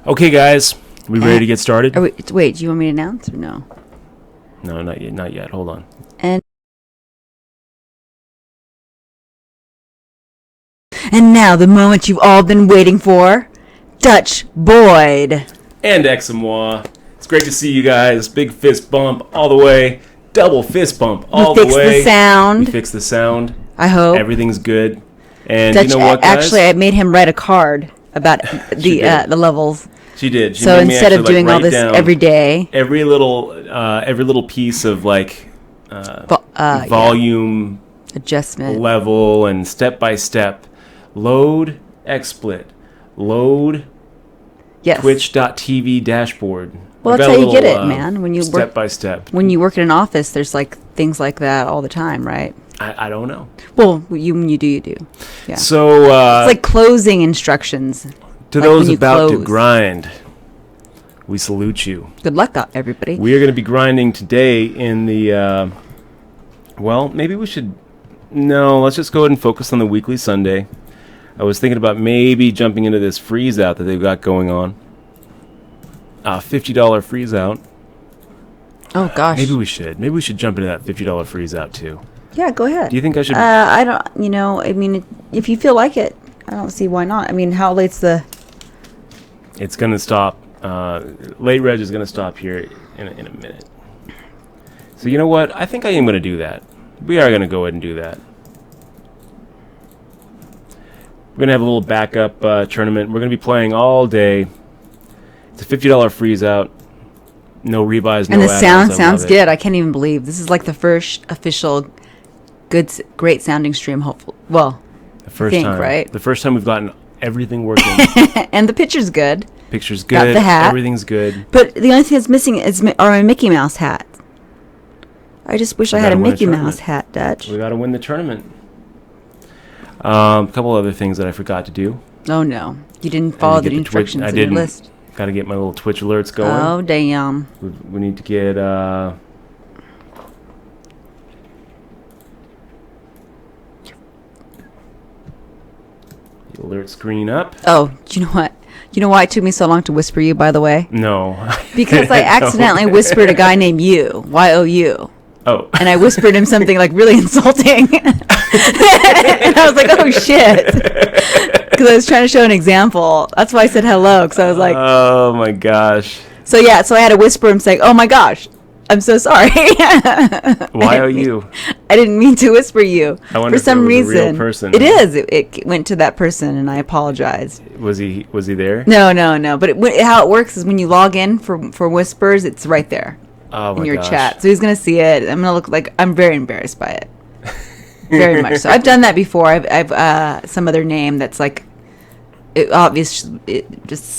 Okay, guys, we ready to get started? Wait, do you want me to announce or no? No, not yet. Not yet. Hold on. And now the moment you've all been waiting for, Dutch Boyd. And Examois. It's great to see you guys. Big fist bump all the way. Double fist bump all the way. We fixed the sound. We fixed the sound. I hope. Everything's good. And Dutch, you know what, guys? Actually, I made him write a card about the levels. She did. So instead of doing all this every day, every little piece of volume adjustment level and step by step, load XSplit, load Twitch.tv dashboard. Well, that's how you get it, man. When you step by step. When you work in an office, there's like things like that all the time, right? I don't know. Well, you do. Yeah. So it's like closing instructions. To those about to grind, we salute you. Good luck, everybody. We are going to be grinding today in the, maybe we should, let's just go ahead and focus on the weekly Sunday. I was thinking about maybe jumping into this freeze out that they've got going on. $50 freeze out. Oh, gosh. Maybe we should. Maybe we should jump into that $50 freeze out, too. Yeah, go ahead. Do you think I should? I don't, if you feel like it, I don't see why not. I mean, how late's the... It's going to stop. Late reg is going to stop here in a minute. So you know what? I think I am going to do that. We are going to go ahead and do that. We're going to have a little backup tournament. We're going to be playing all day. It's a $50 freeze out. No rebuys, no add-ons. And the sound sounds good. I I can't even believe this is like the first official great sounding stream. Hopefully, the first time, right? The first time we've gotten everything working. And the picture's good. Picture's good. Got the hat. Everything's good. But the only thing that's missing is my Mickey Mouse hat. I just wish I had a Mickey Mouse hat, Dutch. We got to win the tournament. A couple other things that I forgot to do. Oh no, you didn't follow the instructions in your list. Got to get my little Twitch alerts going. Oh damn. We need to get the alert screen up. Oh, do you know what? You know why it took me so long to whisper you, by the way? No. Because I accidentally whispered a guy named You, Y-O-U. Oh. And I whispered him something like really insulting. And I was like, oh shit. Because I was trying to show an example. That's why I said hello, because I was like... Oh my gosh. So I had to whisper him saying, oh my gosh, I'm so sorry. Y-O-U. I didn't mean to whisper you. I wonder for some if it was reason. a real person. It is. It went to that person, and I apologize. Was he there? No. But how it works is when you log in for Whispers, it's right there in your chat. So he's going to see it. I'm going to look like I'm very embarrassed by it. Very much so. I've done that before. I've some other name that's like just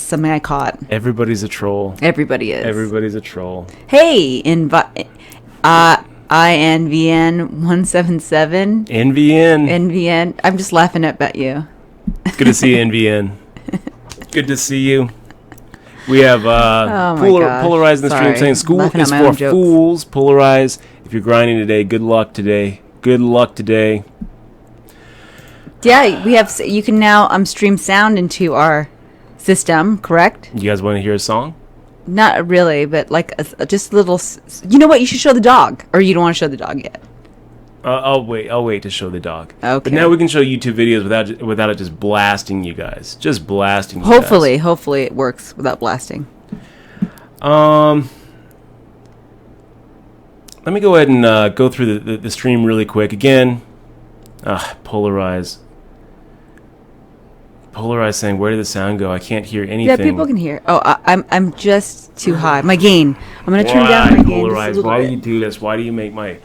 something I caught. Everybody's a troll. Everybody is. Everybody's a troll. Hey, INVN 177. NVN. I'm just laughing at you. Good to see you, NVN. Good to see you. We have Polarize in the stream saying school is for fools. Polarize. If you're grinding today, good luck today. Good luck today. Yeah, we have. You can now stream sound into our system, correct? You guys want to hear a song? Not really, but like just a little. You know what? You should show the dog, or you don't want to show the dog yet. I'll wait to show the dog. Okay. But now we can show YouTube videos without it just blasting you guys. Just blasting you Hopefully it works without blasting. Let me go ahead and go through the stream really quick. Again, Polarize. Polarize saying, where did the sound go? I can't hear anything. Yeah, people can hear. Oh, I'm just too high. My gain. I'm going to turn down my gain. Polarize, why do you do this? Why do you make my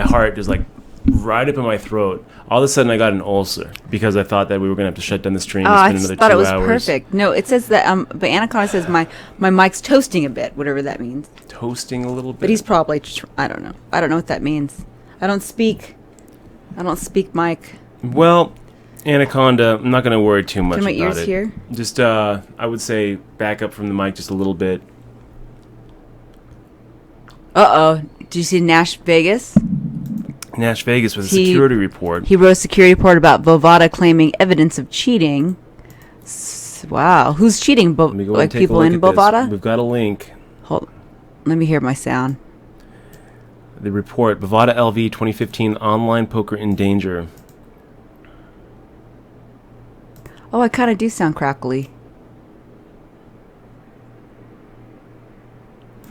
heart just like right up in my throat? All of a sudden I got an ulcer because I thought that we were going to have to shut down the stream and spend another 2 hours. I thought it was perfect. No, it says that, but Anaconda says my mic's toasting a bit, whatever that means. Toasting a little bit? But he's probably, I don't know. I don't know what that means. I don't speak mic. Well, Anaconda, I'm not going to worry too much about it. Can my ears hear? Just, I would say back up from the mic just a little bit. Uh-oh. Did you see Nash Vegas? Nash Vegas with a security report. He wrote a security report about Bada claiming evidence of cheating. Wow. Who's cheating? Like people in Bovada? We've got a link. Hold. Let me hear my sound. The report, Bovada LV 2015 online poker in danger. Oh, I kind of do sound crackly.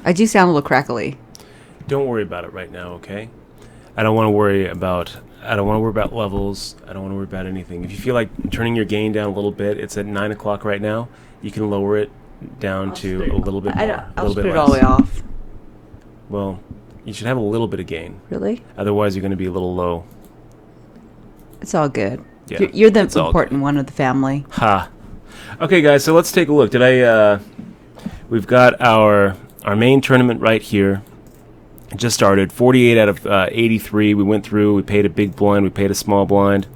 I do sound a little crackly. Don't worry about it right now, okay? I don't want to worry about levels. I don't want to worry about anything. If you feel like turning your gain down a little bit, it's at 9 o'clock right now. You can lower it down to a little bit more. I'll just put it all the way off. Well, you should have a little bit of gain. Really? Otherwise, you're going to be a little low. It's all good. Yeah, you're the important one of the family. Ha. Okay, guys, so let's take a look. We've got our main tournament right here. It just started. 48 out of 83. We went through. We paid a big blind. We paid a small blind.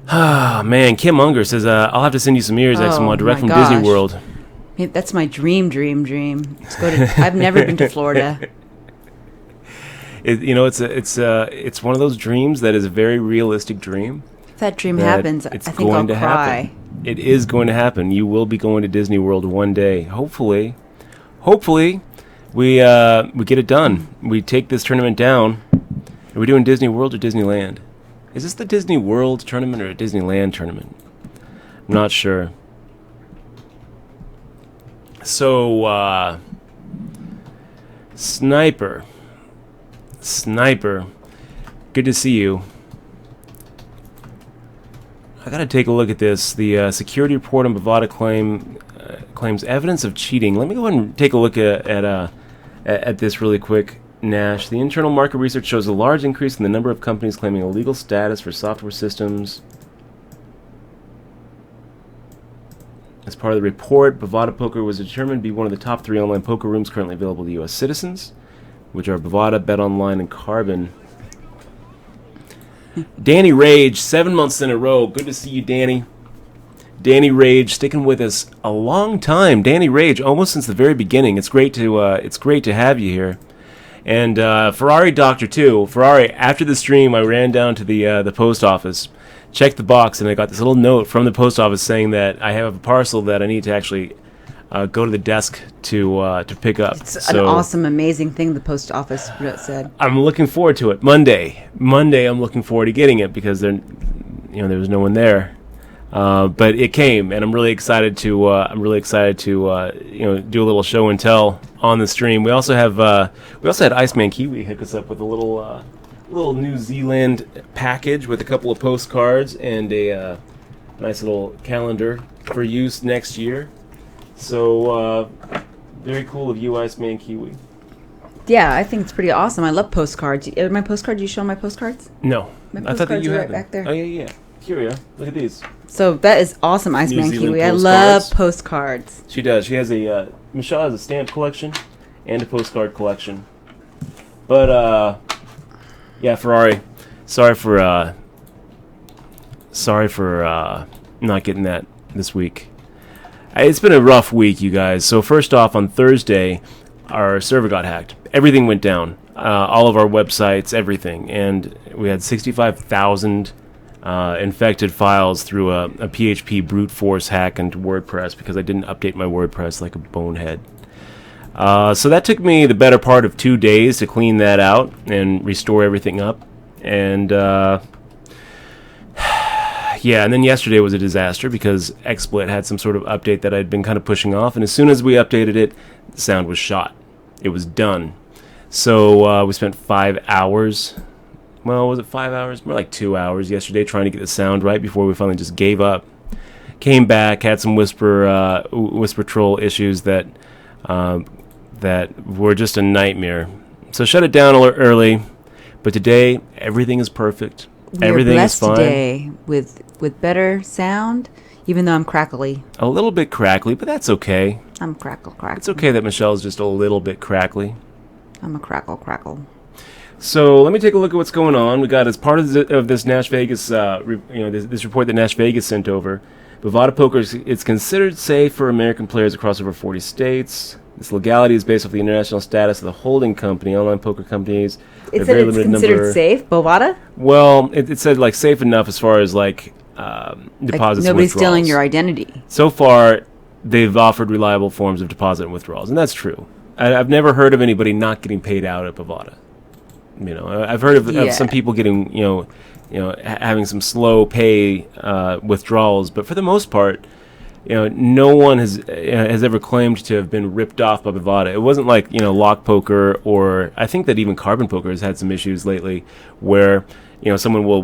Ah, man. Kim Unger says, I'll have to send you some ears, XMY, direct from Disney World. That's my dream. Let's go to. I've never been to Florida. It's one of those dreams that is a very realistic dream. If that dream happens, I think I'll cry. Happen. It is going to happen. You will be going to Disney World one day. Hopefully, we get it done. We take this tournament down. Are we doing Disney World or Disneyland? Is this the Disney World tournament or a Disneyland tournament? I'm not sure. So, Sniper, good to see you. I gotta take a look at this. The security report on Bovada claims evidence of cheating. Let me go ahead and take a look at this really quick, Nash. The internal market research shows a large increase in the number of companies claiming illegal status for software systems. As part of the report, Bovada Poker was determined to be one of the top 3 online poker rooms currently available to U.S. citizens, which are Bovada, BetOnline, and Carbon. Danny Rage, 7 months in a row. Good to see you, Danny. Danny Rage, sticking with us a long time. Danny Rage, almost since the very beginning. It's great to have you here. And Ferrari Doctor too. Ferrari, after the stream, I ran down to the post office, checked the box, and I got this little note from the post office saying that I have a parcel that I need to actually go to the desk to pick up. It's an awesome, amazing thing the post office said. I'm looking forward to it. Monday, I'm looking forward to getting it because there was no one there. But it came, and I'm really excited to do a little show and tell on the stream. We also had Iceman Kiwi hook us up with a little New Zealand package with a couple of postcards and a nice little calendar for use next year. So very cool of you, Iceman Kiwi. Yeah, I think it's pretty awesome. I love postcards. Are my postcards? You show my postcards? No, I thought that you had right back there. Oh yeah. Here we are. Look at these. So that is awesome, Iceman Kiwi. I love postcards. She does. She has Michelle has a stamp collection and a postcard collection. But yeah, Ferrari. Sorry for not getting that this week. It's been a rough week, you guys. So first off, on Thursday, our server got hacked. Everything went down. All of our websites, everything, and we had 65,000 infected files through a PHP brute force hack into WordPress because I didn't update my WordPress like a bonehead. So that took me the better part of 2 days to clean that out and restore everything up. And yeah, and then yesterday was a disaster because XSplit had some sort of update that I'd been kind of pushing off, and as soon as we updated it, the sound was shot. It was done. So we spent 5 hours. Well, was it 5 hours? More like 2 hours yesterday trying to get the sound right before we finally just gave up. Came back, had some Whisper Troll issues that were just a nightmare. So shut it down early. But today, everything is perfect. Everything is fine. Today with better sound, even though I'm crackly. A little bit crackly, but that's okay. I'm crackle. It's okay that Michelle's just a little bit crackly. I'm a crackle. So let me take a look at what's going on. We got, as part of this Nash Vegas, this report that Nash Vegas sent over, Bovada Poker is considered safe for American players across over 40 states. This legality is based off the international status of the holding company. Online poker companies. It said it's considered safe, Bovada? Well, it said like safe enough as far as like deposits. Nobody's and stealing your identity. So far, they've offered reliable forms of deposit and withdrawals, and that's true. I've never heard of anybody not getting paid out at Bada. I've heard of some people getting, having some slow pay withdrawals, but for the most part, no one has ever claimed to have been ripped off by Bada. It wasn't like Lock Poker, or I think that even Carbon Poker has had some issues lately where someone will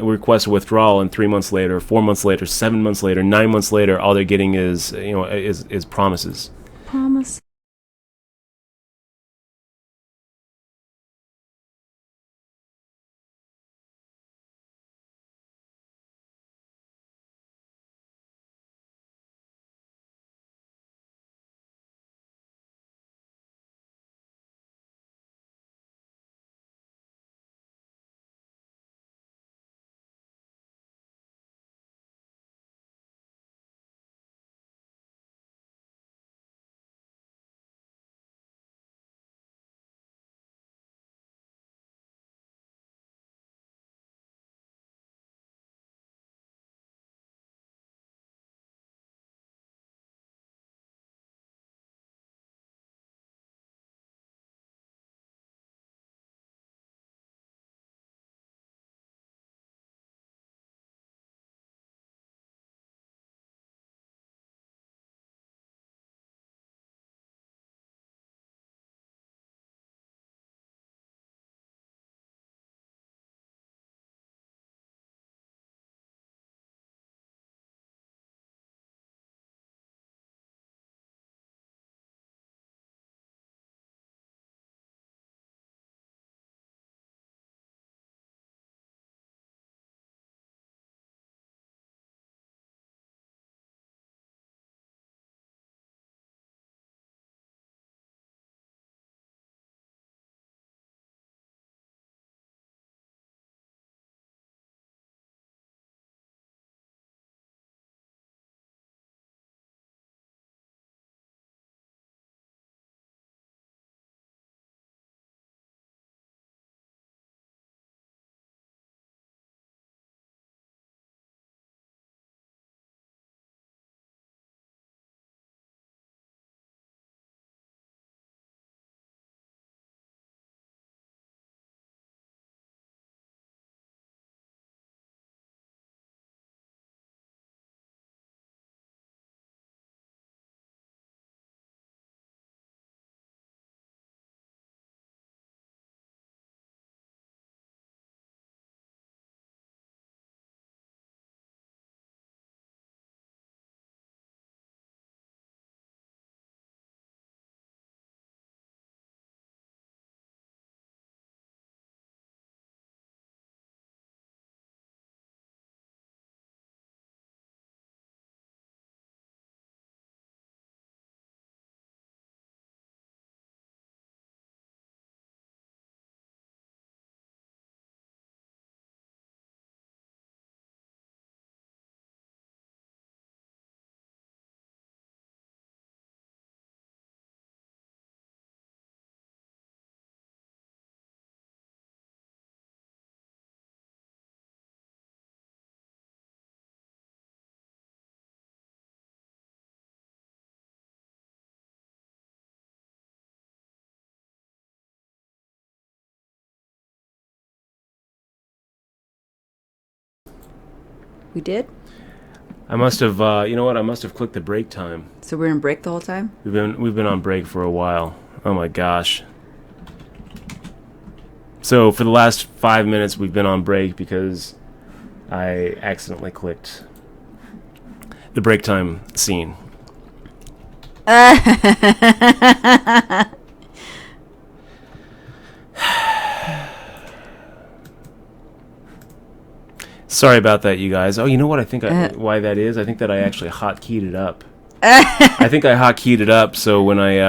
request a withdrawal, and 3 months later, 4 months later, 7 months later, 9 months later, all they're getting is is promises. Promise. We did? I must have, I must have clicked the break time. So we're in break the whole time? We've been on break for a while. Oh my gosh. So for the last 5 minutes we've been on break because I accidentally clicked the break time scene. Sorry about that, you guys. Oh, you know what? I think why that is? I think that I actually hotkeyed it up. I think I hotkeyed it up, so when I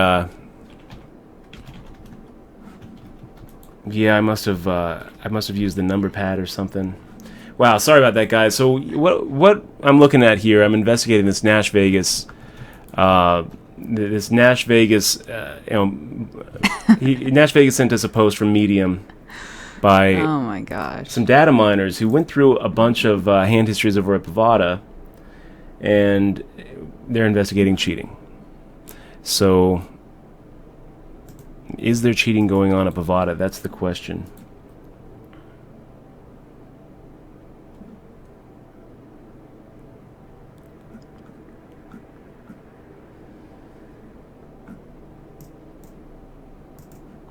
I must have used the number pad or something. Wow, sorry about that, guys. So what I'm looking at here, I'm investigating this Nash Vegas. Nash Vegas sent us a post from Medium by oh my gosh, some data miners who went through a bunch of hand histories over at Bada, and they're investigating cheating. So, is there cheating going on at Bada? That's the question.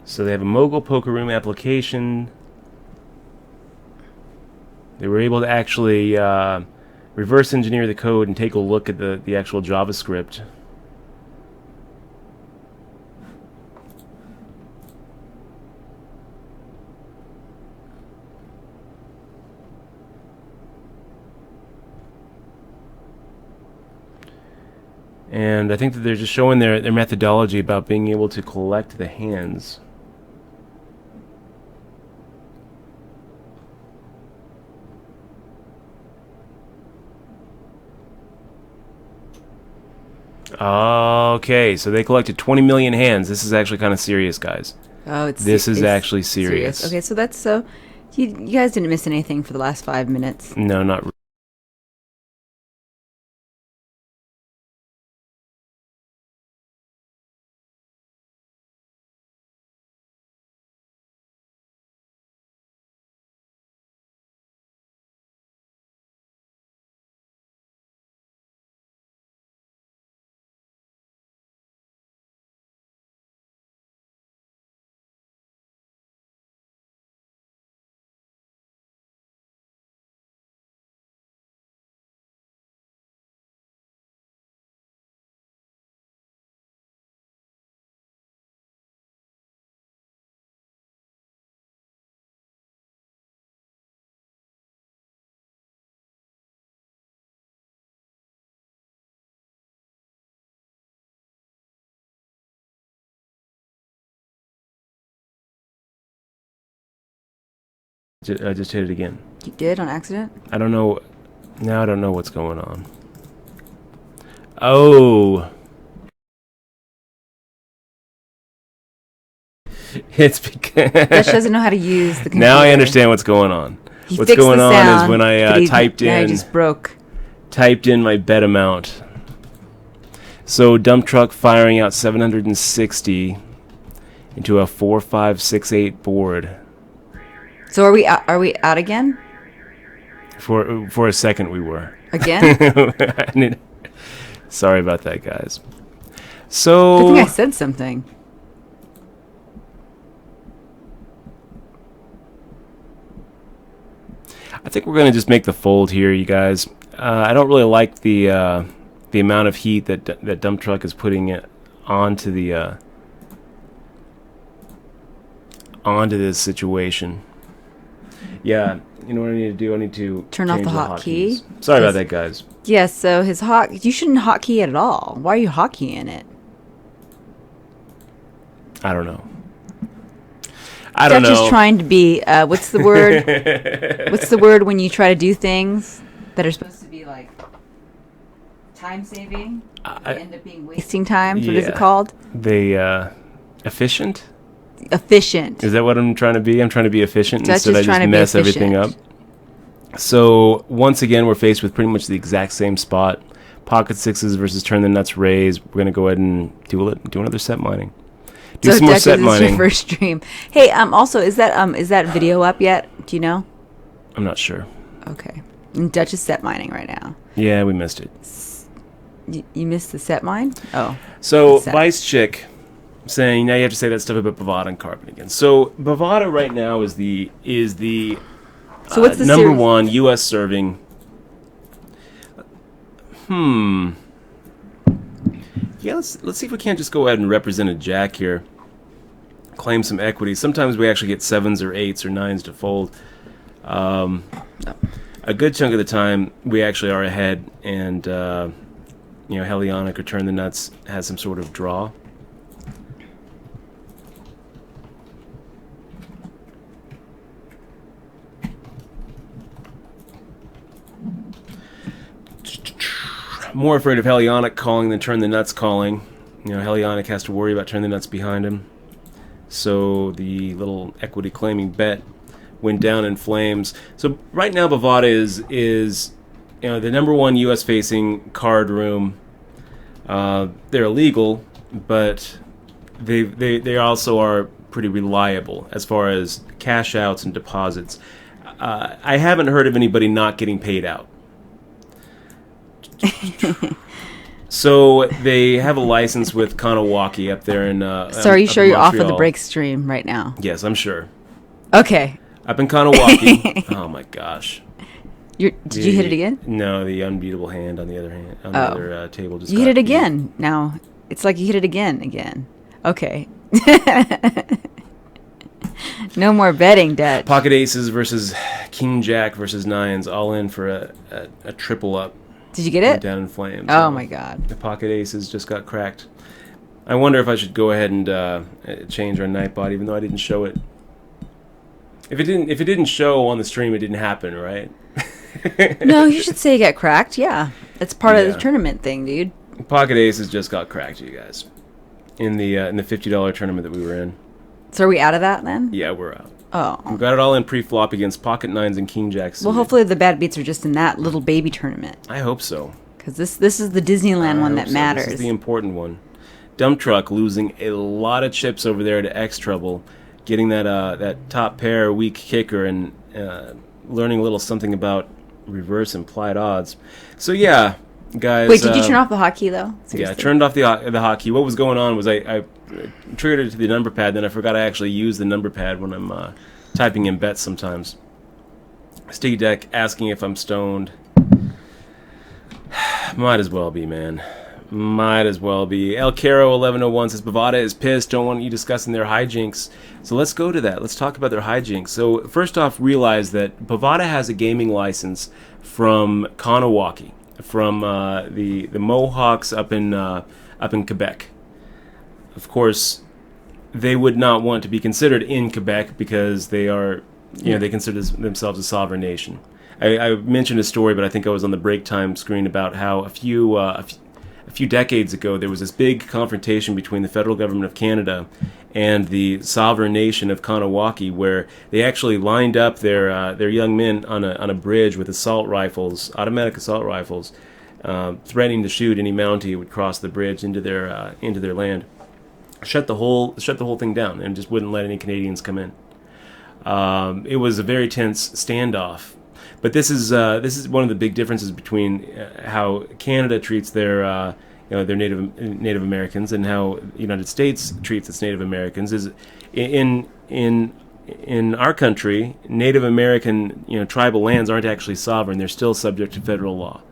So they have a mogul poker room application. They were able to actually reverse engineer the code and take a look at the actual JavaScript. And I think that they're just showing their methodology about being able to collect the hands. Okay, so they collected 20 million hands. This is actually kind of serious, guys. Oh, this is actually serious. Okay, so that's so. You guys didn't miss anything for the last 5 minutes. No, not really. I just hit it again. You did on accident? I don't know. Now I don't know what's going on. Oh. It's because Dutch doesn't know how to use the computer. Now I understand what's going on. What's going on is when I typed in my bet amount. So dump truck firing out 760 into a 4568 board. So are we out again? For a second we were. Again? Sorry about that, guys. So I think I said something. I think we're going to just make the fold here, you guys. I don't really like the amount of heat that dump truck is putting it onto this situation. Yeah, you know what I need to do? I need to turn off the hotkey. Sorry about that, guys. Yes, so you shouldn't hotkey it at all. Why are you hotkeying it? I don't know. I don't know. Dutch is trying to be, what's the word? What's the word when you try to do things that are supposed to be like time saving? They end up being wasting time. Yeah. What is it called? Efficient? Efficient. Is that what I'm trying to be? I'm trying to be efficient instead I just mess everything up. So once again, we're faced with pretty much the exact same spot. Pocket sixes versus turn the nuts raise. We're gonna go ahead and do another set mining. Do some more set mining. Your first stream. Hey, also, is that video up yet? Do you know? I'm not sure. Okay. And Dutch is set mining right now. Yeah, we missed it. You missed the set mine? Oh. So Vice Chick saying now you have to say that stuff about Bada and Carbon again. So Bada right now is the so what's the number series? one U.S. serving. Yeah, let's see if we can't just go ahead and represent a jack here. Claim some equity. Sometimes we actually get 7s or 8s or 9s to fold. A good chunk of the time we actually are ahead, and Helionic or Turn the Nuts has some sort of draw. More afraid of Helionic calling than Turn the Nuts calling. Helionic has to worry about Turn the Nuts behind him. So the little equity claiming bet went down in flames. So right now, Bovada is the number one U.S. facing card room. They're illegal, but they also are pretty reliable as far as cash outs and deposits. I haven't heard of anybody not getting paid out. So they have a license with Kanawaki up there in. So are you sure you're off of the break stream right now? Yes, I'm sure. Okay. Up in Kanawaki. Oh my gosh. Did you hit it again? No, the unbeatable hand on the other table just. You hit it again. Now it's like you hit it again. Okay. No more betting, Dutch. Pocket aces versus king jack versus nines, all in for a triple up. Did you get it? Down in flames. Oh my god. The pocket aces just got cracked. I wonder if I should go ahead and change our Nightbot, even though I didn't show it. If it didn't show on the stream, it didn't happen, right? No, you should say it got cracked. Yeah, that's part of the tournament thing, dude. Pocket aces just got cracked, you guys, in the $50 tournament that we were in. So are we out of that then? Yeah, we're out. Oh. We got it all in pre-flop against pocket nines and king jacks. Well, hopefully the bad beats are just in that little baby tournament. I hope so. Because this is the Disneyland one that matters. This is the important one. Dump Truck losing a lot of chips over there to X Trouble, getting that top pair weak kicker and learning a little something about reverse implied odds. So yeah, guys. Wait, did you turn off the hotkey though? Seriously? Yeah, I turned off the hotkey. What was going on was I triggered it to the number pad, then I forgot I actually use the number pad when I'm typing in bets sometimes. Sticky Deck asking if I'm stoned. Might as well be, man. Might as well be. El Caro 1101 says Bovada is pissed. Don't want you discussing their hijinks. So let's go to that. Let's talk about their hijinks. So first off, realize that Bovada has a gaming license from Kanawaki, from the Mohawks up in Quebec. Of course, they would not want to be considered in Quebec because they are, they consider themselves a sovereign nation. I mentioned a story, but I think I was on the break time screen about how a few decades ago there was this big confrontation between the federal government of Canada and the sovereign nation of Kanawaki, where they actually lined up their young men on a bridge with automatic assault rifles, threatening to shoot any Mountie who would cross the bridge into their land. Shut the whole thing down and just wouldn't let any Canadians come in. It was a very tense standoff. But this is one of the big differences between how Canada treats their Native Americans and how the United States treats its Native Americans. Is in our country, Native American tribal lands aren't actually sovereign; they're still subject to federal law.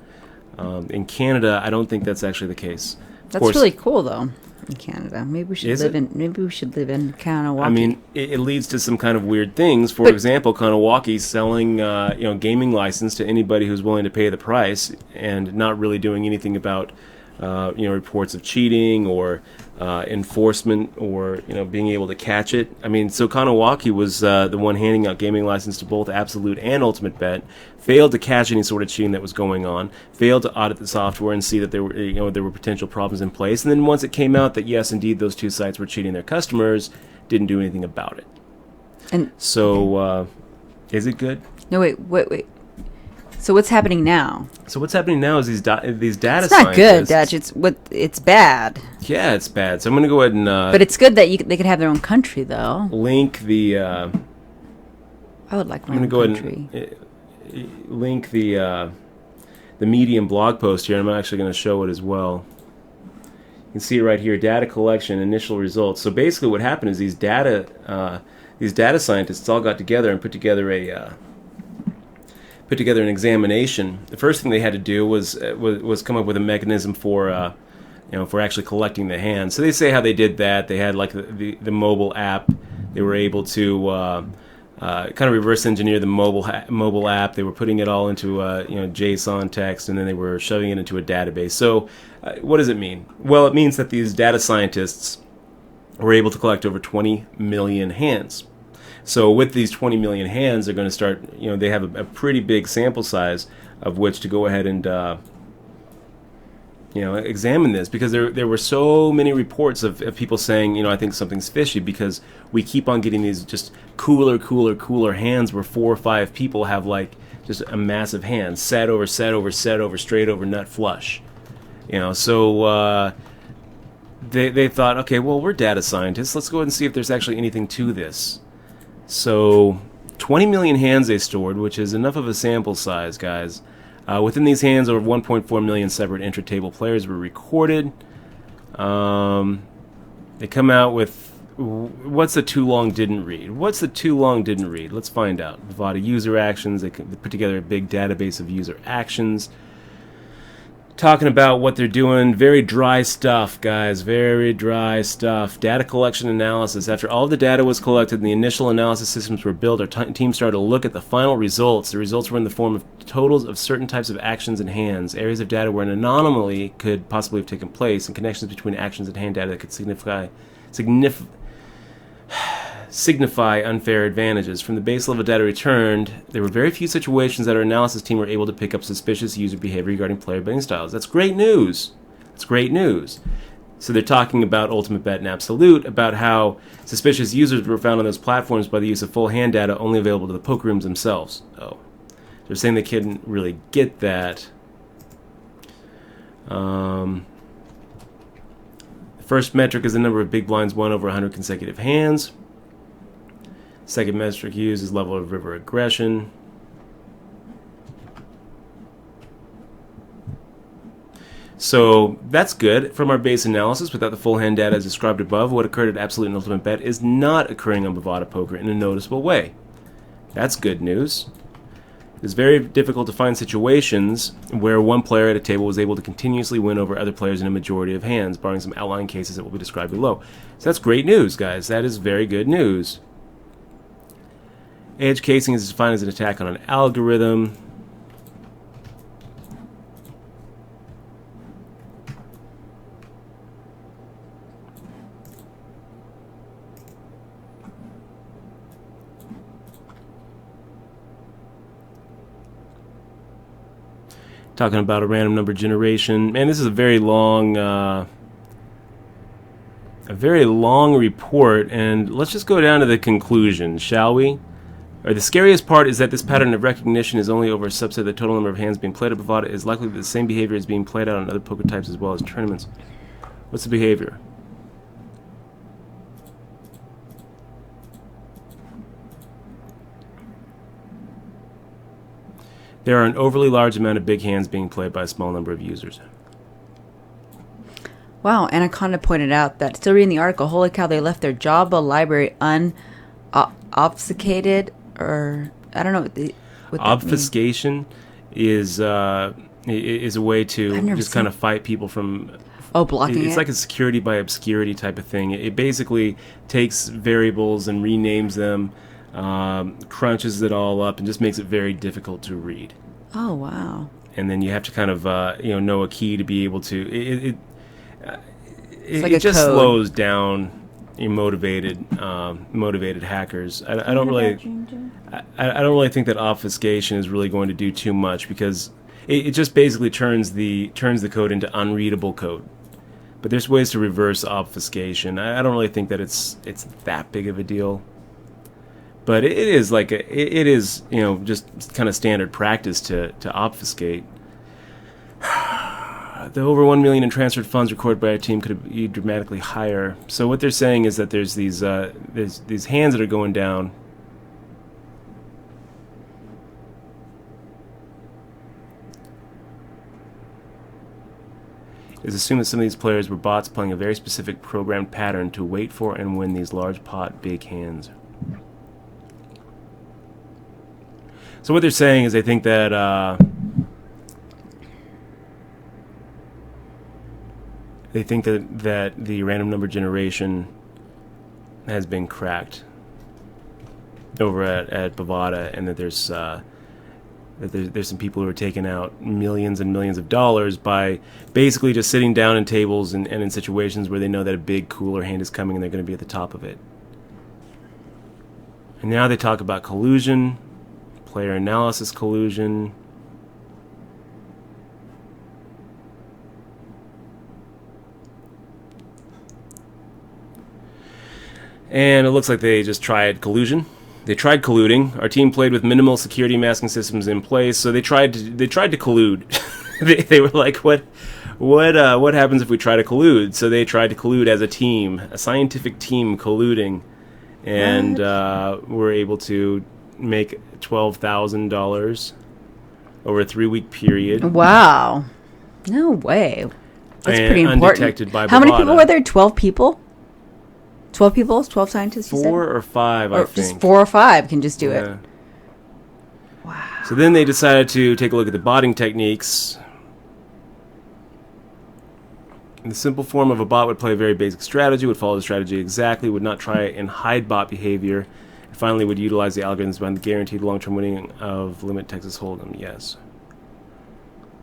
In Canada, I don't think that's actually the case. That's really cool, though. In Canada, maybe we should live in Kanawaki. I mean, it leads to some kind of weird things. For example, Kanawaki selling gaming license to anybody who's willing to pay the price, and not really doing anything about reports of cheating or enforcement or being able to catch it. I mean, so Kanawaki was the one handing out gaming license to both Absolute and Ultimate Bet. Failed to catch any sort of cheating that was going on. Failed to audit the software and see that there were potential problems in place. And then once it came out that yes, indeed, those two sites were cheating their customers, didn't do anything about it. And so, is it good? No, wait. So what's happening now? So what's happening now is these data it's scientists. It's not good, Dutch. It's bad. Yeah, it's bad. So I'm going to go ahead and. But it's good that they could have their own country, though. Link the. I would like my own country. Link the Medium blog post here. I'm actually going to show it as well. You can see it right here. Data collection, initial results. So basically, what happened is these data scientists all got together and put together an examination. The first thing they had to do was come up with a mechanism for actually collecting the hands. So they say how they did that. They had like the mobile app. They were able to kind of reverse engineer the mobile app. They were putting it all into JSON text, and then they were shoving it into a database. So what does it mean? Well, it means that these data scientists were able to collect over 20 million hands. So with these 20 million hands, they're going to start, they have a pretty big sample size of which to go ahead and, examine this, because there were so many reports of people saying, I think something's fishy, because we keep on getting these just cooler hands where 4 or 5 people have like just a massive hand, set over, straight over, nut flush. So they thought, okay, well, we're data scientists. Let's go ahead and see if there's actually anything to this. So 20 million hands they stored, which is enough of a sample size, guys. Within these hands, over 1.4 million separate intra-table players were recorded. They come out with, what's the too long didn't read? What's the too long didn't read? Let's find out. Bada user actions. They put together a big database of user actions, talking about what they're doing. Very dry stuff, guys. Very dry stuff. Data collection analysis. After all of the data was collected and the initial analysis systems were built, our team started to look at the final results. The results were in the form of totals of certain types of actions and hands, areas of data where an anomaly could possibly have taken place, and connections between actions and hand data that could signify unfair advantages. From the base level data returned, there were very few situations that our analysis team were able to pick up suspicious user behavior regarding player betting styles. That's great news. That's great news. So they're talking about Ultimate Bet and Absolute, about how suspicious users were found on those platforms by the use of full hand data only available to the poker rooms themselves. Oh. They're saying they couldn't really get that. The first metric is the number of big blinds won over 100 consecutive hands. Second metric used is level of river aggression. So that's good. From our base analysis, without the full hand data as described above, what occurred at Absolute and Ultimate Bet is not occurring on Bada Poker in a noticeable way. That's good news. It's very difficult to find situations where one player at a table was able to continuously win over other players in a majority of hands, barring some outlying cases that will be described below. So that's great news, guys. That is very good news. Edge casing is defined as an attack on an algorithm. Talking about a random number generation. Man, this is a very long report, and let's just go down to the conclusion, shall we? The scariest part is that this pattern of recognition is only over a subset of the total number of hands being played at Bada. Is likely that the same behavior is being played out on other poker types as well as tournaments. What's the behavior? There are an overly large amount of big hands being played by a small number of users. Wow, Anaconda pointed out that, still reading the article, holy cow, they left their Java library obfuscated, or I don't know what obfuscation is a way to just kind of fight people from. Oh, blocking it. It's like a security by obscurity type of thing. It basically takes variables and renames them, crunches it all up, and just makes it very difficult to read. Oh, wow. And then you have to kind of know a key to be able to. It just code. slows down motivated hackers. I don't really think that obfuscation is really going to do too much, because it just basically turns the code into unreadable code. But there's ways to reverse obfuscation. I don't really think that it's that big of a deal. But it is just kind of standard practice to obfuscate. The over 1 million in transferred funds recorded by our team could be dramatically higher. So what they're saying is that there's these hands that are going down. It's assumed that some of these players were bots playing a very specific programmed pattern to wait for and win these large pot big hands. So what they're saying is they think that that the random number generation has been cracked over at Bada, and that there's some people who are taking out millions and millions of dollars by basically just sitting down in tables and in situations where they know that a big cooler hand is coming and they're going to be at the top of it. And now they talk about collusion, player analysis collusion. And it looks like they just tried collusion. They tried colluding. Our team played with minimal security masking systems in place, so they tried to collude. they were like, what happens if we try to collude? So they tried to collude as a team, a scientific team colluding, and were able to make $12,000 over a 3-week period. Wow. No way. That's pretty important. Undetected by How many people were there? 12 people? 12 people? 12 scientists, you said? 4 or 5, I think. Just 4 or 5 can just do it. Wow. So then they decided to take a look at the botting techniques. The simple form of a bot would play a very basic strategy, would follow the strategy exactly, would not try and hide bot behavior, and finally would utilize the algorithms behind the guaranteed long-term winning of Limit Texas Hold'em. Yes.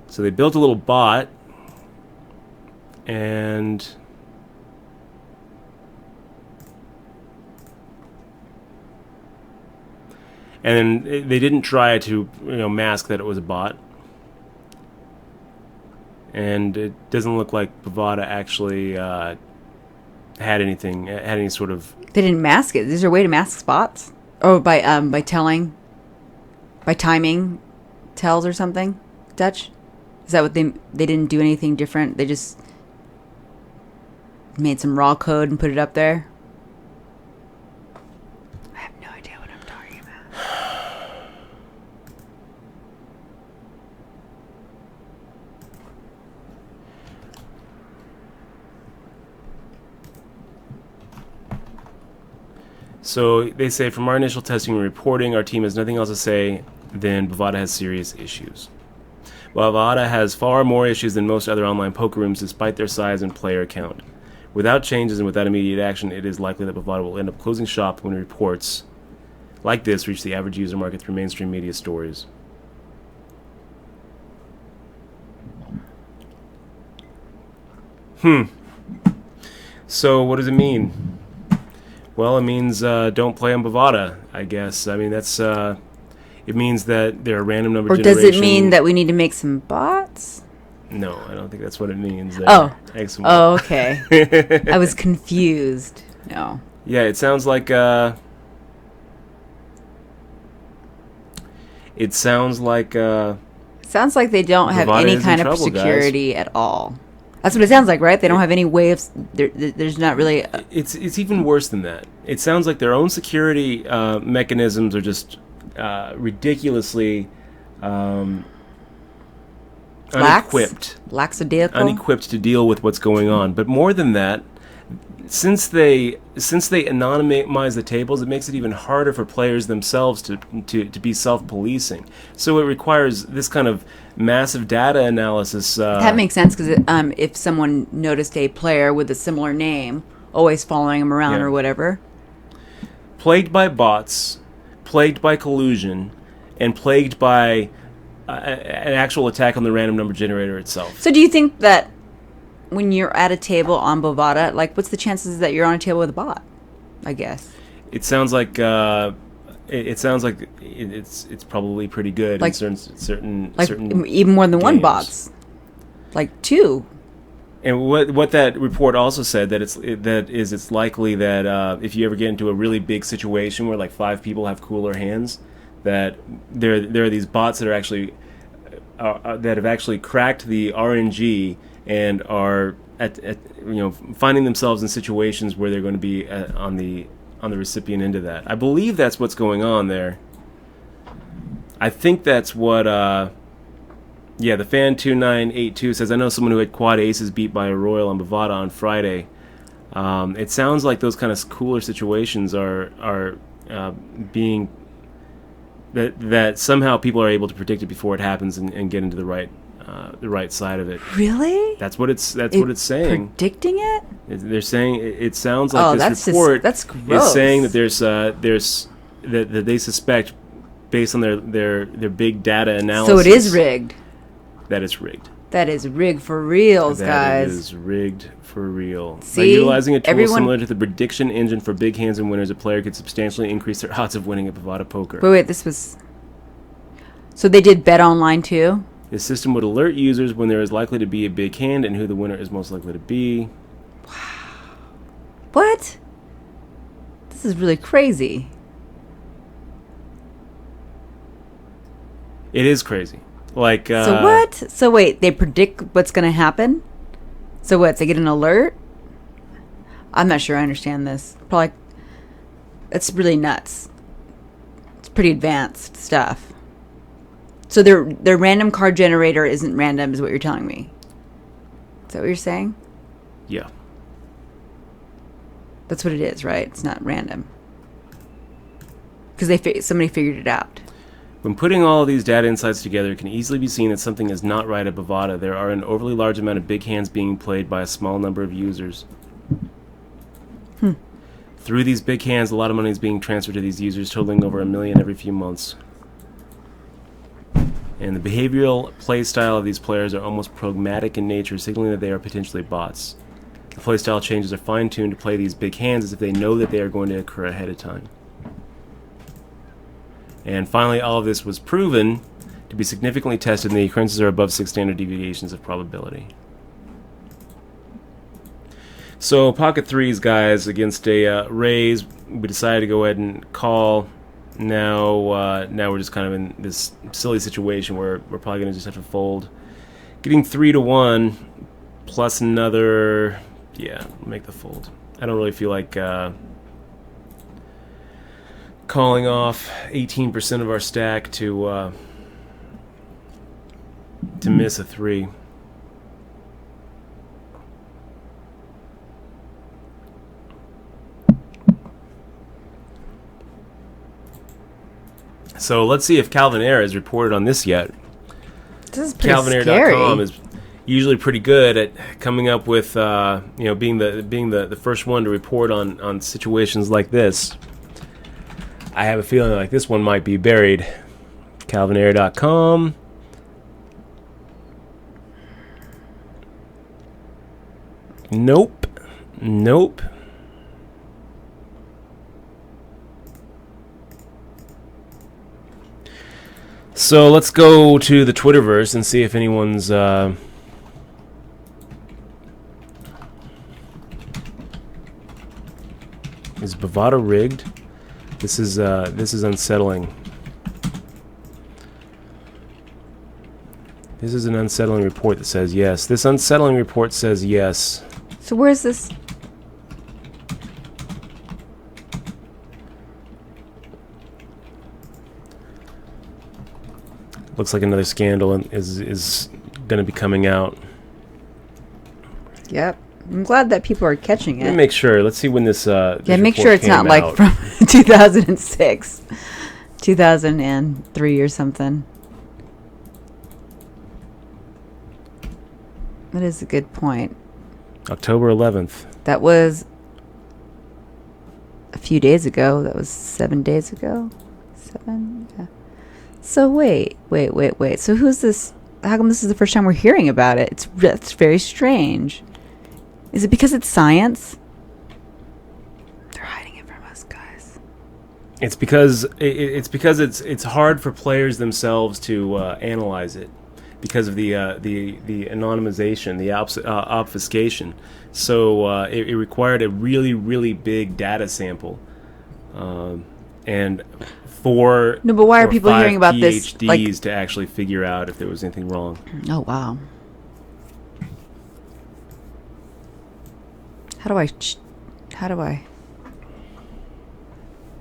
So they built a little bot, and they didn't try to mask that it was a bot. And it doesn't look like Bada actually had any sort of... They didn't mask it. Is there a way to mask bots? Or by timing tells or something? Dutch? Is that what they didn't do anything different? They just made some raw code and put it up there? I have no idea what I'm talking about. So they say, from our initial testing and reporting, our team has nothing else to say than Bada has serious issues. Bada has far more issues than most other online poker rooms despite their size and player count. Without changes and without immediate action, it is likely that Bada will end up closing shop when reports like this reach the average user market through mainstream media stories. So what does it mean? Well, it means don't play on Bada, I guess. I mean, that's... it means that there are random number generation... Or does it mean that we need to make some bots? No, I don't think that's what it means. Oh, okay. I was confused. No. Yeah, it sounds like... It sounds like they don't have any kind of security at all. That's what it sounds like, right? They don't have any way of... There's not really... It's even worse than that. It sounds like their own security mechanisms are just ridiculously unequipped. Lackadaisical? Unequipped to deal with what's going on. But more than that, since they anonymize the tables, it makes it even harder for players themselves to be self-policing. So it requires this kind of massive data analysis. That makes sense, because if someone noticed a player with a similar name always following him around or whatever. Plagued by bots, plagued by collusion, and plagued by an actual attack on the random number generator itself. So do you think that when you're at a table on Bada, like, what's the chances that you're on a table with a bot? I guess it sounds like it's probably pretty good, like, in certain even more than games. One bots, like 2. And what that report also said it's likely that if you ever get into a really big situation where like 5 people have cooler hands, that there are these bots that are actually that have actually cracked the RNG and are at finding themselves in situations where they're going to be on the recipient end of that. I believe that's what's going on there. I think that's what the fan 2982 says. I know someone who had quad aces beat by a royal on Bada on Friday. It sounds like those kind of cooler situations are being that somehow people are able to predict it before it happens and get into the right side of it. Really? That's what it's saying. Predicting it? They're saying it sounds like this report that's gross. Is saying that there's that they suspect, based on their big data analysis. So it is rigged. That is rigged. That is rigged for reals, guys. That is rigged for real. See? By utilizing a tool similar to the prediction engine for big hands and winners, a player could substantially increase their odds of winning at Bada Poker. Wait, this was... So they did bet online too? The system would alert users when there is likely to be a big hand and who the winner is most likely to be. Wow. What? This is really crazy. It is crazy. Like so what? So wait, they predict what's going to happen? So what? They get an alert? I'm not sure I understand this. Probably, it's really nuts. It's pretty advanced stuff. So their random card generator isn't random, is what you're telling me. Is that what you're saying? Yeah. That's what it is, right? It's not random. Because somebody figured it out. When putting all of these data insights together, it can easily be seen that something is not right at Bada. There are an overly large amount of big hands being played by a small number of users. Through these big hands, a lot of money is being transferred to these users, totaling over $1 million every few months. And the behavioral play style of these players are almost pragmatic in nature, signaling that they are potentially bots. The play style changes are fine-tuned to play these big hands as if they know that they are going to occur ahead of time. And finally, all of this was proven to be significantly tested, and the occurrences are above 6 standard deviations of probability. So, pocket threes, guys, against a raise. We decided to go ahead and call. Now we're just kind of in this silly situation where we're probably going to just have to fold. Getting 3-1 plus another, yeah, make the fold. I don't really feel like calling off 18% of our stack to miss a 3. So let's see if Calvin Air has reported on this yet. This is pretty CalvinAir.com is usually pretty good at coming up with, being the first one to report on situations like this. I have a feeling like this one might be buried. CalvinAir.com. Nope. So let's go to the Twitterverse and see if anyone's is Bada rigged? This is unsettling. This is an unsettling report that says yes. This unsettling report says yes. So where's this? Looks like another scandal is going to be coming out. Yep. I'm glad that people are catching it. Let me make sure. Let's see when this make sure it's not like from 2006, 2003 or something. That is a good point. October 11th. That was a few days ago. That was 7 days ago. 7? Yeah. So wait. So who's this? How come this is the first time we're hearing about it? That's very strange. Is it because it's science? They're hiding it from us, guys. It's because it's hard for players themselves to analyze it because of the anonymization, the obfuscation. So it required a really, really big data sample, and but why are people hearing about PhDs this? Like, to actually figure out if there was anything wrong. Oh wow! How do I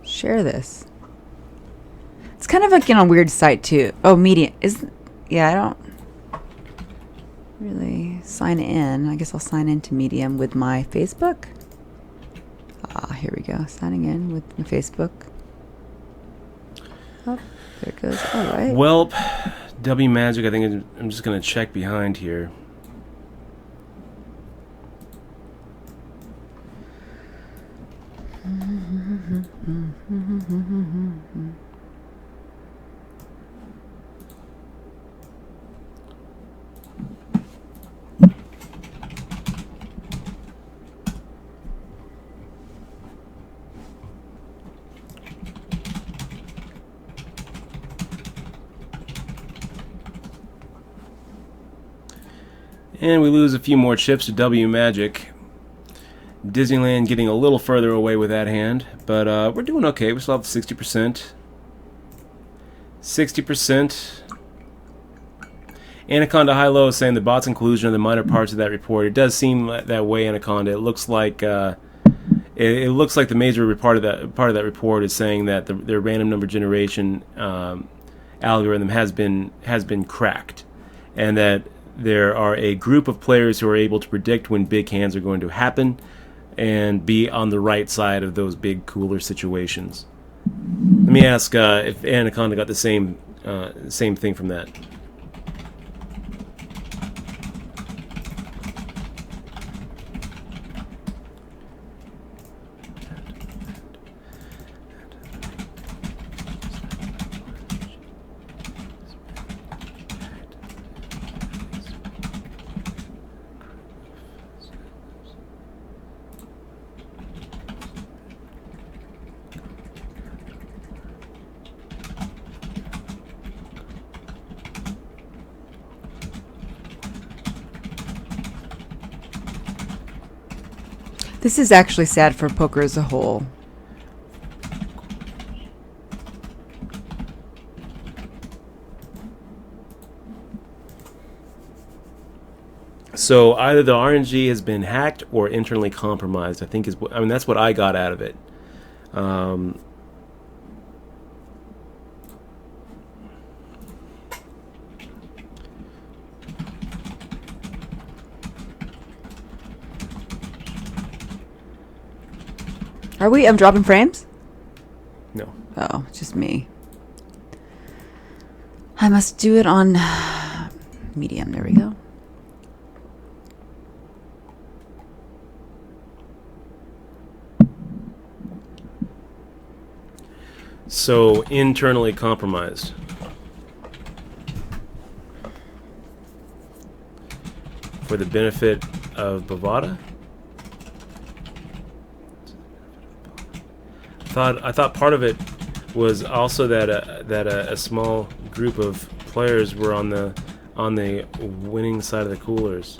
share this? It's kind of like on a weird site too. Oh, Medium I don't really sign in. I guess I'll sign into Medium with my Facebook. Here we go. Signing in with my Facebook. Oh, there it goes. All right. Well, W Magic, I think I'm just going to check behind here. And we lose a few more chips to W Magic. Disneyland getting a little further away with that hand, but we're doing okay. We still have 60%. 60%. Anaconda High Low is saying the bot's inclusion of the minor parts of that report. It does seem that way, Anaconda. It looks like it looks like the major part of that report is saying that their random number generation algorithm has been cracked, and that there are a group of players who are able to predict when big hands are going to happen and be on the right side of those big cooler situations. Let me ask if Anaconda got the same thing from that. This is actually sad for poker as a whole. So either the RNG has been hacked or internally compromised. That's what I got out of it. Are we? I'm dropping frames? No. Oh, it's just me. I must do it on medium. There we go. So internally compromised. For the benefit of Bada? I thought part of it was also that a small group of players were on the winning side of the coolers.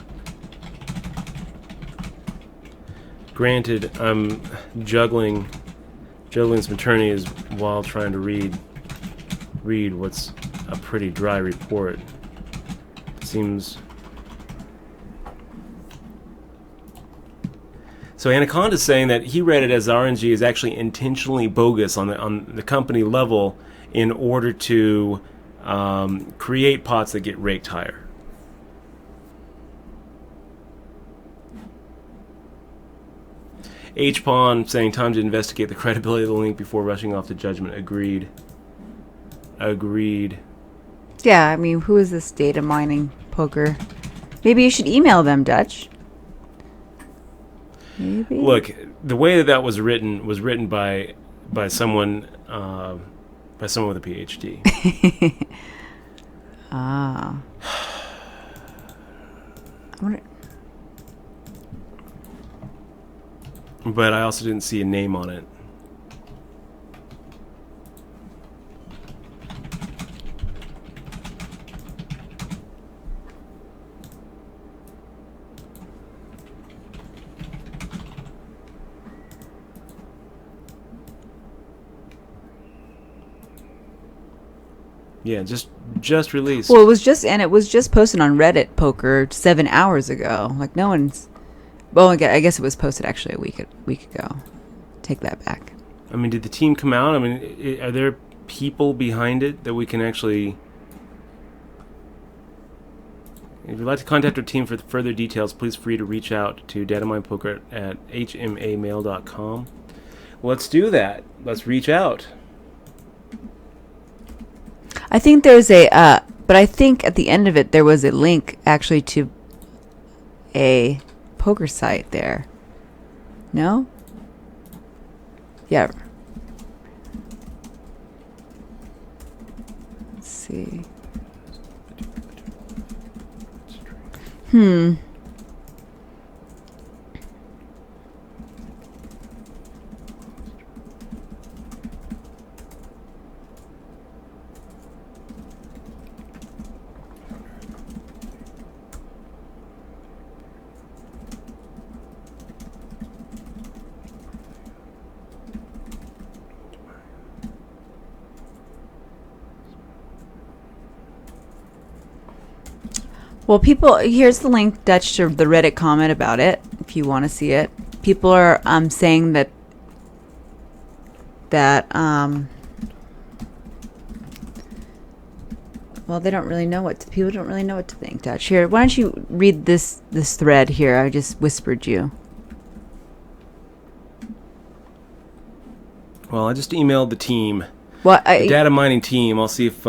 Granted, I'm juggling some Tourneys while trying to read what's a pretty dry report. Seems. So Anaconda's saying that he read it as RNG is actually intentionally bogus on the company level in order to create pots that get raked higher. H-Pawn saying time to investigate the credibility of the link before rushing off to judgment. Agreed. Yeah, I mean, who is this data mining poker? Maybe you should email them, Dutch. Maybe. Look, the way that was written by someone with a PhD. Ah. I wonder. But I also didn't see a name on it. Yeah, just released. Well, it was just posted on Reddit Poker 7 hours ago. Like no one's. Well, I guess it was posted actually a week ago. Take that back. I mean, did the team come out? I mean, are there people behind it that we can actually? If you'd like to contact our team for further details, please free to reach out to dataminepoker@hmamail.com. Let's do that. Let's reach out. I think there's but I think at the end of it there was a link actually to a poker site there. No? Yeah. Let's see. Well, here's the link, Dutch, to the Reddit comment about it, if you want to see it. People are saying that well, they don't really know people don't really know what to think, Dutch. Here, why don't you read this thread here? I just whispered you. Well, I just emailed the team. What, the data mining team. I'll see if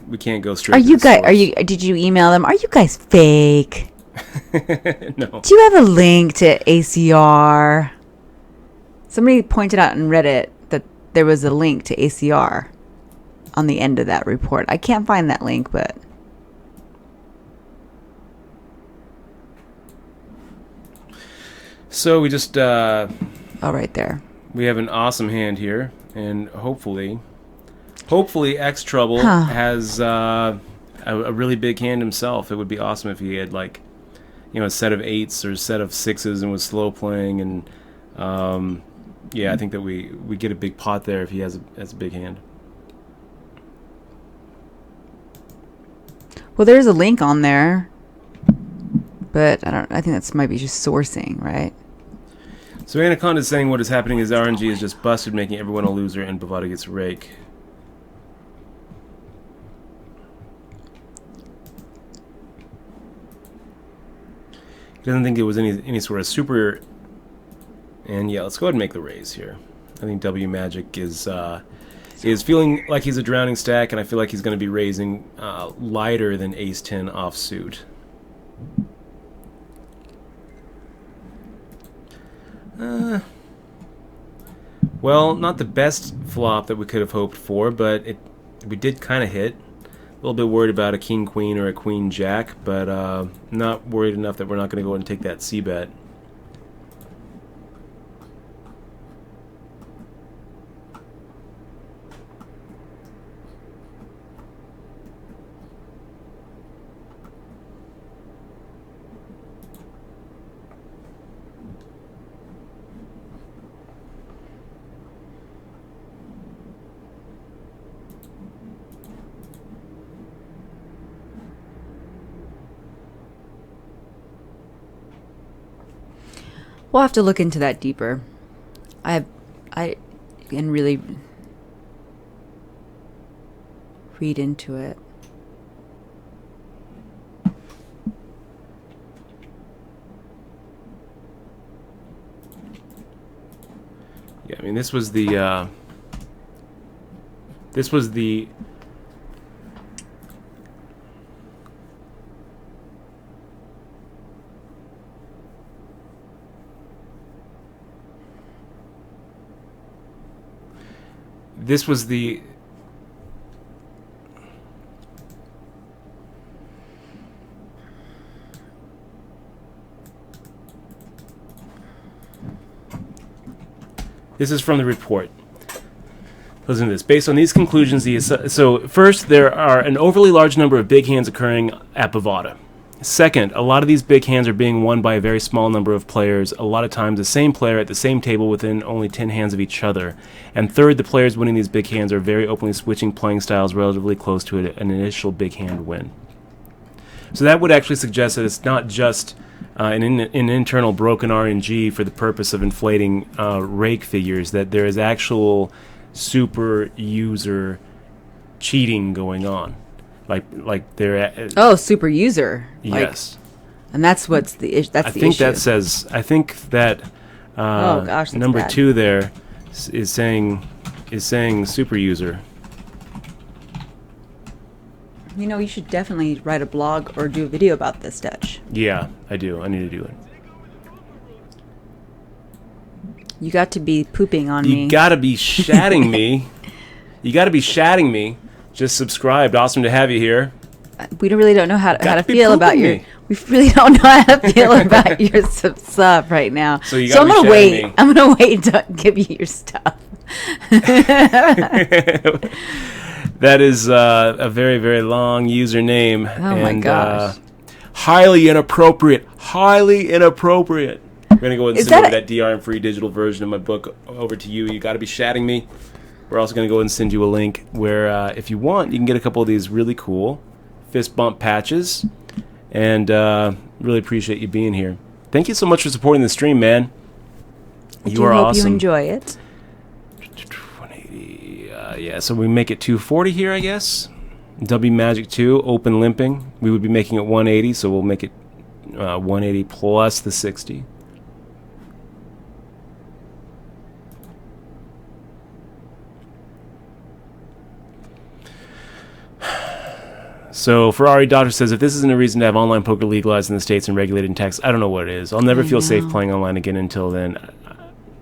we can't go straight. Did you email them? Are you guys fake? No. Do you have a link to ACR? Somebody pointed out in Reddit that there was a link to ACR on the end of that report. I can't find that link, but so we just right there. We have an awesome hand here, and hopefully X Trouble has a really big hand himself. It would be awesome if he had, like, a set of 8s or a set of 6s and was slow playing, and I think that we get a big pot there if he has a big hand. Well, there's a link on there, but I think that's might be just sourcing, right? So Anaconda is saying what is happening is RNG is just busted, making everyone a loser, and Bada gets rake. He doesn't think it was any sort of super. And yeah, let's go ahead and make the raise here. I think W Magic is feeling like he's a drowning stack, and I feel like he's going to be raising lighter than Ace 10 offsuit. Well, not the best flop that we could have hoped for, but we did kind of hit. A little bit worried about a king queen or a queen jack, but not worried enough that we're not going to go and take that C bet. We'll have to look into that deeper. I can really read into it. Yeah, I mean, this was the This is from the report. Listen to this. Based on these conclusions, so first, there are an overly large number of big hands occurring at Bada. Second, a lot of these big hands are being won by a very small number of players, a lot of times the same player at the same table within only 10 hands of each other. And third, the players winning these big hands are very openly switching playing styles relatively close to an initial big hand win. So that would actually suggest that it's not just an internal broken RNG for the purpose of inflating rake figures, that there is actual super user cheating going on. Like they're super user. Yes, and that's what's the issue. That's the issue. I think that number bad. 2 there is saying super user. You should definitely write a blog or do a video about this, Dutch. Yeah, I do. I need to do it. You got to be pooping on me. You got to be shatting me. You got to be shatting me. Just subscribed. Awesome to have you here. We really don't know how to feel about your. We really don't know how to feel about your sub right now. So I'm gonna wait. I'm gonna wait to give you your stuff. That is a very, very long username. Oh my gosh! Highly inappropriate. Highly inappropriate. I'm gonna go and send over that DRM-free digital version of my book over to you. You got to be shatting me. We're also going to go and send you a link where, if you want, you can get a couple of these really cool fist bump patches. and really appreciate you being here. Thank you so much for supporting the stream, man. You are awesome. I hope you enjoy it. 180, yeah, so we make it 240 here, I guess. W Magic 2, open limping. We would be making it 180, so we'll make it 180 plus the 60. So Ferrari Doctor says, if this isn't a reason to have online poker legalized in the States and regulated in Texas, I don't know what it is. I'll never feel safe playing online again until then.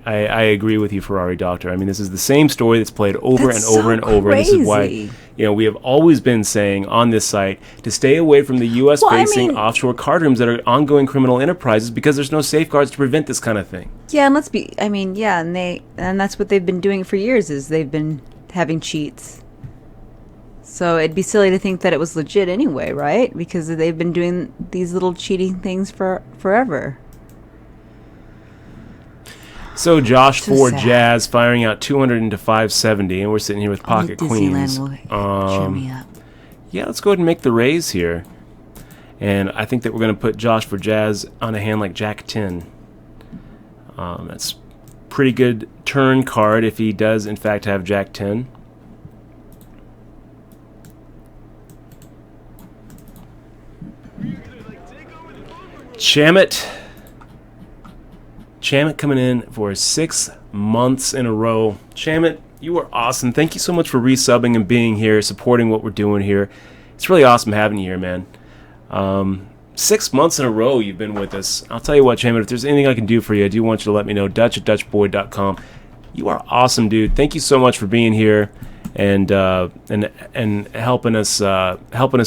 I agree with you, Ferrari Doctor. I mean, this is the same story that's played over and over and over. Crazy. And this is why, we have always been saying on this site to stay away from the U.S.-facing offshore card rooms that are ongoing criminal enterprises because there's no safeguards to prevent this kind of thing. Yeah, and and that's what they've been doing for years, is they've been having cheats. So it'd be silly to think that it was legit anyway, right? Because they've been doing these little cheating things forever. So Josh for Jazz firing out 200 into 570, and we're sitting here with Pocket Queens. Will cheer me up. Yeah, let's go ahead and make the raise here. And I think that we're going to put Josh for Jazz on a hand like Jack 10. That's pretty good turn card if he does, in fact, have Jack 10. Chamit coming in for 6 months in a row. Chamit, you are awesome. Thank you so much for resubbing and being here, supporting what we're doing here. It's really awesome having you here, man. 6 months in a row you've been with us. I'll tell you what, Chamit, if there's anything I can do for you, I do want you to let me know. Dutch@dutchboy.com. You are awesome, dude. Thank you so much for being here and helping us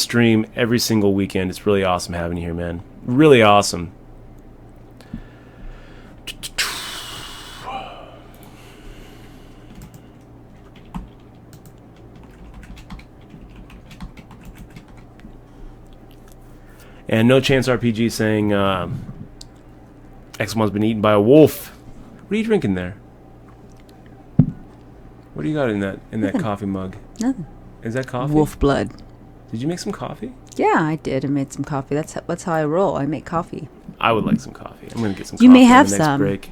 stream every single weekend. It's really awesome having you here, man. Really awesome. And No Chance RPG saying X1's been eaten by a wolf. What are you drinking there? What do you got in that coffee mug? Nothing. Is that coffee? Wolf blood. Did you make some coffee? Yeah, I did. I made some coffee. That's how I roll. I make coffee. I would like some coffee. I'm going to get some coffee. You may have on the next some, break.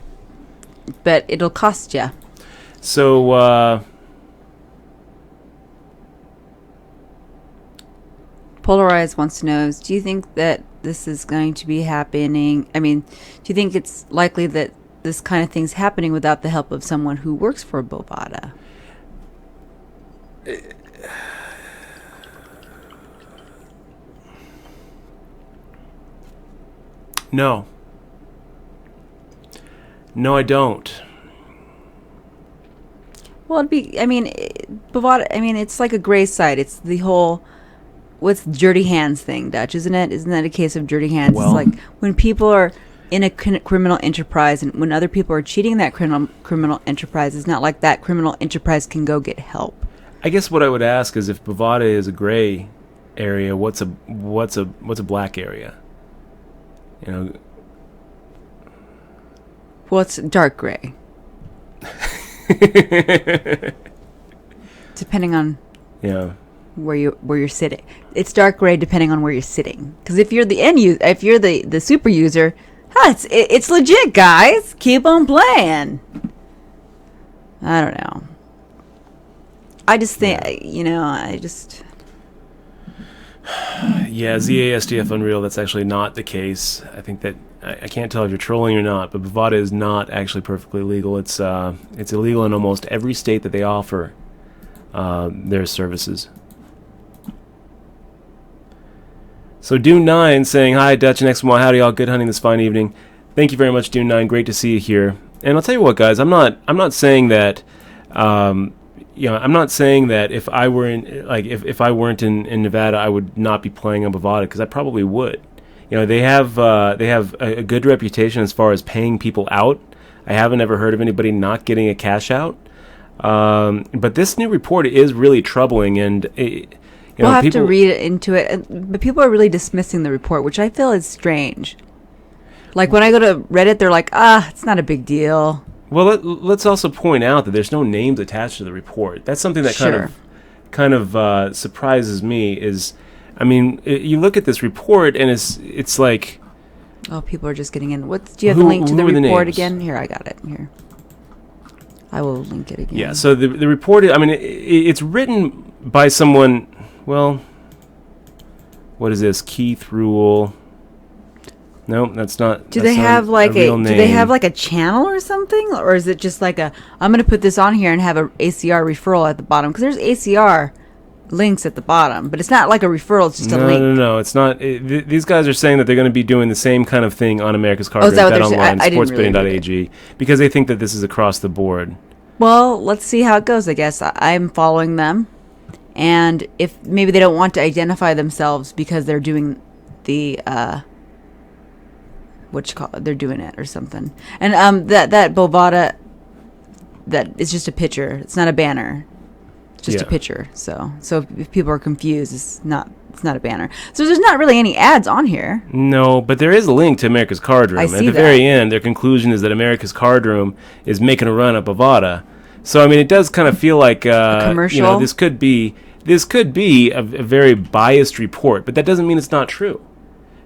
But it'll cost you. So, Polarized wants to know, do you think that this is going to be happening? I mean, do you think it's likely that this kind of thing's happening without the help of someone who works for Bada? No. No, I don't. Well, Bovada, it's like a gray site. It's the whole, what's dirty hands thing, Dutch, isn't it? Isn't that a case of dirty hands? Well, it's like when people are in a criminal enterprise and when other people are cheating that criminal enterprise, it's not like that criminal enterprise can go get help. I guess what I would ask is if Bovada is a gray area, what's a black area? You know. Well, it's dark gray. Depending on where you're sitting. It's dark gray depending on where you're sitting. Because if you're the end user, if you're the super user, it's legit, guys. Keep on playing. I don't know. I just think, Yeah, ZASDF Unreal, that's actually not the case. I think that, I can't tell if you're trolling or not, but Bovada is not actually perfectly legal. It's illegal in almost every state that they offer their services. So Dune9 saying, hi, Dutch and X1, howdy y'all, good hunting this fine evening. Thank you very much, Dune9, great to see you here. And I'll tell you what, guys, I'm not saying that, I'm not saying that if I were if I weren't in Nevada, I would not be playing on Bovada, because I probably would. They have a good reputation as far as paying people out. I haven't ever heard of anybody not getting a cash out. But this new report is really troubling, and we'll have to read into it. But people are really dismissing the report, which I feel is strange. Like when I go to Reddit, they're like, it's not a big deal. Well, let's also point out that there's no names attached to the report. That's something that kind of surprises me. Is I mean, you look at this report, and it's like... Oh, people are just getting in. Do you have the link to the report again? Here, I got it. Here. I will link it again. Yeah, so the report, I mean, it's written by someone, well, what is this? Keith Rule. No, that's not. Do they have like a channel or something? Or is it just like I'm going to put this on here and have a ACR referral at the bottom? Because there's ACR links at the bottom, but it's not like a referral, it's just a link. No, it's not. These guys are saying that they're going to be doing the same kind of thing on America's Card Room, Bet Online, sportsbetting.ag, because they think that this is across the board. Well, let's see how it goes, I guess. I'm following them, and if maybe they don't want to identify themselves because they're doing the they're doing it or something. And that Bovada, that is just a picture. It's not a banner. Just a picture. So if people are confused, it's not a banner. So there's not really any ads on here. No, but there is a link to America's Card Room. At the very end, their conclusion is that America's Card Room is making a run at Bovada. So I mean, it does kind of feel like a commercial. You know, this could be a very biased report, but that doesn't mean it's not true.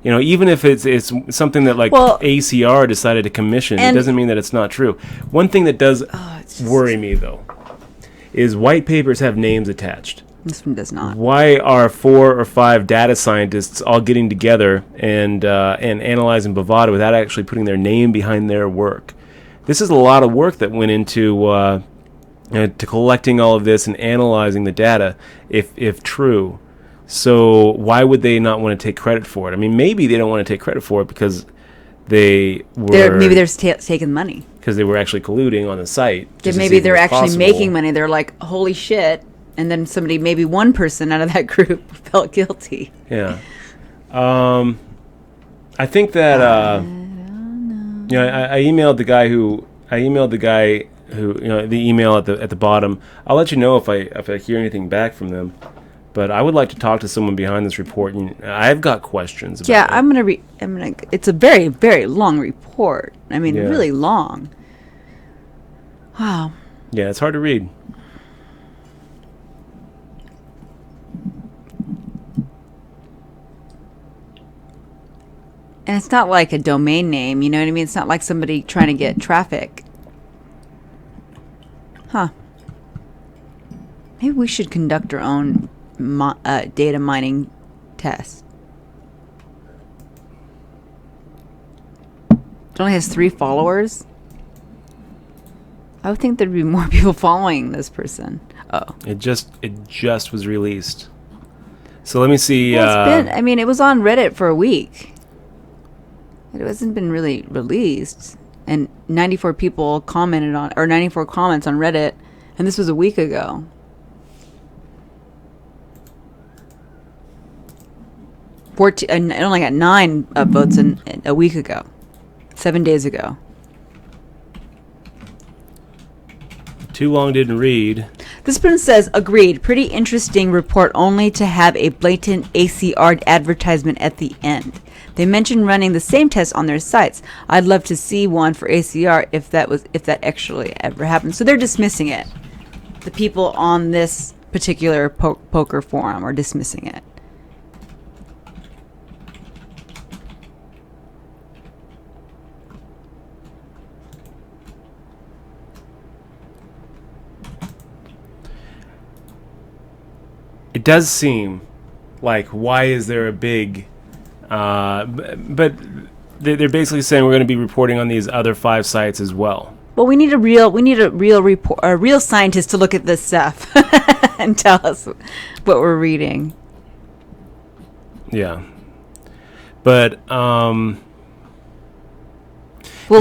You know, even if it's something that ACR decided to commission, it doesn't mean that it's not true. One thing that does worry me though is white papers have names attached. This one does not. Why are 4 or 5 data scientists all getting together and analyzing Bovada without actually putting their name behind their work? This is a lot of work that went into to collecting all of this and analyzing the data, if true. So why would they not want to take credit for it? I mean, maybe they don't want to take credit for it because they're taking money. Because they were actually colluding on the site. Maybe they're actually making money. They're like, holy shit. And then maybe one person out of that group felt guilty. Yeah. I think that, I emailed the guy who, the email at the bottom. I'll let you know if I hear anything back from them. But I would like to talk to someone behind this report. I've got questions about it. I'm gonna it's a very, very long report. I mean, really long. Wow. Yeah, it's hard to read. And it's not like a domain name, you know what I mean? It's not like somebody trying to get traffic. Huh. Maybe we should conduct our own data mining test. It only has 3 followers. I would think there'd be more people following this person. Oh. It just was released. So let me see. Well, it was on Reddit for a week. It hasn't been really released. And 94 people commented on, or 94 comments on Reddit, and this was a week ago. And it only got 9 votes in a week ago. 7 days ago. Too long, didn't read. This person says, agreed. Pretty interesting report, only to have a blatant ACR advertisement at the end. They mentioned running the same test on their sites. I'd love to see one for ACR if that actually ever happened. So they're dismissing it. The people on this particular poker forum are dismissing it. It does seem like, why is there a big... but they're basically saying we're going to be reporting on these other 5 sites as well. Well, we need a real scientist to look at this stuff and tell us what we're reading. Yeah, but the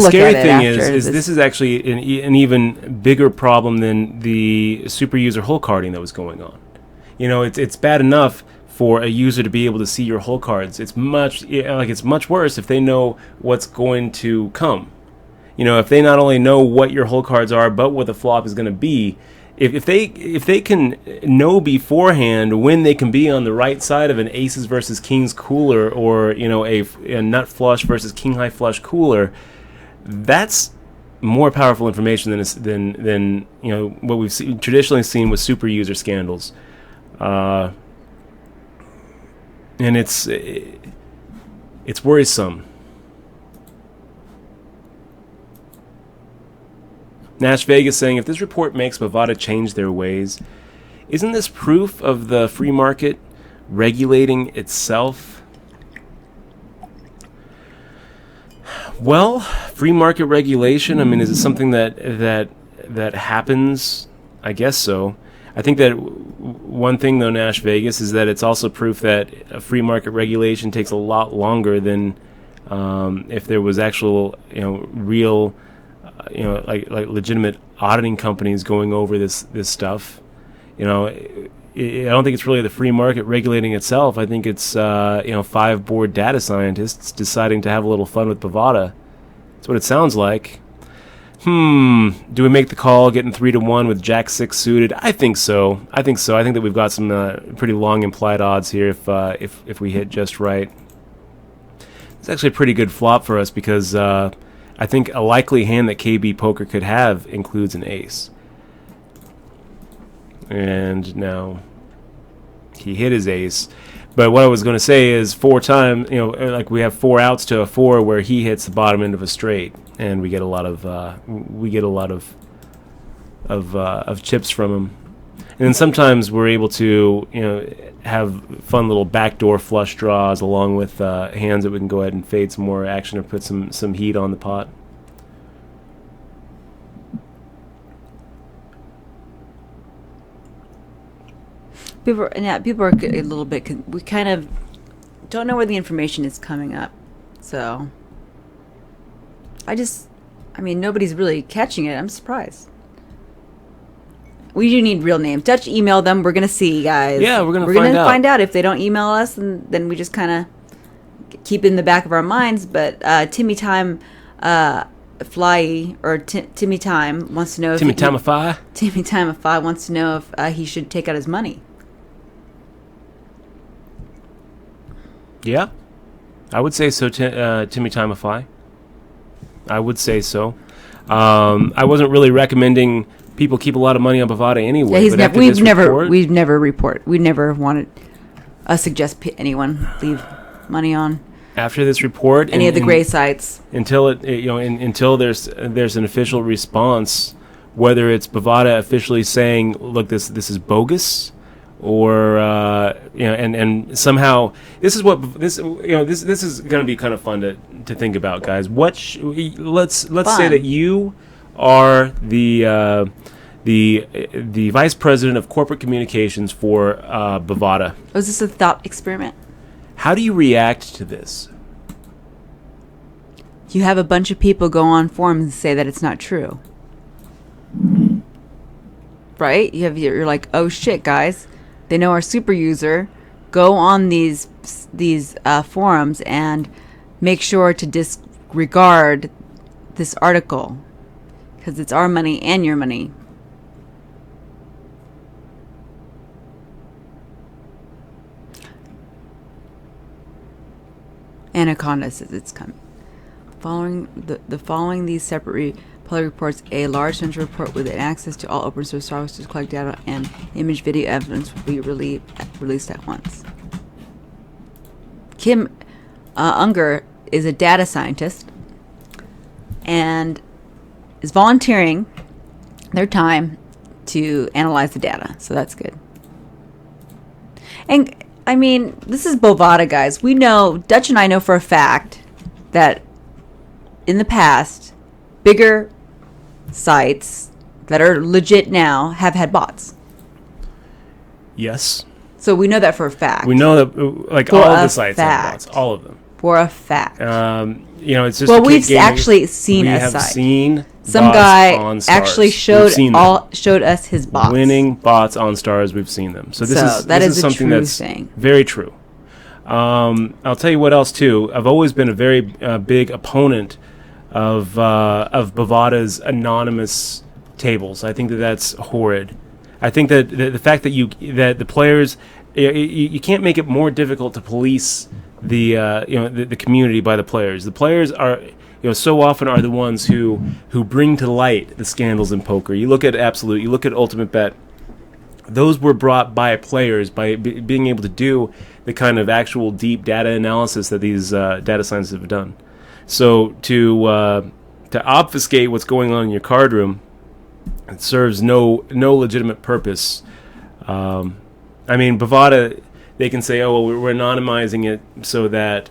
scary thing is this is actually an even bigger problem than the super user hole carding that was going on. You know, it's bad enough for a user to be able to see your hole cards. It's much worse if they know what's going to come. You know, if they not only know what your hole cards are, but what the flop is going to be. If they can know beforehand when they can be on the right side of an aces versus kings cooler, or a nut flush versus king high flush cooler, that's more powerful information than what we've traditionally seen with super user scandals. And it's worrisome. Nash Vegas saying, if this report makes Bovada change their ways, isn't this proof of the free market regulating itself? Well, free market regulation, I mean, is it something that happens? I guess so. I think that one thing, though, Nash Vegas, is that it's also proof that a free market regulation takes a lot longer than if there was actual, real, like legitimate auditing companies going over this stuff. I don't think it's really the free market regulating itself. I think it's 5 bored data scientists deciding to have a little fun with Bovada. That's what it sounds like. Do we make the call, getting 3-1 with Jack 6 suited? I think so. I think that we've got some pretty long implied odds here if we hit just right. It's actually a pretty good flop for us because I think a likely hand that KB Poker could have includes an ace. And now he hit his ace. But what I was going to say is 4 times, like we have 4 outs to a 4 where he hits the bottom end of a straight, and we get a lot of chips from him. And then sometimes we're able to, have fun little backdoor flush draws along with hands that we can go ahead and fade some more action or put some heat on the pot. People are a little bit. We kind of don't know where the information is coming up, so nobody's really catching it. I'm surprised. We do need real names. Dutch, email them. We're gonna see, guys. Yeah, we're gonna find out. If they don't email us, and then we just kind of keep it in the back of our minds. But Timmy Time, Fly or Timmy Time wants to know if Timmy Timeify wants to know if he should take out his money. Yeah, I would say so. Timmy Timeify. I would say so. I wasn't really recommending people keep a lot of money on Bovada anyway. Yeah, we've never wanted suggest anyone leave money on. After this report, any of the gray sites, until until there's an official response, whether it's Bovada officially saying, "Look, this is bogus," or and somehow this is going to be kind of fun to think about, guys. Let's say that you are the vice president of corporate communications for Bovada. Was this a thought experiment? How do you react to this? You have a bunch of people go on forums and say that it's not true. Right? You're like, oh shit, guys. They know our super user. Go on these forums and make sure to disregard this article because it's our money and your money. Anaconda says it's coming. Following these separate public reports, a large central report with access to all open source sources to collect data and image video evidence will be released at once. Kim Unger is a data scientist and is volunteering their time to analyze the data, so that's good. And I mean, this is Bovada, guys. We know, Dutch and I know for a fact that in the past, bigger sites that are legit now have had bots. Yes. So we know that for a fact. We know that, like, all of the sites have bots. All of them. For a fact. It's just. Well, we've actually seen a site. We have seen some guy actually showed us his bots. Winning bots on Stars. We've seen them. So this is something that's very true. I'll tell you what else too. I've always been a very big opponent of Bovada's anonymous tables. I think that's horrid. I think that the fact that the players, you can't make it more difficult to police the community by the players. The players are so often are the ones who bring to light the scandals in poker. You look at Absolute, you look at Ultimate Bet. those were brought by players by being able to do the kind of actual deep data analysis that these data scientists have done. So to obfuscate what's going on in your card room, it serves no legitimate purpose. Bovada, they can say, oh, well, we're anonymizing it so that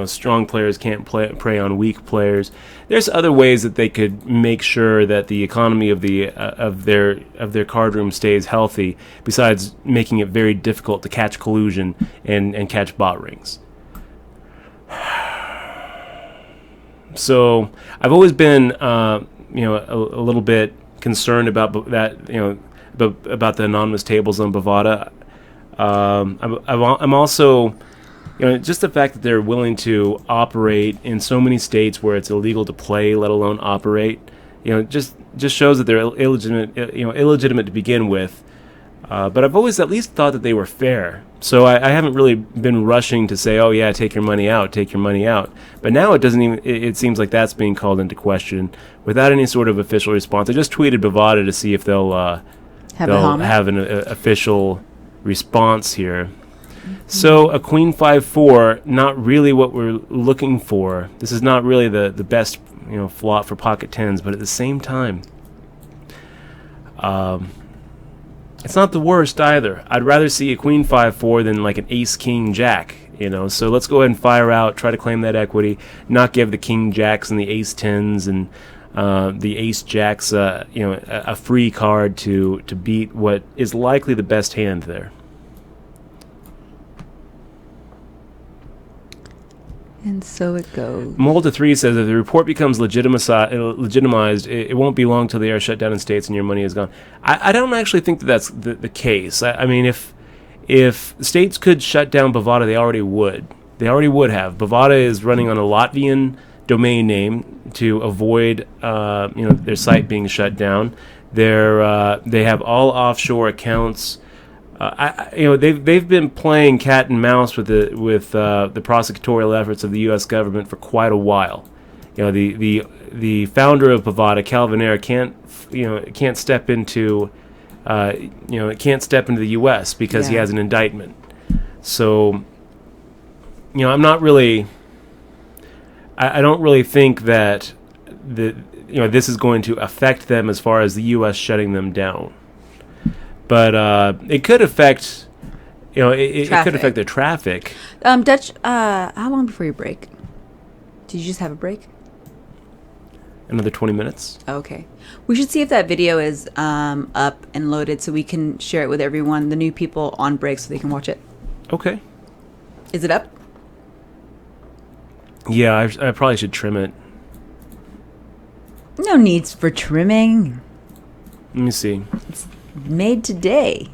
strong players can't prey on weak players. There's other ways that they could make sure that the economy of their card room stays healthy, besides making it very difficult to catch collusion and catch bot rings. So I've always been a little bit concerned about that, about the anonymous tables on Bovada. I'm also, just the fact that they're willing to operate in so many states where it's illegal to play, let alone operate, just shows that they're illegitimate to begin with. But I've always at least thought that they were fair. So I haven't really been rushing to say, oh yeah, take your money out. But now it seems like that's being called into question without any sort of official response. I just tweeted Bovada to see if they'll have an official response here. Mm-hmm. So a queen 5-4, not really what we're looking for. This is not really the best flop for pocket tens, but at the same time, it's not the worst either. I'd rather see a queen 5-4 than like an ace king jack. So let's go ahead and fire out, try to claim that equity, not give the king jacks and the ace tens and the ace jacks a free card to beat what is likely the best hand there. And so it goes. Molta3 says if the report becomes legitimized, it won't be long till they are shut down in states and your money is gone. I don't actually think that's the case. I mean, if states could shut down Bovada, they already would. They already would have. Bovada is running on a Latvian domain name to avoid their site being shut down. They have all offshore accounts. They've been playing cat and mouse with the prosecutorial efforts of the U.S. government for quite a while. The founder of Bovada, Calvin Ayre, can't step into the U.S. because he has an indictment. So I'm not really. I don't really think that this is going to affect them as far as the U.S. shutting them down. But it could affect, it could affect their traffic. Dutch, how long before your break? Did you just have a break? Another 20 minutes. Okay. We should see if that video is up and loaded so we can share it with everyone, the new people on break, so they can watch it. Okay. Is it up? Yeah, I probably should trim it. No needs for trimming. Let me see. It's made today.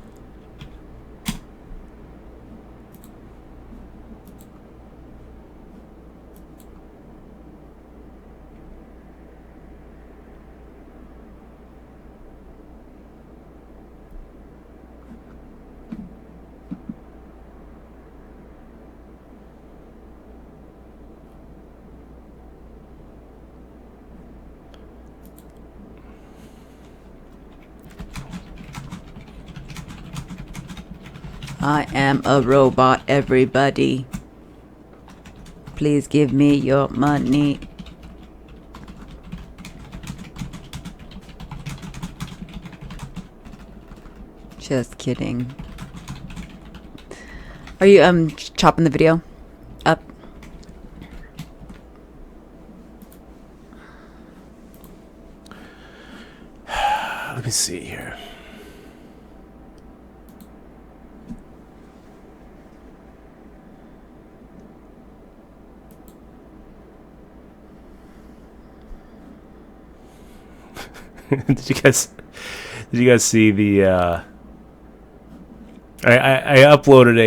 I am a robot, everybody. Please give me your money. Just kidding. Are you chopping the video up? Let me see here. Did you guys see the I uploaded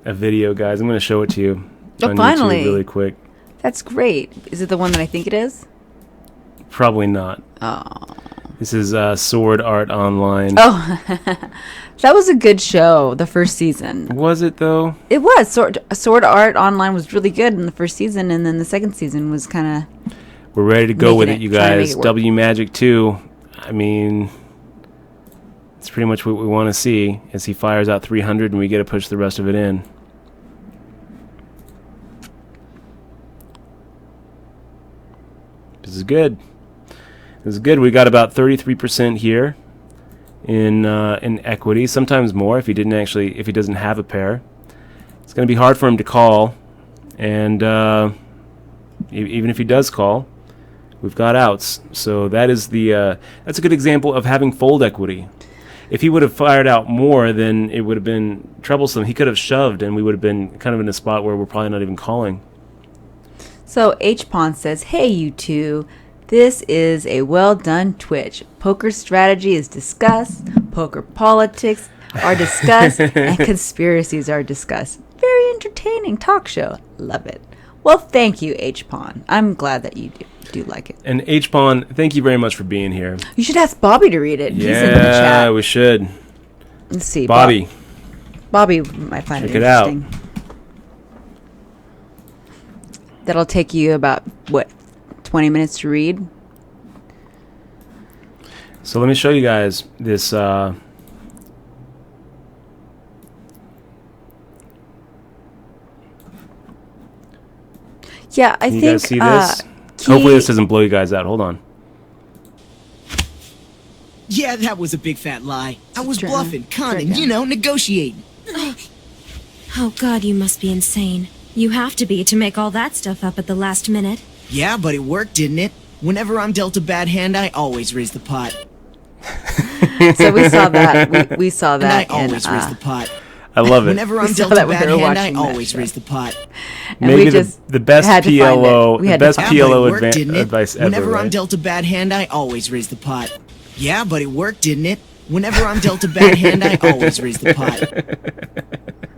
a video, guys. I'm going to show it to you on finally. YouTube really quick. That's great. Is it the one that I think it is? Probably not. Oh. This is Sword Art Online. Oh. That was a good show, the first season. Was it, though? It was. Sword Art Online was really good in the first season, and then the second season was kind of... We're ready to go with it, you guys. W Magic 2. I mean, It's pretty much what we want to see as he fires out 300 and we get to push the rest of it in. This is good. This is good. We got about 33% here in equity. Sometimes more if he doesn't have a pair. It's going to be hard for him to call, and even if he does call, we've got outs. So that's a good example of having fold equity. If he would have fired out more, then it would have been troublesome. He could have shoved, and we would have been kind of in a spot where we're probably not even calling. So H-Pawn says, "Hey, you two. This is a well-done Twitch. Poker strategy is discussed, poker politics are discussed, and conspiracies are discussed. Very entertaining talk show. Love it." Well, thank you, H-Pawn. I'm glad that you do like it. And H-Pawn, thank you very much for being here. You should ask Bobby to read it. Yeah, he's in the chat. Yeah, we should. Let's see. Bobby. Bobby might find Check it interesting. Out. That'll take you about, 20 minutes to read? So let me show you guys this. Yeah, I Can think. You guys see this? Hopefully this doesn't blow you guys out. Hold on. Yeah, that was a big fat lie. I was bluffing, conning, negotiating. Oh God, you must be insane. You have to be to make all that stuff up at the last minute. Yeah, but it worked, didn't it? Whenever I'm dealt a bad hand, I always raise the pot. So we saw that. We saw that. And I always raise the pot. I love it. Whenever I'm dealt a bad hand, I always raise the pot. Maybe the best PLO, the best PLO advice ever. Whenever I'm dealt a bad hand, I always raise the pot. Yeah, but it worked, didn't it? Whenever I'm dealt a bad hand, I always raise the pot.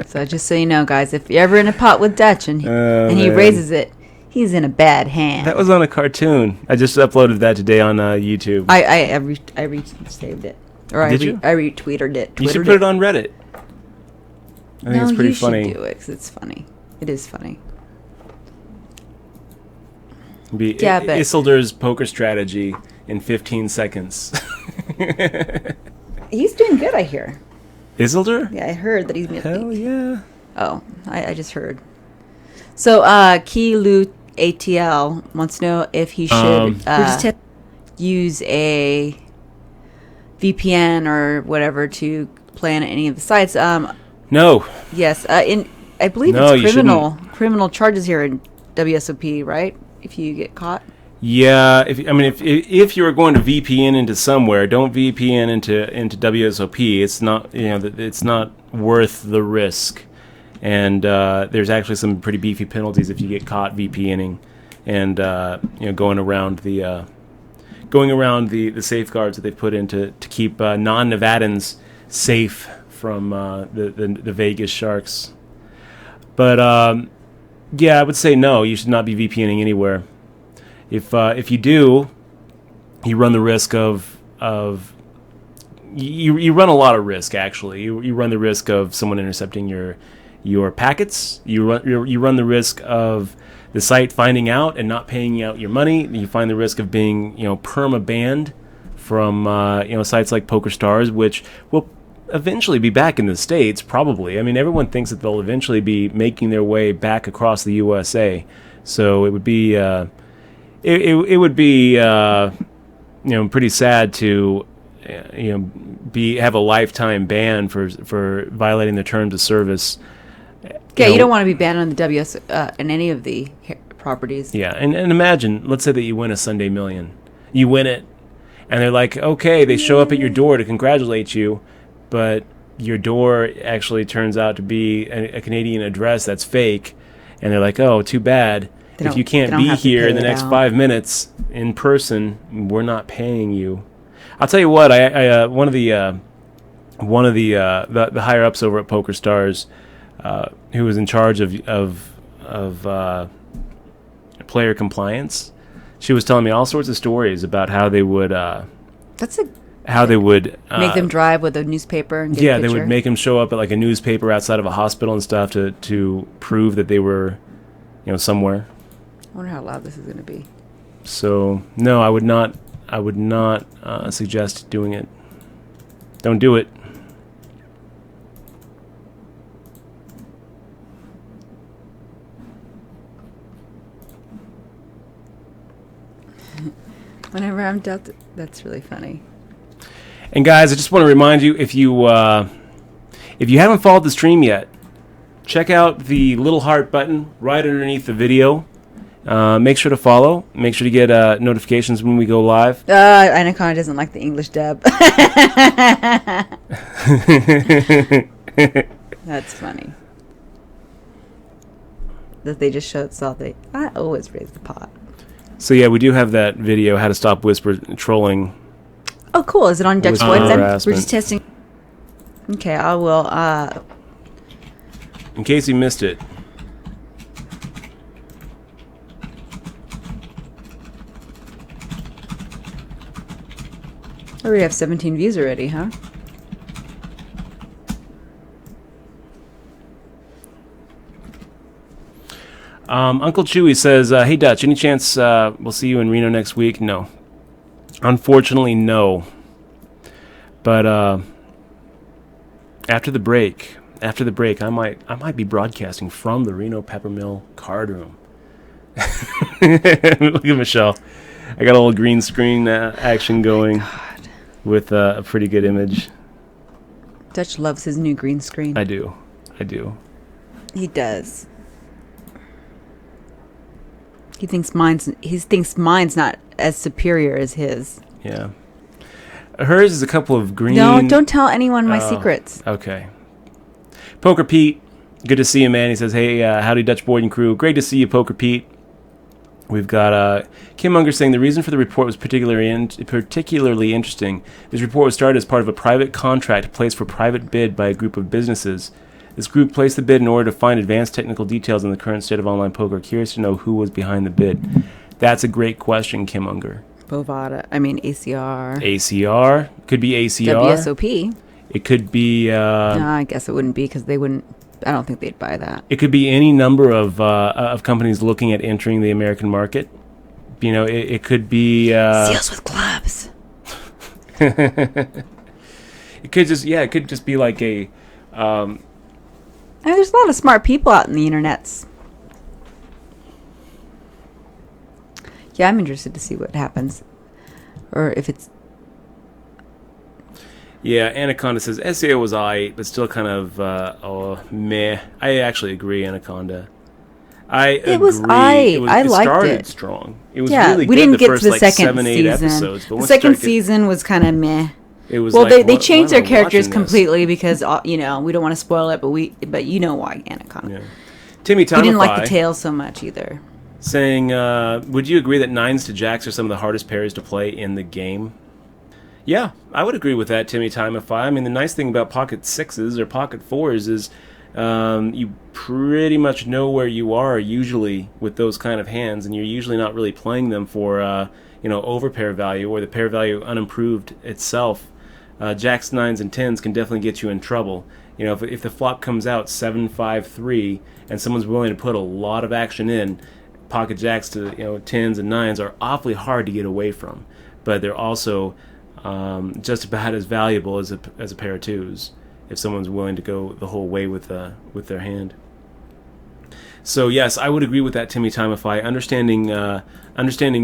So just so you know, guys, if you're ever in a pot with Dutch and he raises it, he's in a bad hand. That was on a cartoon. I just uploaded that today on YouTube. I re-saved it. Or Did you? I retweeted it. You should put it on Reddit. I think it's pretty funny. You should do it 'cause it's funny. It is funny. Be Isildur's poker strategy in 15 seconds. He's doing good, I hear. Isildur? Yeah, I heard that he's... Hell yeah. Oh, I just heard. So, Kilu ATL wants to know if he should use a VPN or whatever to play on any of the sites. No. Yes. I believe it's criminal charges here in WSOP, right? If you get caught. Yeah. If you are going to VPN into somewhere, don't VPN into WSOP. It's not it's not worth the risk. And there's actually some pretty beefy penalties if you get caught VPNing and going around the safeguards that they've put in to keep non-Nevadans safe from the Vegas sharks. But I would say no. You should not be VPNing anywhere. If you do, you run the risk of you run a lot of risk. Actually, you run the risk of someone intercepting your packets. You run the risk of the site finding out and not paying out your money. You find the risk of being perma banned from sites like PokerStars, which will eventually be back in the States. Probably. I mean, everyone thinks that they'll eventually be making their way back across the USA. So it would be it would be pretty sad to have a lifetime ban for violating the terms of service. Yeah, you don't want to be banned on the WS in any of the properties. Yeah, and imagine, let's say that you win a Sunday Million. You win it, and they're like, okay, they show up at your door to congratulate you, but your door actually turns out to be a Canadian address that's fake, and they're like, oh, too bad. If you can't be here in the next 5 minutes in person, we're not paying you. I'll tell you what, I one of the higher ups over at PokerStars, who was in charge of player compliance, she was telling me all sorts of stories about how they would make them drive with a newspaper and get a picture. They would make them show up at like a newspaper outside of a hospital and stuff to prove that they were somewhere. I wonder how loud this is going to be. So no, I would not suggest doing it. Don't do it. Whenever I'm dealt, that's really funny. And guys, I just want to remind you, if you haven't followed the stream yet, check out the little heart button right underneath the video. Make sure to follow. Make sure to get notifications when we go live. Anaconda doesn't like the English dub. That's funny. That they just showed something. I always raise the pot. So yeah, we do have that video, how to stop whisper trolling. Oh, cool. Is it on Dutch Boys then? Harassment. We're just testing. Okay, I will. In case you missed it. Oh, we have 17 views already, huh? Uncle Chewy says, hey Dutch, any chance we'll see you in Reno next week? No. Unfortunately, no. But after the break, I might be broadcasting from the Reno Peppermill card room. Look at Michelle. I got a little green screen action going with a pretty good image. Dutch loves his new green screen. I do. He does. He thinks mine's not as superior as his. Yeah. Hers is a couple of green. No, don't tell anyone my secrets. Okay. Poker Pete, good to see you, man. He says, hey, howdy Dutch Boyd and crew. Great to see you, Poker Pete. We've got Kim Unger saying the reason for the report was particularly interesting. This report was started as part of a private contract placed for private bid by a group of businesses. This group placed the bid in order to find advanced technical details on the current state of online poker. Curious to know who was behind the bid. That's a great question, Kim Unger. Bovada. I mean ACR. ACR. Could be ACR. WSOP. It could be... no, I guess it wouldn't be because they wouldn't... I don't think they'd buy that. It could be any number of companies looking at entering the American market. You know, it could be... Seals with clubs. It could just be like a... I mean, there's a lot of smart people out in the internets. Yeah, I'm interested to see what happens. Or if it's... Yeah, Anaconda says, SEO was alright, but still kind of, meh. I actually agree, Anaconda. It was alright. I liked it. It started strong. It was yeah, really we good didn't the get first, to the second 7, 8 season. episodes. But the second season was kind of meh. It was well, like, they changed their why am I characters watching completely because, we don't want to spoil it, but you know why, Anaconda. Yeah. Timmy Timify. He didn't like the tail so much either. Saying, would you agree that 9s to jacks are some of the hardest pairs to play in the game? Yeah, I would agree with that, Timmy Timify. I mean, the nice thing about pocket 6s or pocket 4s is you pretty much know where you are usually with those kind of hands, and you're usually not really playing them for overpair value or the pair value unimproved itself. Jacks, 9s, and 10s can definitely get you in trouble. You know, if the flop comes out 7-5-3 and someone's willing to put a lot of action in, pocket jacks to 10s and 9s are awfully hard to get away from, but they're also just about as valuable as a pair of 2s if someone's willing to go the whole way with their hand. So yes, I would agree with that, Timmy Timify. Understanding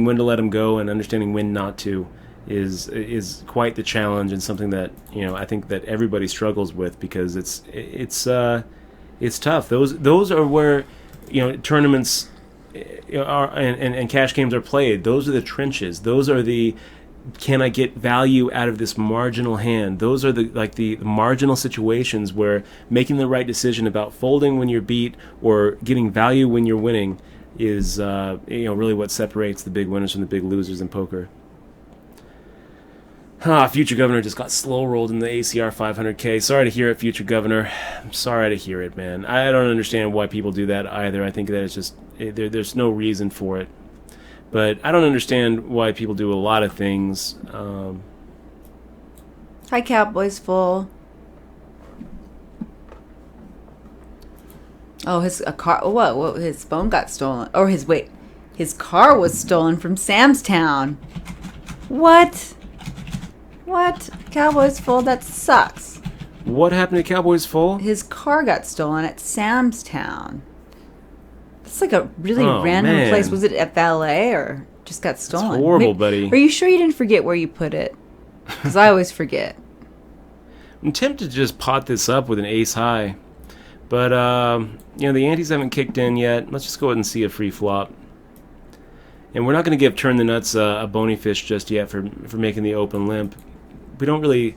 when to let them go and understanding when not to is quite the challenge, and something that I think that everybody struggles with, because it's tough. Those are where tournaments are and cash games are played. Those are the trenches. Those are the, can I get value out of this marginal hand? Those are the marginal situations where making the right decision about folding when you're beat or getting value when you're winning is really what separates the big winners from the big losers in poker. Future Governor just got slow rolled in the ACR 500K. Sorry to hear it, Future Governor. I'm sorry to hear it, man. I don't understand why people do that either. I think that it's just there's no reason for it. But I don't understand why people do a lot of things. Hi, Cowboys Full. Oh, his car. What? His phone got stolen. Or his car was stolen from Sam's Town. What? Cowboys Full, that sucks. What happened to Cowboys Full? His car got stolen at Sam's Town. It's like a really random place. Was it at valet or just got stolen? That's horrible, buddy. Are you sure you didn't forget where you put it? Because I always forget. I'm tempted to just pot this up with an ace high. But, the antes haven't kicked in yet. Let's just go ahead and see a free flop. And we're not going to give Turn the Nuts a bony fish just yet for making the open limp. We don't really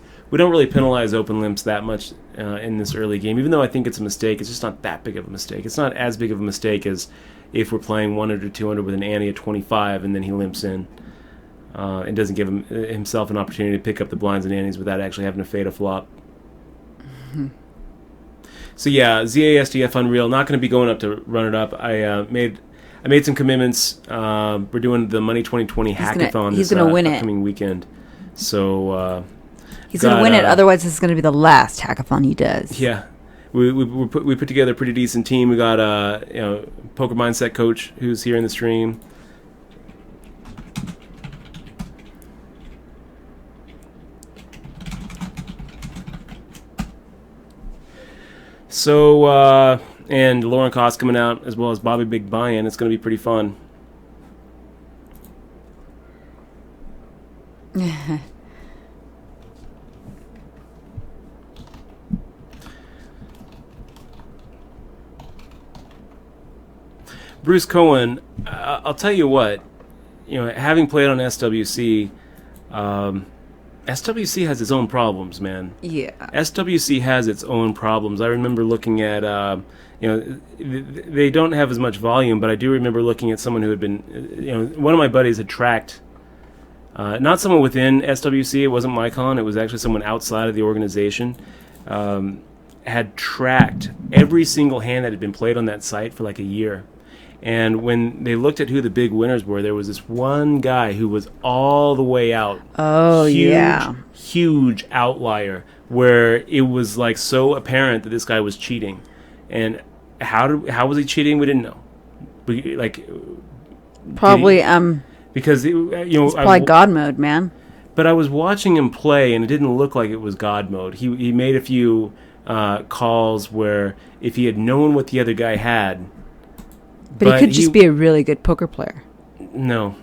penalize open limps that much in this early game, even though I think it's a mistake. It's just not that big of a mistake. It's not as big of a mistake as if we're playing 1 under 2 under with an ante at 25 and then he limps in and doesn't give himself an opportunity to pick up the blinds and antes without actually having to fade a flop. Mm-hmm. So yeah, ZASDF Unreal, not going to be going up to run it up. I made some commitments. We're doing the Money 2020 hackathon this upcoming weekend. So he's going to win it. Otherwise, this is going to be the last hackathon he does. Yeah, we put together a pretty decent team. We got Poker Mindset coach who's here in the stream. So and Lauren Koss coming out as well as Bobby Big Buy-In. It's going to be pretty fun. Bruce Cohen, I'll tell you what, having played on SWC, SWC has its own problems, man. Yeah. SWC has its own problems. I remember looking at, they don't have as much volume, but I do remember looking at someone who had been, one of my buddies had tracked, not someone within SWC, it wasn't Mycon, it was actually someone outside of the organization, had tracked every single hand that had been played on that site for like a year. And when they looked at who the big winners were, there was this one guy who was all the way out. Oh, Huge outlier where it was like so apparent that this guy was cheating. And how was he cheating? We didn't know. Probably because it's probably God mode, man. But I was watching him play, and it didn't look like it was God mode. He made a few calls where if he had known what the other guy had. But he could just be a really good poker player. No.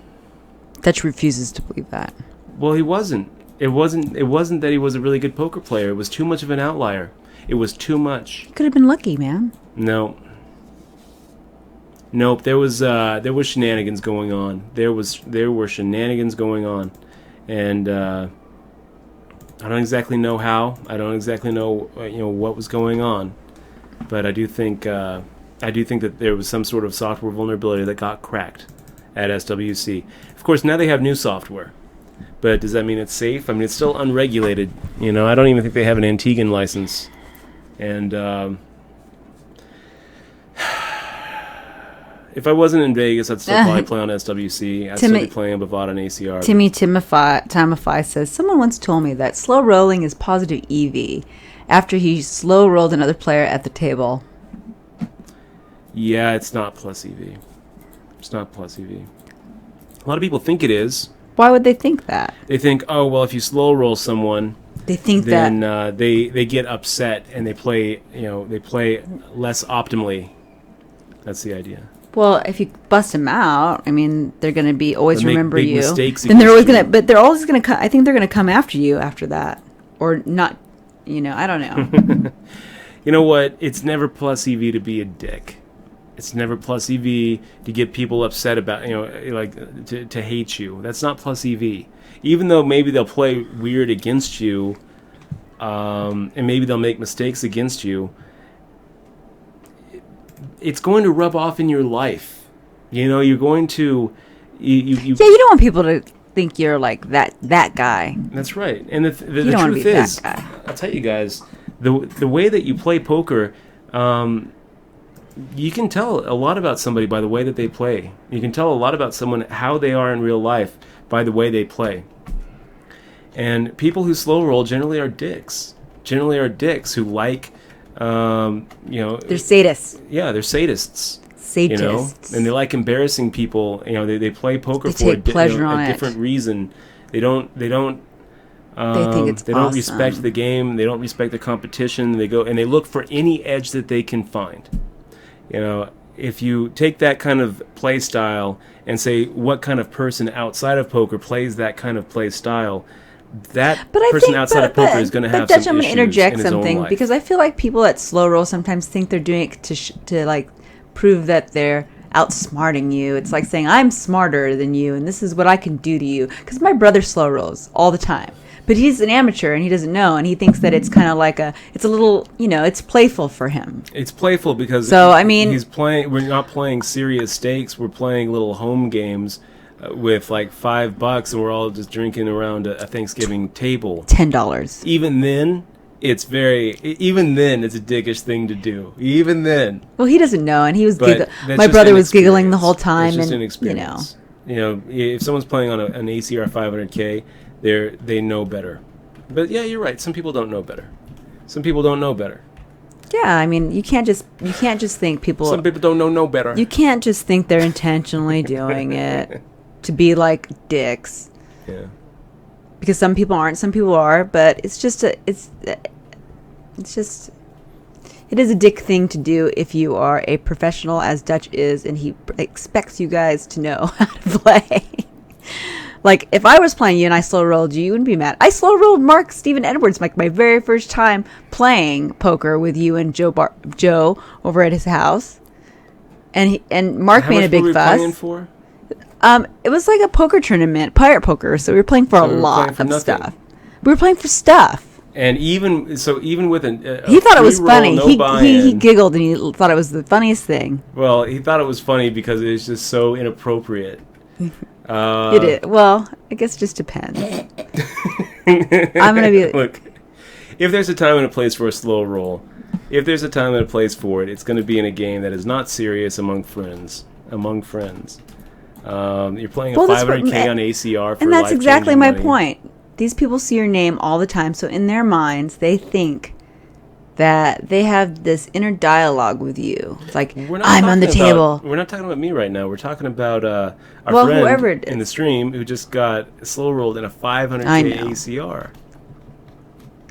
Dutch refuses to believe that. Well, he wasn't. It wasn't that he was a really good poker player. It was too much of an outlier. It was too much. He could have been lucky, man. No. Nope. There was shenanigans going on. There were shenanigans going on, and I don't exactly know how. I don't exactly know what was going on, but I do think that there was some sort of software vulnerability that got cracked at SWC. Of course, now they have new software. But does that mean it's safe? I mean, it's still unregulated. I don't even think they have an Antiguan license. And if I wasn't in Vegas, I'd still probably play on SWC. I'd still be playing on Bada and ACR. Timify says, someone once told me that slow rolling is positive EV after he slow rolled another player at the table. Yeah, it's not plus EV. It's not plus EV. A lot of people think it is. Why would they think that? They think, oh, well, if you slow roll someone, they think then they get upset and they play less optimally. That's the idea. Well, if you bust them out, I mean, they're going to be always remember you. Mistakes then they're always going to, but they're always going to. I think they're going to come after you after that, or not. I don't know. You know what? It's never plus EV to be a dick. It's never plus EV to get people upset about, to hate you. That's not plus EV. Even though maybe they'll play weird against you, and maybe they'll make mistakes against you, it's going to rub off in your life. You're going to... you don't want people to think you're like that guy. That's right. And the truth is, I'll tell you guys, the way that you play poker... you can tell a lot about somebody by the way that they play. You can tell a lot about someone, how they are in real life, by the way they play. And people who slow roll generally are dicks. Generally are dicks who like, They're sadists. Yeah, they're sadists. Sadists. And they like embarrassing people. They play poker for a different reason. They don't They think it's They don't respect the game. They don't respect the competition. They go and they look for any edge that they can find. If you take that kind of play style and say what kind of person outside of poker plays that kind of play style, that person outside of poker is going to have some issues in his own life. I'm going to interject something because I feel like people at slow roll sometimes think they're doing it to like prove that they're outsmarting you. It's like saying I'm smarter than you and this is what I can do to you. Because my brother slow rolls all the time, but he's an amateur and he doesn't know, and he thinks that it's kind of like it's a little, it's playful for him. It's playful because he's playing. We're not playing serious stakes. We're playing little home games with like $5, and we're all just drinking around a Thanksgiving table. $10. Even then, it's a dickish thing to do. Even then. Well, he doesn't know, and he was my brother was giggling the whole time. It's just and inexperience. If someone's playing on an ACR 500K, they know better. But yeah, you're right. Some people don't know better. Some people don't know better. Yeah, I mean, you can't just think people. Some people don't know no better. You can't just think they're intentionally doing it to be like dicks. Yeah. Because some people aren't, some people are, but it is a dick thing to do if you are a professional, as Dutch is, and he expects you guys to know how to play. Like, if I was playing you and I slow rolled you, you wouldn't be mad. I slow rolled Mark Steven Edwards, like my very first time playing poker with you and Joe over at his house. And Mark made a big fuss. How much were we playing for? It was like a poker tournament, pirate poker. So we were playing for a lot of stuff. We were playing for stuff. And even with he thought it was funny. He giggled and he thought it was the funniest thing. Well, he thought it was funny because it was just so inappropriate. It is. Well, I guess it just depends. I'm gonna be look. If there's a time and a place for a slow roll, if there's a time and a place for it, it's going to be in a game that is not serious among friends. You're playing a 500K on ACR for, and that's exactly my point. These people see your name all the time, so in their minds, they think that they have this inner dialogue with you. It's like, I'm on the table. We're not talking about me right now. We're talking about our friend in the stream who just got slow rolled in a 500K ACR.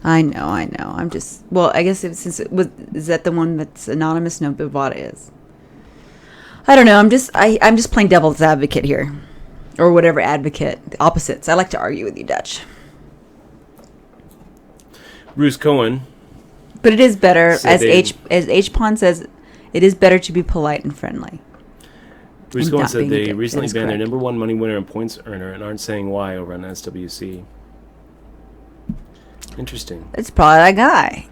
I know. I'm just, I guess is that the one that's anonymous? No, but Bada is. I don't know. I'm just playing devil's advocate here, or whatever advocate. The opposites. I like to argue with you, Dutch. Bruce Cohen. But it is better, as H Pond says, it is better to be polite and friendly. Bruce Cohen said they recently banned their number one money winner and points earner and aren't saying why over on SWC. Interesting. It's probably that guy.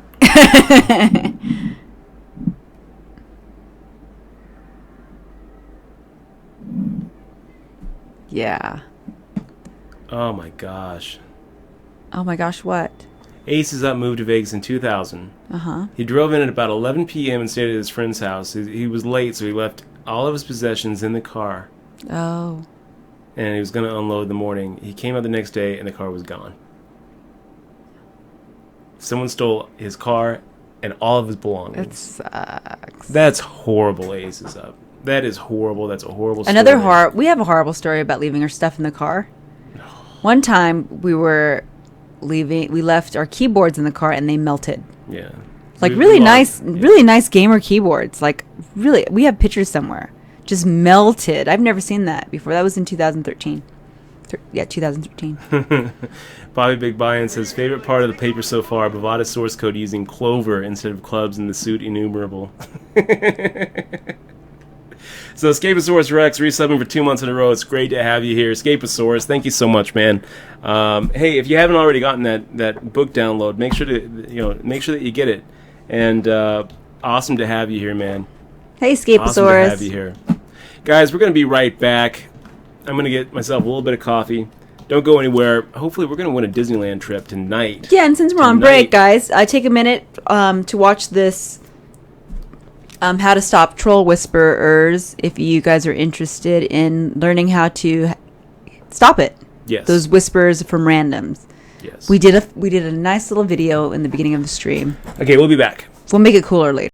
Yeah. Oh my gosh. Oh my gosh, what? Ace is Up moved to Vegas in 2000. He drove in at about 11 p.m. and stayed at his friend's house. He was late, so he left all of his possessions in the car. Oh. And he was going to unload in the morning. He came out the next day, and the car was gone. Someone stole his car and all of his belongings. That sucks. That's horrible, Ace is Up. That is horrible. That's a horrible story. We have a horrible story about leaving our stuff in the car. One time we left our keyboards in the car and they melted. Yeah. Like really nice gamer keyboards. Like really, we have pictures somewhere. Just melted. I've never seen that before. That was in 2013. 2013. Bobby Big Buy-In says, favorite part of the paper so far, Bavada source code using clover instead of clubs in the suit innumerable. So Scaposaurus Rex resubbing for 2 months in a row. It's great to have you here. Scaposaurus, thank you so much, man. Hey, if you haven't already gotten that book download, make sure that you get it. And awesome to have you here, man. Hey, Scaposaurus. Awesome to have you here. Guys, we're going to be right back. I'm going to get myself a little bit of coffee. Don't go anywhere. Hopefully, we're going to win a Disneyland trip tonight. Yeah, and since we're on break, guys, take a minute to watch this How to Stop Troll Whisperers if you guys are interested in learning how to stop it. Yes. Those whispers from randoms. Yes. We did a nice little video in the beginning of the stream. Okay, we'll be back. We'll make it cooler later.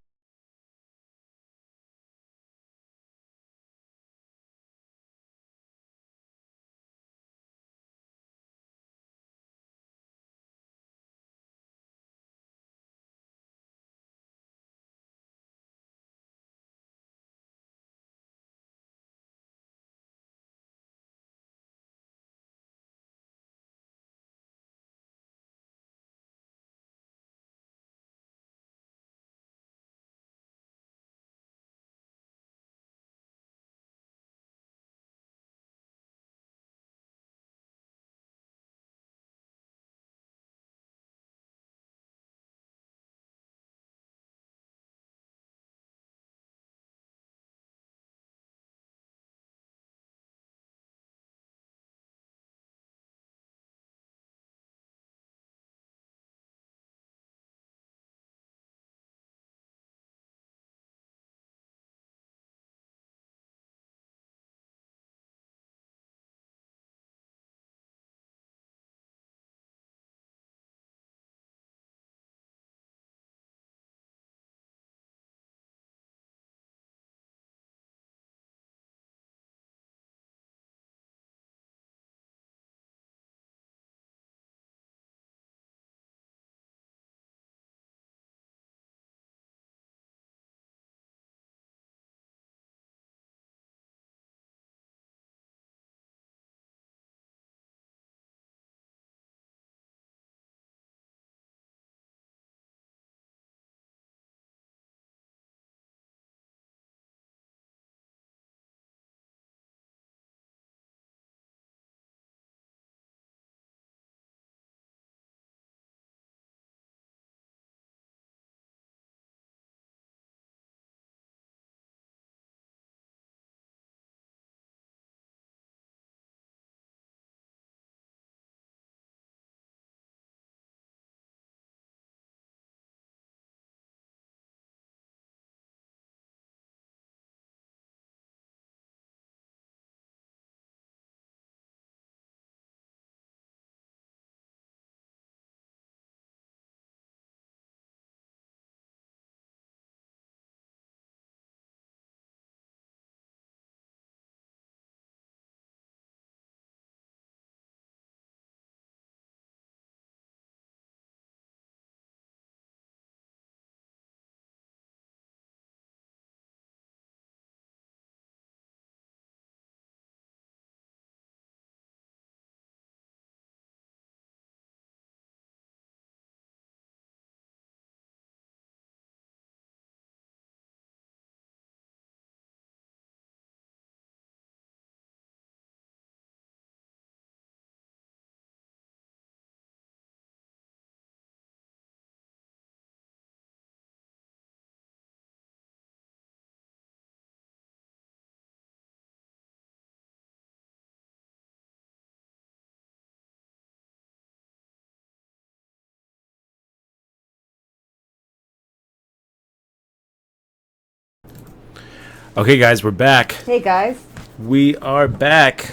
Okay, guys, we're back. Hey, guys. We are back.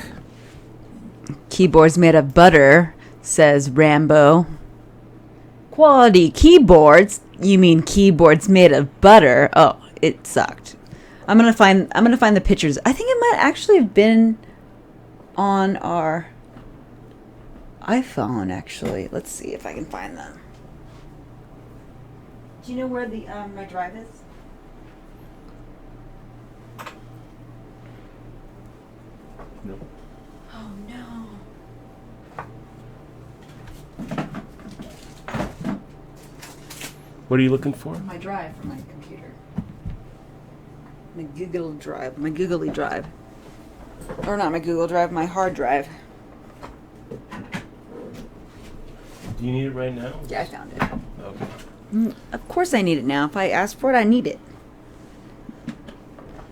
Keyboards made of butter, says Rambo. Quality keyboards? You mean keyboards made of butter? Oh, it sucked. I'm gonna find the pictures. I think it might actually have been on our iPhone. Actually, let's see if I can find them. Do you know where the my drive is? No. Oh no. What are you looking for? My drive for my computer. My Google Drive. My Googly Drive. Or not my Google Drive, my hard drive. Do you need it right now? Yeah, I found it. Okay. Of course I need it now. If I ask for it, I need it.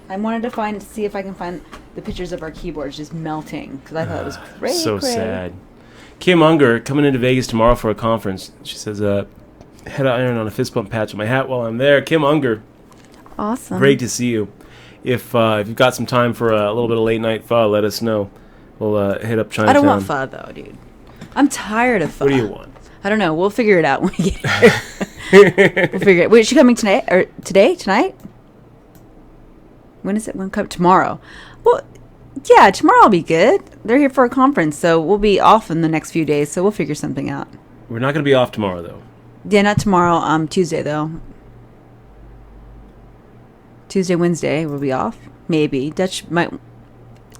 I wanted to see if I can find the pictures of our keyboards just melting, because I thought it was great. So sad. Kim Unger coming into Vegas tomorrow for a conference. She says, head iron on a fist bump patch on my hat while I'm there. Kim Unger. Awesome. Great to see you. If you've got some time for a little bit of late night pho, let us know. We'll hit up Chinatown. I don't want pho though, dude. I'm tired of pho. What do you want? I don't know. We'll figure it out when we get here. We'll figure it. Wait, is she coming tonight or today? Tonight? When is it? When come tomorrow? Well, yeah, tomorrow will be good. They're here for a conference, so we'll be off in the next few days. So we'll figure something out. We're not going to be off tomorrow, though. Yeah, not tomorrow. Tuesday though. Tuesday, Wednesday, we'll be off. Maybe Dutch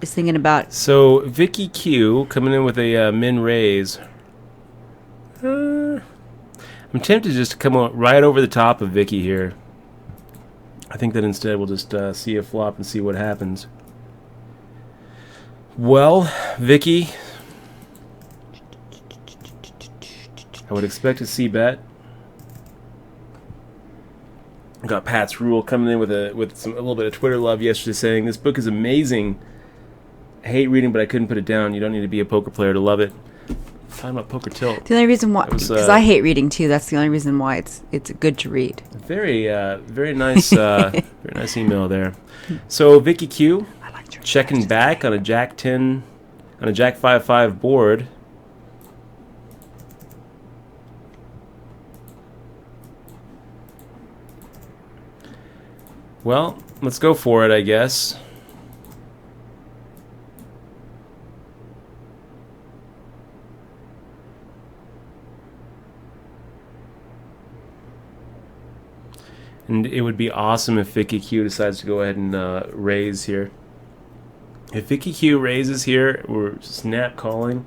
is thinking about. So Vicky Q coming in with a min raise. I'm tempted just to come right over the top of Vicky here. I think that instead we'll just see a flop and see what happens. Well, Vicky, I would expect to see bet. Got Pat's Rule coming in with a little bit of Twitter love yesterday, saying this book is amazing. I hate reading, but I couldn't put it down. You don't need to be a poker player to love it. Talking about Poker Tilt. The only reason why, because I hate reading too. That's the only reason why it's good to read. Very nice, very nice email there. So Vicky Q, checking back on a Jack 10, on a Jack 5-5 board. Well, let's go for it, I guess. And it would be awesome if Vicky Q decides to go ahead and raise here. If Vicky Q raises here, we're snap calling.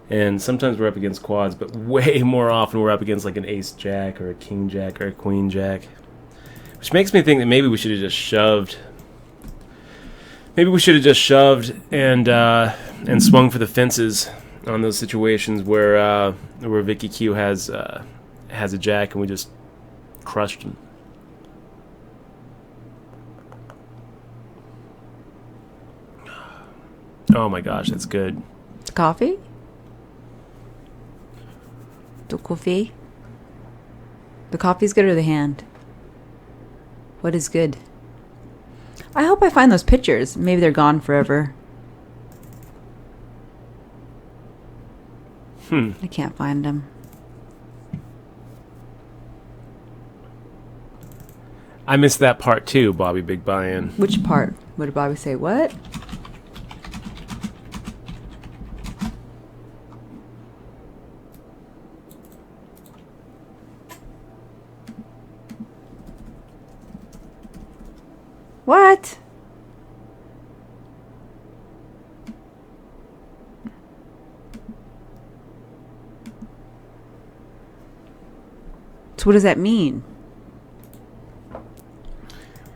And sometimes we're up against quads, but way more often we're up against like an ace jack or a king jack or a queen jack. Which makes me think that maybe we should have just shoved. Maybe we should have just shoved and swung for the fences on those situations where Vicky Q has a jack and we just crushed him. Oh my gosh, that's good. Coffee? The coffee? The coffee's good or the hand? What is good? I hope I find those pictures. Maybe they're gone forever. I can't find them. I missed that part too, Bobby Big Buy-In. Which part? What did Bobby say? What? What? So what does that mean?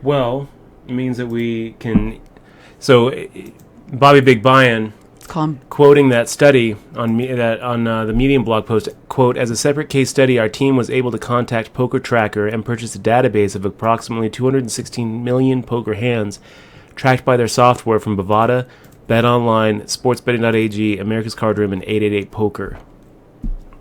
Well, it means that we can... So, Bobby Big Buy-In, quoting that study on the Medium blog post, quote, as a separate case study, our team was able to contact Poker Tracker and purchase a database of approximately 216 million poker hands tracked by their software from Bada, BetOnline, SportsBetting.ag, America's Card Room, and 888 Poker.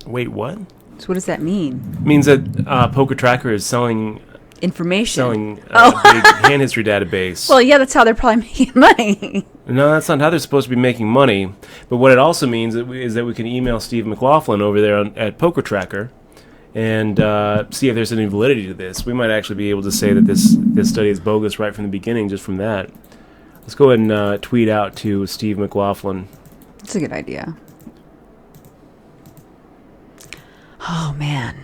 Wait, what? So what does that mean? It means that Poker Tracker is selling information. Selling a big hand history database. Well, yeah, that's how they're probably making money. No, that's not how they're supposed to be making money. But what it also means is that we can email Steve McLaughlin over there at Poker Tracker and see if there's any validity to this. We might actually be able to say that this study is bogus right from the beginning, just from that. Let's go ahead and tweet out to Steve McLaughlin. That's a good idea. Oh, man.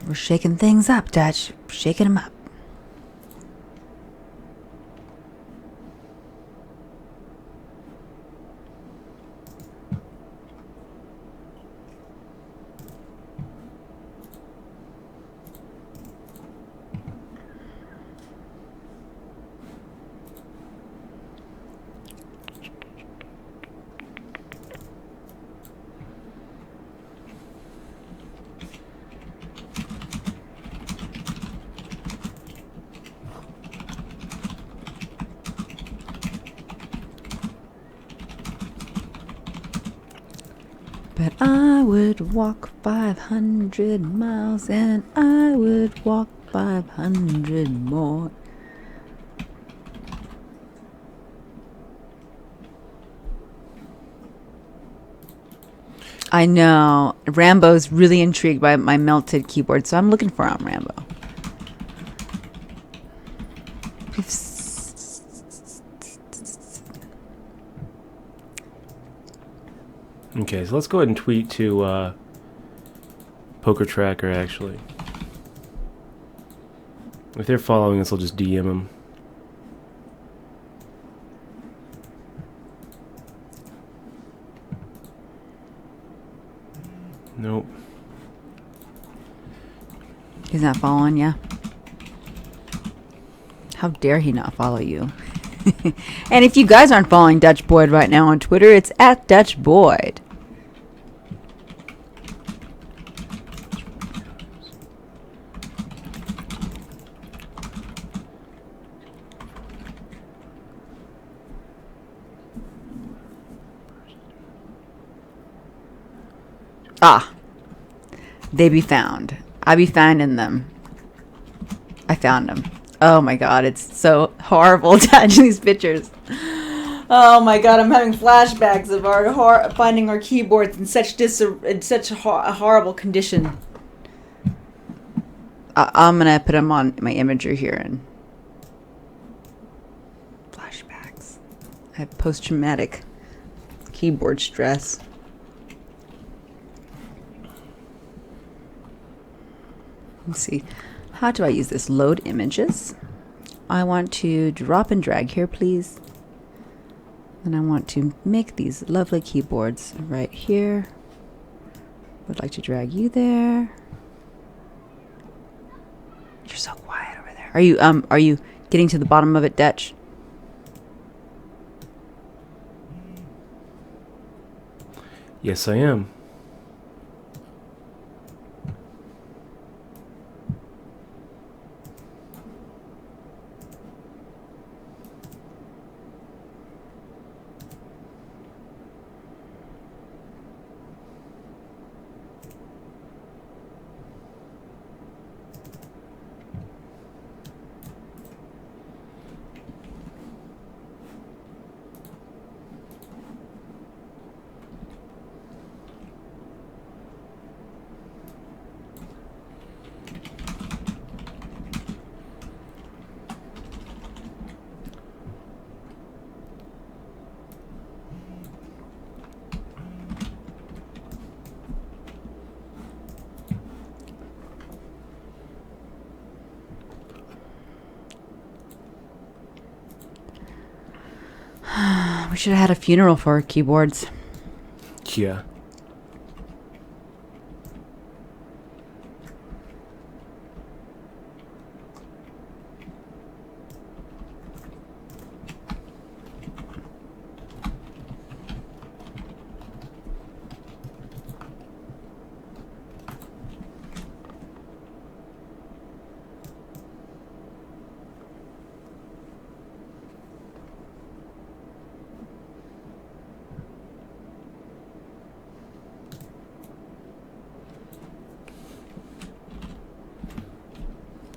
We're shaking things up, Dutch. Shaking them up. But I would walk 500 miles and I would walk 500 more. I know. Rambo's really intrigued by my melted keyboard, so I'm looking for on Rambo. Okay, so let's go ahead and tweet to Poker Tracker, actually. If they're following us, I'll just DM them. Nope. He's not following ya? How dare he not follow you? And if you guys aren't following Dutch Boyd right now on Twitter, it's at Dutch Boyd. Ah, they be found. I be finding them. I found them. Oh my god, it's so horrible touching these pictures. Oh my god, I'm having flashbacks of our finding our keyboards in such a horrible condition. I'm gonna put them on my imager here and flashbacks. I have post-traumatic keyboard stress. Let's see. How do I use this? Load images. I want to drop and drag here, please. And I want to make these lovely keyboards right here. Would like to drag you there. You're so quiet over there. Are you getting to the bottom of it, Dutch? Yes, I am. We should have had a funeral for our keyboards. Yeah.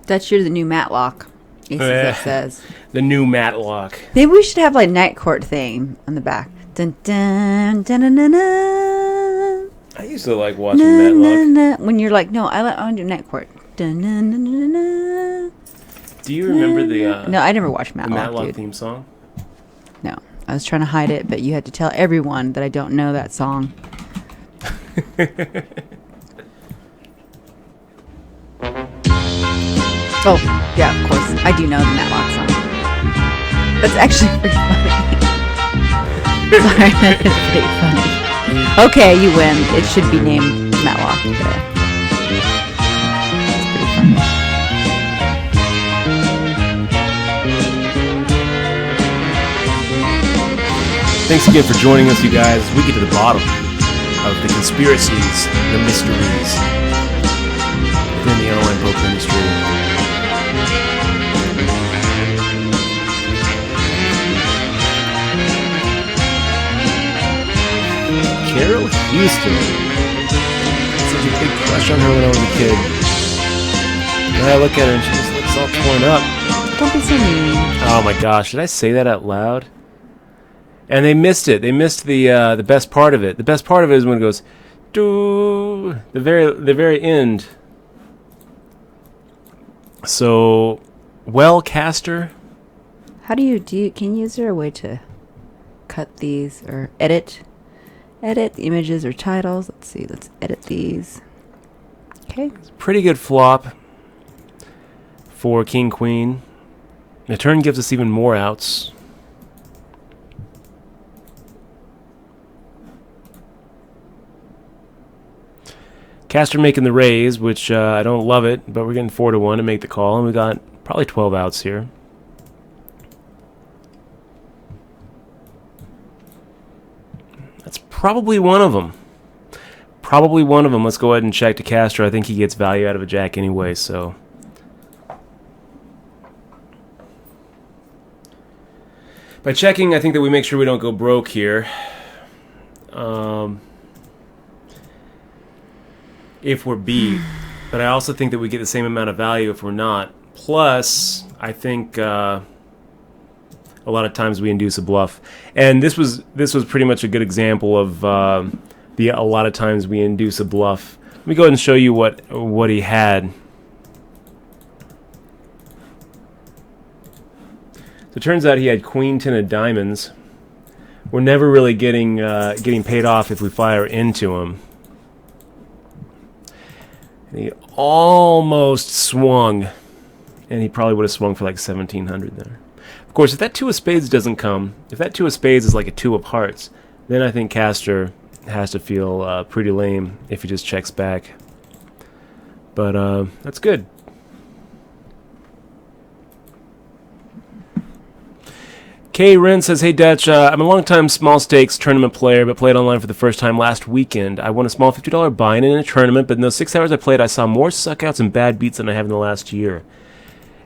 Dutch, you're the new Matlock. That says. The new Matlock. Maybe we should have like Night Court theme on the back. Dun, dun, dun, dun, dun, dun. I used to like watching Matlock. When you're like, no, I want to do Night Court. Dun, dun, dun, dun, dun. Do you remember the... no, I never watched Matlock, the Matlock dude. theme song? No. I was trying to hide it, but you had to tell everyone that I don't know that song. Oh, yeah, of course. I do know the Matlock song. That's actually pretty funny. Sorry, that is pretty funny. Okay, you win. It should be named Matlock today. That's pretty funny. Thanks again for joining us, you guys. We get to the bottom of the conspiracies, the mysteries within the online poker industry. Carol Houston. Such a big crush on her when I was a kid. And I look at her and she just looks all torn up. Don't be so mean. Oh my gosh, did I say that out loud? And they missed it. They missed the best part of it. The best part of it is when it goes, doo, the very end. So, well, Caster. How do you can you, is there a way to cut these or edit images or titles? Let's see. Let's edit these. Okay. Pretty good flop for King Queen. The turn gives us even more outs. Caster making the raise, which I don't love it, but we're getting 4-1 to make the call, and we got probably 12 outs here. That's probably one of them. Probably one of them. Let's go ahead and check to Caster. I think he gets value out of a jack anyway, so. By checking, I think that we make sure we don't go broke here. If we're beat, but I also think that we get the same amount of value if we're not. Plus, I think a lot of times we induce a bluff, and this was pretty much a good example of a lot of times we induce a bluff. Let me go ahead and show you what he had. So it turns out he had Queen 10 of diamonds. We're never really getting paid off if we fire into him. He almost swung, and he probably would have swung for like 1,700 there. Of course, if that 2 of spades doesn't come, if that 2 of spades is like a 2 of hearts, then I think Caster has to feel pretty lame if he just checks back. But that's good. Kay Wren says, hey Dutch, I'm a long-time small stakes tournament player, but played online for the first time last weekend. I won a small $50 buy-in in a tournament, but in those 6 hours I played, I saw more suckouts and bad beats than I have in the last year.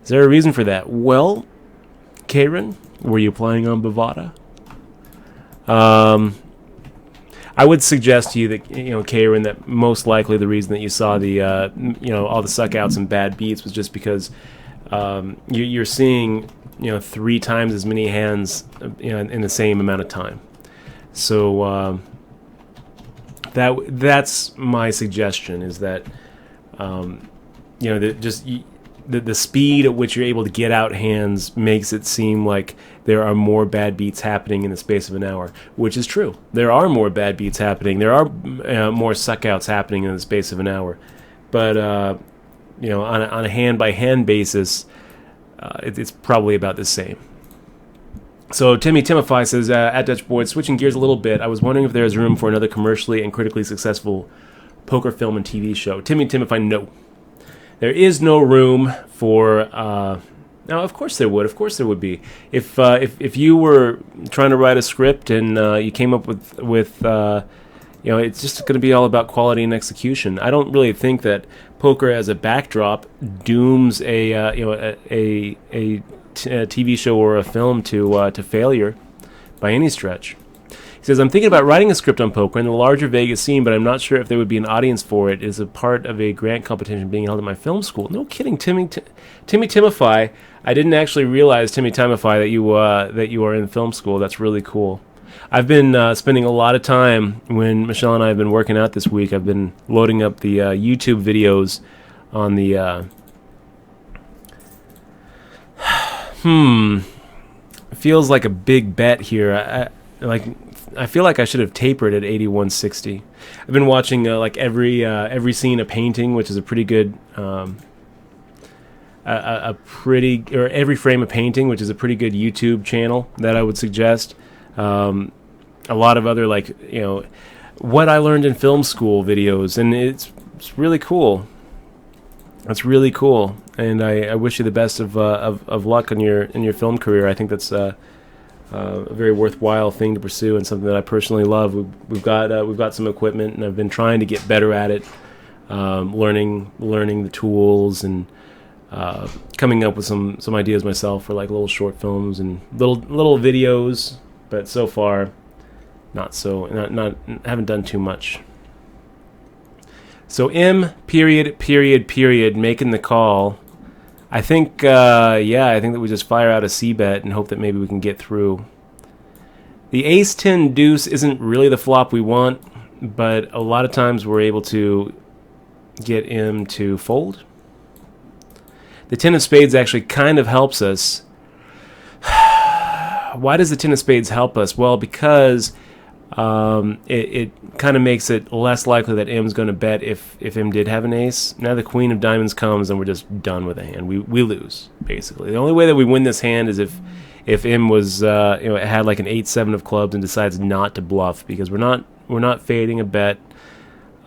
Is there a reason for that? Well, Kay Wren, were you playing on Bada? I would suggest to you that, Kay Wren, that most likely the reason that you saw the, all the suckouts and bad beats was just because you're seeing 3 times as many hands in the same amount of time. So that's my suggestion, is that the speed at which you're able to get out hands makes it seem like there are more bad beats happening in the space of an hour, which is true. There are more bad beats happening. There are more suckouts happening in the space of an hour. But on a hand-by-hand basis, it's probably about the same. So Timmy Timify says, at Dutch Boyd, switching gears a little bit, I was wondering if there is room for another commercially and critically successful poker film and TV show. Timmy Timify, no. There is no room for... now, of course there would. Of course there would be. If you were trying to write a script and you came up with it's just going to be all about quality and execution. I don't really think that poker as a backdrop dooms a TV show or a film to failure by any stretch. says, I'm thinking about writing a script on poker in the larger Vegas scene, but I'm not sure if there would be an audience for it. It is a part of a grant competition being held at my film school. No kidding, Timmy Timify. I didn't actually realize, Timmy Timify, that you are in film school. That's really cool. I've been spending a lot of time when Michelle and I have been working out this week. I've been loading up the YouTube videos on the... feels like a big bet here. I feel like I should have tapered at 8160. I've been watching like every scene a painting, which is a pretty good or every frame a painting, which is a pretty good YouTube channel that I would suggest. A lot of other what I learned in film school videos, and it's really cool. That's really cool, and I wish you the best of luck in your film career. I think that's a very worthwhile thing to pursue, and something that I personally love. We've got some equipment, and I've been trying to get better at it, learning the tools, and coming up with some ideas myself for like little short films and little videos. But so far, not haven't done too much. So M period making the call. I think I think that we just fire out a C bet and hope that maybe we can get through. The ace 10 deuce isn't really the flop we want, but a lot of times we're able to get M to fold. The 10 of spades actually kind of helps us. Why does the 10 of spades help us? Well, because it kind of makes it less likely that M's going to bet if M did have an ace. Now the queen of diamonds comes and we're just done with the hand. We lose, basically. The only way that we win this hand is if M was it had like an 8-7 of clubs and decides not to bluff, because we're not fading a bet.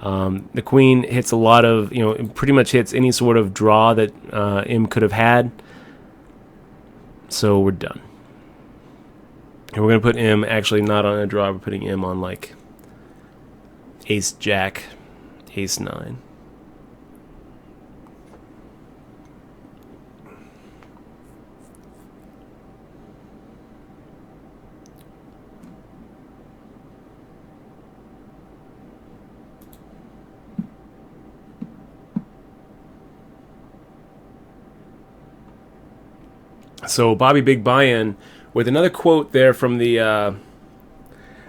The queen hits a lot of pretty much hits any sort of draw that M could have had. So we're done. And we're going to put M actually not on a draw. We're putting M on like ace jack, ace 9. So Bobby Big Buy-In with another quote there from the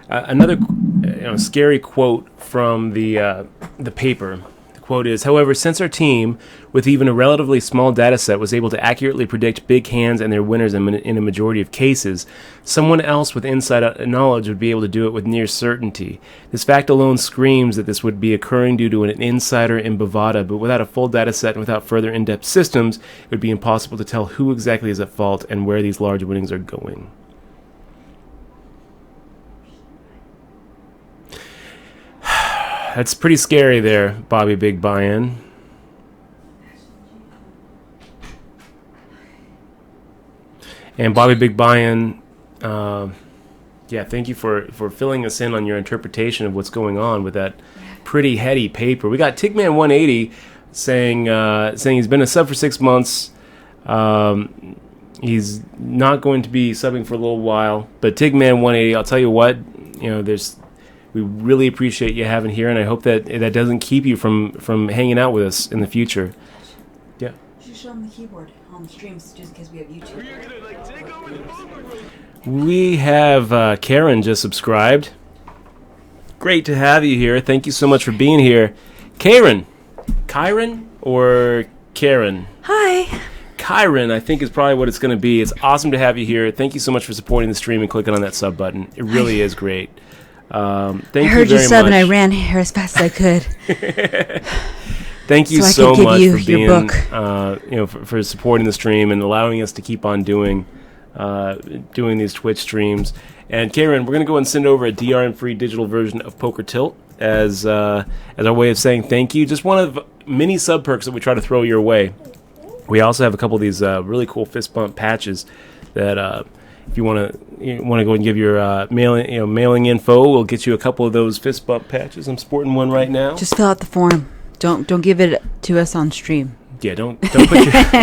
another scary quote from the paper. The quote is, however, since our team, with even a relatively small data set, was able to accurately predict big hands and their winners in a majority of cases, someone else with inside knowledge would be able to do it with near certainty. This fact alone screams that this would be occurring due to an insider in Bada, but without a full data set and without further in-depth systems, it would be impossible to tell who exactly is at fault and where these large winnings are going. That's pretty scary there, Bobby Big Buy-In. And Bobby Big Buy-In, thank you for filling us in on your interpretation of what's going on with that pretty heady paper. We got Tigman 180 saying he's been a sub for 6 months. He's not going to be subbing for a little while. But Tigman 180, I'll tell you what, we really appreciate you having here, and I hope that doesn't keep you from hanging out with us in the future. Yeah. You should show them the keyboard on the streams, just in case we have YouTube. We have Karen just subscribed. Great to have you here. Thank you so much for being here. Kyron or Karen? Hi. Kyron, I think, is probably what it's going to be. It's awesome to have you here. Thank you so much for supporting the stream and clicking on that sub button. It really is great. Thank you very much. I heard you sub and I ran here as fast as I could. Thank you so much for being, for supporting the stream and allowing us to keep on doing these Twitch streams. And Karen, we're gonna go and send over a DRM-free digital version of Poker Tilt as our way of saying thank you. Just one of many sub perks that we try to throw your way. We also have a couple of these really cool fist bump patches that. If you want to go and give your mailing info, we'll get you a couple of those fist bump patches. I'm sporting one right now. Just fill out the form. Don't give it to us on stream. Yeah, don't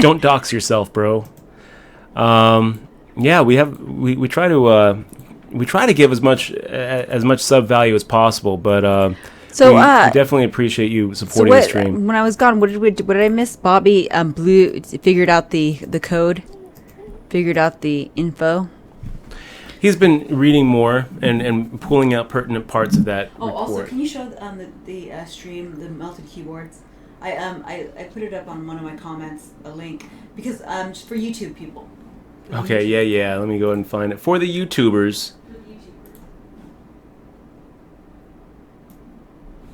don't dox yourself, bro. We try to we try to give as much sub value as possible, but so we definitely appreciate you supporting the stream. When I was gone, what did I miss? Bobby figured out the code, figured out the info. He's been reading more and pulling out pertinent parts of that report. Also, can you show the stream, the melted keyboards? I put it up on one of my comments, a link, because just for YouTube people. Okay, yeah. Let me go ahead and find it. For the YouTubers,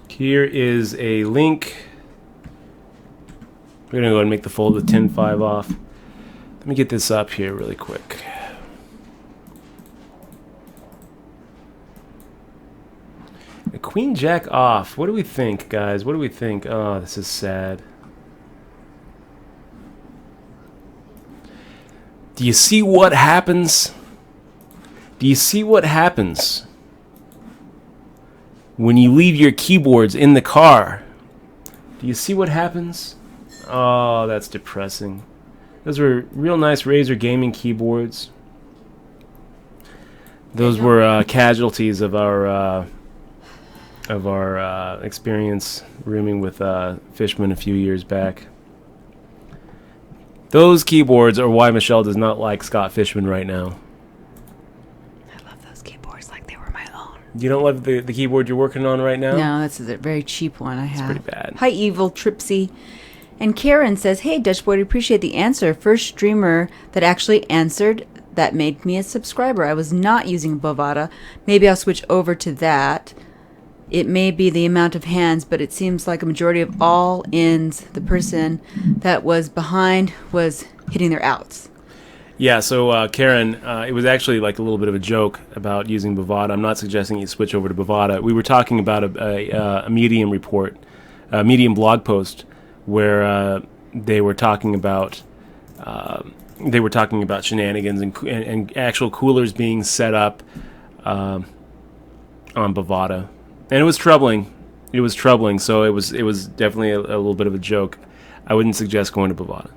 here is a link. We're going to go ahead and make the fold with 10.5 off. Let me get this up here really quick. The Queen Jack off. What do we think, guys? What do we think? Oh, this is sad. Do you see what happens? Do you see what happens when you leave your keyboards in the car? Do you see what happens? Oh, that's depressing. Those were real nice Razer gaming keyboards. Those were casualties of our experience rooming with Fishman a few years back. Those keyboards are why Michelle does not like Scott Fishman right now. I love those keyboards like they were my own. You don't love the keyboard you're working on right now? No, that's a very cheap one I have. It's pretty bad. Hi, Evil Tripsy. And Karen says, hey, Dutch Boy, appreciate the answer. First streamer that actually answered that made me a subscriber. I was not using Bovada. Maybe I'll switch over to that. It may be the amount of hands, but it seems like a majority of all ins, the person that was behind was hitting their outs. Yeah, so Karen, it was actually like a little bit of a joke about using Bovada. I'm not suggesting you switch over to Bovada. We were talking about a Medium report, a Medium blog post, where they were talking about shenanigans and actual coolers being set up on Bovada. And it was troubling. So it was definitely a little bit of a joke. I wouldn't suggest going to Bovada.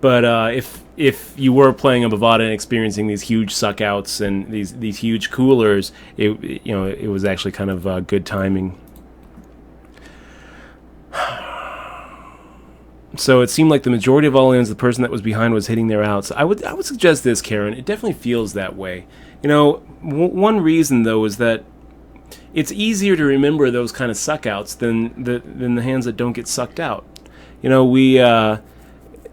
But if you were playing a Bovada and experiencing these huge suckouts and these huge coolers, it was actually kind of good timing. So it seemed like the majority of all ins, the person that was behind was hitting their outs. I would suggest this, Karen. It definitely feels that way. One reason though is that it's easier to remember those kind of suckouts than the hands that don't get sucked out. We have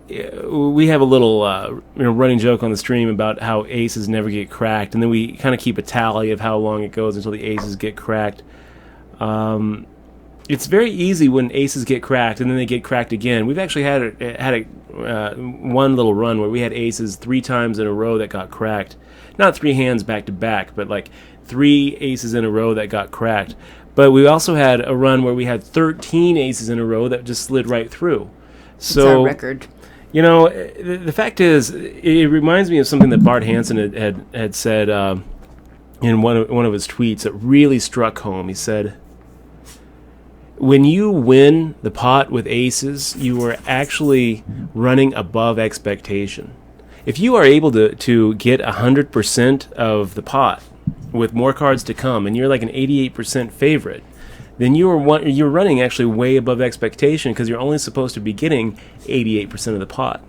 a little running joke on the stream about how aces never get cracked, and then we kind of keep a tally of how long it goes until the aces get cracked. It's very easy when aces get cracked and then they get cracked again. We've actually had one little run where we had aces 3 times in a row that got cracked. Not 3 hands back to back, but like 3 aces in a row that got cracked. But we also had a run where we had 13 aces in a row that just slid right through. So, it's our record. The fact is, it reminds me of something that Bart Hansen had said in one of his tweets that really struck home. He said, when you win the pot with aces, you are actually running above expectation. If you are able to get 100% of the pot with more cards to come, and you're like an 88% favorite, then you're running actually way above expectation because you're only supposed to be getting 88% of the pot.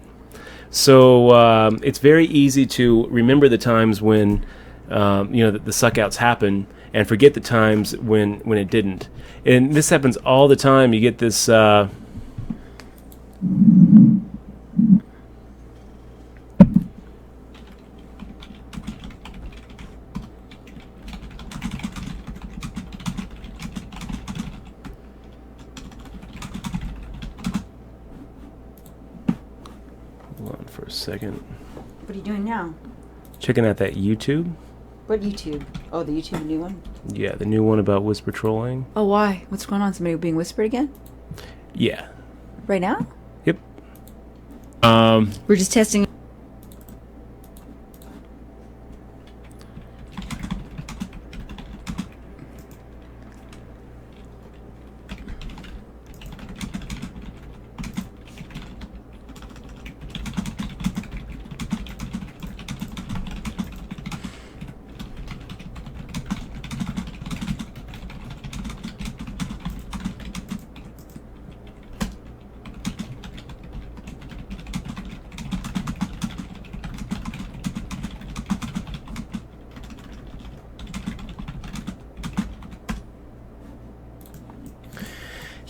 So it's very easy to remember the times when the suckouts happen and forget the times when it didn't. And this happens all the time. You get this... Hold on for a second. What are you doing now? Checking out that YouTube. What YouTube? Oh, the YouTube new one? Yeah, the new one about whisper trolling. Oh, why? What's going on? Somebody being whispered again? Yeah. Right now? Yep. We're just testing.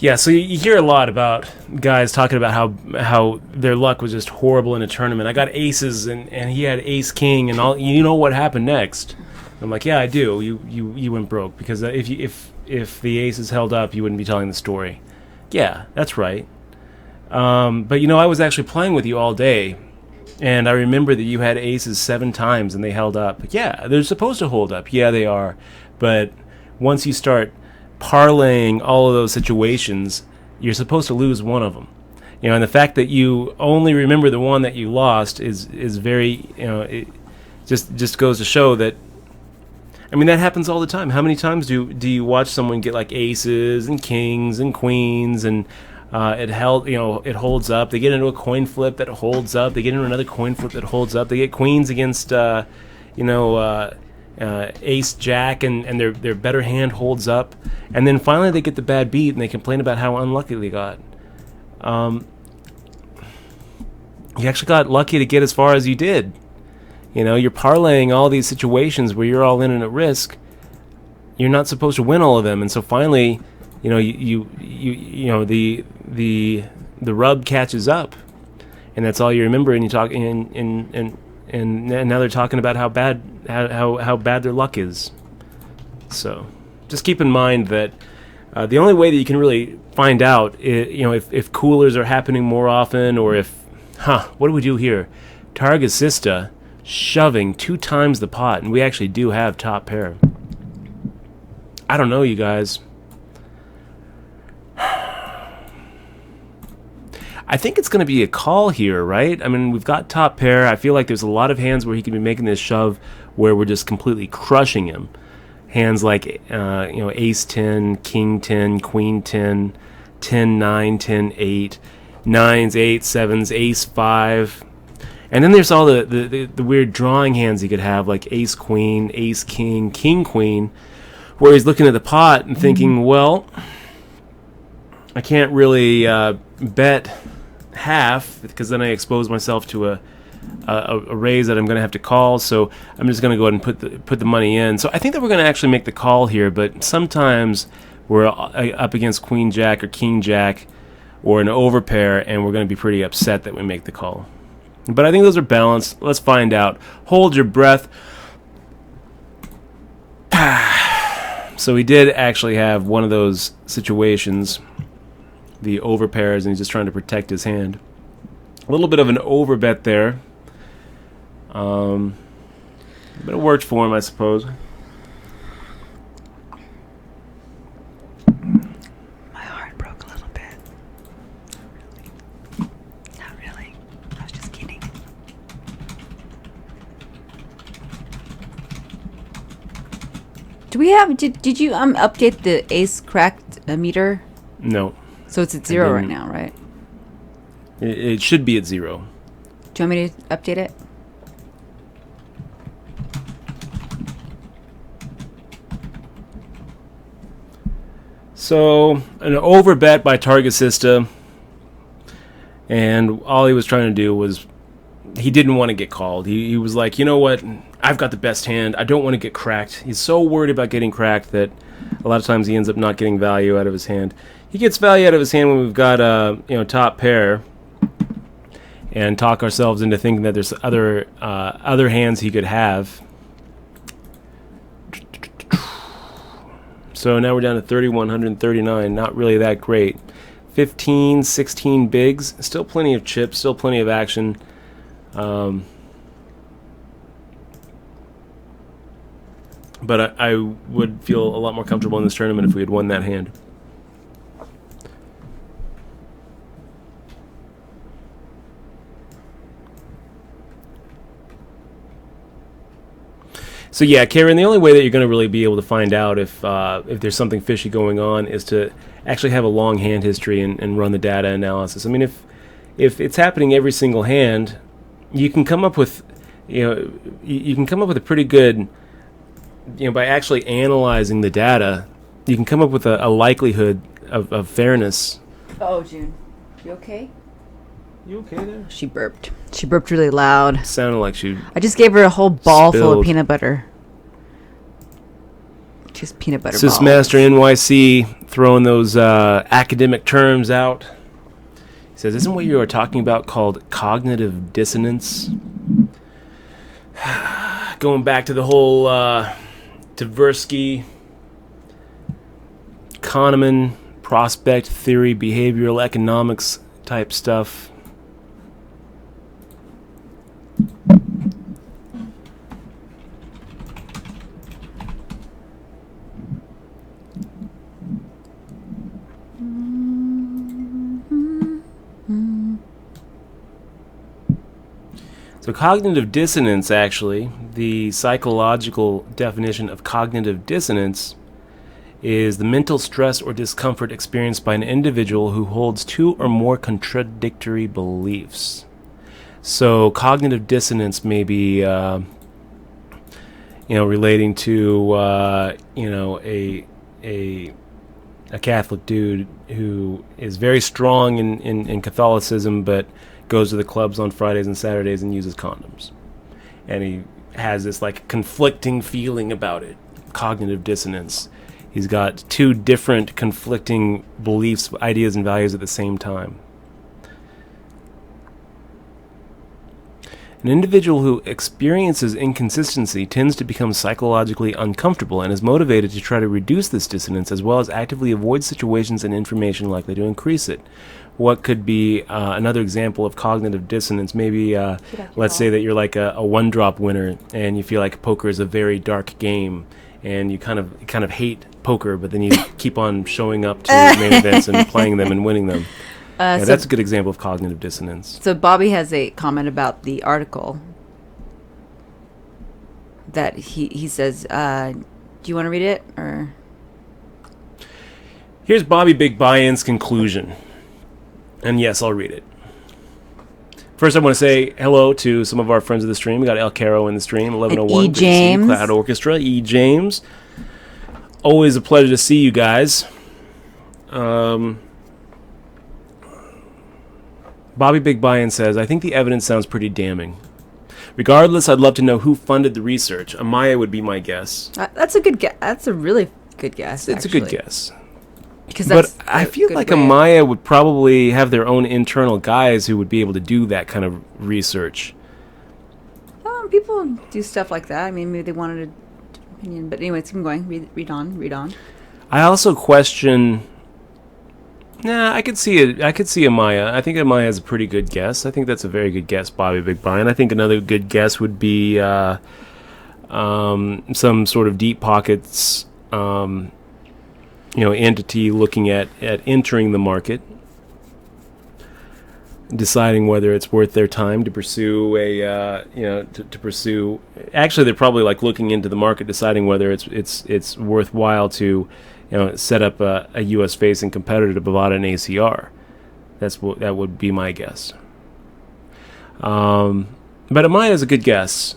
Yeah, so you hear a lot about guys talking about how their luck was just horrible in a tournament. I got aces, and he had ace king, and all. You know what happened next? I'm like, yeah, I do. You went broke because if the aces held up, you wouldn't be telling the story. Yeah, that's right. But I was actually playing with you all day, and I remember that you had aces 7 times and they held up. Yeah, they're supposed to hold up. Yeah, they are. But once you start parlaying all of those situations, you're supposed to lose one of them. And the fact that you only remember the one that you lost is very, it just goes to show that. I mean, that happens all the time. How many times do you watch someone get like aces and kings and queens and it holds up. They get into a coin flip that holds up. They get into another coin flip that holds up. They get queens against ace jack and their better hand holds up, and then finally they get the bad beat and they complain about how unlucky they got. You actually got lucky to get as far as you did. You're parlaying all these situations where you're all in at risk. You're not supposed to win all of them, and so finally, the rub catches up, and that's all you remember. And you talk and now they're talking about how bad their luck is. So just keep in mind that the only way that you can really find out if coolers are happening more often, or if what do we do here? Targasista shoving 2 times the pot, and we actually do have top pair. I don't know, you guys. I think it's going to be a call here, right? I mean, we've got top pair. I feel like there's a lot of hands where he can be making this shove where we're just completely crushing him. Hands like, ace 10, king 10, queen 10, 10, 9, 10, 8, 9s, 8, 7s, ace 5. And then there's all the weird drawing hands he could have, like ace queen, ace king, king queen, where he's looking at the pot and thinking, well, I can't really bet half because then I expose myself to a raise that I'm going to have to call. So I'm just going to go ahead and put the money in. So I think that we're going to actually make the call here. But sometimes we're up against queen jack or king jack or an overpair, and we're going to be pretty upset that we make the call. But I think those are balanced. Let's find out. Hold your breath. So he did actually have one of those situations, the overpairs, and he's just trying to protect his hand. A little bit of an overbet there. But it worked for him, I suppose. My heart broke a little bit. Not really. I was just kidding. Did you update the ace cracked meter? No. So it's at 0 right now, right? It should be at 0. Do you want me to update it? So, an overbet by Targasista, and all he was trying to do was, he didn't want to get called. He was like, you know what, I've got the best hand, I don't want to get cracked. He's so worried about getting cracked that a lot of times he ends up not getting value out of his hand. He gets value out of his hand when we've got top pair, and talk ourselves into thinking that there's other hands he could have. So now we're down to 3,139. Not really that great. 15, 16 bigs. Still plenty of chips. Still plenty of action. But I would feel a lot more comfortable in this tournament if we had won that hand. So yeah, Karen, the only way that you're going to really be able to find out if there's something fishy going on is to actually have a long hand history and run the data analysis. I mean, if it's happening every single hand, you can come up with a pretty good, by actually analyzing the data, you can come up with a likelihood of fairness. Oh, June, you okay? You okay there? She burped. She burped really loud. Sounded like she. I just gave her a whole ball full of peanut butter. Just peanut butter balls. Sysmaster NYC throwing those academic terms out. He says, isn't what you are talking about called cognitive dissonance? Going back to the whole Tversky, Kahneman, prospect theory, behavioral economics type stuff. So cognitive dissonance, actually, the psychological definition of cognitive dissonance is the mental stress or discomfort experienced by an individual who holds two or more contradictory beliefs. So cognitive dissonance may be, relating to, a Catholic dude who is very strong in Catholicism, but goes to the clubs on Fridays and Saturdays and uses condoms. And he has this like conflicting feeling about it. Cognitive dissonance. He's got two different conflicting beliefs, ideas, and values at the same time. An individual who experiences inconsistency tends to become psychologically uncomfortable and is motivated to try to reduce this dissonance as well as actively avoid situations and information likely to increase it. What could be another example of cognitive dissonance? Maybe let's say that you're like a one-drop winner and you feel like poker is a very dark game and you kind of hate poker, but then you keep on showing up to main events and playing them and winning them. So that's a good example of cognitive dissonance. So Bobby has a comment about the article that he says, do you want to read it? Or here's Bobby Big Buy-In's conclusion. And yes, I'll read it. First, I want to say hello to some of our friends of the stream. We got El Caro in the stream, 1101. E. James. Cloud Orchestra, E. James. Always a pleasure to see you guys. Bobby Big Buy-In says, I think the evidence sounds pretty damning. Regardless, I'd love to know who funded the research. Amaya would be my guess. That's a good guess. That's a really good guess. It's actually a good guess. But I feel like Amaya would probably have their own internal guys who would be able to do that kind of research. People do stuff like that. I mean, maybe they wanted an opinion. But anyways, keep going. Read on. I also question... I could see it. I could see Amaya. I think Amaya has a pretty good guess. I think that's a very good guess, Bobby Big Brian. I think another good guess would be some sort of deep pockets... entity looking at entering the market, deciding whether it's worth their time to pursue to pursue. Actually, they're probably like looking into the market, deciding whether it's worthwhile to, set up a U.S. facing competitor to Bada and ACR. That would be my guess. But Amaya is a good guess.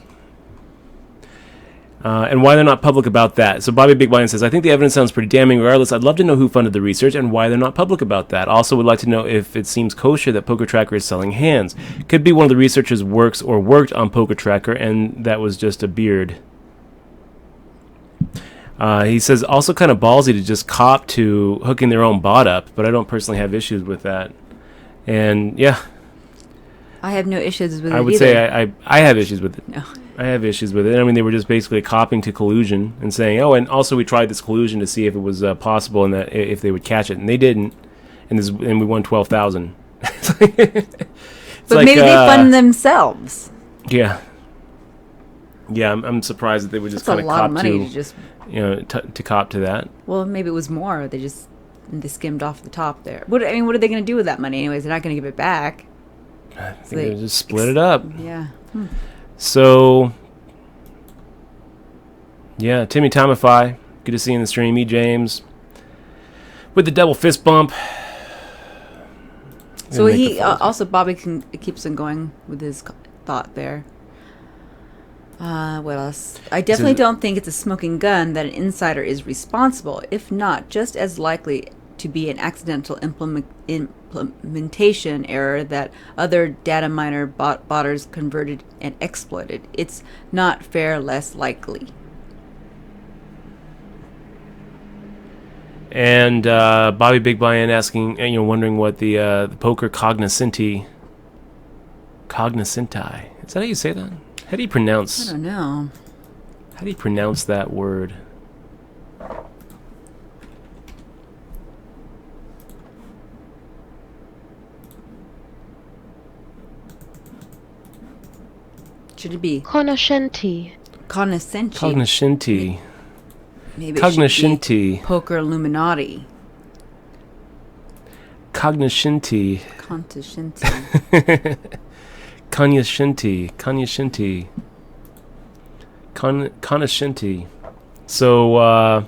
And why they're not public about that. So Bobby Big Blind says, I think the evidence sounds pretty damning. Regardless, I'd love to know who funded the research and why they're not public about that. Also would like to know if it seems kosher that Poker Tracker is selling hands. Could be one of the researchers works or worked on Poker Tracker and that was just a beard. He says, also kind of ballsy to just cop to hooking their own bot up, but I don't personally have issues with that. And yeah. I have no issues with it I would either. say I have issues with it. No. I have issues with it. I mean, they were just basically copying to collusion and saying, oh, and also we tried this collusion to see if it was possible and that if they would catch it, and they didn't, and we won 12,000. But maybe they fund themselves. Yeah. Yeah, I'm surprised that they would just kind of cop to. That's a lot of money to just, to cop to that. Well, maybe it was more. They skimmed off the top there. What are they going to do with that money anyways? They're not going to give it back. I think they just split it up. Yeah. So, yeah, Timmy Tomify, good to see you in the stream. E. James, with the double fist bump. So he also, Bobby keeps on going with his thought there. What else? I definitely don't think it's a smoking gun that an insider is responsible. If not, just as likely to be an accidental implementation error that other data miner botters converted and exploited. It's not fair, less likely. And Bobby Big Buy-In asking, wondering what the poker cognoscenti. Is that how you say that? How do you pronounce? I don't know. How do you pronounce that word? Should it be Cognoscenti? Cognoscenti. Maybe Cognoscenti. It should be Poker Illuminati. Cognoscenti. Cognoscenti. Cognoscenti. So,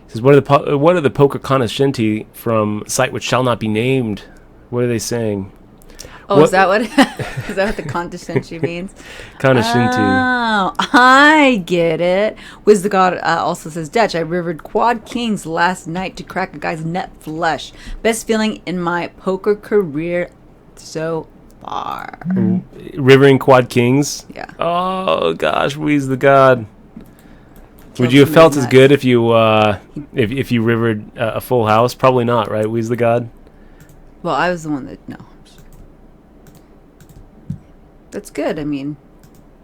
says, what are the poker cognoscenti from site which shall not be named? What are they saying? Oh, is that what the cognoscenti means? Cognoscenti. Oh, I get it. Wiz the God also says, Dutch, I rivered quad kings last night to crack a guy's nut flush. Best feeling in my poker career so far. Rivering quad kings? Yeah. Oh, gosh, Wiz the God. Would you have felt as good if you rivered a full house? Probably not, right, Wiz the God? Well, I was the one that... No. That's good. I mean,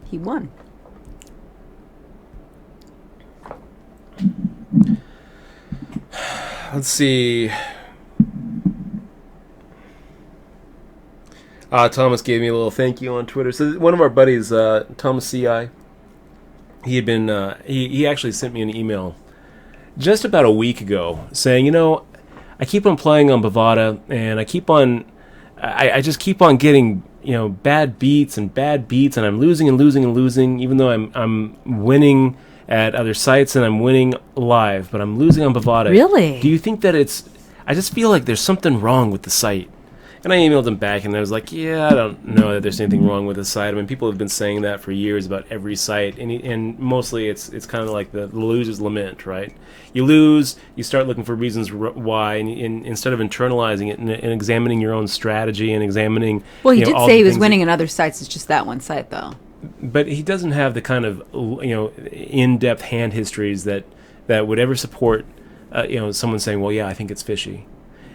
he won. Let's see. Thomas gave me a little thank you on Twitter. So one of our buddies, Thomas CI, he had been he actually sent me an email just about a week ago saying, I keep on playing on Bada, and I just keep on getting bad beats, and I'm losing, even though I'm winning at other sites and I'm winning live, but I'm losing on Bada. Really? Do you think that I just feel like there's something wrong with the site? And I emailed him back, and I was like, yeah, I don't know that there's anything wrong with the site. I mean, people have been saying that for years about every site, and mostly it's kind of like the loser's lament, right? You lose, you start looking for reasons why, and instead of internalizing it and examining your own strategy and examining... Well, he did say he was winning in other sites. It's just that one site, though. But he doesn't have the kind of in-depth hand histories that would ever support someone saying, well, yeah, I think it's fishy.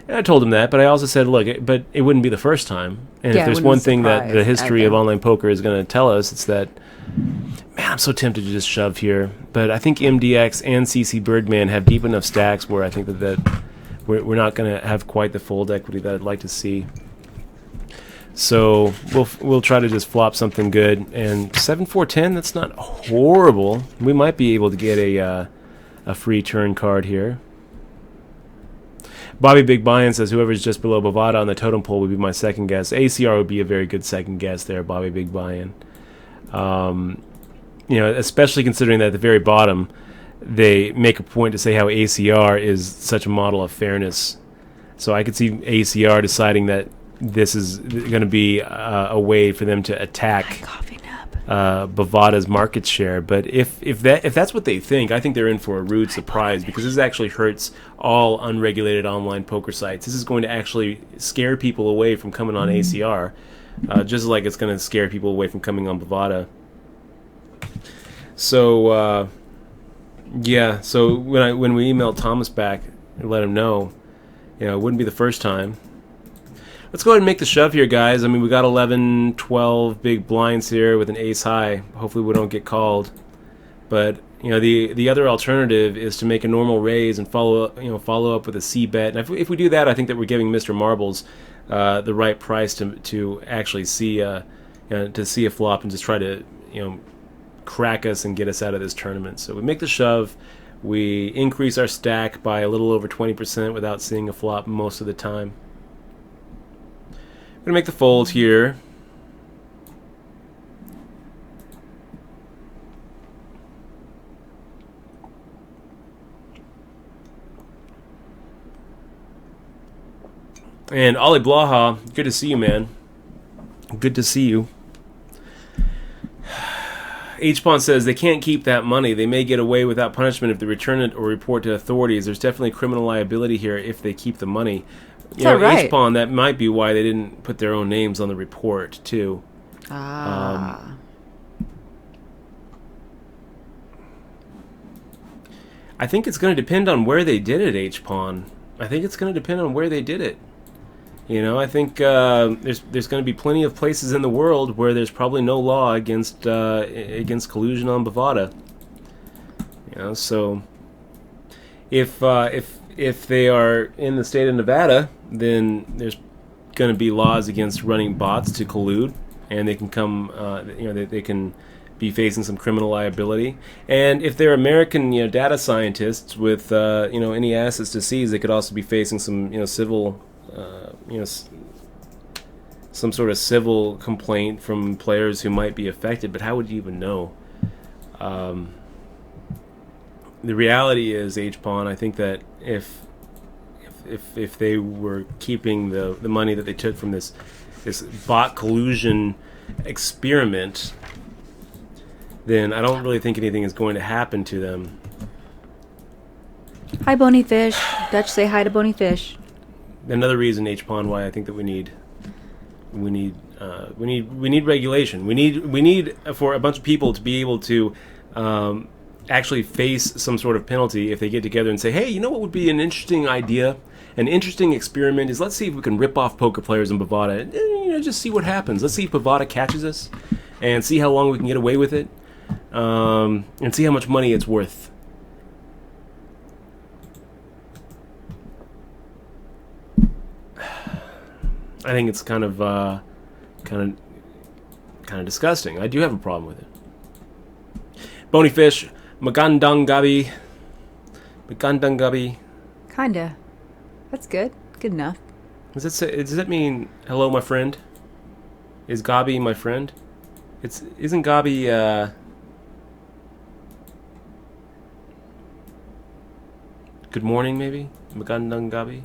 And I told him that, but I also said, look, but it wouldn't be the first time. And if there's one thing that the history of online poker is going to tell us, it's that, man, I'm so tempted to just shove here. But I think MDX and CC Birdman have deep enough stacks where I think that we're not going to have quite the fold equity that I'd like to see. So we'll try to just flop something good. And 7-4-10, that's not horrible. We might be able to get a free turn card here. Bobby Big Buy-In says, whoever's just below Bada on the totem pole would be my second guess. ACR would be a very good second guess there, Bobby Big Buy-In. Especially considering that at the very bottom, they make a point to say how ACR is such a model of fairness. So I could see ACR deciding that this is going to be a way for them to attack Bovada's market share. But if that's what they think, I think they're in for a rude surprise, because this actually hurts all unregulated online poker sites. This is going to actually scare people away from coming on ACR, just like it's going to scare people away from coming on Bovada. So so when we emailed Thomas back and let him know, it wouldn't be the first time. Let's go ahead and make the shove here, guys. I mean, we got 11, 12 big blinds here with an ace high. Hopefully we don't get called. But, the other alternative is to make a normal raise and follow up with a C bet. And if we do that, I think that we're giving Mr. Marbles the right price to actually see a flop and just try to, crack us and get us out of this tournament. So we make the shove. We increase our stack by a little over 20% without seeing a flop most of the time. I'm going to make the fold here. And Ali Blaha, good to see you, man. Good to see you. H-Pon says they can't keep that money. They may get away without punishment if they return it or report to authorities. There's definitely criminal liability here if they keep the money. Right. H-Pon, that might be why they didn't put their own names on the report, too. I think it's going to depend on where they did it, H-Pawn. I think it's going to depend on where they did it. You know, I think there's going to be plenty of places in the world where there's probably no law against collusion on Bovada. You know, so if they are in the state of Nevada, then there's going to be laws against running bots to collude, and they can come. They can be facing some criminal liability. And if they're American, data scientists with any assets to seize, they could also be facing some civil. Some sort of civil complaint from players who might be affected, but how would you even know? The reality is, H-Pawn, I think that if they were keeping the money that they took from this bot collusion experiment, then I don't really think anything is going to happen to them. Hi, Bony Fish. Dutch, say hi to Bony Fish. Another reason, H-Pawn, why I think that we need regulation. We need for a bunch of people to be able to actually face some sort of penalty if they get together and say, hey, you know what would be an interesting idea, an interesting experiment is let's see if we can rip off poker players in Bovada and just see what happens. Let's see if Bovada catches us and see how long we can get away with it, and see how much money it's worth. I think it's kind of disgusting. I do have a problem with it. Bony Fish, Magandang Gabi. Kinda. That's good. Good enough. Does that mean hello, my friend? Is Gabi my friend? Isn't Gabi good morning, maybe? Magandang Gabi.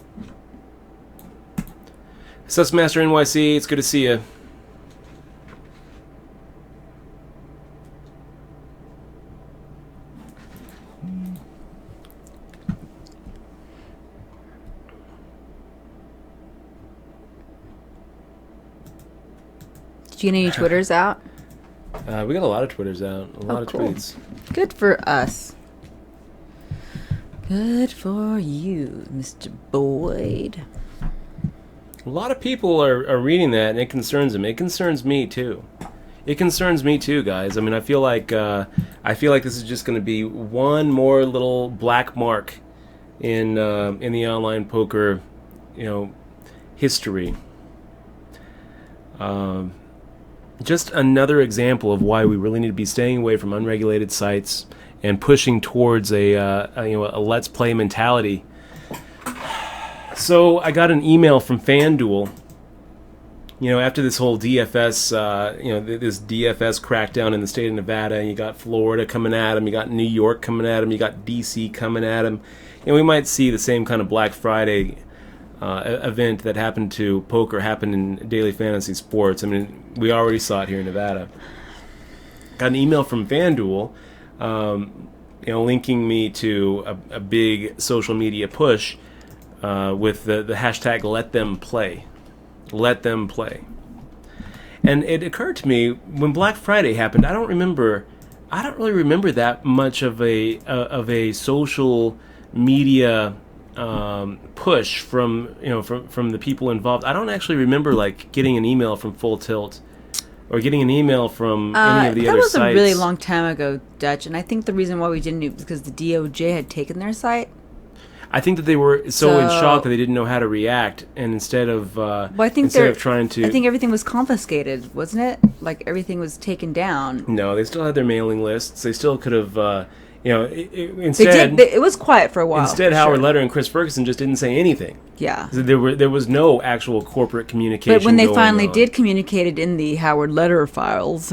Susmaster NYC, it's good to see you. Did you get any Twitters out? We got a lot of Twitters out. A lot of tweets. Good for us. Good for you, Mr. Boyd. A lot of people are reading that, and it concerns them. It concerns me too. It concerns me too, guys. I mean, I feel like this is just going to be one more little black mark in the online poker, history. Just another example of why we really need to be staying away from unregulated sites and pushing towards a let's play mentality. So I got an email from FanDuel, after this whole DFS, this DFS crackdown in the state of Nevada. You got Florida coming at them, you got New York coming at them, you got DC coming at them. And we might see the same kind of Black Friday event that happened to poker happen in daily fantasy sports. I mean, we already saw it here in Nevada. Got an email from FanDuel, linking me to a big social media push. With the hashtag Let Them Play. Let Them Play. And it occurred to me when Black Friday happened, I don't really remember that much of a social media push from the people involved. I don't actually remember getting an email from Full Tilt or getting an email from any of the other sites. That was a really long time ago, Dutch, and I think the reason why we didn't do it was because the DOJ had taken their site. I think that they were so in shock that they didn't know how to react, and instead of trying to, I think everything was confiscated, wasn't it? Like everything was taken down. No, they still had their mailing lists. They still could have, instead it was quiet for a while. Instead, Howard Leder and Chris Ferguson just didn't say anything. Yeah, there was no actual corporate communication. But when they finally did communicate it in the Howard Leder files,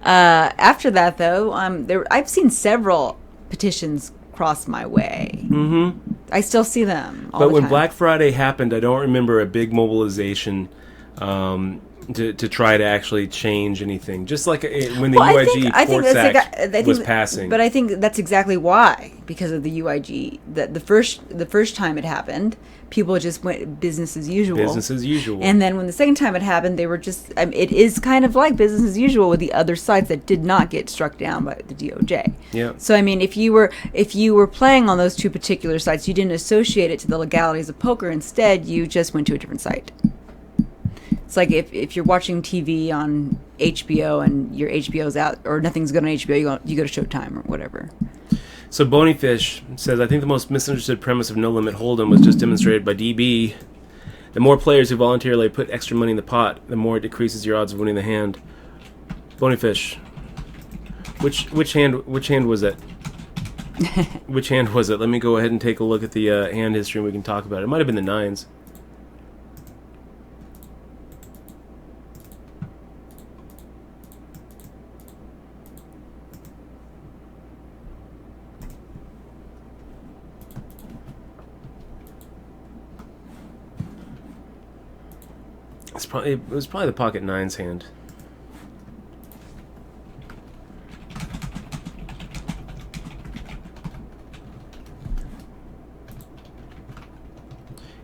after that though, I've seen several petitions cross my way. Mm-hmm. I still see them all the time. But when Black Friday happened, I don't remember a big mobilization, to try to actually change anything. Just like when the UIG court act was passing. But I think that's exactly why, because of the UIG. That the first time it happened, people just went business as usual. Business as usual. And then when the second time it happened, they were just. It is kind of like business as usual with the other sites that did not get struck down by the DOJ. Yeah. So I mean, if you were playing on those two particular sites, you didn't associate it to the legalities of poker. Instead, you just went to a different site. It's like if you're watching TV on HBO and your HBO's out or nothing's good on HBO, you go to Showtime or whatever. So Bonyfish says, I think the most misunderstood premise of No Limit Hold'em was just demonstrated by DB. The more players who voluntarily put extra money in the pot, the more it decreases your odds of winning the hand. Bonyfish, which hand was it? Which hand was it? Let me go ahead and take a look at the hand history and we can talk about it. It might have been the nines. It was probably the pocket nines hand.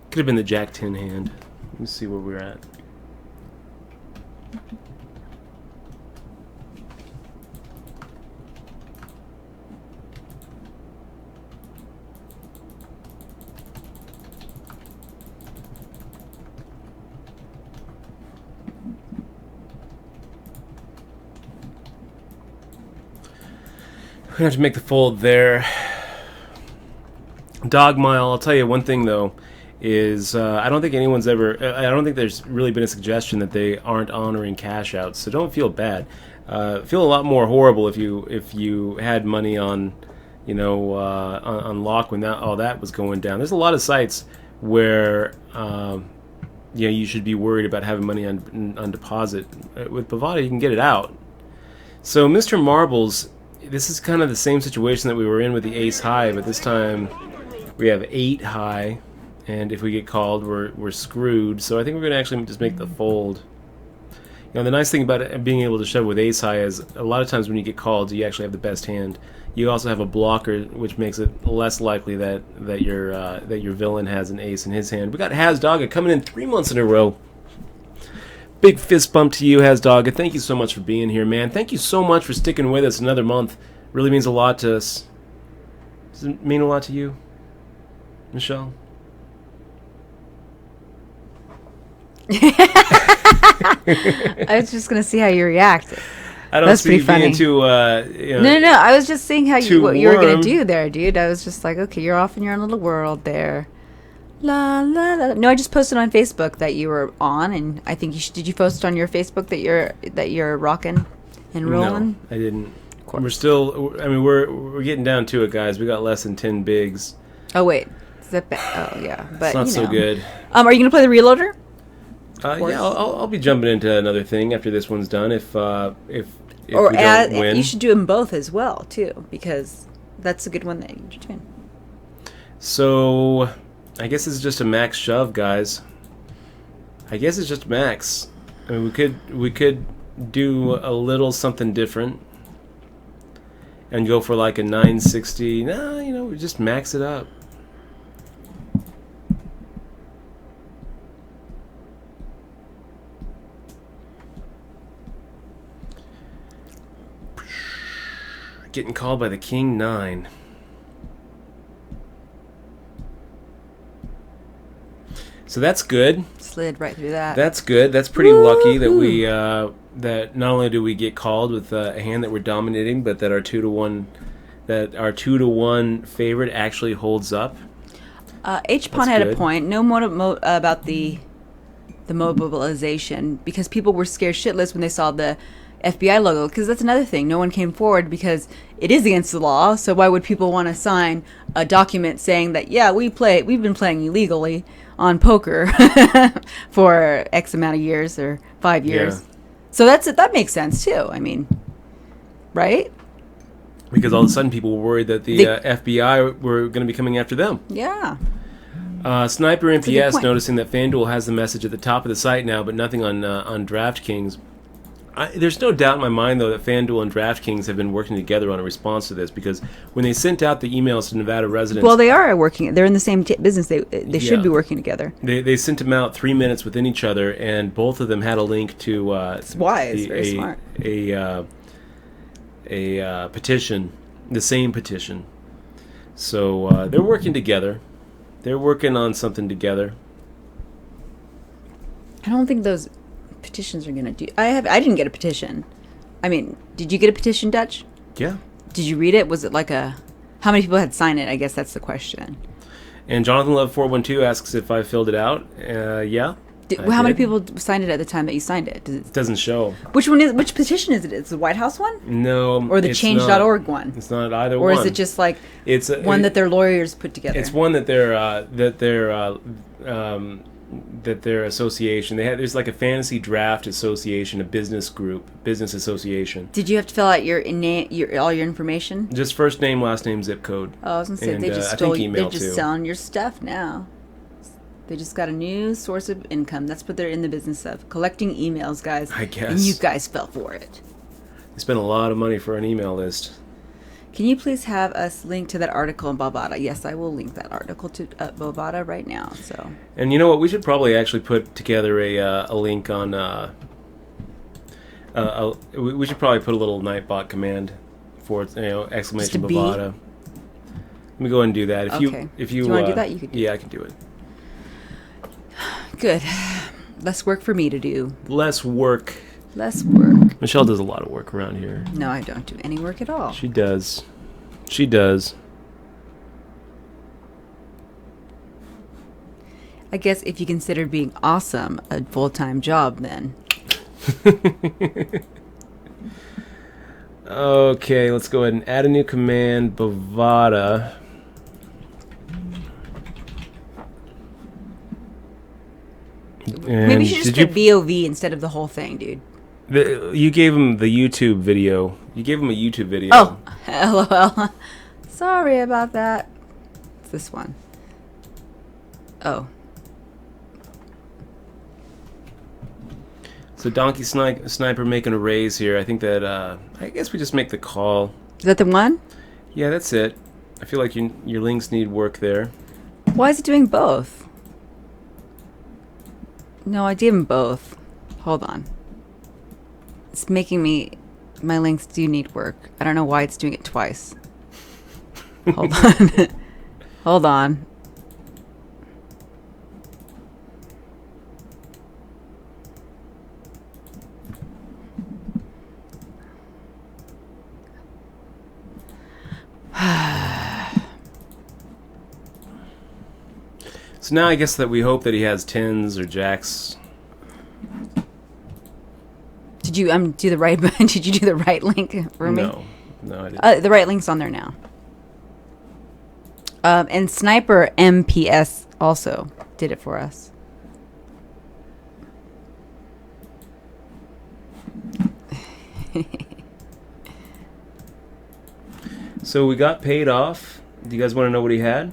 Could have been the Jack 10 hand. Let me see where we're at. We're going to have to make the fold there. Dog Mile, I'll tell you one thing though, is I don't think anyone's ever, I don't think there's really been a suggestion that they aren't honoring cash outs, so don't feel bad. Feel a lot more horrible if you had money on, on lock when all that was going down. There's a lot of sites where you should be worried about having money on deposit. With Bada, you can get it out. So Mr. Marbles, this is kind of the same situation that we were in with the ace high, but this time we have 8 high, and if we get called, we're screwed. So I think we're going to actually just make the fold. The nice thing about it, being able to shove with ace high is a lot of times when you get called, you actually have the best hand. You also have a blocker, which makes it less likely that your villain has an ace in his hand. We got Hasdogga coming in 3 months in a row. Big fist bump to you, Hasdogga. Thank you so much for being here, man. Thank you so much for sticking with us another month. Really means a lot to us. Does it mean a lot to you, Michelle? I was just gonna see how you react. I don't see you being too. No. I was just seeing what you were gonna do there, dude. I was just like, okay, you're off in your own little world there. La la la. No, I just posted on Facebook that you were on, and I think did you post on your Facebook that you're rocking and rolling? No, I didn't. We're still. I mean, we're getting down to it, guys. We got less than 10 bigs. Oh wait, is that oh yeah, but it's not so good. Are you gonna play the reloader? Yeah, I'll be jumping into another thing after this one's done. If we don't win, you should do them both as well too, because that's a good one that you're doing. So, I guess it's just a max shove, guys. I guess it's just max. I mean, we could do a little something different and go for like a 960. No, we just max it up. Getting called by the King 9. So that's good. Slid right through that. That's good. That's pretty lucky that we that not only do we get called with a hand that we're dominating, but that our 2-to-1 favorite actually holds up. H-Pawn had a point. No about the mobilization, because people were scared shitless when they saw the FBI logo, because that's another thing. No one came forward because it is against the law. So why would people want to sign a document saying that, yeah, we've been playing illegally on poker for X amount of years or 5 years. Yeah. So that makes sense too. I mean, right? Because all of a sudden people were worried that the FBI were going to be coming after them. Yeah. Sniper MPS noticing that FanDuel has the message at the top of the site now, but nothing on DraftKings. There's no doubt in my mind, though, that FanDuel and DraftKings have been working together on a response to this, because when they sent out the emails to Nevada residents... Well, they are working. They're in the same business. They should be working together. They sent them out 3 minutes within each other, and both of them had a link to... It's wise. Very smart. A petition, the same petition. So they're working together. They're working on something together. I don't think those... petitions are gonna do. I didn't get a petition. I mean, did you get a petition, Dutch? Yeah. Did you read it? Was it like how many people had signed it? I guess that's the question. And Jonathan Love 412 asks if I filled it out. Yeah. How many people signed it at the time that you signed it? It doesn't show. Which petition is it? It's the White House one? No. Or the Change.org one? It's not either one. Or is it just like one that their lawyers put together? It's one that their association, there's like a fantasy draft association, a business association. Did you have to fill out all your information? Just first name, last name, zip code. Oh, I was gonna say, and, they just I think email they're just too. selling your stuff now. They just got a new source of income. That's what they're in the business of, collecting emails, guys. I guess. And you guys fell for it. They spent a lot of money for an email list. Can you please have us link to that article in Bada? Yes, I will link that article to Bada right now. So. And you know what? We should probably actually put together a link on. We should probably put a little Nightbot command for exclamation Bada. Let me go ahead and do that. If you do you want to do that, you could. Yeah, I can do it. Good. Less work for me to do. Less work. Michelle does a lot of work around here. No, I don't do any work at all. She does. I guess if you consider being awesome a full-time job, then. Okay, let's go ahead and add a new command, Bavada. Maybe you should just put BOV instead of the whole thing, dude. You gave him the YouTube video. You gave him a YouTube video. Oh, LOL. Sorry about that. It's this one. Oh. So Donkey Sniper making a raise here. I think that, I guess we just make the call. Is that the one? Yeah, that's it. I feel like your links need work there. Why is it doing both? No, I gave them both. Hold on. It's making my links do need work. I don't know why it's doing it twice. Hold on. Hold on. So now I guess that we hope that he has 10s or jacks. Did you do the right? Did you do the right link for me? No, I didn't. The right link's on there now. And Sniper MPS also did it for us. So we got paid off. Do you guys want to know what he had?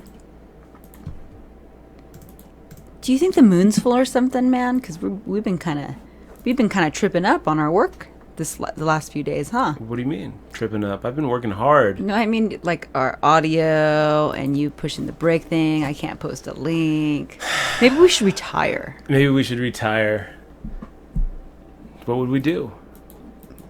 Do you think the moon's full or something, man? Because we've been kind of tripping up on our work the last few days, huh? What do you mean tripping up? I've been working hard. No, I mean like our audio and you pushing the break thing. I can't post a link. Maybe we should retire. What would we do?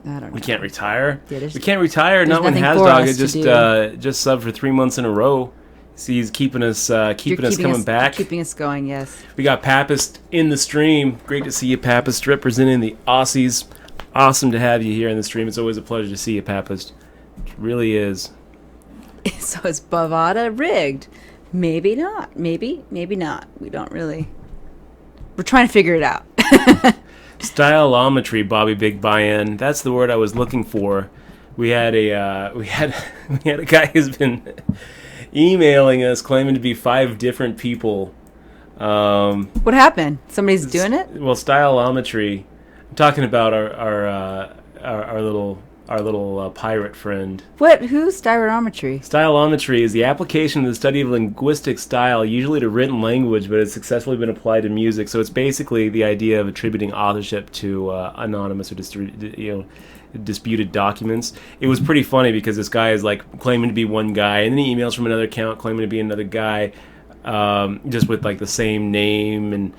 I don't know. We can't retire. Yeah, we can't retire. Not when Hasdog has just subbed for 3 months in a row. See, he's keeping us coming back. Keeping us going, yes. We got Papist in the stream. Great to see you, Papist, representing the Aussies. Awesome to have you here in the stream. It's always a pleasure to see you, Papist. It really is. So is Bavada rigged? Maybe not. Maybe not. We don't really. We're trying to figure it out. Stylometry, Bobby Big Buy-In. That's the word I was looking for. We had a guy who's been emailing us claiming to be 5 different people. What happened? Somebody's doing it? Well, Stylometry. I'm talking about our little our little pirate friend. Who's styronometry? Stylometry is the application of the study of linguistic style, usually to written language, but it's successfully been applied to music. So it's basically the idea of attributing authorship to anonymous or disputed documents. It was pretty funny because this guy is like claiming to be one guy, and then he emails from another account claiming to be another guy, just with like the same name and.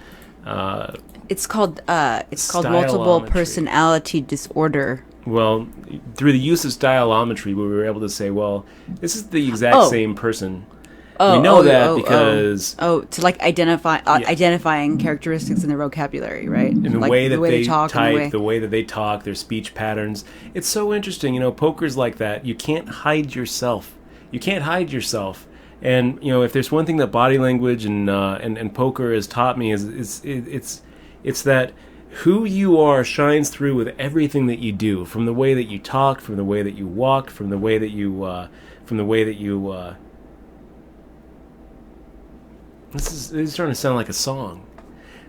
It's called multiple personality disorder. Well, through the use of stylometry, we were able to say, well, this is the exact same person. We know that because to like identifying characteristics in their vocabulary, right? In the way that they type, the way that they talk, their speech patterns. It's so interesting. You know, poker's like that. You can't hide yourself. And you know, if there's one thing that body language and poker has taught me is it's that who you are shines through with everything that you do, from the way that you talk, from the way that you walk, from the way that you This is starting to sound like a song.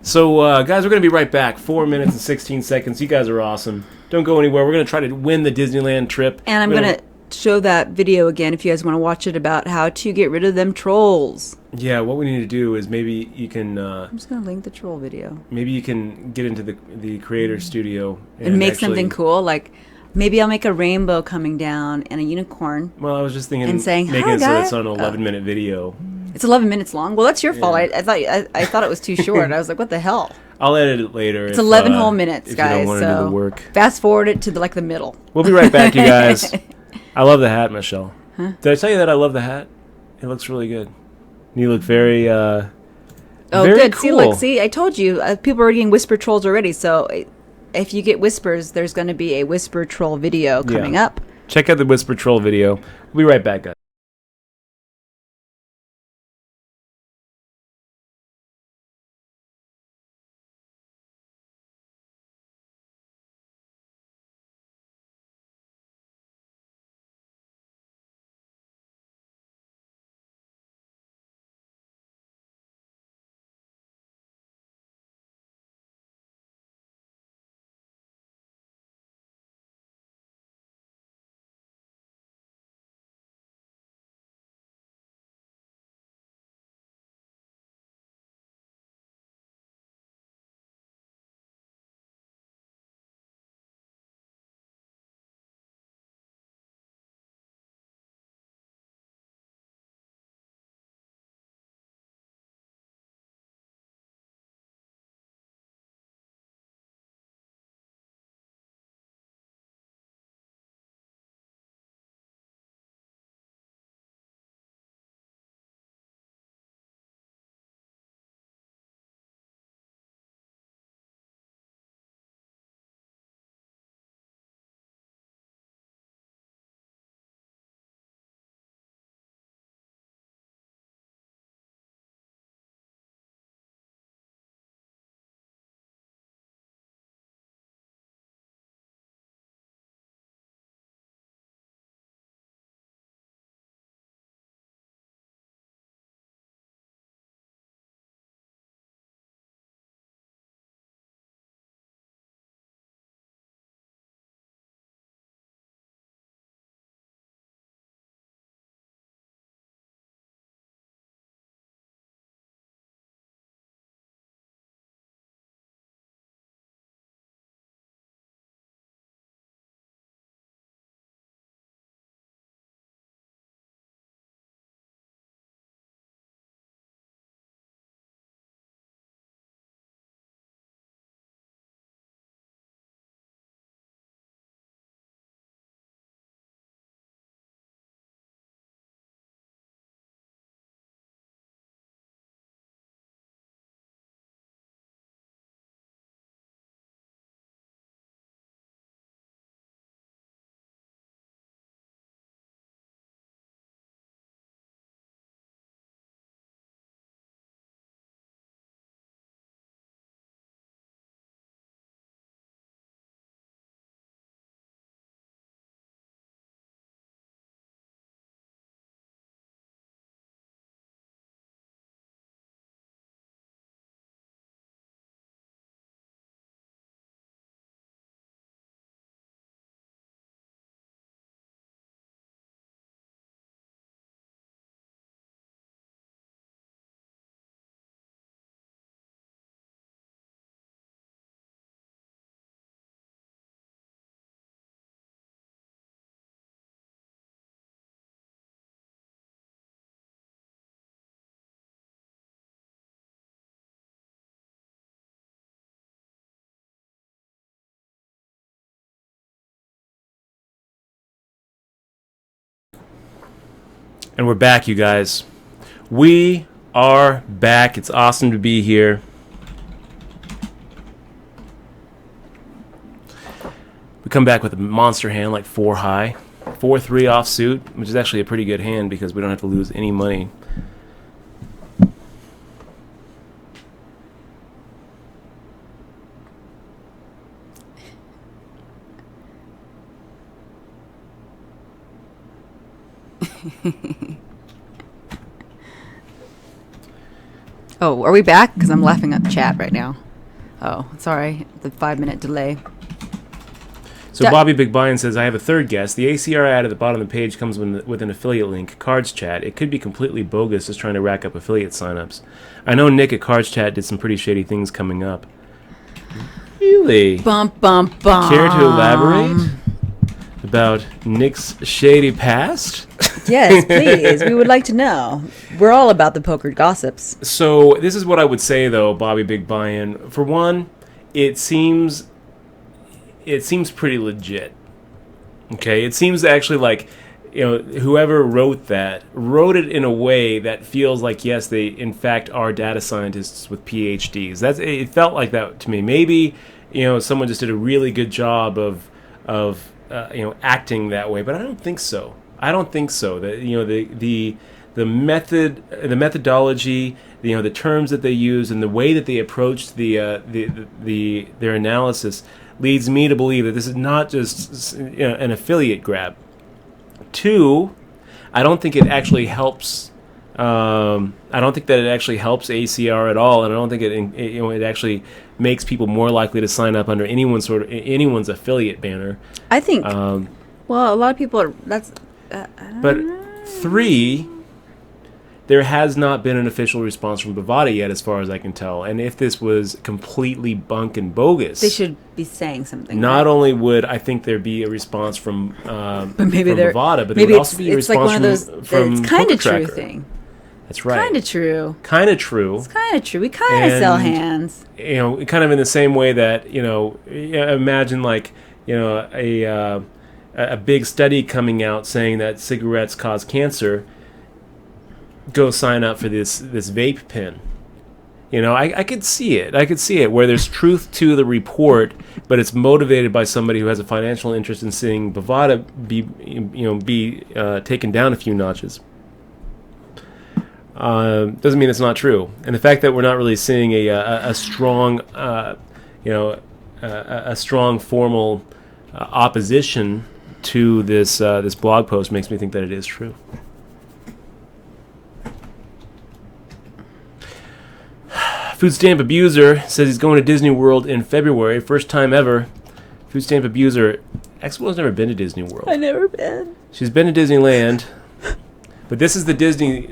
So, guys, we're going to be right back. 4 minutes and 16 seconds. You guys are awesome. Don't go anywhere. We're going to try to win the Disneyland trip. And I'm going to show that video again if you guys want to watch it about how to get rid of them trolls. Yeah, what we need to do is maybe you can... I'm just going to link the troll video. Maybe you can get into the creator studio. And make something cool, like... Maybe I'll make a rainbow coming down and a unicorn. Well, I was just thinking and saying, making it so it's on an 11-minute video. It's 11 minutes long? Well, that's your fault. I thought it was too short. I was like, what the hell? I'll edit it later. It's 11 whole minutes, if guys. You don't want to do the work. Fast forward it to the middle. We'll be right back, you guys. I love the hat, Michelle. Huh? Did I tell you that I love the hat? It looks really good. You look very very good. Cool. See, I told you. People are getting whisper trolls already, so... If you get whispers, there's going to be a whisper troll video coming up. Check out the whisper troll video. We'll be right back, guys. And we're back, you guys. We are back. It's awesome to be here. We come back with a monster hand, like 4 high. 4-3 offsuit, which is actually a pretty good hand because we don't have to lose any money. Oh, are we back? Because I'm laughing at the chat right now. Oh, sorry. The 5-minute delay. So Bobby Big Buy-In says, I have a third guess. The ACR ad at the bottom of the page comes with an affiliate link, Cards Chat. It could be completely bogus, just trying to rack up affiliate signups. I know Nick at Cards Chat did some pretty shady things coming up. Really? Bum, bum, bum. Care to elaborate about Nick's shady past? Yes, please. We would like to know. We're all about the poker gossips. So this is what I would say, though, Bobby Big Buy-In. For one, it seems pretty legit. Okay, it seems actually like, whoever wrote it in a way that feels like, yes, they in fact are data scientists with PhDs. It felt like that to me. Maybe someone just did a really good job of acting that way, but I don't think so. The methodology, the terms that they use, and the way that they approached their analysis leads me to believe that this is not just an affiliate grab. 2, I don't think it actually helps. I don't think that it actually helps ACR at all, and I don't think it actually makes people more likely to sign up under anyone's affiliate banner. I think. Well, a lot of people are. But 3, there has not been an official response from Bada yet, as far as I can tell. And if this was completely bunk and bogus, they should be saying something. Not only would I think there be a response from Bada, but maybe there would also be a response like one of those, from it's kind of Poker true Tracker. thing. That's right. Kind of true. Kind of true. It's kind of true. We kind of sell hands. Kind of in the same way that imagine like a big study coming out saying that cigarettes cause cancer. Go sign up for this vape pen. I could see it. I could see it where there's truth to the report, but it's motivated by somebody who has a financial interest in seeing Bada be taken down a few notches. Doesn't mean it's not true. And the fact that we're not really seeing a strong, a strong formal opposition to this blog post makes me think that it is true. Food Stamp Abuser says he's going to Disney World in February, first time ever. Food Stamp Abuser, Expo's never been to Disney World. I've never been. She's been to Disneyland, but this is the Disney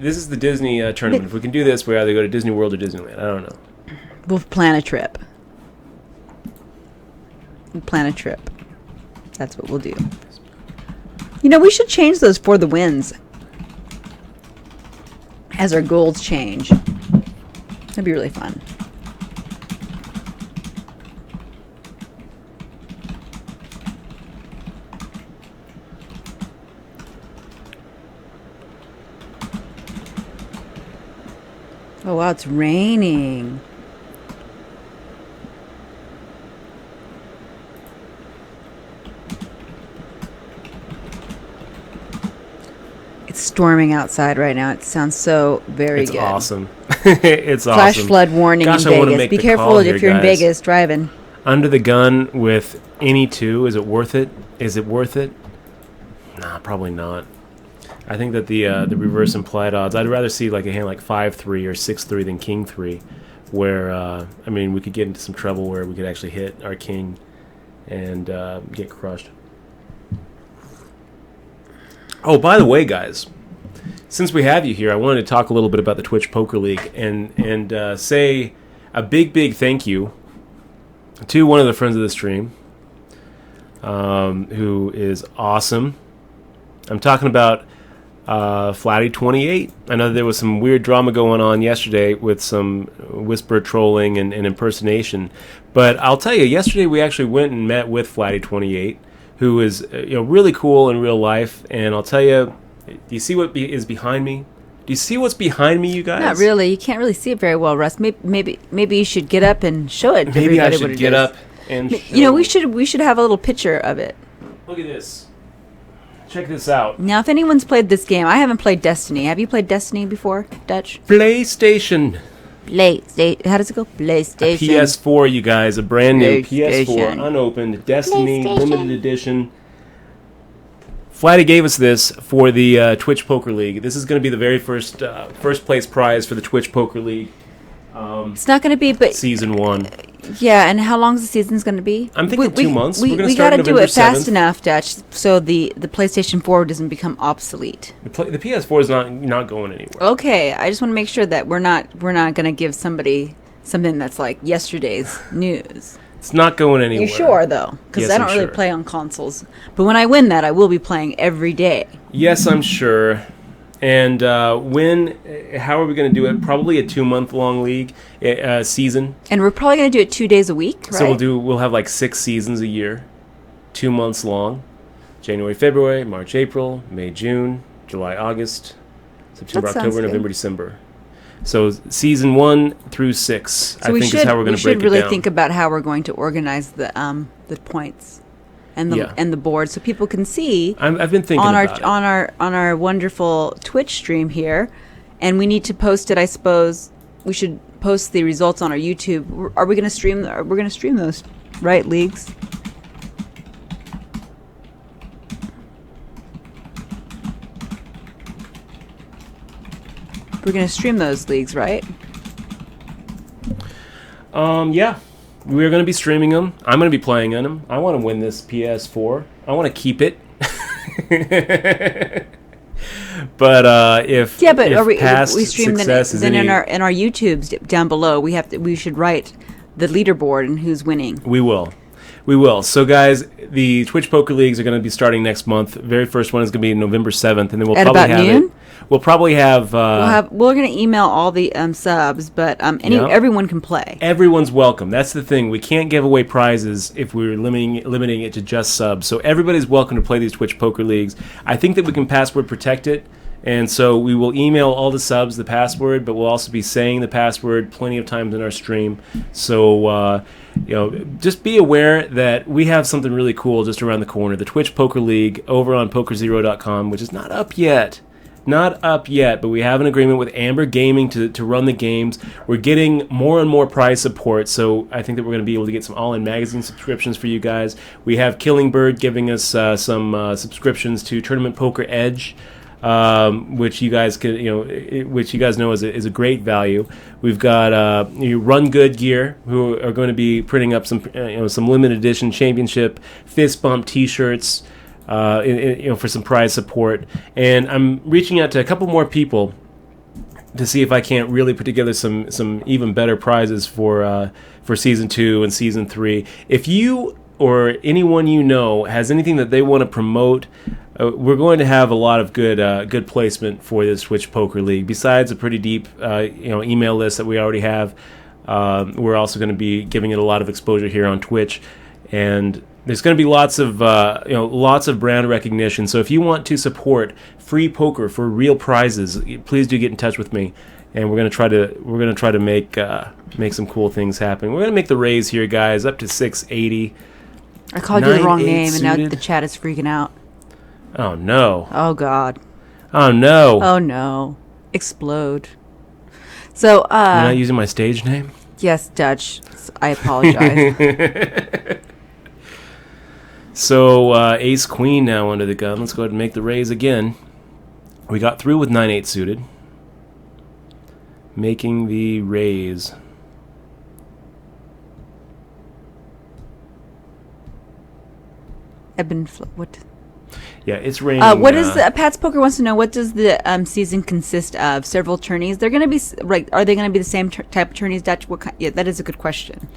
tournament. If we can do this, we either go to Disney World or Disneyland. I don't know. We'll plan a trip. That's what we'll do. We should change those for the wins as our goals change. That'd be really fun. Oh wow, it's raining. It's storming outside right now. It sounds so very good. It's awesome. It's awesome. Flash flood warning in Vegas. Be careful if you're in Vegas driving. Under the gun with any 2, is it worth it? Nah, probably not. I think that the reverse implied odds, I'd rather see like a hand like 5-3 or 6-3 than King 3, where we could get into some trouble where we could actually hit our king and get crushed. Oh, by the way, guys, since we have you here, I wanted to talk a little bit about the Twitch Poker League and say a big thank you to one of the friends of the stream, who is awesome. I'm talking about Flatty28. I know there was some weird drama going on yesterday with some whisper trolling and impersonation, but I'll tell you, yesterday we actually went and met with Flatty28, who is really cool in real life, and I'll tell you, Do you see what is behind me? Do you see what's behind me, you guys? Not really. You can't really see it very well, Russ. Maybe you should get up and show it. Maybe I should get up and show. You know, we should have a little picture of it. Look at this. Check this out. Now, if anyone's played this game, I haven't played Destiny. Have you played Destiny before, Dutch? PlayStation. How does it go? PlayStation. A PS4, you guys. A brand new PS4, unopened, Destiny limited edition. Flatty gave us this for the Twitch Poker League. This is going to be the very first place prize for the Twitch Poker League. It's not going to be, but season 1. Yeah, and how long is the season going to be? I'm thinking 2 months. We got to do it fast enough, Dutch, so the PlayStation 4 doesn't become obsolete. The PS4 is not going anywhere. Okay, I just want to make sure that we're not going to give somebody something that's like yesterday's news. It's not going anywhere. You sure, though? Because I don't really play on consoles. But when I win that, I will be playing every day. Yes, I'm sure. And how are we going to do it? Probably a 2-month-long league season. And we're probably going to do it 2 days a week, right? So we'll have like 6 seasons a year, 2 months long. January, February, March, April, May, June, July, August, September, October, November, December. So season 1 through 6, so I think is how we're going to break it down. We should really think about how we're going to organize the points and the board, so people can see. I've been thinking about it. on our wonderful Twitch stream here, and we need to post it. I suppose we should post the results on our YouTube. Are we going to stream? We're going to stream those, right? Leagues. We're going to stream those leagues, right? Yeah. We're going to be streaming them. I'm going to be playing in them. I want to win this PS4. I want to keep it. But if we stream then in our YouTubes down below, we should write the leaderboard and who's winning. We will. So, guys, the Twitch Poker Leagues are going to be starting next month. The very first one is going to be November 7th, and then we'll probably have noon? We'll probably have. We're going to email all the subs, but everyone can play. Everyone's welcome. That's the thing. We can't give away prizes if we're limiting it to just subs. So everybody's welcome to play these Twitch Poker Leagues. I think that we can password protect it. And so we will email all the subs the password, but we'll also be saying the password plenty of times in our stream. So, just be aware that we have something really cool just around the corner. The Twitch Poker League over on PokerZero.com, which is not up yet. But we have an agreement with Amber Gaming to run the games. We're getting more and more prize support, so I think that we're going to be able to get some All-In Magazine subscriptions for you guys. We have Killing Bird giving us some subscriptions to Tournament Poker Edge, which you guys know is a great value. We've got Run Good Gear, who are going to be printing up some limited edition championship fist bump T-shirts, for some prize support. And I'm reaching out to a couple more people to see if I can't really put together some even better prizes for season 2 and season 3. If you or anyone you know has anything that they want to promote, we're going to have a lot of good placement for this Twitch Poker League. Besides a pretty deep email list that we already have, we're also going to be giving it a lot of exposure here on Twitch, and there's going to be lots of brand recognition. So if you want to support free poker for real prizes, please do get in touch with me, and we're going to try to make some cool things happen. We're going to make the raise here, guys, up to 680. I called you the wrong name, suited. And now the chat is freaking out. Oh, no. Oh, God. Oh, no. Oh, no. Explode. So, You're not using my stage name? Yes, Dutch. I apologize. So, Ace Queen now under the gun. Let's go ahead and make the raise again. We got through with 9-8 suited. Making the raise. What? Yeah, it's raining. What is Pat's Poker wants to know? What does the season consist of? Several tourneys. They're going to be Are they going to be the same type of tourneys, Dutch? Yeah, that is a good question.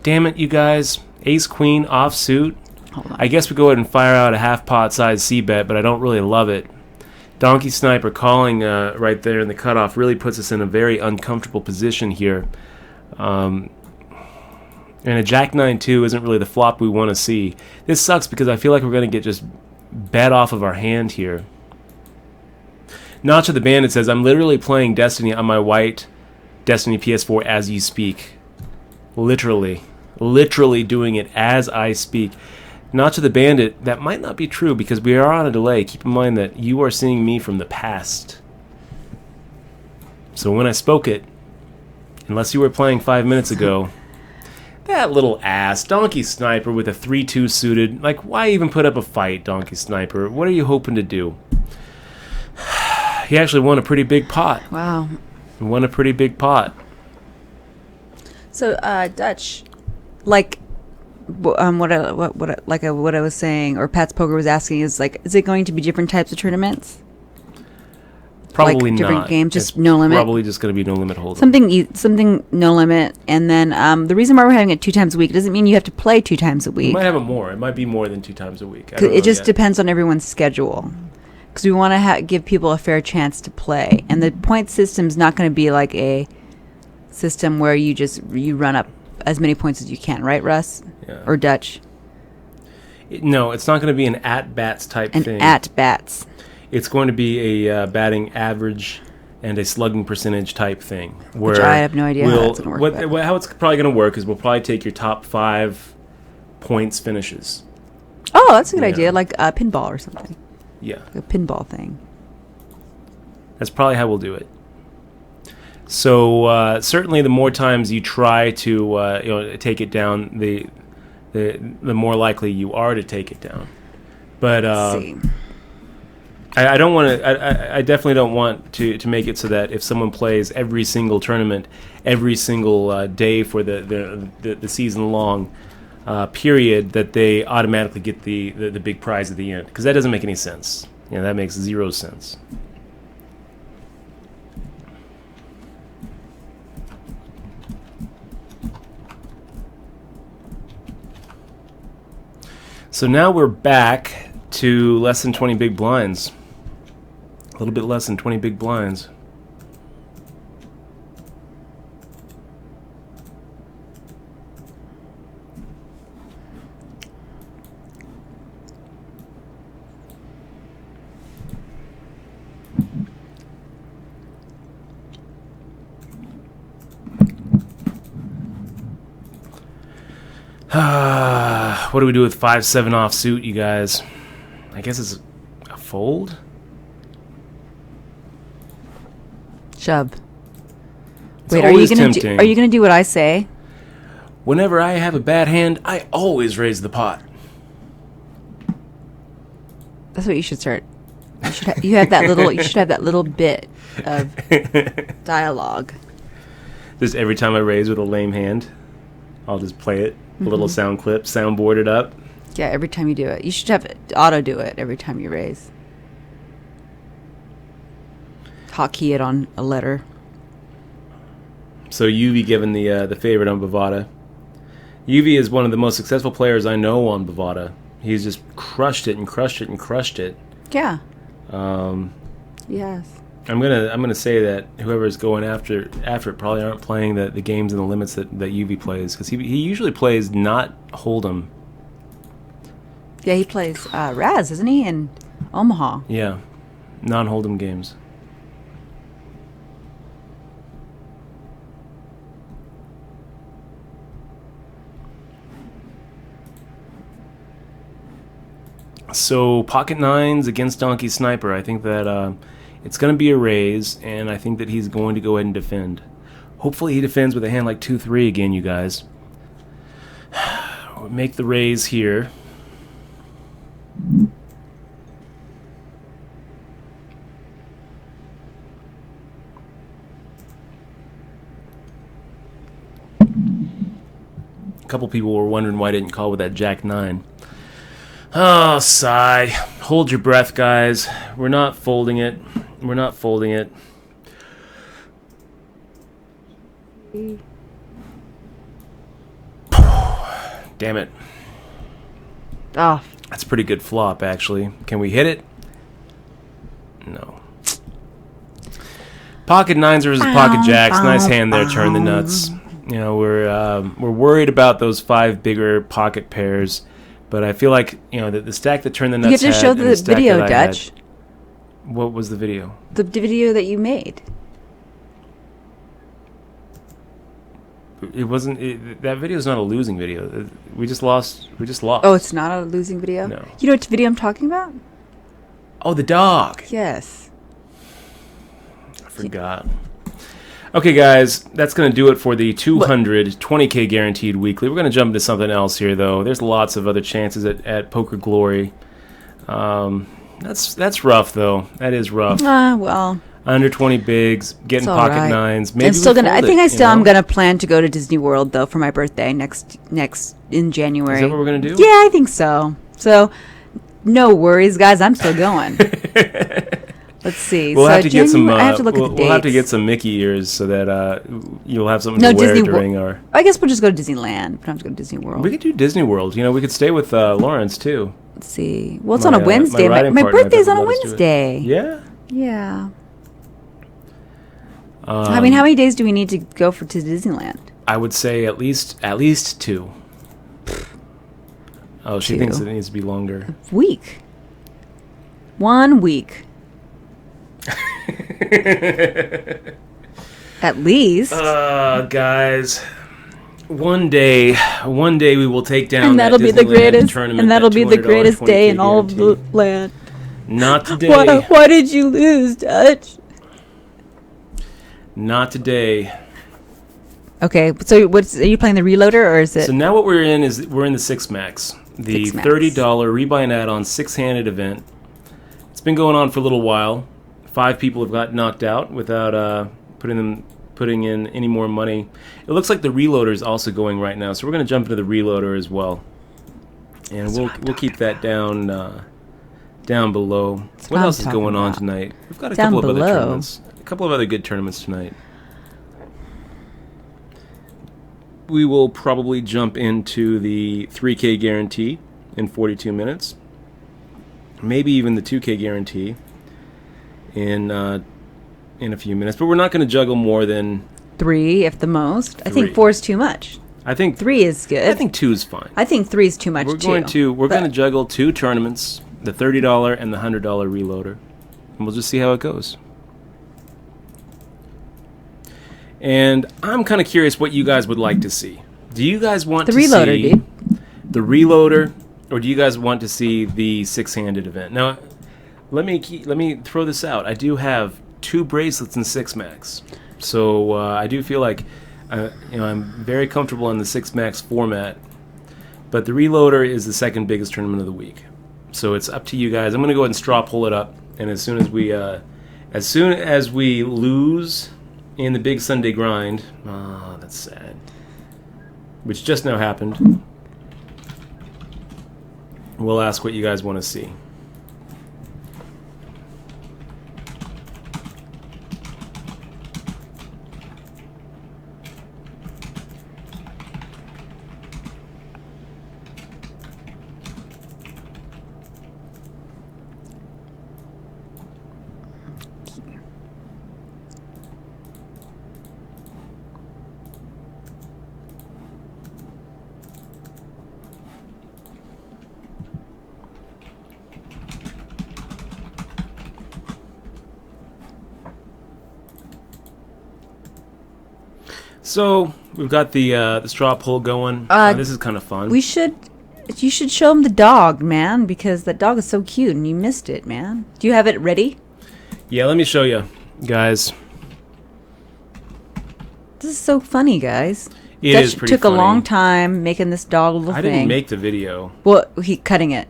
Damn it, you guys! Ace Queen offsuit. Hold on. I guess we go ahead and fire out a half pot size C bet, but I don't really love it. Donkey Sniper calling right there in the cutoff really puts us in a very uncomfortable position here. And a Jack 9-2 isn't really the flop we want to see. This sucks because I feel like we're going to get just bet off of our hand here. Notch of the Bandit says, I'm literally playing Destiny on my white Destiny PS4 as you speak. Literally doing it as I speak. Notch of the Bandit, that might not be true because we are on a delay. Keep in mind that you are seeing me from the past. So when I spoke it, unless you were playing 5 minutes ago, that little ass, Donkey Sniper with a 3-2 suited, like, why even put up a fight, Donkey Sniper? What are you hoping to do? He actually won a pretty big pot. Wow. He won a pretty big pot. So, Dutch, like, what I was saying, or Pat's Poker was asking, is like, is it going to be different types of tournaments? Probably like different not. games, just it's no limit. Probably just going to be no limit hold'em. Something no limit, and then the reason why we're having it 2 times a week doesn't mean you have to play 2 times a week. We might have it more. It might be more than 2 times a week. It just depends on everyone's schedule, because we want to give people a fair chance to play, and the point system's not going to be like a system where you run up as many points as you can, right, Russ? Yeah. Or Dutch? No, it's not going to be an at-bats type thing. An at-bats. It's going to be a batting average and a slugging percentage type thing. Which I have no idea how that's going to work. How it's probably going to work is we'll probably take your top 5 points finishes. Oh, that's a good idea, like a pinball or something. Yeah. Like a pinball thing. That's probably how we'll do it. So certainly the more times you try to take it down, the more likely you are to take it down. But Let's see. I don't want to. I definitely don't want to make it so that if someone plays every single tournament, every single day for the season long period, that they automatically get the big prize at the end, because that doesn't make any sense. That makes 0 sense. So now we're back to less than 20 big blinds. A little bit less than 20 big blinds. What do we do with 5-7 offsuit, you guys? I guess it's a fold? Shove. Wait, are you gonna do what I say? Whenever I have a bad hand, I always raise the pot. That's what you should start. You should have that little bit of dialogue. Just every time I raise with a lame hand, I'll just play it. A little sound clip, soundboard it up. Yeah, every time you do it. You should have auto do it every time you raise. Hotkey it on a letter. So UV given the favorite on Bada. UV is one of the most successful players I know on Bada. He's just crushed it and crushed it and crushed it. Yeah. Yes. I'm gonna say that whoever's going after it probably aren't playing the games and the limits that UV plays, because he usually plays not Hold'em. Yeah, he plays Raz, isn't he, in Omaha? Yeah, non-Hold'em games. So pocket nines against Donkey Sniper. I think that it's going to be a raise, and I think that he's going to go ahead and defend. Hopefully he defends with a hand like 2-3 again, you guys. We'll make the raise here. A couple people were wondering why I didn't call with that Jack 9. Oh, sigh. Hold your breath, guys. We're not folding it. We're not folding it. Damn it. Oh. That's a pretty good flop, actually. Can we hit it? No. Pocket nines versus pocket jacks. Nice hand there. Turn the nuts. We're worried about those 5 bigger pocket pairs. But I feel like, the stack that turned the nuts. You have to show the video, Dutch. What was the video? The video that you made. It wasn't. That video is not a losing video. We just lost. Oh, it's not a losing video? No. You know which video I'm talking about? Oh, the dog. Yes. I forgot. Okay, guys, that's going to do it for the 220K guaranteed weekly. We're going to jump into something else here, though. There's lots of other chances at Poker Glory. That's rough, though. That is rough. Well. Under 20 bigs, getting pocket nines. Maybe I'm gonna plan to go to Disney World though for my birthday next in January. Is that what we're gonna do? Yeah, I think so. So, no worries, guys. I'm still going. Let's see. We'll have to get some. I have to look at the dates. We'll have to get some Mickey ears so that you'll have something to wear during our. I guess we'll just go to Disneyland. We don't have to go to Disney World. We could do Disney World. You know, we could stay with Lawrence too. Let's see. Well, it's on a Wednesday. My birthday's on a Wednesday. Yeah. Yeah. I mean, how many days do we need to go to Disneyland? I would say at least 2. Oh, she thinks it needs to be longer. A week. 1 week. At least. Guys. One day we will take down and that'll that be the greatest tournament. And that'll be the greatest day in all of the land. Not today. Why did you lose, Dutch? Not today. Okay, so are you playing the reloader or is it? So now what we're in the 6 max, the $30 rebuy and add-on 6-handed event. It's been going on for a little while. 5 people have got knocked out without putting in any more money. It looks like the reloader is also going right now, so we're going to jump into the reloader as well, and we'll keep that down below. What else is going on tonight? We've got a couple of other tournaments. A couple of other good tournaments tonight. We will probably jump into the 3K guarantee in 42 minutes. Maybe even the 2K guarantee in a few minutes. But we're not going to juggle more than 3, if the most. 3. I think 4 is too much. I think 3 is good. I think 2 is fine. I think 3 is too much. We're going to juggle 2 tournaments, the $30 and the $100 reloader, and we'll just see how it goes. And I'm kind of curious what you guys would like to see. Do you guys want to see the reloader, or do you guys want to see the 6-handed event? Now, let me throw this out. I do have 2 bracelets in 6 max, so I do feel like I'm very comfortable in the 6 max format. But the reloader is the second biggest tournament of the week, so it's up to you guys. I'm going to go ahead and straw pull it up, and as soon as we lose in the big Sunday grind, that's sad, which just now happened, we'll ask what you guys want to see. So we've got the straw pull going. This is kind of fun. You should show him the dog, man, because that dog is so cute, and you missed it, man. Do you have it ready? Yeah, let me show you, guys. This is so funny, guys. It is pretty took funny. a long time making this dog little thing. I didn't make the video. Well, cutting it.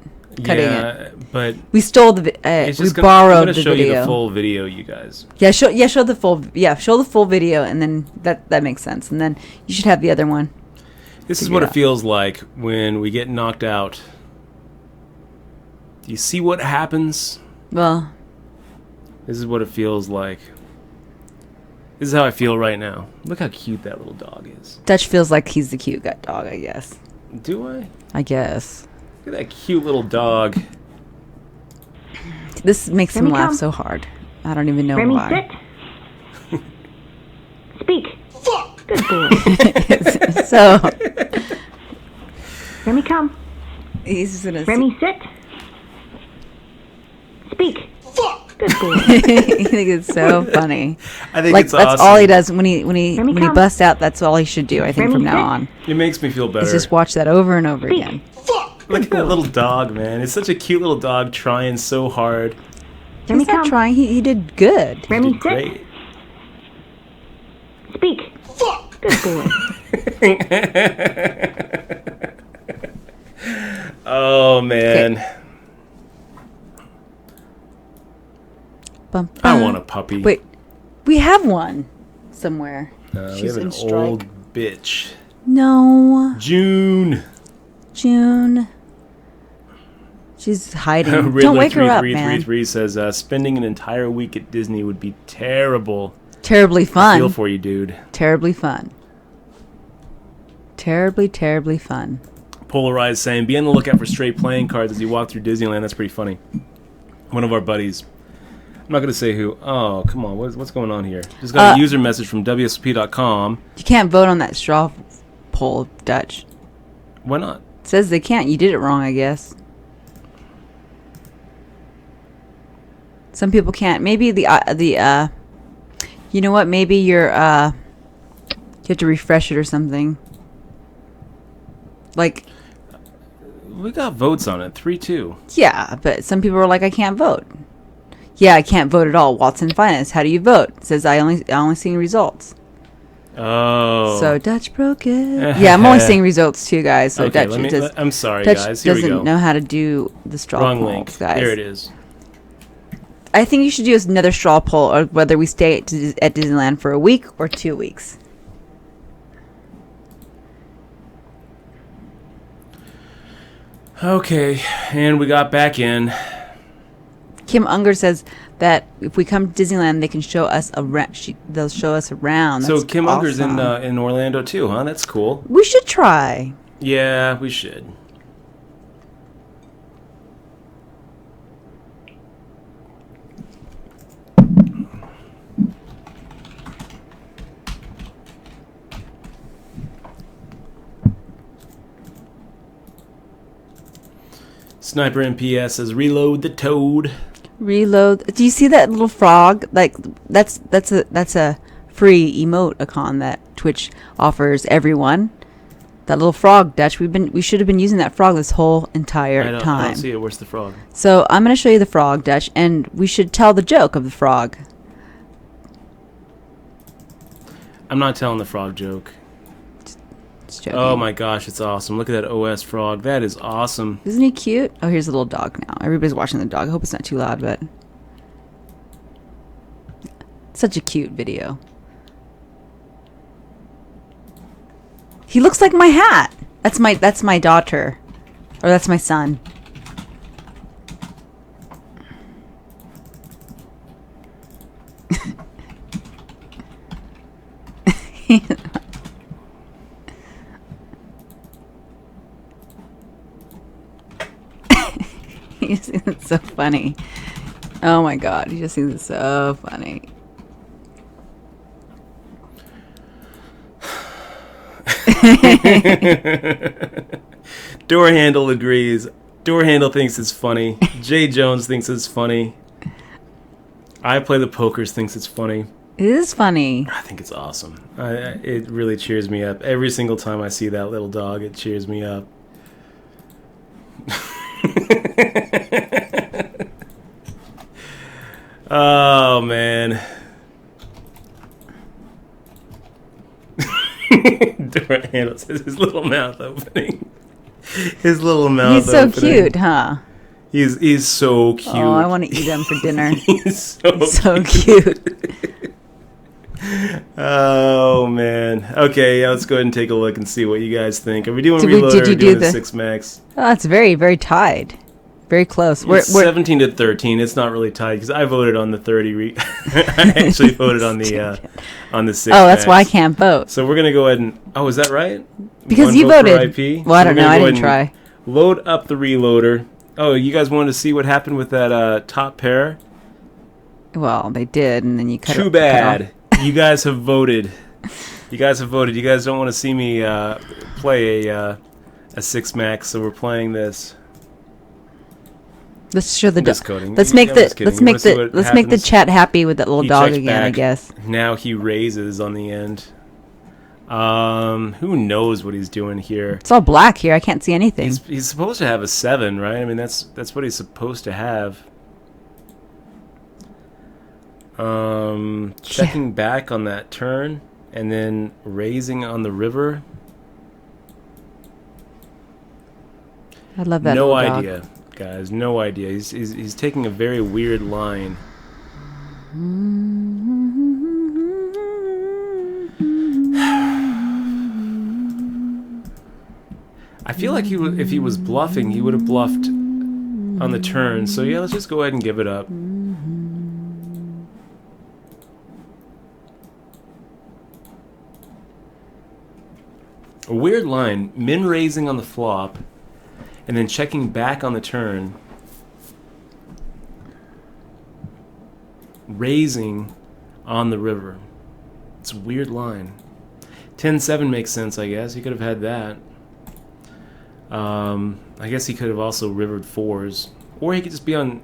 But we stole the. Borrowed the video. I'm gonna show you the full video, you guys. Show the full. Yeah, show the full video, and then that makes sense. And then you should have the other one. This is what it feels like when we get knocked out. Do you see what happens? Well, this is what it feels like. This is how I feel right now. Look how cute that little dog is. Dutch feels like he's the cute dog, I guess. Do I? I guess. Look at that cute little dog. This makes him laugh so hard. I don't even know why. Sit. Speak. Fuck. Good boy. So. Remy, come. He's just gonna. Remy, sit. Speak. Fuck. Good boy. I think it's so funny. I think like it's awesome. that's all he does when he busts out. That's all he should do. I think from now on. It makes me feel better. Is just watch that over and over again. Fuck! Look at that little dog, man. It's such a cute little dog trying so hard. He's not trying. He did good. He did great. Speak. Fuck! Good boy. Oh, man. Okay. I want a puppy. Wait, we have one somewhere. We have an old bitch. No. June. She's hiding. Don't wake her up, man. Riddler333 says, spending an entire week at Disney would be terrible. Terribly fun. I feel for you, dude. Terribly fun. Terribly fun. Polarized saying, be on the lookout for stray playing cards as you walk through Disneyland. That's pretty funny. One of our buddies. I'm not going to say who. Oh, come on. What's going on here? Just got a user message from wsop.com. You can't vote on that straw poll, Dutch. Why not? It says they can't. You did it wrong, I guess. Some people can't. Maybe you know what? Maybe you have to refresh it or something. Like, we got votes on it, 3-2. Yeah, but some people are like, I can't vote. Yeah, I can't vote at all. Watson Finance, how do you vote? It says I only seeing results. Oh. So Dutch broke it. Yeah, I'm only seeing results too, guys. So okay, Dutch I'm sorry, Dutch guys. Here we go. doesn't know how to do the straw Wrong poll, link. guys. Here it is. I think you should do another straw poll, or whether we stay at Disneyland for a week or 2 weeks. Okay, and we got back in. Kim Unger says that if we come to Disneyland, they can show us they'll show us around. So That's Kim Unger's awesome. in Orlando too, huh? That's cool. We should try. Yeah, we should. Sniper MPS says reload the toad. Reload. Do you see that little frog? Like that's a free emoticon that Twitch offers everyone. That little frog, Dutch. We should have been using that frog this whole entire time. I don't see it. Where's the frog? So I'm going to show you the frog, Dutch, and we should tell the joke of the frog. I'm not telling the frog joke. Just joking. Oh my gosh, it's awesome. Look at that OS frog. That is awesome. Isn't he cute? Oh, here's a little dog now. Everybody's watching the dog. I hope it's not too loud, but such a cute video. He looks like my hat. That's my daughter. Or that's my son. You just think it's so funny. Oh my god, you just think it's so funny. Door handle agrees. Door handle thinks it's funny. Jay Jones thinks it's funny. I play the pokers thinks it's funny. It is funny. I think it's awesome. It really cheers me up. Every single time I see that little dog, it cheers me up. Oh, man. Door handle says his little mouth opening. His little mouth He's so opening. cute, huh? He's so cute. Oh, I want to eat him for dinner. He's so cute. Oh man. Okay, yeah, let's go ahead and take a look and see what you guys think. Are we doing reload or doing the 6 max? Oh, it's very, very tied. Very close. We're 17 to 13. It's not really tied because I voted on the 30. I actually voted on the 6. Oh, that's why I can't vote. So we're gonna go ahead and. Oh, is that right? Because One you vote voted. for IP? Well, I don't know. I didn't try. Load up the reloader. Oh, you guys wanted to see what happened with that top pair? Well, they did, and then you cut it. Too bad. You guys have voted. You guys have voted. You guys don't want to see me play a 6 max, so we're playing this. Let's show the just coding. Let's make the chat happy with that little dog again. Back. I guess. Now he raises on the end. Who knows what he's doing here? It's all black here. I can't see anything. He's supposed to have a 7, right? I mean, that's what he's supposed to have. Checking back on that turn and then raising on the river. I love that. No idea, guys. No idea. He's taking a very weird line. I feel like if he was bluffing, he would have bluffed on the turn. So yeah, let's just go ahead and give it up. A weird line. Min raising on the flop, and then checking back on the turn. Raising on the river. It's a weird line. 10-7 makes sense, I guess. He could have had that. I guess he could have also rivered 4s. Or he could just be on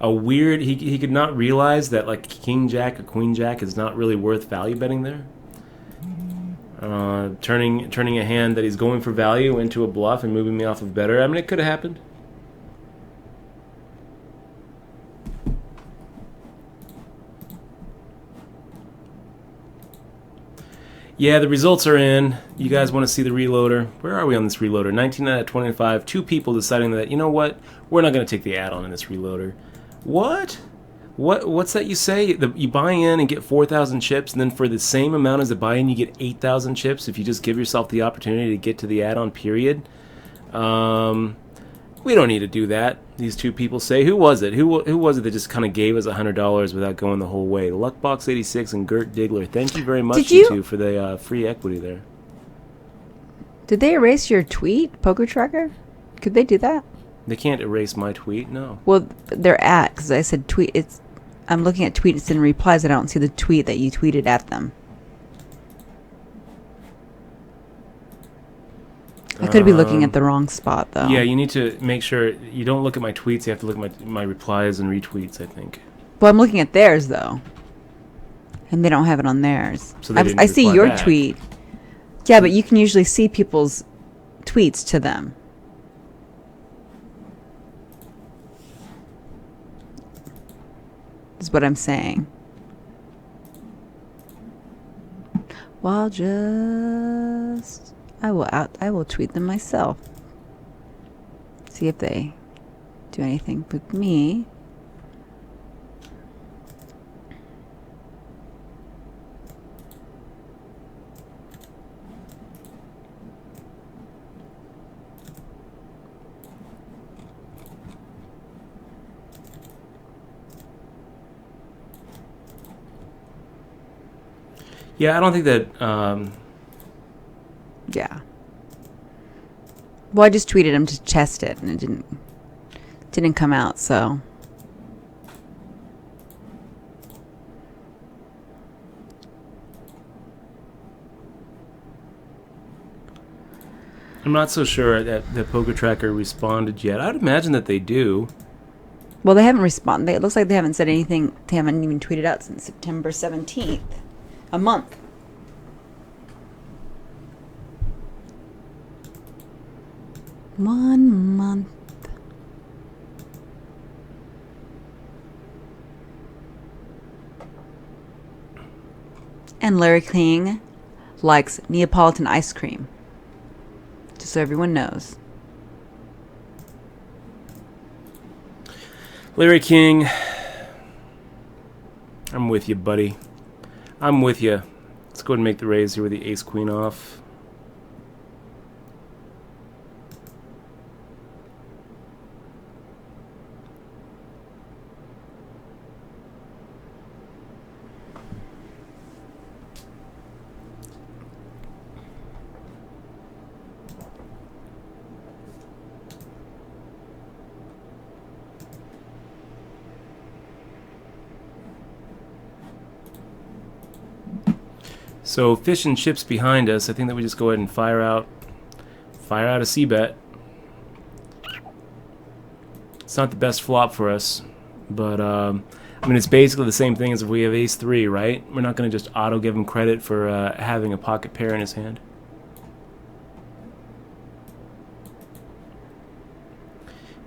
a weird... He could not realize that like King Jack or Queen Jack is not really worth value betting there. Turning a hand that he's going for value into a bluff and moving me off of better. I mean, it could have happened. Yeah, the results are in. You guys want to see the reloader? Where are we on this reloader? 19 out of 25. 2 people deciding that, you know what? We're not going to take the add-on in this reloader. What? What's that you say? You buy in and get 4,000 chips, and then for the same amount as the buy-in, you get 8,000 chips if you just give yourself the opportunity to get to the add-on, period. We don't need to do that, these 2 people say. Who was it? Who was it that just kind of gave us $100 without going the whole way? Luckbox86 and Gert Diggler. Thank you very much, you 2, for the free equity there. Did they erase your tweet, Poker Tracker? Could they do that? They can't erase my tweet, no. Well, they're at, because I said tweet. I'm looking at tweets and replies, and I don't see the tweet that you tweeted at them. I could be looking at the wrong spot, though. Yeah, you need to make sure you don't look at my tweets. You have to look at my replies and retweets, I think. Well, I'm looking at theirs, though. And they don't have it on theirs. So I see your tweet. Yeah, but you can usually see people's tweets to them. Is what I'm saying. Well, I will tweet them myself. See if they do anything with me. Yeah, I don't think that... Yeah. Well, I just tweeted him to test it, and it didn't come out, so... I'm not so sure that the Poker Tracker responded yet. I'd imagine that they do. Well, they haven't responded. It looks like they haven't said anything. They haven't even tweeted out since September 17th. A month. One month. And Larry King likes Neapolitan ice cream. Just so everyone knows. Larry King, I'm with you, buddy. I'm with you. Let's go ahead and make the raise here with the ace-queen off. So fish and chips behind us. I think that we just go ahead and fire out a C-bet. It's not the best flop for us, but I mean, it's basically the same thing as if we have ace-3, right? We're not going to just auto give him credit for having a pocket pair in his hand.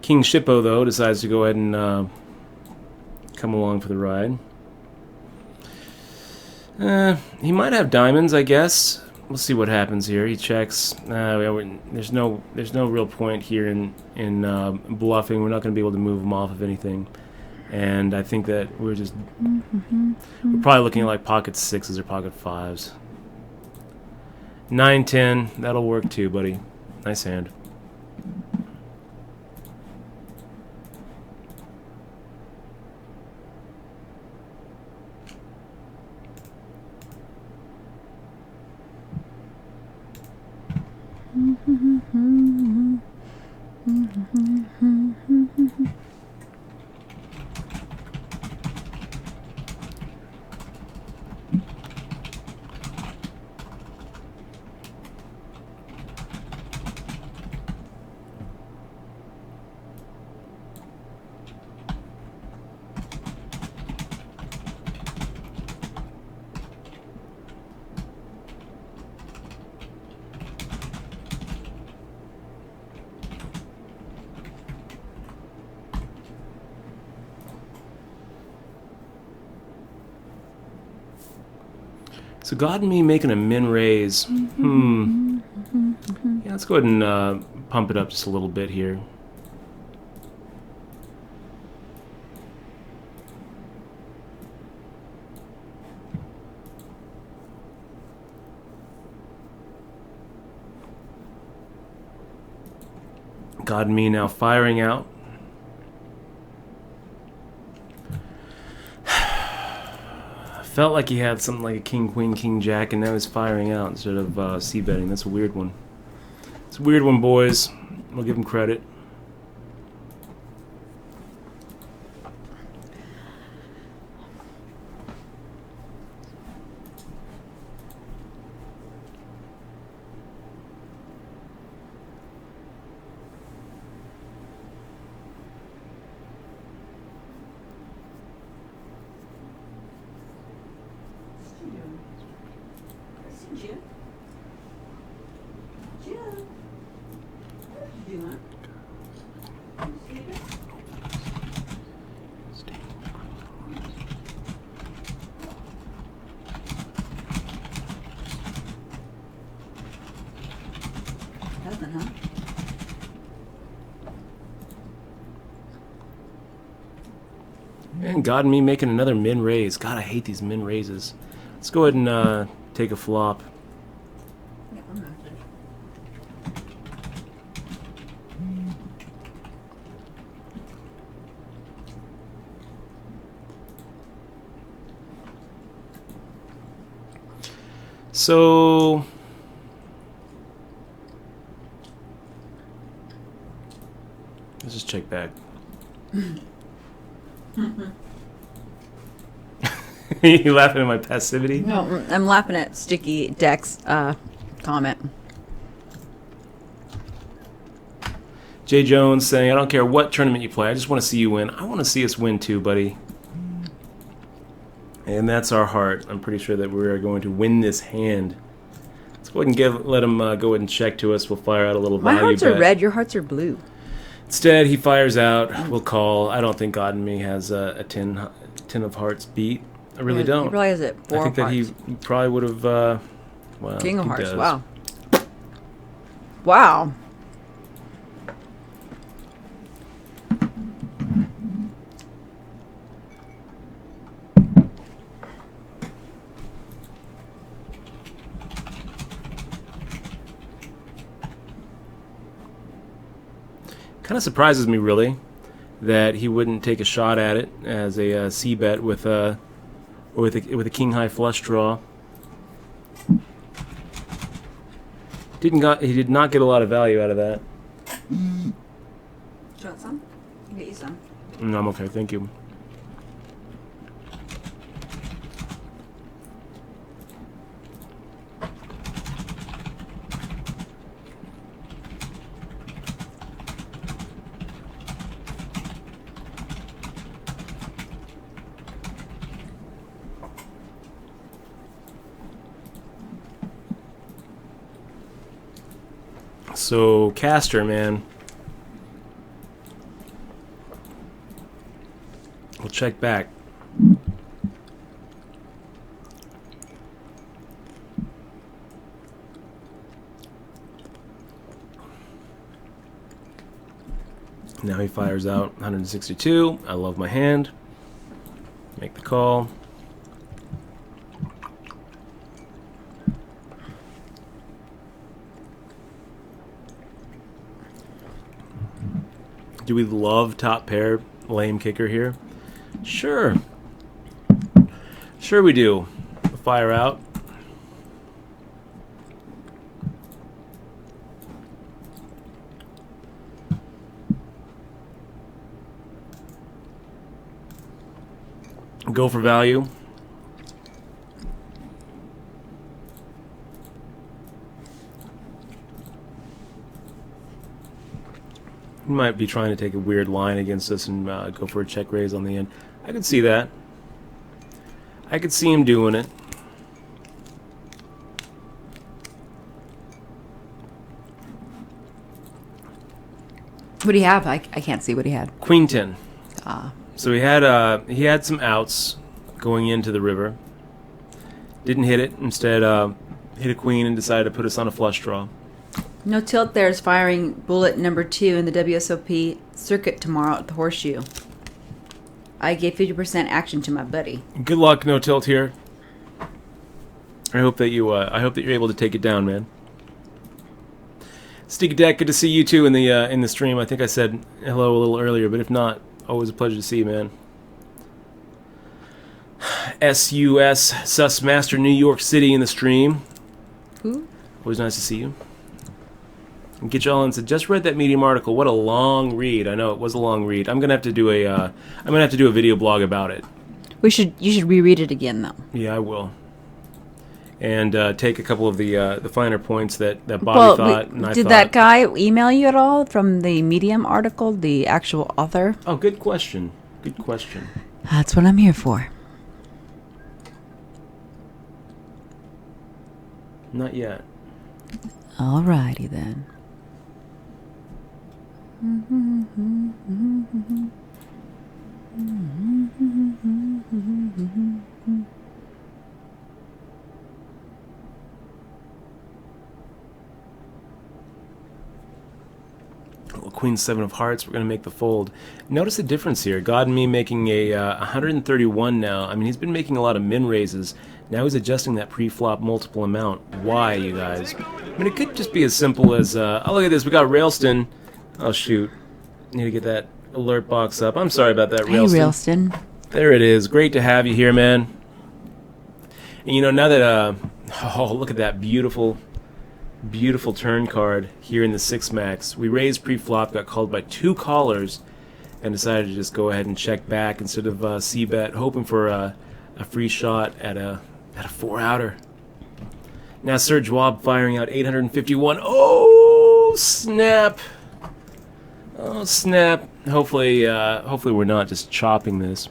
King Shippo, though, decides to go ahead and come along for the ride. He might have diamonds, I guess. We'll see what happens here. He checks. There's no real point here in bluffing. We're not going to be able to move him off of anything. And I think that we're probably looking at like pocket 6s or pocket 5s. 9-10, that'll work too, buddy. Nice hand. So God and me making a min raise. Yeah, let's go ahead and pump it up just a little bit here. God and me now firing out. Felt like he had something like a king, queen, king, jack, and now he's firing out instead of c-betting. That's a weird one. It's a weird one, boys. We'll give him credit. And God and me making another min raise. God, I hate these min raises. Let's go ahead and take a flop. So let's just check back. You laughing at my passivity? No, I'm laughing at Sticky Deck's comment. Jay Jones saying, I don't care what tournament you play, I just want to see you win. I want to see us win too, buddy. And that's our heart. I'm pretty sure that we're going to win this hand. Let's go ahead and let him go ahead and check to us. We'll fire out a little value bet. My hearts bet. are red, your hearts are blue. Instead, he fires out. We'll call. I don't think God and me has a 10 of hearts beat. I really don't. He probably has it. 4 I think that he probably would have. Well, King of Hearts. Does. Wow. Wow. Kind of surprises me, really, that he wouldn't take a shot at it as a C bet with a king high flush draw. He did not get a lot of value out of that. Do you want some? I'll get you some. No, I'm okay, thank you. So, caster, man. We'll check back. Now he fires out 162. I love my hand. Make the call. Do we love top pair lame kicker here? Sure. Sure we do. Fire out. Go for value. He might be trying to take a weird line against us and go for a check raise on the end. I could see that. I could see him doing it. What do you have? I can't see what he had. Queen 10. Ah. So he had some outs going into the river. Didn't hit it. Instead, hit a queen and decided to put us on a flush draw. No tilt there is firing bullet number 2 in the WSOP circuit tomorrow at the Horseshoe. I gave 50% action to my buddy. Good luck, no tilt here. I hope that you're able to take it down, man. Sticky Deck, good to see you too in the stream. I think I said hello a little earlier, but if not, always a pleasure to see you, man. SUS Sussmaster New York City in the stream. Who? Always nice to see you. And get y'all and said, just read that Medium article. What a long read. I know it was a long read. I'm gonna have to do a video blog about it. You should reread it again though. Yeah, I will. And take a couple of the finer points that Bobby thought. Did that guy email you at all from the Medium article, the actual author? Oh, good question. Good question. That's what I'm here for. Not yet. Alrighty then. Queen 7 of Hearts, we're going to make the fold. Notice the difference here. God and me making a 131 now. I mean, he's been making a lot of min raises. Now he's adjusting that pre-flop multiple amount. Why, you guys? I mean, it could just be as simple as, oh, look at this. We got Railston. Oh, shoot. Need to get that alert box up. I'm sorry about that, Railston. Hey, Railston. There it is. Great to have you here, man. And, you know, now that, oh, look at that beautiful turn card here in the 6-max. We raised pre-flop, got called by 2 callers, and decided to just go ahead and check back instead of c-bet, hoping for a free shot at a 4-outer. Now Serge Wab firing out 851. Oh, snap. Oh, snap. Hopefully we're not just chopping this.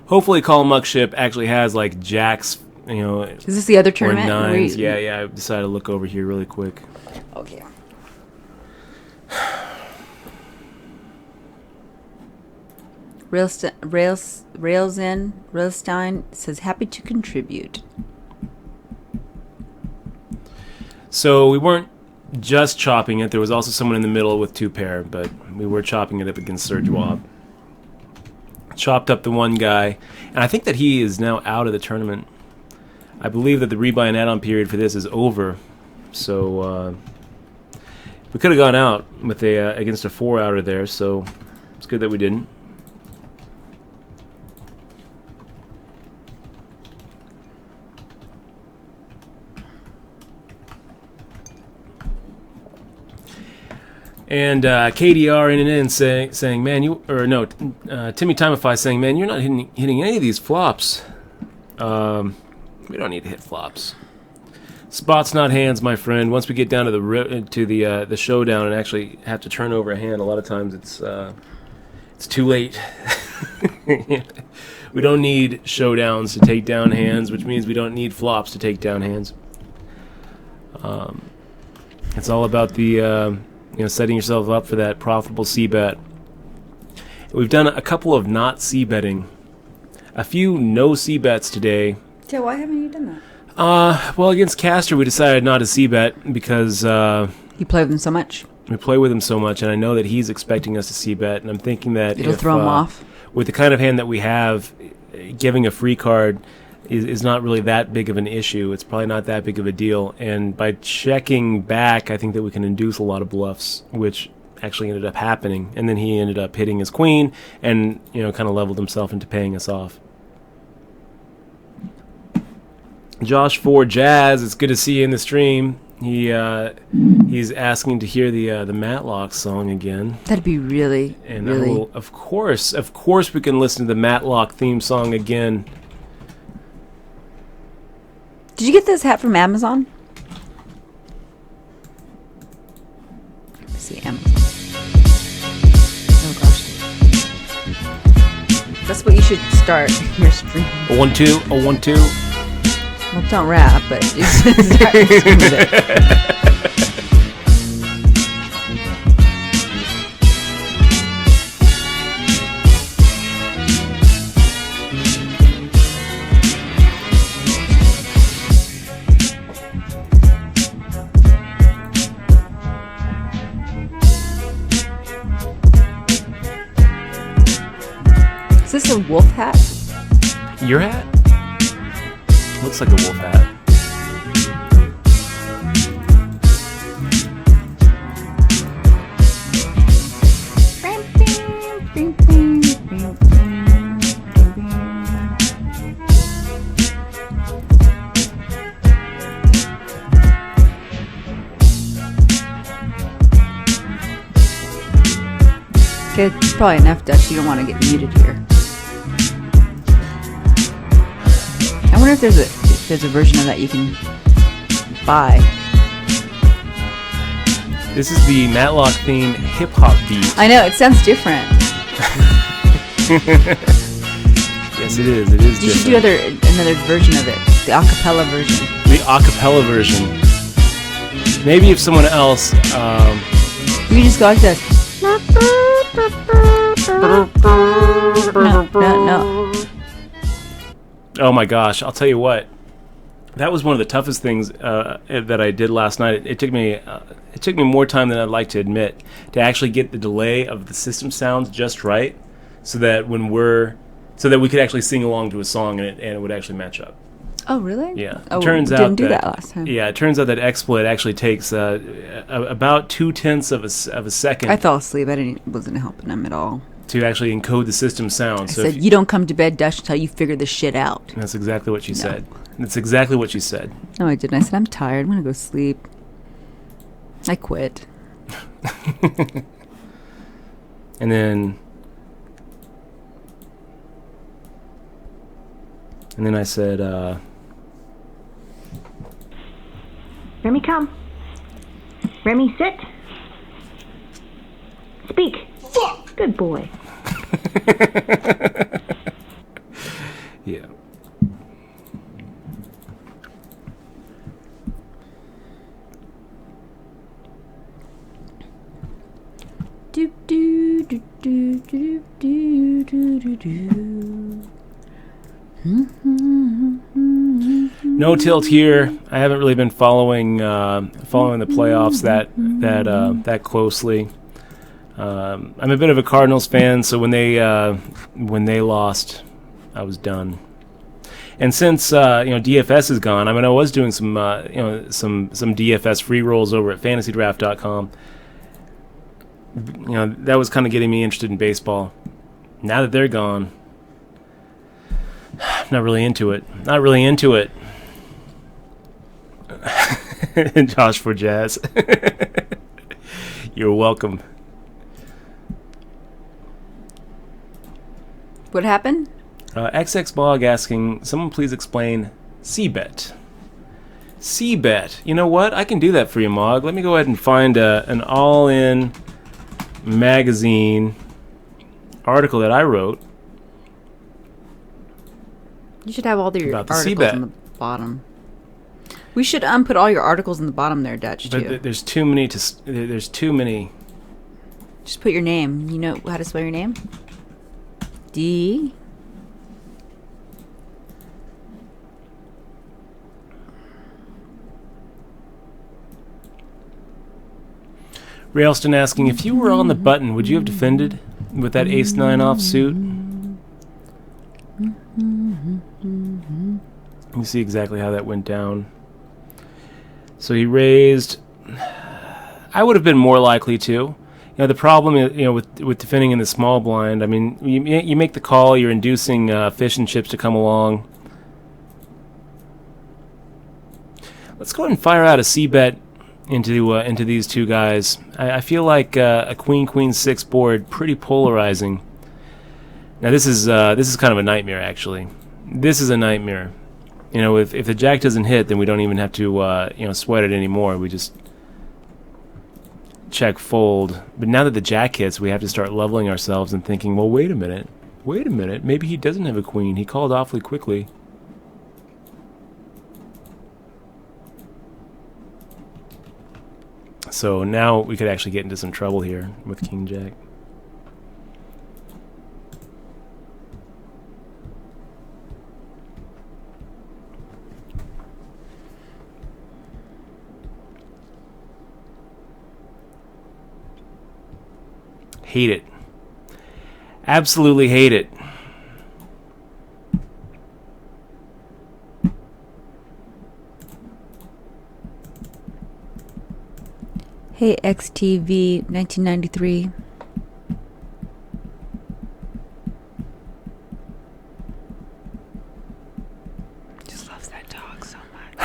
Hopefully Call Muckship actually has, like, jacks, you know. Is this the other tournament? Or 9s. Yeah, I decided to look over here really quick. Okay. Railstein says, happy to contribute. So we weren't just chopping it. There was also someone in the middle with 2 pair, but we were chopping it up against Serge Wab. Chopped up the one guy, and I think that he is now out of the tournament. I believe that the rebuy and add-on period for this is over, so we could have gone out with against a 4-outer there, so it's good that we didn't. And KDR in saying, man, Timmy Timify saying, man, you're not hitting any of these flops. We don't need to hit flops. Spots, not hands, my friend. Once we get down to the showdown and actually have to turn over a hand, a lot of times it's too late. We don't need showdowns to take down hands, which means we don't need flops to take down hands. It's all about the setting yourself up for that profitable c-bet. We've done a couple of not c-betting, a few no c-bets today. Yeah, why haven't you done that? Well, against Castor, we decided not to c-bet because you play with him so much. We play with him so much, and I know that he's expecting us to c-bet, and I'm thinking that it'll throw him off. With the kind of hand that we have, giving a free card is not really that big of an issue. It's probably not that big of a deal, and by checking back, I think that we can induce a lot of bluffs, which actually ended up happening, and then he ended up hitting his queen and kind of leveled himself into paying us off. Josh for Jazz, it's good to see you in the stream. He's asking to hear the Matlock song again. That'd be really, and really. Of course, we can listen to the Matlock theme song again. Did you get this hat from Amazon? Let me see, Amazon. Oh gosh. That's what you should start your stream. A 1-2, a 1-2. Well, don't rap, but just start with it. Is this a wolf hat? Your hat? Looks like a wolf hat. Okay, it's probably enough, Dutch. You don't want to get muted here. I wonder if there's a version of that you can buy. This is the Matlock theme hip hop beat. I know, it sounds different. Yes, it is. It is. You should do another version of it, the acapella version. The acapella version. Maybe if someone else. You just go like this. No. Oh my gosh! I'll tell you what. That was one of the toughest things that I did last night. It took me more time than I'd like to admit to actually get the delay of the system sounds just right, so that we could actually sing along to a song and it would actually match up. Oh really? Yeah. Oh, it turns didn't do that last time. Yeah, it turns out that XSplit actually takes about 0.2 of a second. I fell asleep. Wasn't helping him at all. To actually encode the system sound. I said, you don't come to bed, Dash, until you figure this shit out. That's exactly what she said. That's exactly what she said. No, I didn't. I said, I'm tired. I'm going to go sleep. I quit. And then I said, Remy, come. Remy, sit. Speak. Fuck! Good boy. Yeah. Do do do do do do do do do. No tilt here. I haven't really been following the playoffs that closely. I'm a bit of a Cardinals fan, so when they lost, I was done. And since DFS is gone, I mean, I was doing some DFS free rolls over at FantasyDraft.com. That was kind of getting me interested in baseball. Now that they're gone, I'm not really into it. Josh for Jazz. You're welcome. What happened? XX Blog asking, someone please explain C-Bet. C-Bet. You know what? I can do that for you, Mog. Let me go ahead and find an All-In magazine article that I wrote. You should have all your about the articles C-Bet on the bottom. We should put all your articles in the bottom there, Dutch, too. But there's too many there's too many. Just put your name. You know how to spell your name? D. Railston asking, if you were on the button, would you have defended with that ace-9 off suit? You see exactly how that went down. So he raised. I would have been more likely to. You know, the problem is, with defending in the small blind, I mean, you make the call, you're inducing fish and chips to come along. Let's go ahead and fire out a c-bet into these two guys. I feel like a queen 6 board, pretty polarizing. Now this is kind of a nightmare, actually. This is a nightmare. If the jack doesn't hit, then we don't even have to sweat it anymore. We just check fold. But now that the jack hits, we have to start leveling ourselves and thinking, well, wait a minute, maybe he doesn't have a queen. He called awfully quickly. So now we could actually get into some trouble here with king jack. Hate it. Absolutely hate it. Hey, XTV 1993. Just loves that dog so much.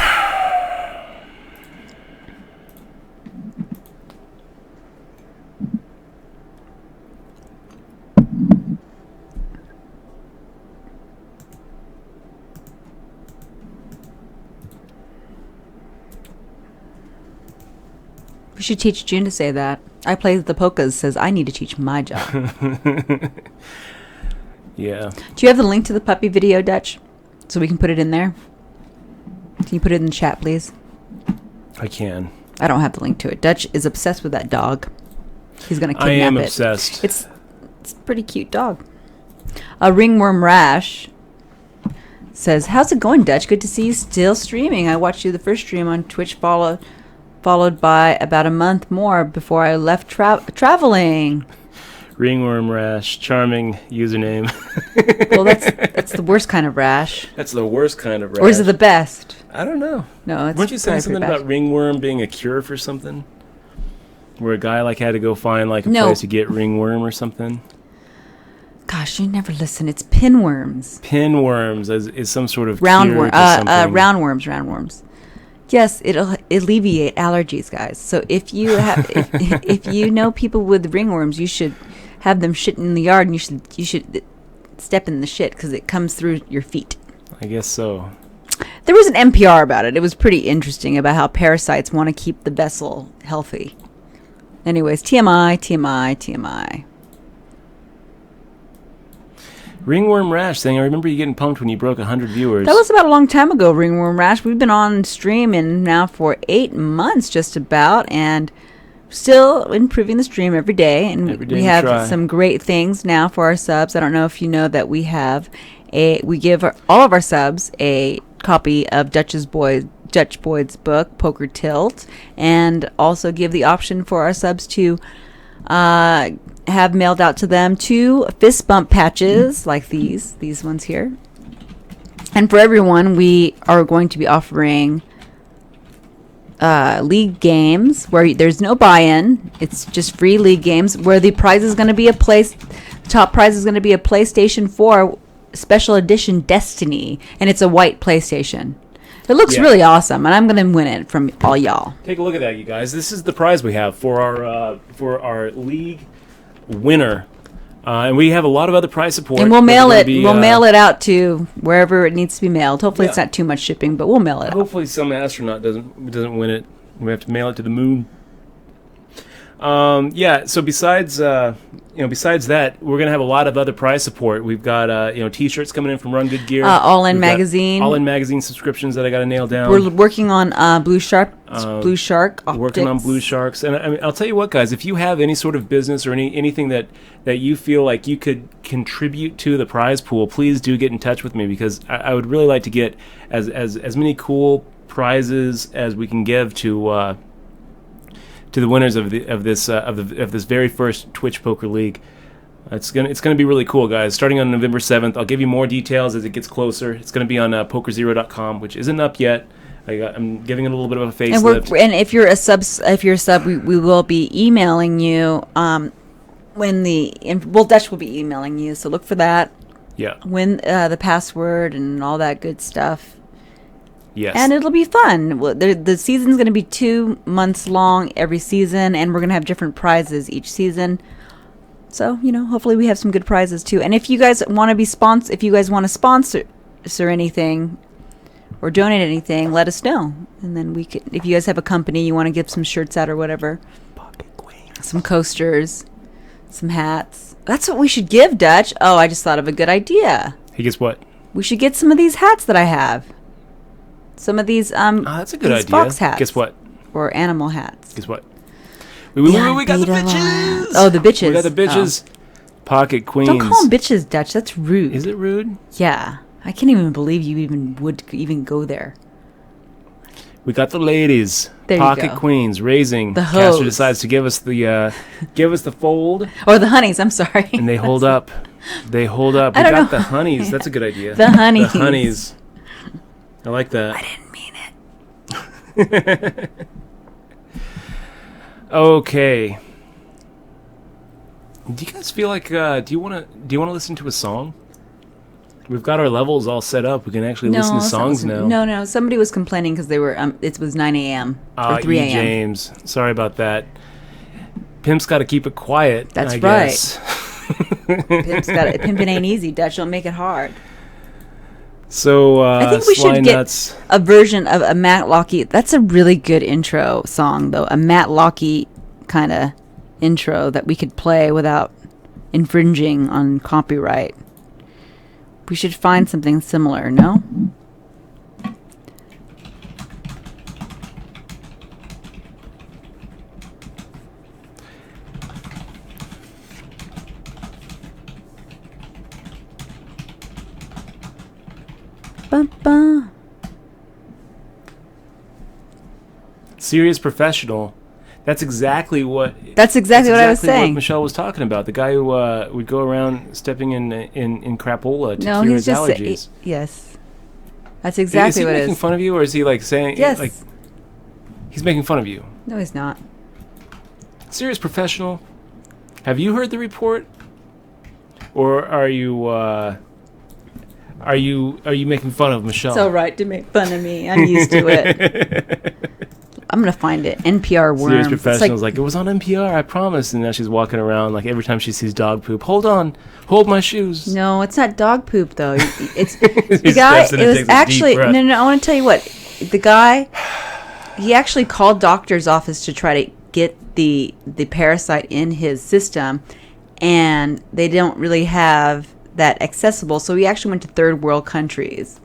We should teach June to say that. I play the polkas says I need to teach my job. Yeah. Do you have the link to the puppy video, Dutch? So we can put it in there? Can you put it in the chat, please? I can. I don't have the link to it. Dutch is obsessed with that dog. He's going to kidnap it. I am obsessed. It's a pretty cute dog. A ringworm rash says, how's it going, Dutch? Good to see you still streaming. I watched you the first stream on Twitch, followed by about a month more before I left traveling. Ringworm rash, charming username. Well, that's the worst kind of rash. That's the worst kind of rash. Or is it the best? I don't know. No, it's weren't you saying something bad. about ringworm being a cure for something? Where a guy had to go find a place to get ringworm or something? Gosh, you never listen. It's pinworms. Pinworms is some sort of roundworm. Roundworms. Yes, it'll alleviate allergies, guys. So if you have, if you know people with ringworms, you should have them shit in the yard, and you should step in the shit because it comes through your feet. I guess so. There was an NPR about it. It was pretty interesting about how parasites want to keep the vessel healthy. Anyways, TMI. Ringworm Rash saying, I remember you getting pumped when you broke 100 viewers. That was about a long time ago, Ringworm Rash. We've been on stream now for 8 months just about, and still improving the stream every day. And we have some great things now for our subs. I don't know if you know that we give all of our subs a copy of Dutch Boyd's book, Poker Tilt, and also give the option for our subs to have mailed out to them 2 fist bump patches like these ones here. And for everyone, we are going to be offering league games where there's no buy-in. It's just free league games where the prize is going to be top prize is going to be a PlayStation 4 special edition Destiny, and it's a white PlayStation. It looks really awesome, and I'm going to win it from all y'all. Take a look at that, you guys. This is the prize we have for our league winner, and we have a lot of other prize support. And we'll mail it. We'll mail it out to wherever it needs to be mailed. Hopefully, it's not too much shipping, but we'll mail it. Hopefully, some astronaut doesn't win it. We have to mail it to the moon. Yeah. So besides that, we're gonna have a lot of other prize support. We've got T-shirts coming in from Run Good Gear. All In Magazine. All In Magazine subscriptions that I got to nail down. We're working on Blue Shark optics. Working on Blue Sharks, and I mean, I'll tell you what, guys. If you have any sort of business or anything that you feel like you could contribute to the prize pool, please do get in touch with me, because I would really like to get as many cool prizes as we can give to the winners of this very first Twitch Poker League. It's gonna be really cool, guys. Starting on November 7th, I'll give you more details as it gets closer. It's gonna be on pokerzero.com, which isn't up yet. I'm giving it a little bit of a facelift. And if you're a sub, we will be emailing you Dutch will be emailing you, so look for that. Yeah. When the password and all that good stuff. Yes. And it'll be fun. The season's going to be 2 months long every season, and we're going to have different prizes each season. So, hopefully we have some good prizes too. And if you guys want to sponsor anything or donate anything, let us know. And then if you guys have a company, you want to give some shirts out or whatever. Pocket Queen. Some coasters, some hats. That's what we should give, Dutch. Oh, I just thought of a good idea. He gets what? We should get some of these hats that I have. Some of these that's a good idea. Fox hats. Guess what? Or animal hats. Guess what? We got the bitches. Oh, the bitches. We got the bitches. Oh. Pocket Queens. Don't call them bitches, Dutch. That's rude. Is it rude? Yeah. I can't even believe you would go there. We got the ladies. There Pocket you go. Queens raising. The hoes. Caster decides to give us the fold. Or the honeys, I'm sorry. And they hold up. They hold up. We got the honeys. That's a good idea. The honeys. The honeys. I like that. I didn't mean it. Okay. Do you guys feel like do you want to listen to a song? We've got our levels all set up. We can actually listen to songs now. No. Somebody was complaining because they were it was 9 a.m. or 3 a.m. James, sorry about that. Pimp's got to keep it quiet. That's I right. Guess. Pimping ain't easy, Dutch. Don't make it hard. So I think we should get a version of a Matt Lockey. That's a really good intro song, though. A Matt Lockey kind of intro that we could play without infringing on copyright. We should find something similar, no? Ba-ba. Serious professional. That's exactly what I was saying. What Michelle was talking about. The guy who would go around stepping in crapola to cure his allergies. Yes. That's exactly what it is. Is he making fun of you, or is he like saying... Yes. Like, he's making fun of you. No, he's not. Serious professional. Have you heard the report? Or are you making fun of Michelle? It's all right to make fun of me. I'm used to it. I'm going to find it. NPR worm. Serious professional's like, it was on NPR, I promise. And now she's walking around like every time she sees dog poop. Hold on. Hold my shoes. No, it's not dog poop, though. It's the guy. It was actually... No, I want to tell you what. The guy, he actually called doctor's office to try to get the parasite in his system. And they don't really have that accessible. So he actually went to third world countries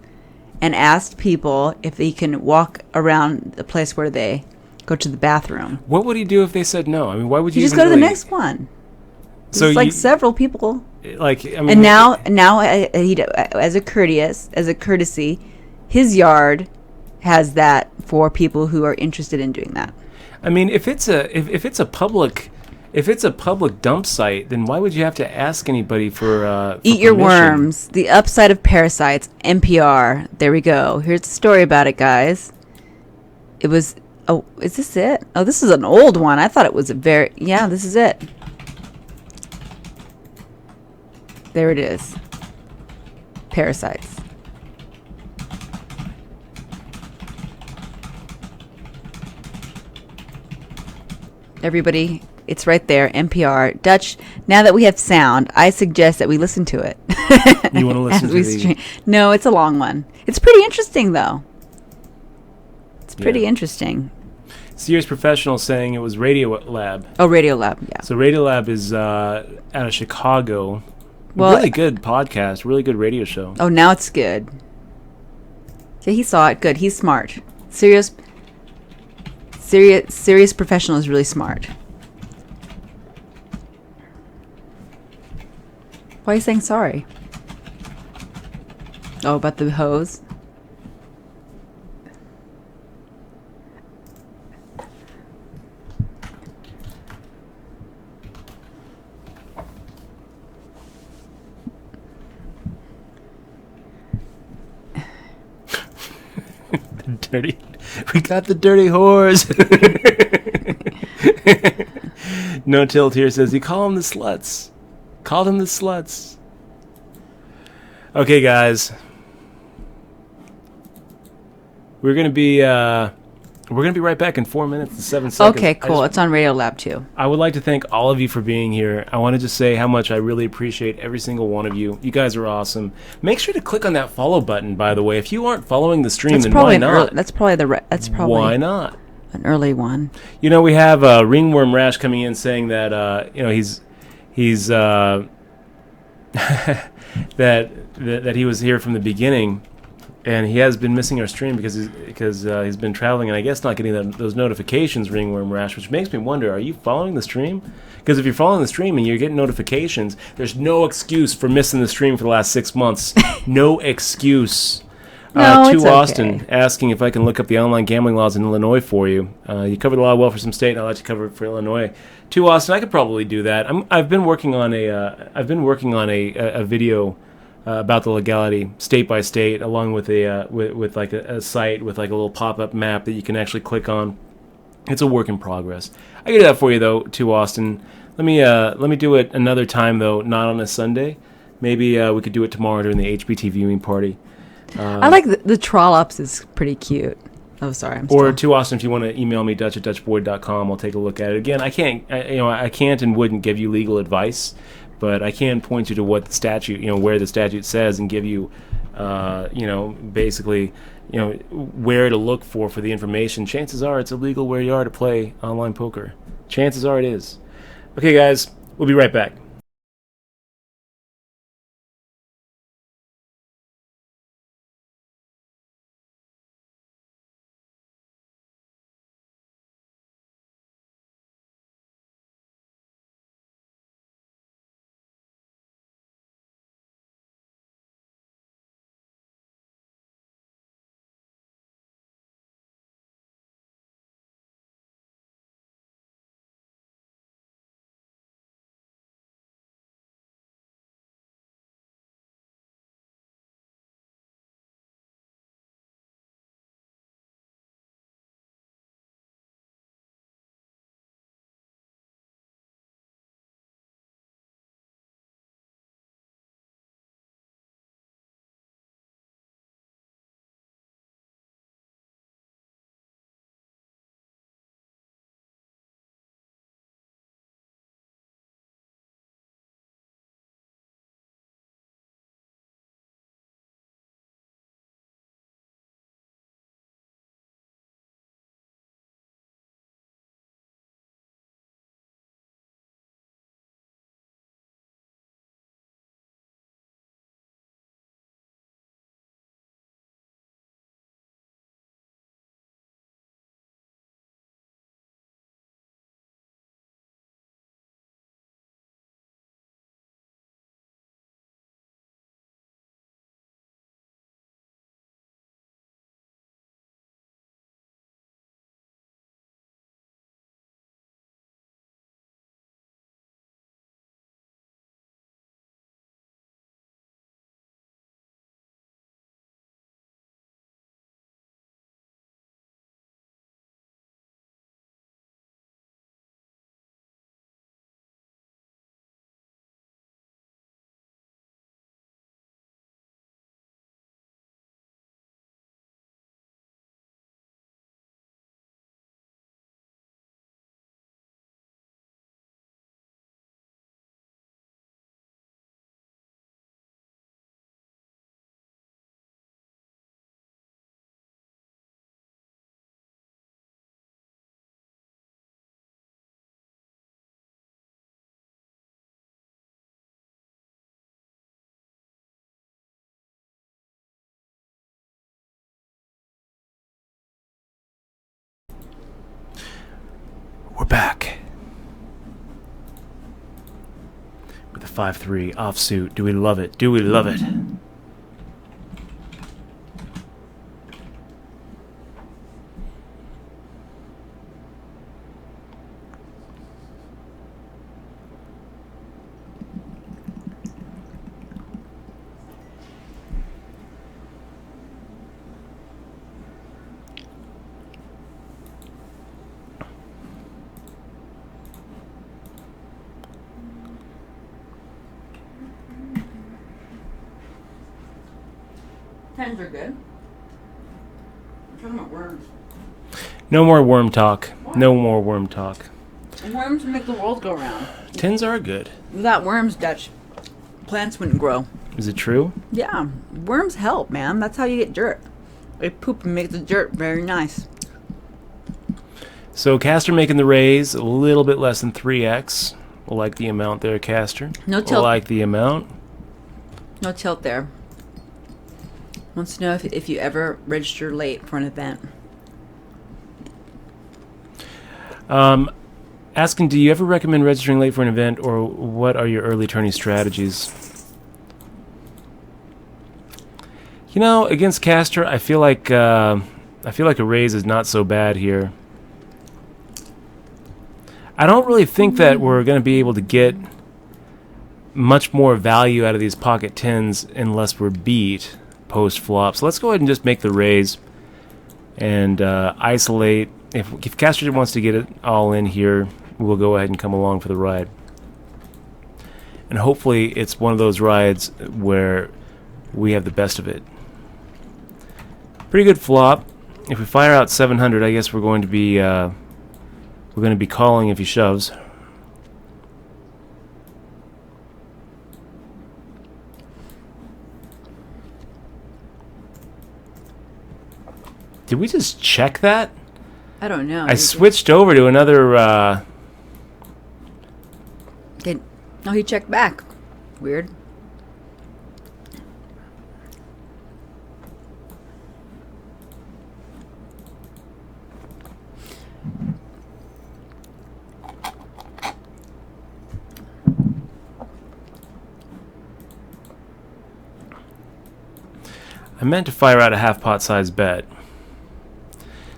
and asked people if he can walk around the place where they go to the bathroom. What would he do if they said no? I mean, why would you just go to the next one? So like several people. Like, I mean, and now he, as a courtesy, his yard has that for people who are interested in doing that. I mean, if it's a public dump site, then why would you have to ask anybody for Eat Your Worms, The Upside of Parasites, NPR. There we go. Here's the story about it, guys. It was... Oh, is this it? Oh, this is an old one. I thought it was yeah, this is it. There it is. Parasites. Everybody... It's right there, NPR. Dutch, now that we have sound, I suggest that we listen to it. You want to listen to the... No, it's a long one. It's pretty interesting, though. It's pretty interesting. Serious Professional saying it was Radio Lab. Oh, Radio Lab, yeah. So Radio Lab is out of Chicago. Well, really good podcast, really good radio show. Oh, now it's good. Yeah, he saw it. Good. He's smart. Serious Professional is really smart. Why are you saying sorry? Oh, about the hose? We got the dirty whores. No Tilt here says, you call them the sluts. Call them the sluts. Okay, guys. We're gonna be right back in 4 minutes and 7 seconds. Okay, cool. It's on Radio Lab too. I would like to thank all of you for being here. I want to just say how much I really appreciate every single one of you. You guys are awesome. Make sure to click on that follow button, by the way. If you aren't following the stream, then why not? That's probably why not? An early one. You know, we have Ringworm Rash coming in saying that he's that he was here from the beginning. And he has been missing our stream because he's been traveling, and I guess not getting those notifications, Ringworm Rash, which makes me wonder, are you following the stream? Because if you're following the stream and you're getting notifications, there's no excuse for missing the stream for the last 6 months. No excuse. No, it's to Austin, okay. asking if I can look up the online gambling laws in Illinois for you. You covered the law well for some state, and I'd like to cover it for Illinois. To Austin, I could probably do that. I've been working on a video about the legality, state by state, along with with like a site with like a little pop-up map that you can actually click on. It's a work in progress. I can do that for you though, to Austin. Let me do it another time though, not on a Sunday. Maybe we could do it tomorrow during the HBT viewing party. I like the trollops is pretty cute. Oh, sorry. Or to Austin, if you want to email me, dutch@dutchboyd.com, I'll take a look at it. Again, I can't and wouldn't give you legal advice, but I can point you to what the statute, where the statute says, and give you, basically, where to look for the information. Chances are it's illegal where you are to play online poker. Chances are it is. Okay, guys, we'll be right back. 5-3 offsuit. Do we love it? Do we love it? Tens are good. I'm talking about worms. No more worm talk. What? No more worm talk. Worms make the world go round. Tens are good. Without worms, Dutch, plants wouldn't grow. Is it true? Yeah. Worms help, man. That's how you get dirt. They poop and make the dirt very nice. So Caster making the raise a little bit less than 3x. We'll like the amount there, Caster. No tilt. We'll like the amount. No tilt there. Wants to know if you ever register late for an event. Asking, do you ever recommend registering late for an event, or what are your early tourney strategies? You know, against Caster, I feel like a raise is not so bad here. I don't really think that we're going to be able to get much more value out of these pocket tens unless we're beat post-flop. So let's go ahead and just make the raise and isolate. If Caster wants to get it all in here, we'll go ahead and come along for the ride. And hopefully it's one of those rides where we have the best of it. Pretty good flop. If we fire out 700, I guess we're going to be calling if he shoves. Did we just check that? I don't know. I switched over to another... Oh, he checked back. Weird. I meant to fire out a half pot size bet.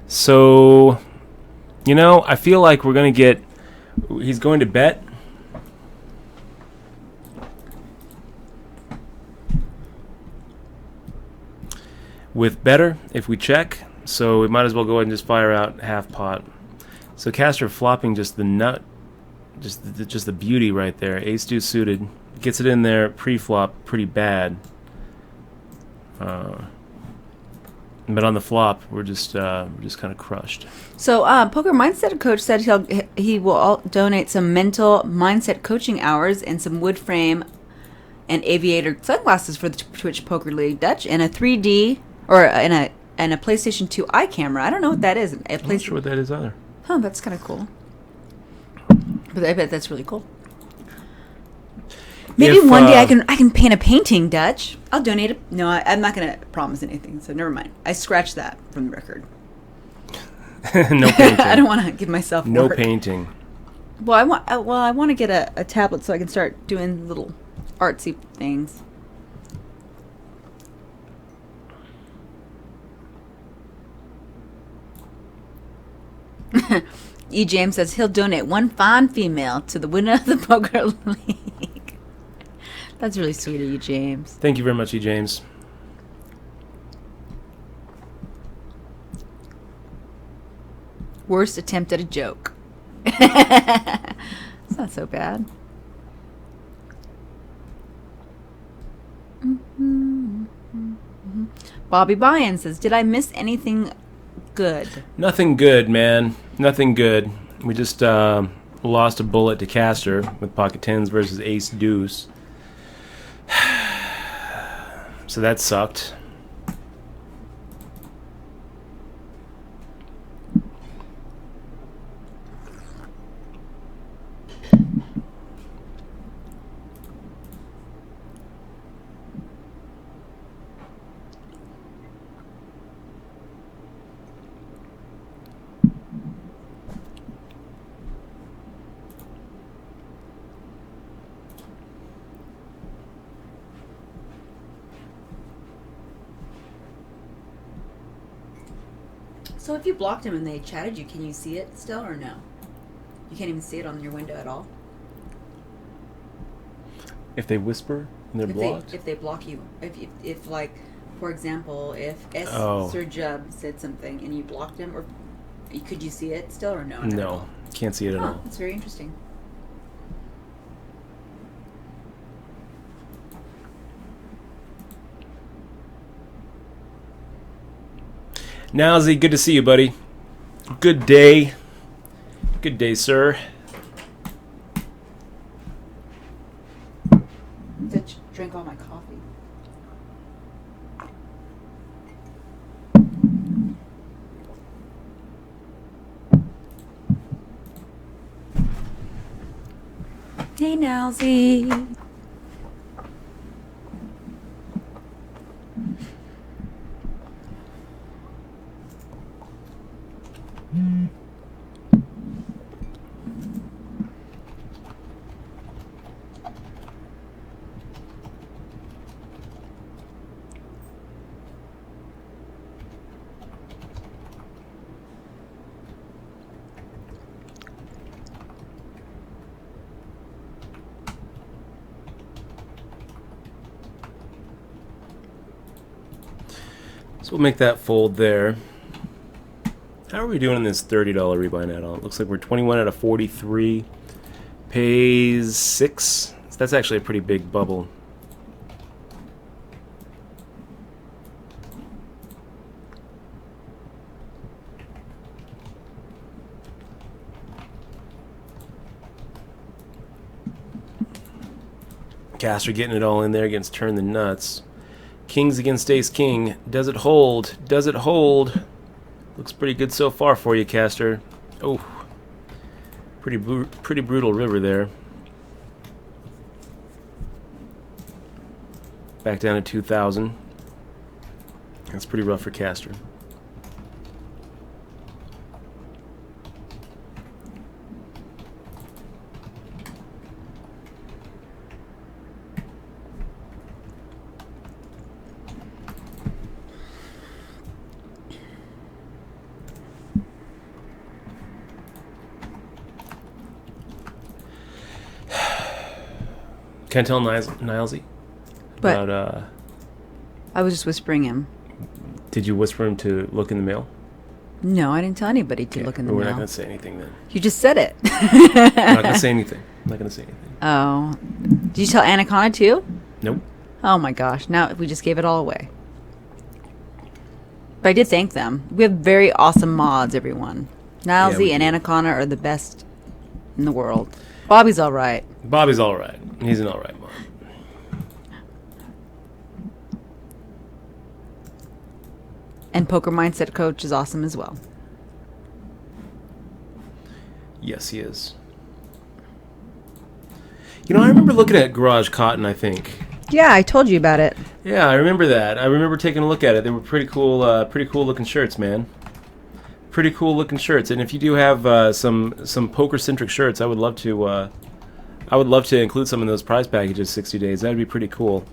So, you know, I feel like we're going to get... He's going to bet. With better if we check. So we might as well go ahead and just fire out half pot. So Caster flopping just the nut. Just the beauty right there. Ace deuce suited. Gets it in there pre-flop pretty bad. But on the flop, we're just kind of crushed. So, Poker Mindset Coach said he will donate some mental mindset coaching hours and some wood frame and aviator sunglasses for the Twitch Poker League, Dutch, and a 3D or and a PlayStation 2 eye camera. I don't know what that is. I'm not sure what that is either. Oh, that's kind of cool. But I bet that's really cool. Maybe one day I can paint a painting, Dutch. I'll donate it. No, I'm not going to promise anything, so never mind. I scratched that from the record. No painting. I don't want to give myself no work. Painting. Well, I want to get a tablet so I can start doing little artsy things. E. James says he'll donate one fine female to the winner of the Poker League. That's really sweet of you, James. Thank you very much, E. James. Worst attempt at a joke. It's not so bad. Bobby Byan says, did I miss anything good? Nothing good, man. Nothing good. We just lost a bullet to Caster with pocket tens versus ace deuce. So that sucked. So if you blocked them and they chatted you, can you see it still or no? You can't even see it on your window at all? If they whisper and they're blocked? If they block you. If like, for example, if Sir Jub said something and you blocked him, or could you see it still or no? No, can't see it at all. That's very interesting. Nowsy, good to see you, buddy. Good day. Good day, sir. Drink all my coffee. Hey, Nowsy. So we'll make that fold there. How are we doing in this $30 rebuy net? It looks like we're 21 out of 43. Pays 6. So that's actually a pretty big bubble. Caster getting it all in there against Turn the Nuts. Kings against Ace King. Does it hold? Does it hold? Looks pretty good so far for you, Caster. Oh, pretty brutal river there. Back down to 2,000. That's pretty rough for Caster. Can't tell Nilesy about, I was just whispering him. Did you whisper him to look in the mail? No, I didn't tell anybody to look in the mail. We're not going to say anything then. You just said it. I'm not going to say anything. I'm not going to say anything. Oh. Did you tell Anaconda too? Nope. Oh my gosh. Now we just gave it all away. But I did thank them. We have very awesome mods, everyone. Nilesy and Anaconda are the best in the world. Bobby's all right. Bobby's all right. He's an all right mod. And Poker Mindset Coach is awesome as well. Yes, he is. You know, I remember looking at Garage Cotton, I think. Yeah, I told you about it. Yeah, I remember that. I remember taking a look at it. They were pretty cool looking shirts, man. Pretty cool looking shirts. And if you do have some poker-centric shirts, I would love to include some in those prize packages 60 days. That'd be pretty cool.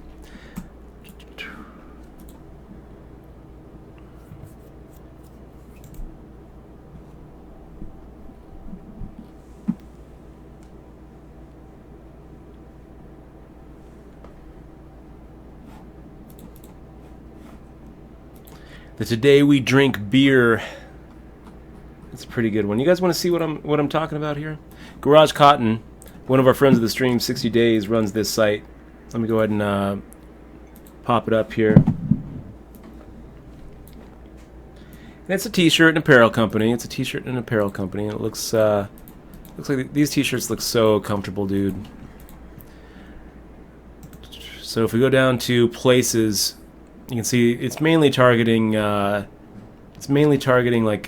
The Today We Drink Beer. It's a pretty good one. You guys want to see what I'm talking about here? Garage Cotton, one of our friends of the stream, 60 Days, runs this site. Let me go ahead and pop it up here. And it's a t-shirt and apparel company. It's a t-shirt and apparel company. And it looks like these t-shirts look so comfortable, dude. So if we go down to places, you can see it's mainly targeting like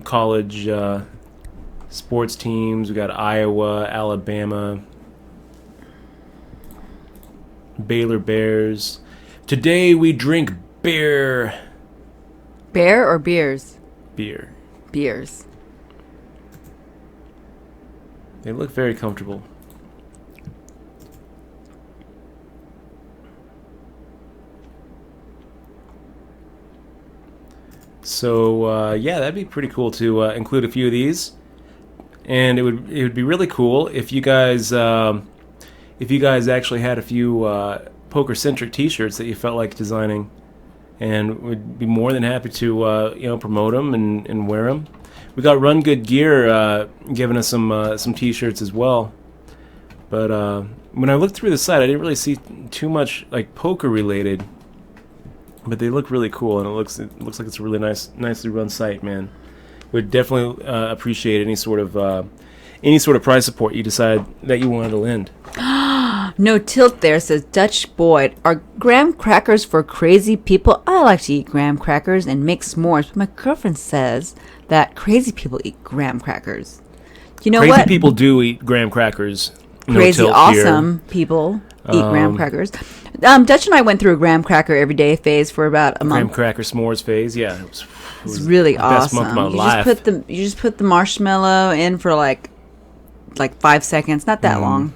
college sports teams. We got Iowa, Alabama, Baylor Bears. Today we drink beer. Bear or beers? Beer. Beers. They look very comfortable. So yeah, that'd be pretty cool to include a few of these, and it would be really cool if you guys actually had a few poker centric T-shirts that you felt like designing, and we'd be more than happy to promote them and wear them. We got Run Good Gear giving us some T-shirts as well, but when I looked through the site, I didn't really see too much like poker related. But they look really cool, and it looks like it's a really nicely run site, man. Would definitely appreciate any sort of price support you decide that you wanted to lend. No tilt there, says Dutch Boyd. Are graham crackers for crazy people? I like to eat graham crackers and make s'mores, but my girlfriend says that crazy people eat graham crackers. You know crazy what? Crazy people do eat graham crackers. Crazy awesome people eat graham crackers. Dutch and I went through a graham cracker every day phase for about a month. Graham cracker s'mores phase, yeah. It was really awesome. Best month of my life. You just put the marshmallow in for like 5 seconds, not that long.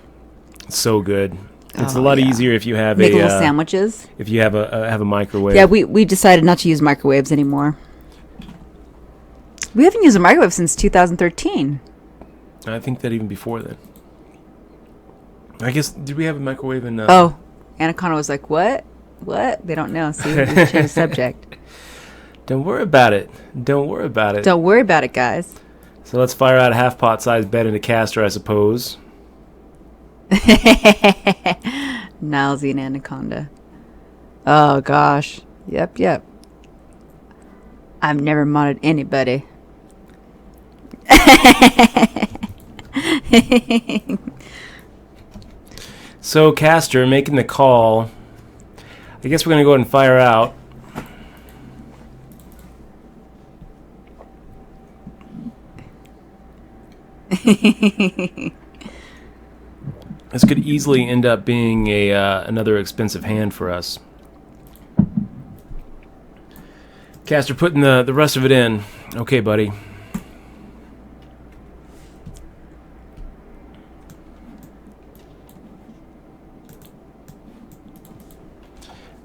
It's so good. It's a lot easier if you have make little sandwiches. If you have a microwave. Yeah, we decided not to use microwaves anymore. We haven't used a microwave since 2013. I think that even before then. I guess, did we have a microwave in... Anaconda was like, what? What? They don't know. See, we changed the subject. Don't worry about it. Don't worry about it. Don't worry about it, guys. So let's fire out a half pot sized bed into Caster, I suppose. Nilesy and Anaconda. Oh, gosh. Yep. I've never modded anybody. So, Caster, making the call. I guess we're going to go ahead and fire out. This could easily end up being another expensive hand for us. Caster, putting the rest of it in. Okay, buddy.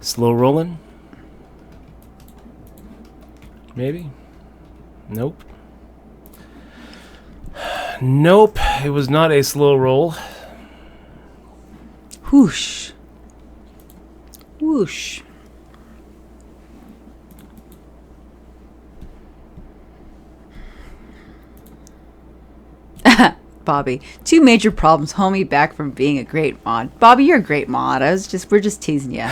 Slow rolling? Maybe? Nope. Nope, it was not a slow roll. Whoosh. Whoosh. Bobby, 2 major problems hold me back from being a great mod. Bobby, you're a great mod. We're just teasing you.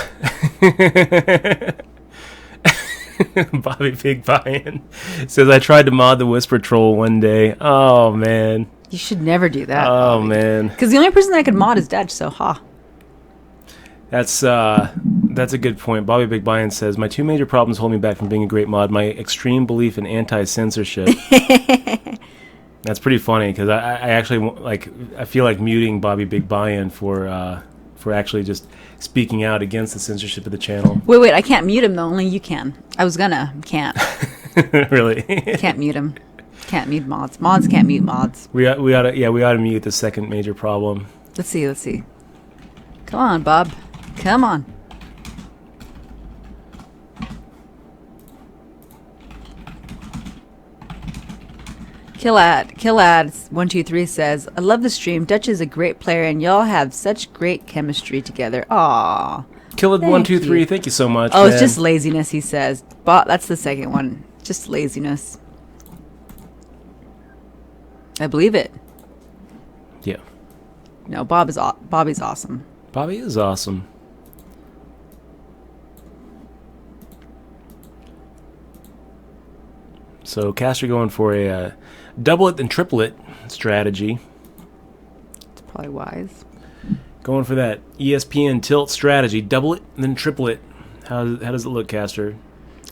Bobby Big Buy-In says, I tried to mod the Whisper Troll one day. Oh, man. You should never do that. Oh, Bobby. Man. Because the only person that could mod is Dutch, so That's a good point. Bobby Big Buy-In says, my 2 major problems hold me back from being a great mod. My extreme belief in anti-censorship. That's pretty funny because I actually I feel like muting Bobby Big Buy-In for actually just speaking out against the censorship of the channel. Wait, I can't mute him though. Only you can. Can't. Really? Can't mute him. Can't mute mods. Mods can't mute mods. We ought to mute the second major problem. Let's see. Come on, Bob. Come on. Killad123 says, I love the stream. Dutch is a great player and y'all have such great chemistry together. Aww. Killad123, thank you so much. Oh, man. It's just laziness, he says. That's the second one. Just laziness. I believe it. Yeah. No, Bobby's awesome. Bobby is awesome. So Caster going for a double it then triple it strategy. It's probably wise. Going for that ESPN tilt strategy. Double it then triple it. How does it look, Caster?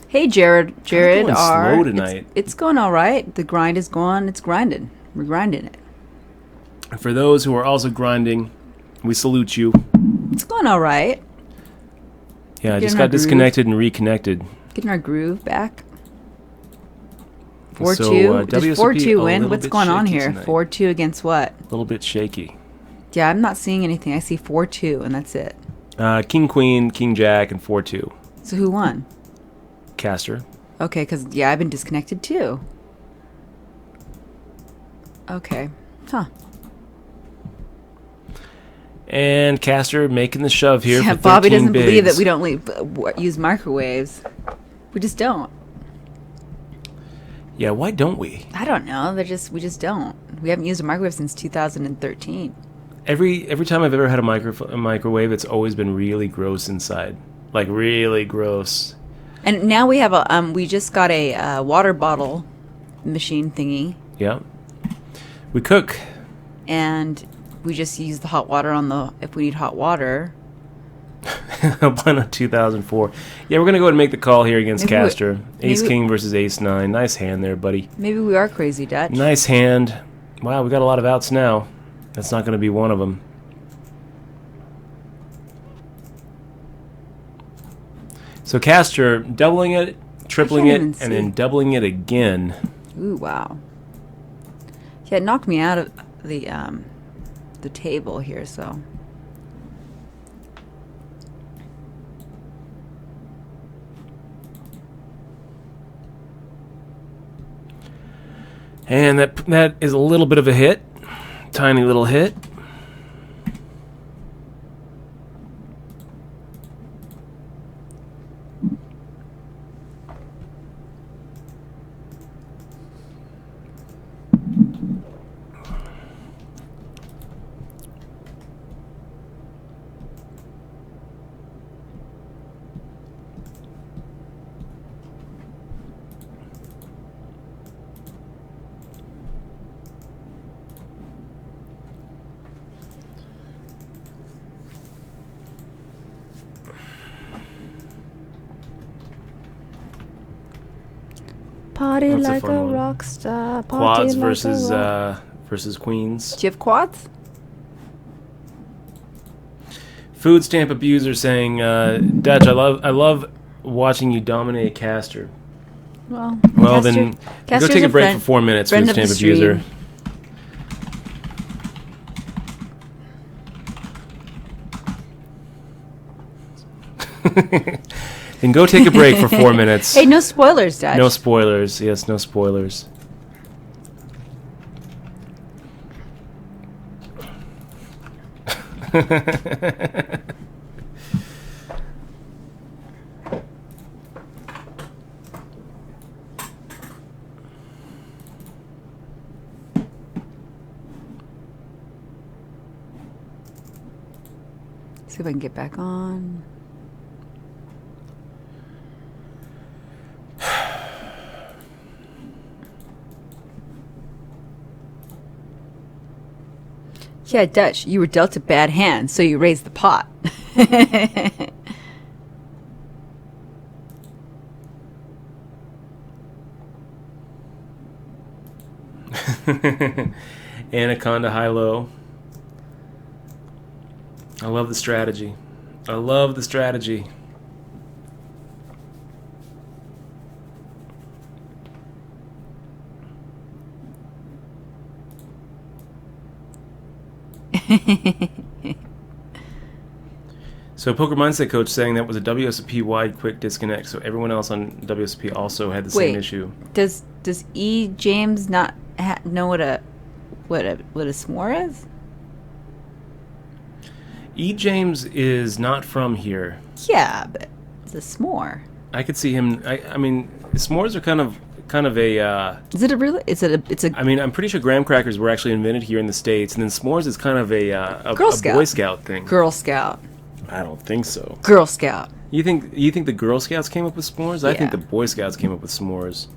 Hey, Jared. Going slow tonight. It's going all right. The grind is going. It's grinding. We're grinding it. And for those who are also grinding, we salute you. It's going all right. Yeah, I just got disconnected and reconnected. Getting our groove back. 4-2. So, Does 4-2 win? What's going on here? Tonight. 4-2 against what? A little bit shaky. Yeah, I'm not seeing anything. I see 4-2, and that's it. King, Queen, King, Jack, and 4-2. So who won? Caster. Okay, because, yeah, I've been disconnected too. Okay. Huh. And Caster making the shove here for 13 Bobby doesn't bigs. believe that we don't use microwaves. We just don't. Yeah, why don't we? I don't know. We just don't. We haven't used a microwave since 2013. Every time I've ever had a microwave, it's always been really gross inside. Like, really gross. And now we have we just got a water bottle machine thingy. Yeah. We cook. And we just use the hot water if we need hot water. Bada 2004. Yeah, we're going to go ahead and make the call here against Caster. Ace-King versus Ace-9. Nice hand there, buddy. Maybe we are crazy, Dutch. Nice hand. Wow, we got a lot of outs now. That's not going to be one of them. So Caster doubling it, tripling it, and then doubling it again. Ooh, wow. Yeah, it knocked me out of the table here, so. And that is a little bit of a hit. Tiny little hit. Party like a rock star. Quads versus queens. Do you have quads? Food stamp abuser saying, Dutch, I love watching you dominate Caster. Well, then go take a break for 4 minutes, food stamp abuser. Then go take a break for 4 minutes. Hey, no spoilers, Dutch. No spoilers. Yes, no spoilers. See if I can get back on. Yeah, Dutch, you were dealt a bad hand, so you raised the pot. Anaconda high-low. I love the strategy. I love the strategy. So Poker Mindset Coach saying that was a WSOP wide quick disconnect, so everyone else on WSOP also had the same issue. Does E. James not know what a s'more is? E. James is not from here. Yeah, but it's a s'more. I could see him. I mean, s'mores are kind of a. Is it a really? It's a. I mean, I'm pretty sure graham crackers were actually invented here in the States, and then s'mores is kind of a Girl Scout. Boy Scout thing. Girl Scout. I don't think so. Girl Scout. You think the Girl Scouts came up with s'mores? Yeah. I think the Boy Scouts came up with s'mores.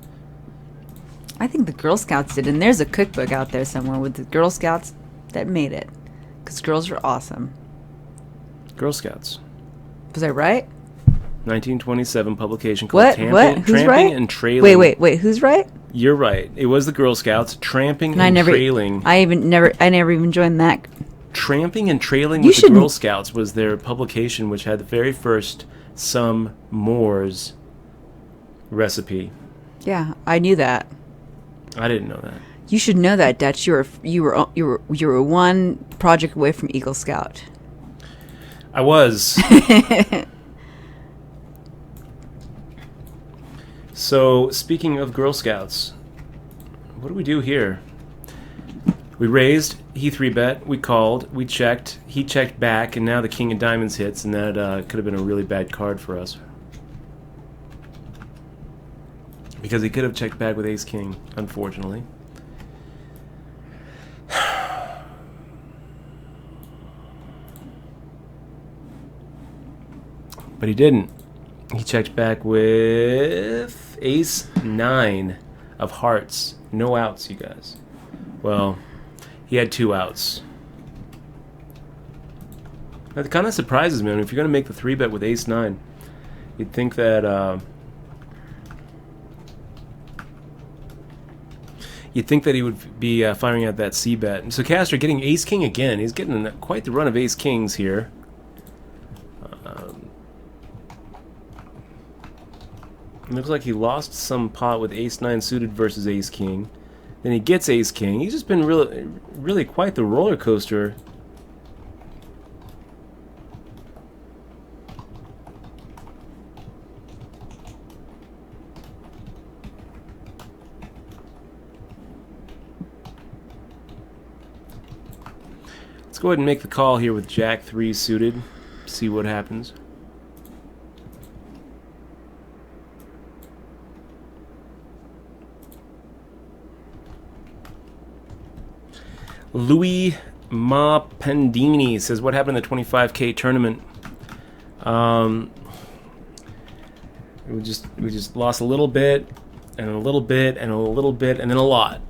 I think the Girl Scouts did, and there's a cookbook out there somewhere with the Girl Scouts that made it, because girls are awesome. Girl Scouts. Was I right? 1927 publication called What? Who's Tramping right? and Trailing. Wait. Who's right? You're right. It was the Girl Scouts. Tramping and Trailing. I never even joined that. Tramping and Trailing with the Girl Scouts was their publication, which had the very first Some Moors recipe. Yeah, I knew that. I didn't know that. You should know that, Dutch. You were one project away from Eagle Scout. I was. So, speaking of Girl Scouts, what do we do here? We raised, he 3-bet, we called, we checked, he checked back, and now the King of Diamonds hits, and that could have been a really bad card for us. Because he could have checked back with Ace King, unfortunately. But he didn't. He checked back with Ace 9 of Hearts. No outs, you guys. Well, he had 2 outs. That kind of surprises me. I mean, if you're going to make the 3-bet with Ace 9, you'd think that... You'd think that he would be firing out that C-bet. So Castor getting Ace King again. He's getting quite the run of Ace Kings here. It looks like he lost some pot with Ace 9 suited versus Ace King. Then he gets Ace King. He's just been really quite the roller coaster. Let's go ahead and make the call here with Jack 3 suited. See what happens. Louis Mapendini says, what happened in the 25K tournament? We just lost a little bit, and a little bit, and a little bit, and then a lot.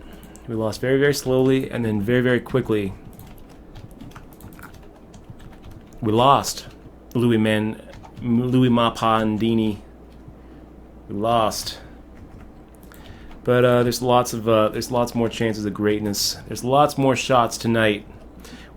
We lost very, very slowly, and then very, very quickly. We lost. Louis Mapendini. We lost. But there's lots more chances of greatness. There's lots more shots tonight.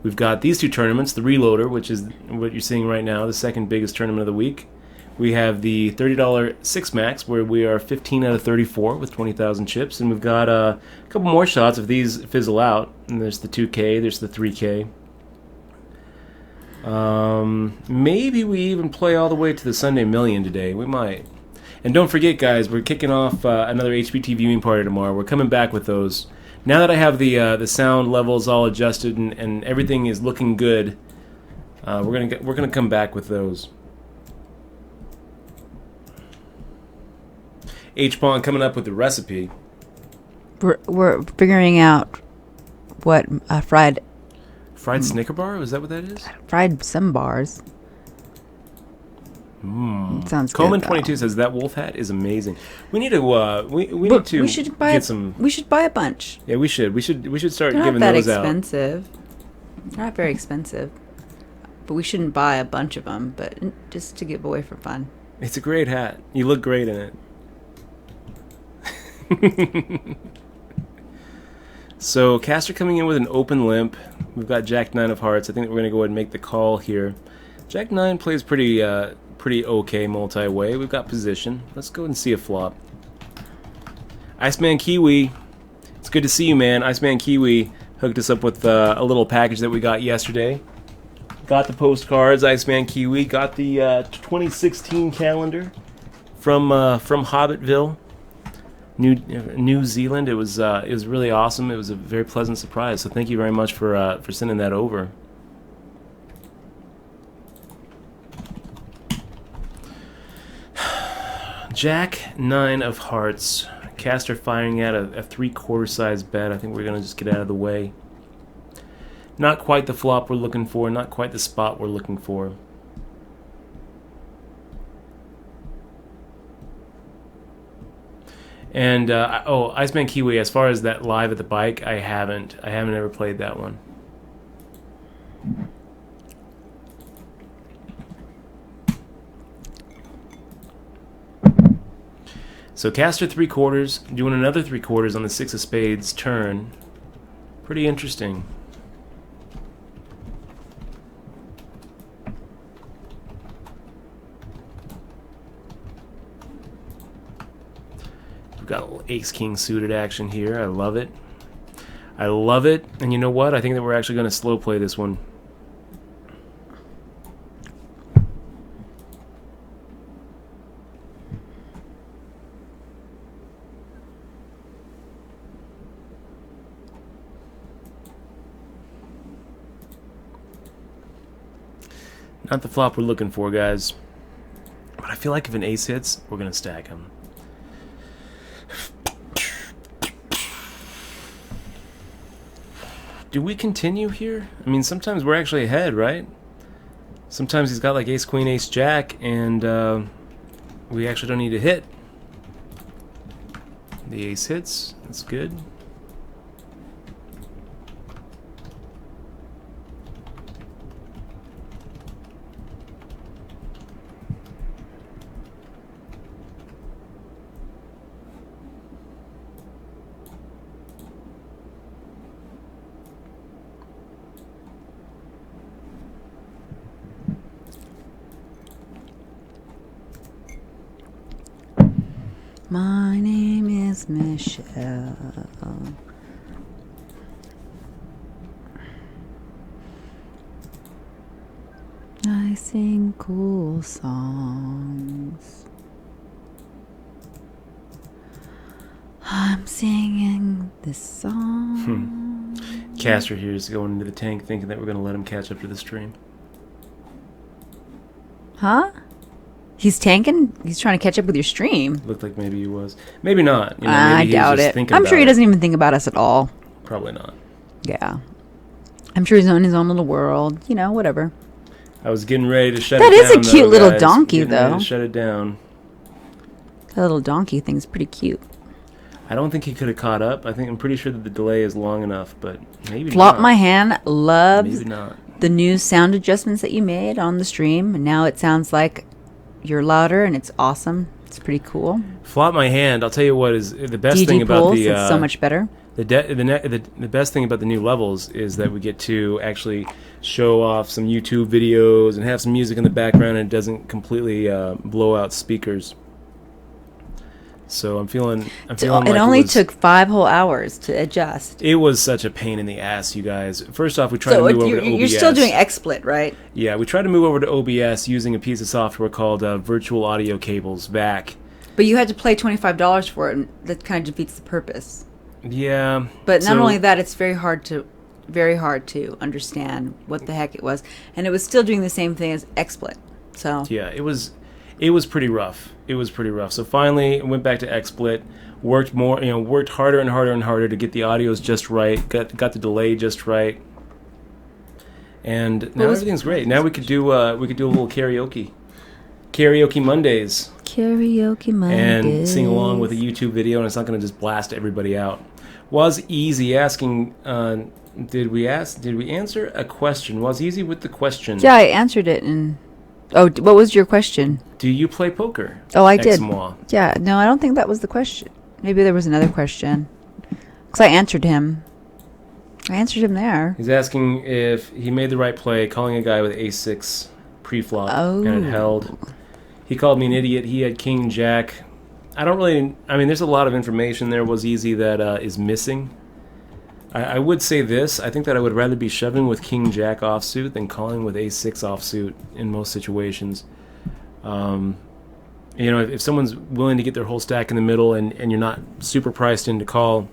We've got these 2 tournaments, the Reloader, which is what you're seeing right now, the second biggest tournament of the week. We have the $30 Six Max, where we are 15 out of 34 with 20,000 chips, and we've got a couple more shots if these fizzle out. And there's the 2K, there's the 3K. Maybe we even play all the way to the Sunday Million today. We might. And don't forget, guys, we're kicking off another HBT viewing party tomorrow. We're coming back with those. Now that I have the sound levels all adjusted and everything is looking good, we're gonna come back with those. H-Pong coming up with the recipe. We're figuring out what fried Snicker bar? Is that what that is? Fried some bars. Sounds good. Coleman 22 says that wolf hat is amazing. We need to we should buy some. We should buy a bunch. Yeah, we should start They're giving not that those expensive. They're not very expensive, but we shouldn't buy a bunch of them. But just to give away for fun. It's a great hat. You look great in it. So Castor coming in with an open limp. We've got Jack 9 of Hearts. I think we're going to go ahead and make the call here. Jack 9 plays pretty okay multi-way. We've got position. Let's go and see a flop. Iceman Kiwi, it's good to see you, man. Iceman Kiwi hooked us up with a little package that we got yesterday. Got the postcards, Iceman Kiwi. Got the 2016 calendar from Hobbitville, New Zealand. It was really awesome. It was a very pleasant surprise. So thank you very much for sending that over. Jack 9 of Hearts. Castor firing at a 3/4 size bet. I think we're going to just get out of the way. Not quite the flop we're looking for. Not quite the spot we're looking for. And, Iceman Kiwi, as far as that live at the bike, I haven't ever played that one. So Castor 3/4, doing another 3/4 on the 6 of spades turn. Pretty interesting. We've got a little ace-king suited action here. I love it. I love it. And you know what? I think that we're actually going to slow play this one. Not the flop we're looking for, guys. But I feel like if an ace hits, we're going to stack him. Do we continue here? I mean, sometimes we're actually ahead, right? Sometimes he's got like ace, queen, ace, jack, and we actually don't need to hit. The ace hits. That's good. My name is Michelle. I sing cool songs. I'm singing this song. Caster here is going into the tank thinking that we're going to let him catch up to the stream. Huh? He's tanking? He's trying to catch up with your stream. Looked like maybe he was. Maybe not. You know, I doubt it. I'm sure he doesn't even think about us at all. Probably not. Yeah. I'm sure he's in his own little world. You know, whatever. I was getting ready to shut it down. That is a cute little donkey, though. Ready to shut it down. That little donkey thing's pretty cute. I don't think he could have caught up. I'm pretty sure that the delay is long enough, but maybe Flop not. My Hand loves Maybe not. the new sound adjustments that you made on the stream, and now it sounds like you're louder, and it's awesome. It's pretty cool. Flop My Hand. I'll tell you what is the best DD thing about pulls, the. it's so much better. The best thing about the new levels is that we get to actually show off some YouTube videos and have some music in the background, and it doesn't completely blow out speakers. So I'm feeling It like only took 5 whole hours to adjust. It was such a pain in the ass, you guys. First off, we tried to move over to OBS. You're still doing XSplit, right? Yeah, we tried to move over to OBS using a piece of software called Virtual Audio Cables, VAC. But you had to pay $25 for it, and that kind of defeats the purpose. Yeah. But not only that, it's very hard to understand what the heck it was, and it was still doing the same thing as XSplit. So yeah, it was pretty rough. It was pretty rough. So finally, went back to XSplit, worked harder and harder and harder to get the audios just right, got the delay just right, and now everything's great. Now we could do a little karaoke Mondays. Karaoke Mondays. And sing along with a YouTube video, and it's not going to just blast everybody out. Was Easy asking, did we answer a question? Was Easy with the question? Yeah, I answered it. What was your question? Do you play poker? Oh, I did. Ex-moi. Yeah, no, I don't think that was the question. Maybe there was another question. Because I answered him. I answered him there. He's asking if he made the right play, calling a guy with ace-6 pre-flop, and it held. He called me an idiot. He had king jack. There's a lot of information there, Was Easy, that is missing. I would say this. I think that I would rather be shoving with king jack offsuit than calling with ace-6 offsuit in most situations. If someone's willing to get their whole stack in the middle and you're not super priced in to call,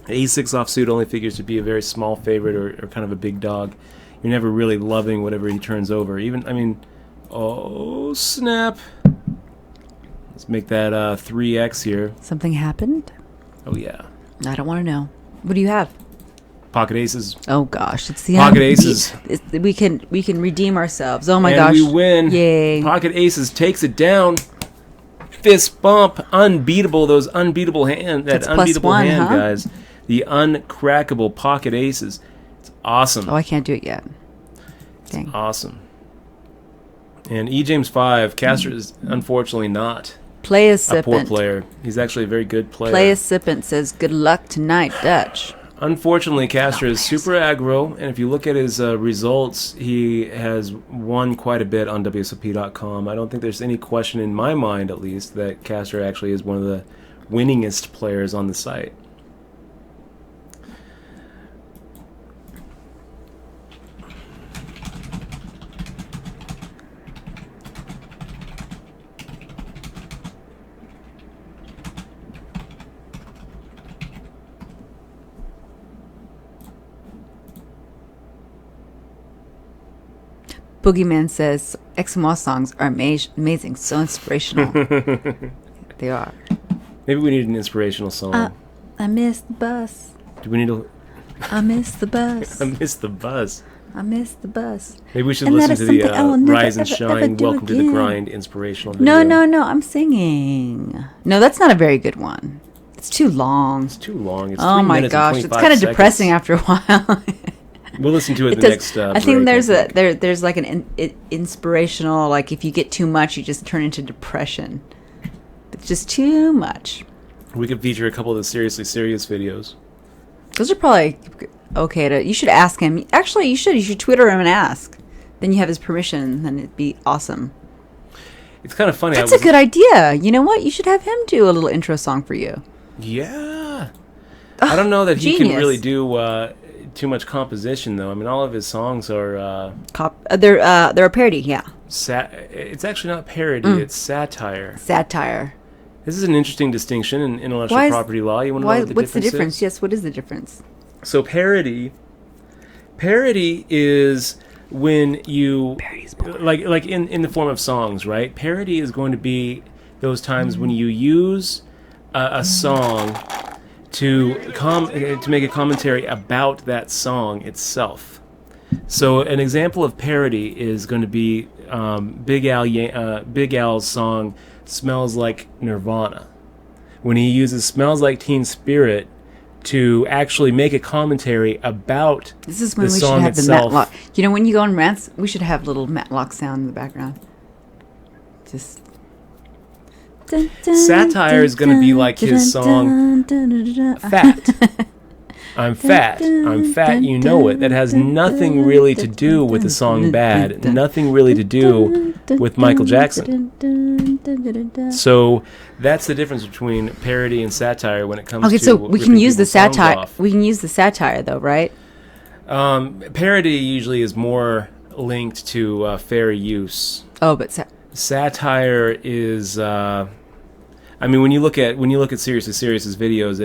ace-6 offsuit only figures to be a very small favorite or kind of a big dog. You're never really loving whatever he turns over. Oh, snap. Let's make that 3x here. Something happened? Oh, yeah. I don't want to know. What do you have? Pocket aces. Oh, gosh. It's the Pocket aces. We can redeem ourselves. Oh, my gosh. And we win. Yay. Pocket aces takes it down. Fist bump. Unbeatable. Those unbeatable hand. That unbeatable +1, hand, huh? guys. The uncrackable pocket aces. It's awesome. Oh, I can't do it yet. Dang. Awesome. And E. James 5, Caster is unfortunately not Play a poor sippant. player. He's actually a very good player. Play a sippant says, good luck tonight, Dutch. Unfortunately, Caster is super aggro, and if you look at his results, he has won quite a bit on wsop.com. I don't think there's any question in my mind, at least, that Caster actually is one of the winningest players on the site. Boogeyman says XML songs are amazing, so inspirational. They are. Maybe we need an inspirational song. I miss the bus. Do we need to? I miss the bus. I miss the bus. I miss the bus. Maybe we should listen to the Rise and Shine, Welcome to the Grind inspirational video. No, I'm singing. No, that's not a very good one. It's too long. It's too long. It's oh my gosh, it's kind of depressing after a while. We'll listen to it the next I think there's like an inspirational, like if you get too much, you just turn into depression. It's just too much. We could feature a couple of the Seriously Serious videos. Those are probably okay to. You should ask him. Actually, you should Twitter him and ask. Then you have his permission, and it'd be awesome. It's kind of funny. That's a good idea. You know what? You should have him do a little intro song for you. Yeah. I don't know that he can really do too much composition, though. I mean, all of his songs are they're a parody. Yeah. It's actually not parody. It's satire. Satire. This is an interesting distinction in intellectual property law. You want to know what the what's difference the difference? is? Yes, what is the difference? So parody is when you like in the form of songs, right? Parody is going to be those times when you use a song to make a commentary about that song itself. So an example of parody is going to be Big Al's song "Smells Like Nirvana," when he uses "Smells Like Teen Spirit" to actually make a commentary about this is when the we song should have itself. the Matlock. You know, when you go on rants, we should have little Matlock sound in the background. Just satire is going to be like his song "Fat." I'm fat. I'm fat. You know it. That has nothing really to do with the song "Bad." Nothing really to do with Michael Jackson. So that's the difference between parody and satire when it comes to. Okay, so we can use the satire. We can use the satire, though, right? Parody usually is more linked to fair use. Oh, but satire is. I mean, when you look at Seriously Serious's videos,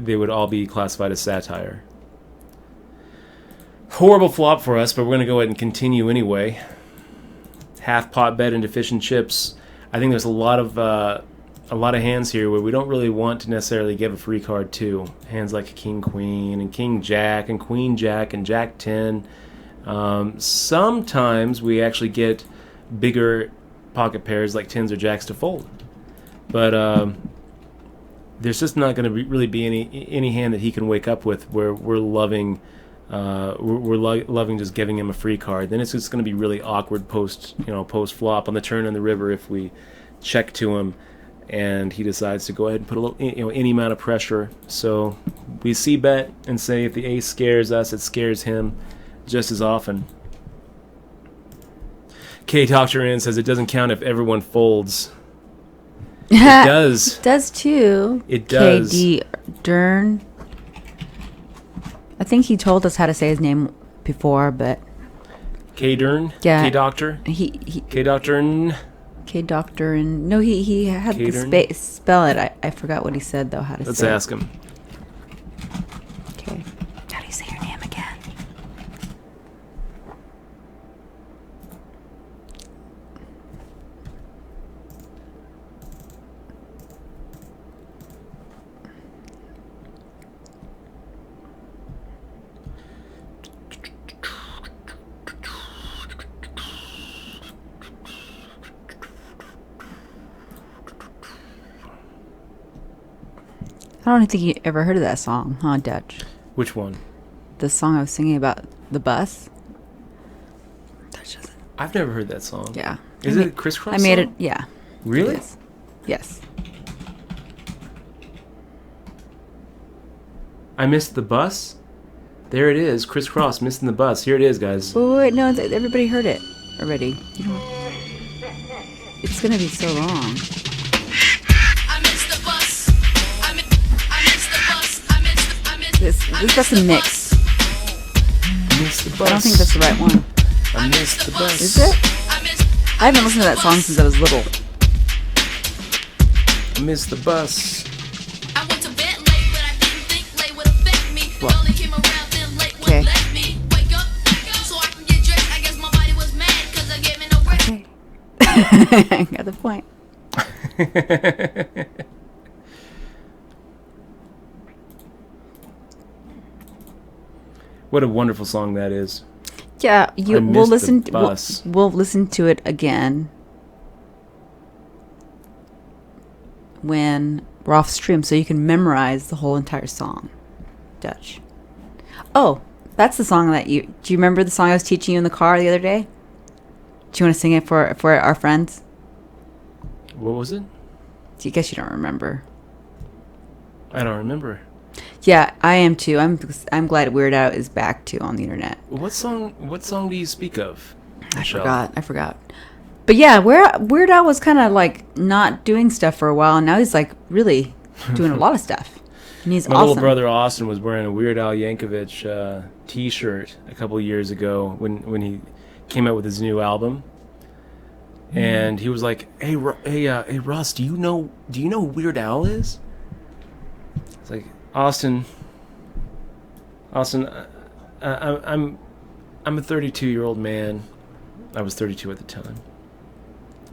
they would all be classified as satire. Horrible flop for us, but we're going to go ahead and continue anyway. Half pot bet and deficient chips. I think there's a lot of hands here where we don't really want to necessarily give a free card to. Hands like King Queen and King Jack and Queen Jack and Jack 10. Sometimes we actually get bigger pocket pairs like 10s or Jacks to fold. But there's just not going to really be any hand that he can wake up with where we're loving just giving him a free card. Then it's just going to be really awkward post flop on the turn on the river if we check to him and he decides to go ahead and put a little any amount of pressure. So we see bet and say if the ace scares us, it scares him just as often. K Doctor in says it doesn't count if everyone folds. It does. It does too. It does. KD Dern. I think he told us how to say his name before, but K Dern? Yeah. K Doctor? He K Doctor. K Doctor and no, he had to spell it. I forgot what he said though. How to Let's say ask him. Okay. How do you say your name again? I don't think you ever heard of that song, huh, Dutch? Which one? The song I was singing about the bus. Dutch doesn't. I've never heard that song. Yeah. Is it a Crisscross I made song? it, yeah. Really? It is. Yes. I missed the bus? There it is. Crisscross, missing the bus. Here it is, guys. Wait, no, everybody heard it already. It's going to be so long. That's a mix. Missed the bus. I don't think that's the right one. I missed the bus. Is it? I haven't listened to that song since I was little. I missed the bus. Okay. Got the point. What a wonderful song that is. Yeah, we'll listen to it again when we're off stream, so you can memorize the whole entire song. Dutch. Oh, that's the song that do you remember the song I was teaching you in the car the other day? Do you want to sing it for our friends? What was it? I guess you don't remember. I don't remember. Yeah, I am too. I'm glad Weird Al is back too on the internet. What song do you speak of, Michelle? I forgot. But yeah, Weird Al was kind of like not doing stuff for a while, and now he's like really doing a lot of stuff. And he's My awesome. little brother Austin was wearing a Weird Al Yankovic T-shirt a couple years ago when he came out with his new album, and he was like, "Hey Russ, do you know who Weird Al is?" It's like, Austin, I'm a 32-year-old man. I was 32 at the time.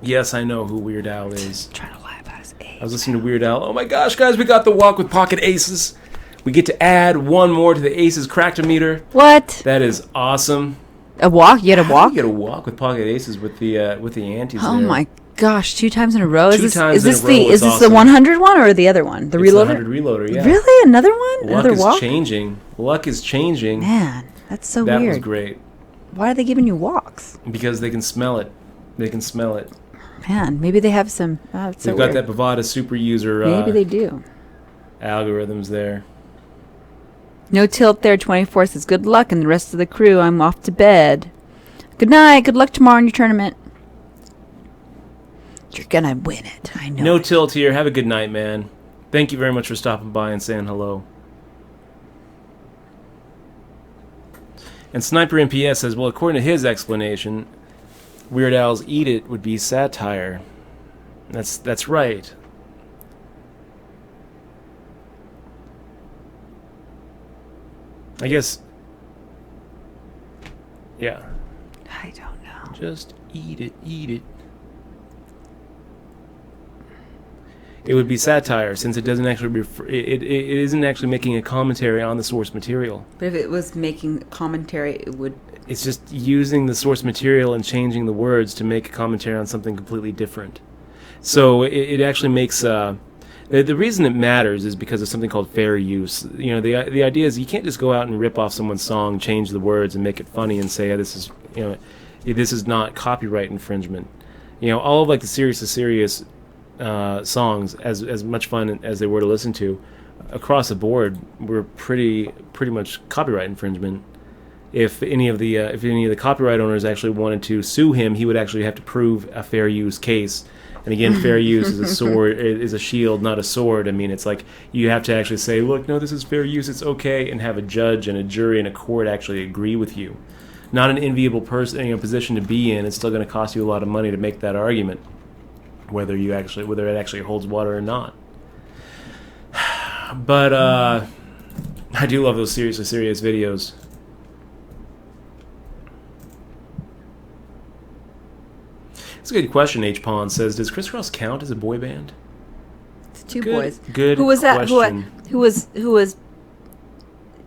Yes, I know who Weird Al is. I'm trying to lie about his age. I was listening to Weird Al. Oh my gosh, guys, we got the Walk with Pocket Aces. We get to add one more to the Aces Cractometer. What? That is awesome. A walk? You had a walk? You get a walk with Pocket Aces with the aunties. Oh there. my gosh, 2 times in a row? Is this awesome. the 100 one or the other one? The it's reloader? The 100 reloader, yeah. Really? Another one? Another walk? Luck is changing. Man, that's so that weird. That was great. Why are they giving you walks? Because they can smell it. Man, maybe they have some... They've got that Bada super user... maybe they do. ...algorithms there. No Tilt there, 24 says, good luck, and the rest of the crew, I'm off to bed. Good night, good luck tomorrow in your tournament. You're gonna win it, I know. No Tilt here, have a good night, man. Thank you very much for stopping by and saying hello. And Sniper MPS says, well, according to his explanation, Weird Al's Eat It would be satire. That's right. I guess... Yeah. I don't know. Just eat it, eat it. It would be satire, since it doesn't actually it isn't actually making a commentary on the source material. But if it was making commentary, it would... It's just using the source material and changing the words to make a commentary on something completely different. So it actually makes... the reason it matters is because of something called fair use. You know, the idea is you can't just go out and rip off someone's song, change the words, and make it funny and say, this is not copyright infringement. You know, all of like the serious songs, as much fun as they were to listen to, across the board were pretty much copyright infringement. If any of the copyright owners actually wanted to sue him, he would actually have to prove a fair use case. And again, fair use is a sword, is a shield, not a sword. I mean, it's like you have to actually say, look, no, this is fair use, it's okay, and have a judge and a jury and a court actually agree with you. Not an enviable position to be in. It's still going to cost you a lot of money to make that argument, whether it actually holds water or not. But I do love those serious videos. It's a good question. H. Pond says, "Does Criss Cross count as a boy band?" It's two boys. Good. Who was that? Question. Who was?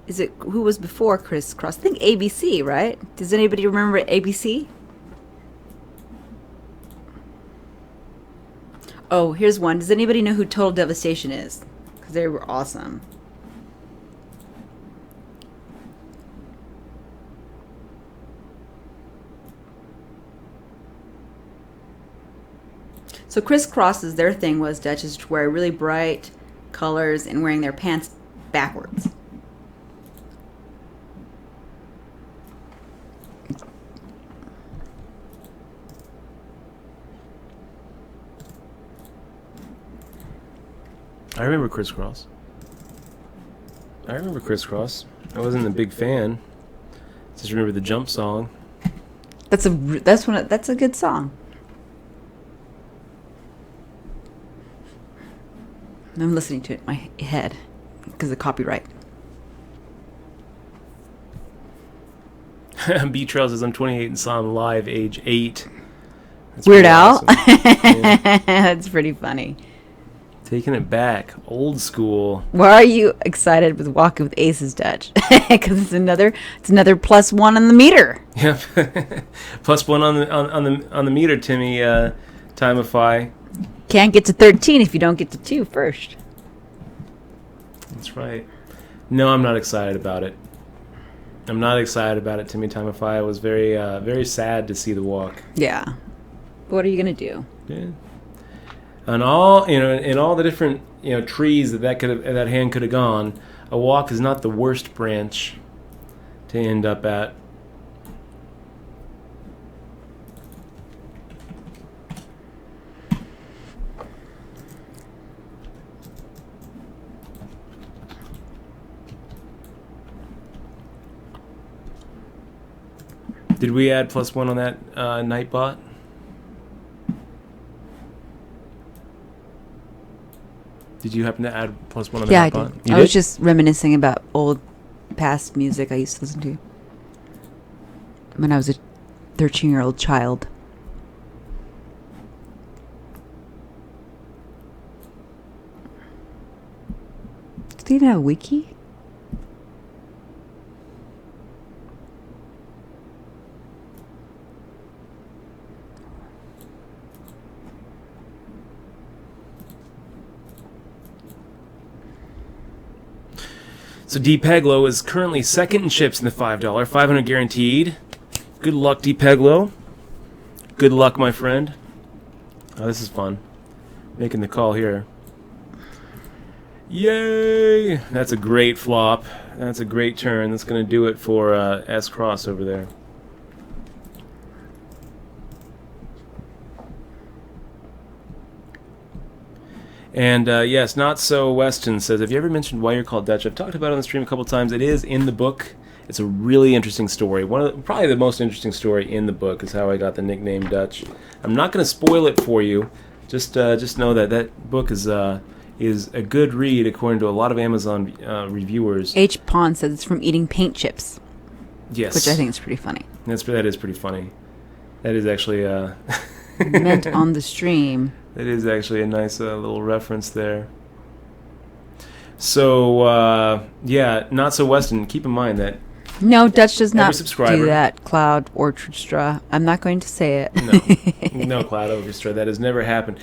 Is it who was before Criss Cross? I think ABC, right? Does anybody remember ABC? Oh, here's one. Does anybody know who Total Devastation is? Because they were awesome. So Criss Cross's, their thing was Dutchess to wear really bright colors and wearing their pants backwards. I remember Criss Cross. I wasn't a big fan. Just remember the Jump song. That's a good song. I'm listening to it in my head because of copyright. B Trail says, I'm 28 and saw him live age 8. Weird Al? Awesome. Yeah. That's pretty funny. Taking it back. Old school. Why are you excited with Walking with Aces, Dutch? Because it's another +1 on the meter. Yep. +1 on the meter, Timmy. Timeify. Can't get to 13 if you don't get to 2 first. That's right. No, I'm not excited about it. I'm not excited about it, Timmy Timeify. I was very, very sad to see the walk. Yeah. What are you gonna do? Yeah. And all in all the different trees that hand could have gone, a walk is not the worst branch to end up at. Did we add +1 on that Nightbot? Did you happen to add +1 on the Nightbot? Yeah, I did. I was just reminiscing about old past music I used to listen to when I was a 13-year-old child. Do they even have a wiki? So D. Peglo is currently second in chips in the $5, 500 guaranteed. Good luck, D. Peglo. Good luck, my friend. Oh, this is fun. Making the call here. Yay! That's a great flop. That's a great turn. That's going to do it for S-Cross over there. And yes, Not So Weston says, have you ever mentioned why you're called Dutch? I've talked about it on the stream a couple times. It is in the book. It's a really interesting story. Probably the most interesting story in the book is how I got the nickname Dutch. I'm not going to spoil it for you. Just know that book is a good read according to a lot of Amazon reviewers. H. Pond says it's from eating paint chips. Yes. Which I think is pretty funny. That is pretty funny. That is actually... meant on the stream. That is actually a nice little reference there. So, yeah, Not So Weston, keep in mind that... No, Dutch does not do that, Cloud Orchestra. I'm not going to say it. No, Cloud Orchestra. That has never happened.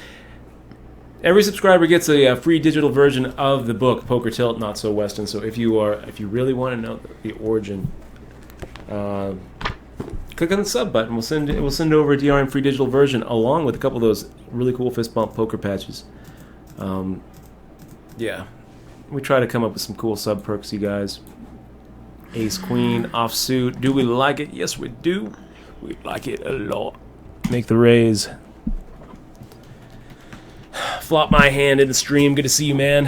Every subscriber gets a free digital version of the book, Poker Tilt, Not So Weston. So if you really want to know the origin... click on the sub button. We'll send over a DRM free digital version along with a couple of those really cool fist bump poker patches. Yeah, we try to come up with some cool sub perks, you guys. Ace Queen offsuit. Do we like it? Yes, we do. We like it a lot. Make the raise. Flop my hand in the stream. Good to see you, man.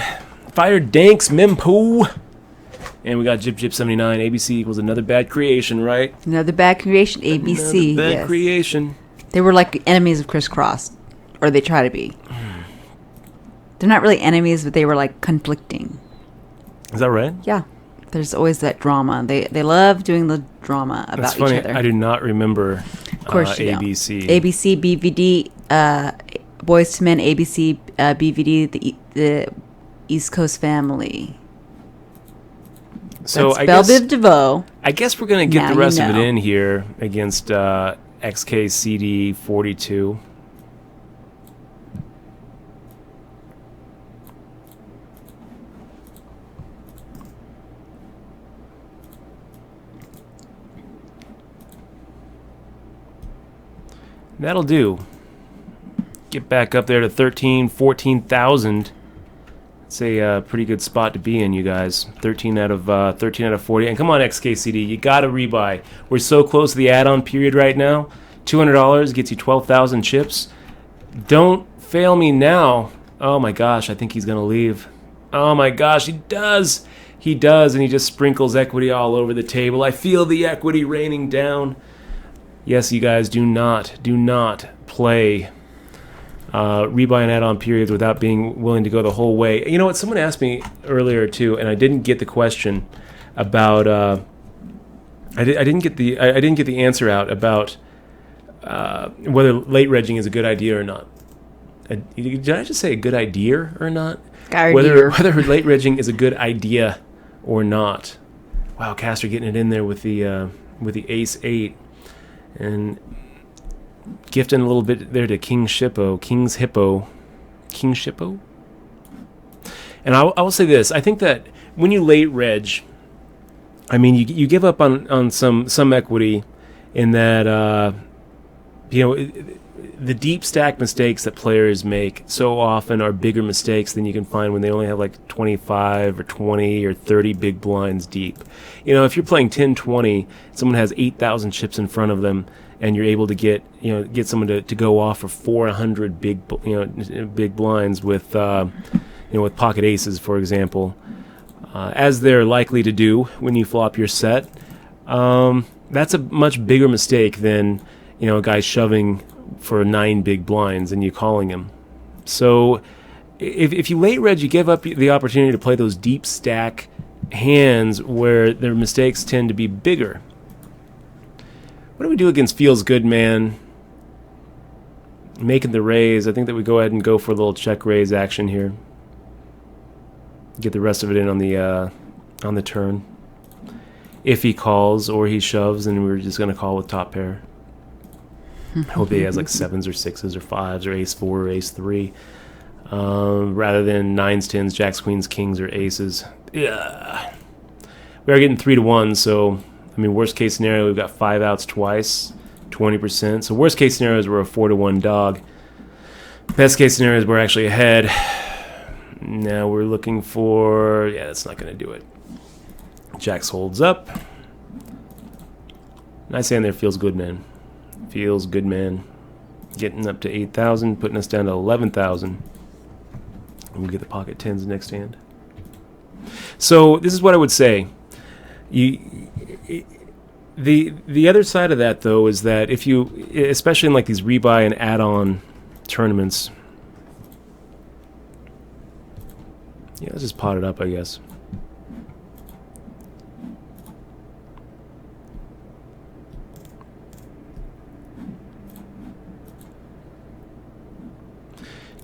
Fire Danks Mempoo. And we got Jip79. ABC equals another bad creation, right? Another bad creation, ABC. Another bad creation. They were like enemies of Crisscross. Or they try to be. They're not really enemies, but they were like conflicting. Is that right? Yeah. There's always that drama. They love doing the drama about That's funny. each other. I do not remember of course you ABC. Don't. ABC, BVD, Boys to Men, ABC, BVD, the East Coast Family. So That's Belle Biv DeVoe. I guess we're going to get the rest of it in here against XKCD 42. That'll do. Get back up there to 14,000. It's a pretty good spot to be in, you guys. 13 out of 40. And come on, XKCD, you got to rebuy. We're so close to the add-on period right now. $200 gets you 12,000 chips. Don't fail me now. Oh my gosh, I think he's going to leave. Oh my gosh, he does. He does, and he just sprinkles equity all over the table. I feel the equity raining down. Yes, you guys, do not play rebuy and add-on periods without being willing to go the whole way. You know what? Someone asked me earlier too, and I didn't get the question about. I didn't get the answer out about whether late regging is a good idea or not. Did I just say a good idea or not? Whether late regging is a good idea or not. Wow, Castor getting it in there with the ace 8 and gifting a little bit there to King's Hippo. And I will say this: I think that when you late reg, I mean you give up on some equity in that the deep stack mistakes that players make so often are bigger mistakes than you can find when they only have like 25 or 20 or 30 big blinds deep. If you're playing 10-20, someone has 8,000 chips in front of them, and you're able to get someone to go off for 400 big blinds with with pocket aces, for example, as they're likely to do when you flop your set. That's a much bigger mistake than a guy shoving for 9 big blinds and you calling him. So if you late reg, you give up the opportunity to play those deep stack hands where their mistakes tend to be bigger. What do we do against Feels Good Man? Making the raise. I think that we go ahead and go for a little check raise action here. Get the rest of it in on the turn. If he calls or he shoves, then we're just going to call with top pair. Hope he has like 7s or 6s or 5s or ace 4 or ace 3, rather than 9s, 10s, jacks, queens, kings, or aces. Yeah, we are getting 3-1. So I mean, worst case scenario, we've got 5 outs twice, 20%. So worst case scenario is we're a 4-1 dog. Best case scenario is we're actually ahead. Now we're looking for, that's not going to do it. Jacks holds up. Nice hand there. Feels good, man. Feels good, man. Getting up to 8,000, putting us down to 11,000. And we get the pocket 10s next hand. So this is what I would say. The other side of that, though, is that if you, especially in like these rebuy and add-on tournaments, let's just pot it up, I guess.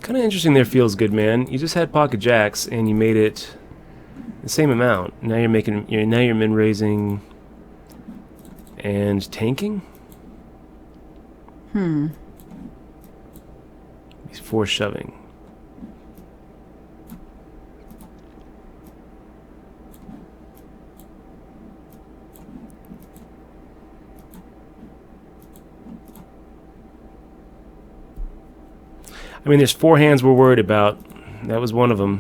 Kind of interesting there. Feels good, man. You just had pocket jacks and you made it the same amount. Now you're min raising and tanking. He's force shoving. I mean, there's 4 hands we're worried about. That was one of them.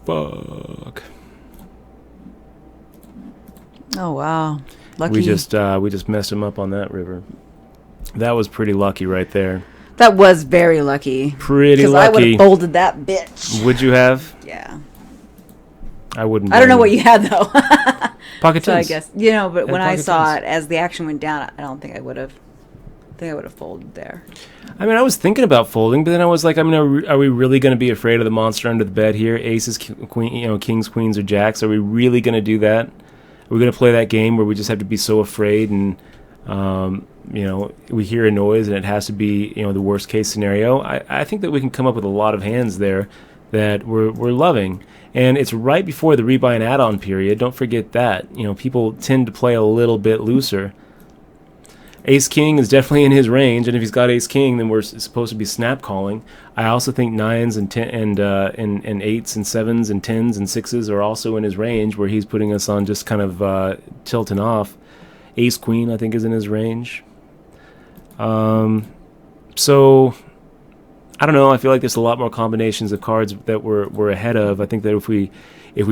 Fuck. Oh wow, lucky. We just messed him up on that river. That was pretty lucky right there. That was very lucky. Pretty lucky. Because I would have folded that bitch. Would you have? Yeah. I wouldn't. I don't know what you had though. Pocket tens. So I guess but when I saw it as the action went down, I don't think I would have. I think I would have folded there. I mean, I was thinking about folding, but then I was like, I mean, are we really going to be afraid of the monster under the bed here? Aces, kings, queens, or jacks. Are we really going to do that? Are we going to play that game where we just have to be so afraid and, we hear a noise and it has to be, the worst case scenario? I think that we can come up with a lot of hands there that we're loving. And it's right before the rebuy and add-on period. Don't forget that. People tend to play a little bit looser. Ace King is definitely in his range, and if he's got Ace King, then we're supposed to be snap calling. I also think 9s and 8s and 7s and 10s and 6s are also in his range, where he's putting us on just kind of tilting off. Ace Queen, I think, is in his range. So I don't know. I feel like there's a lot more combinations of cards that we're ahead of. I think that if we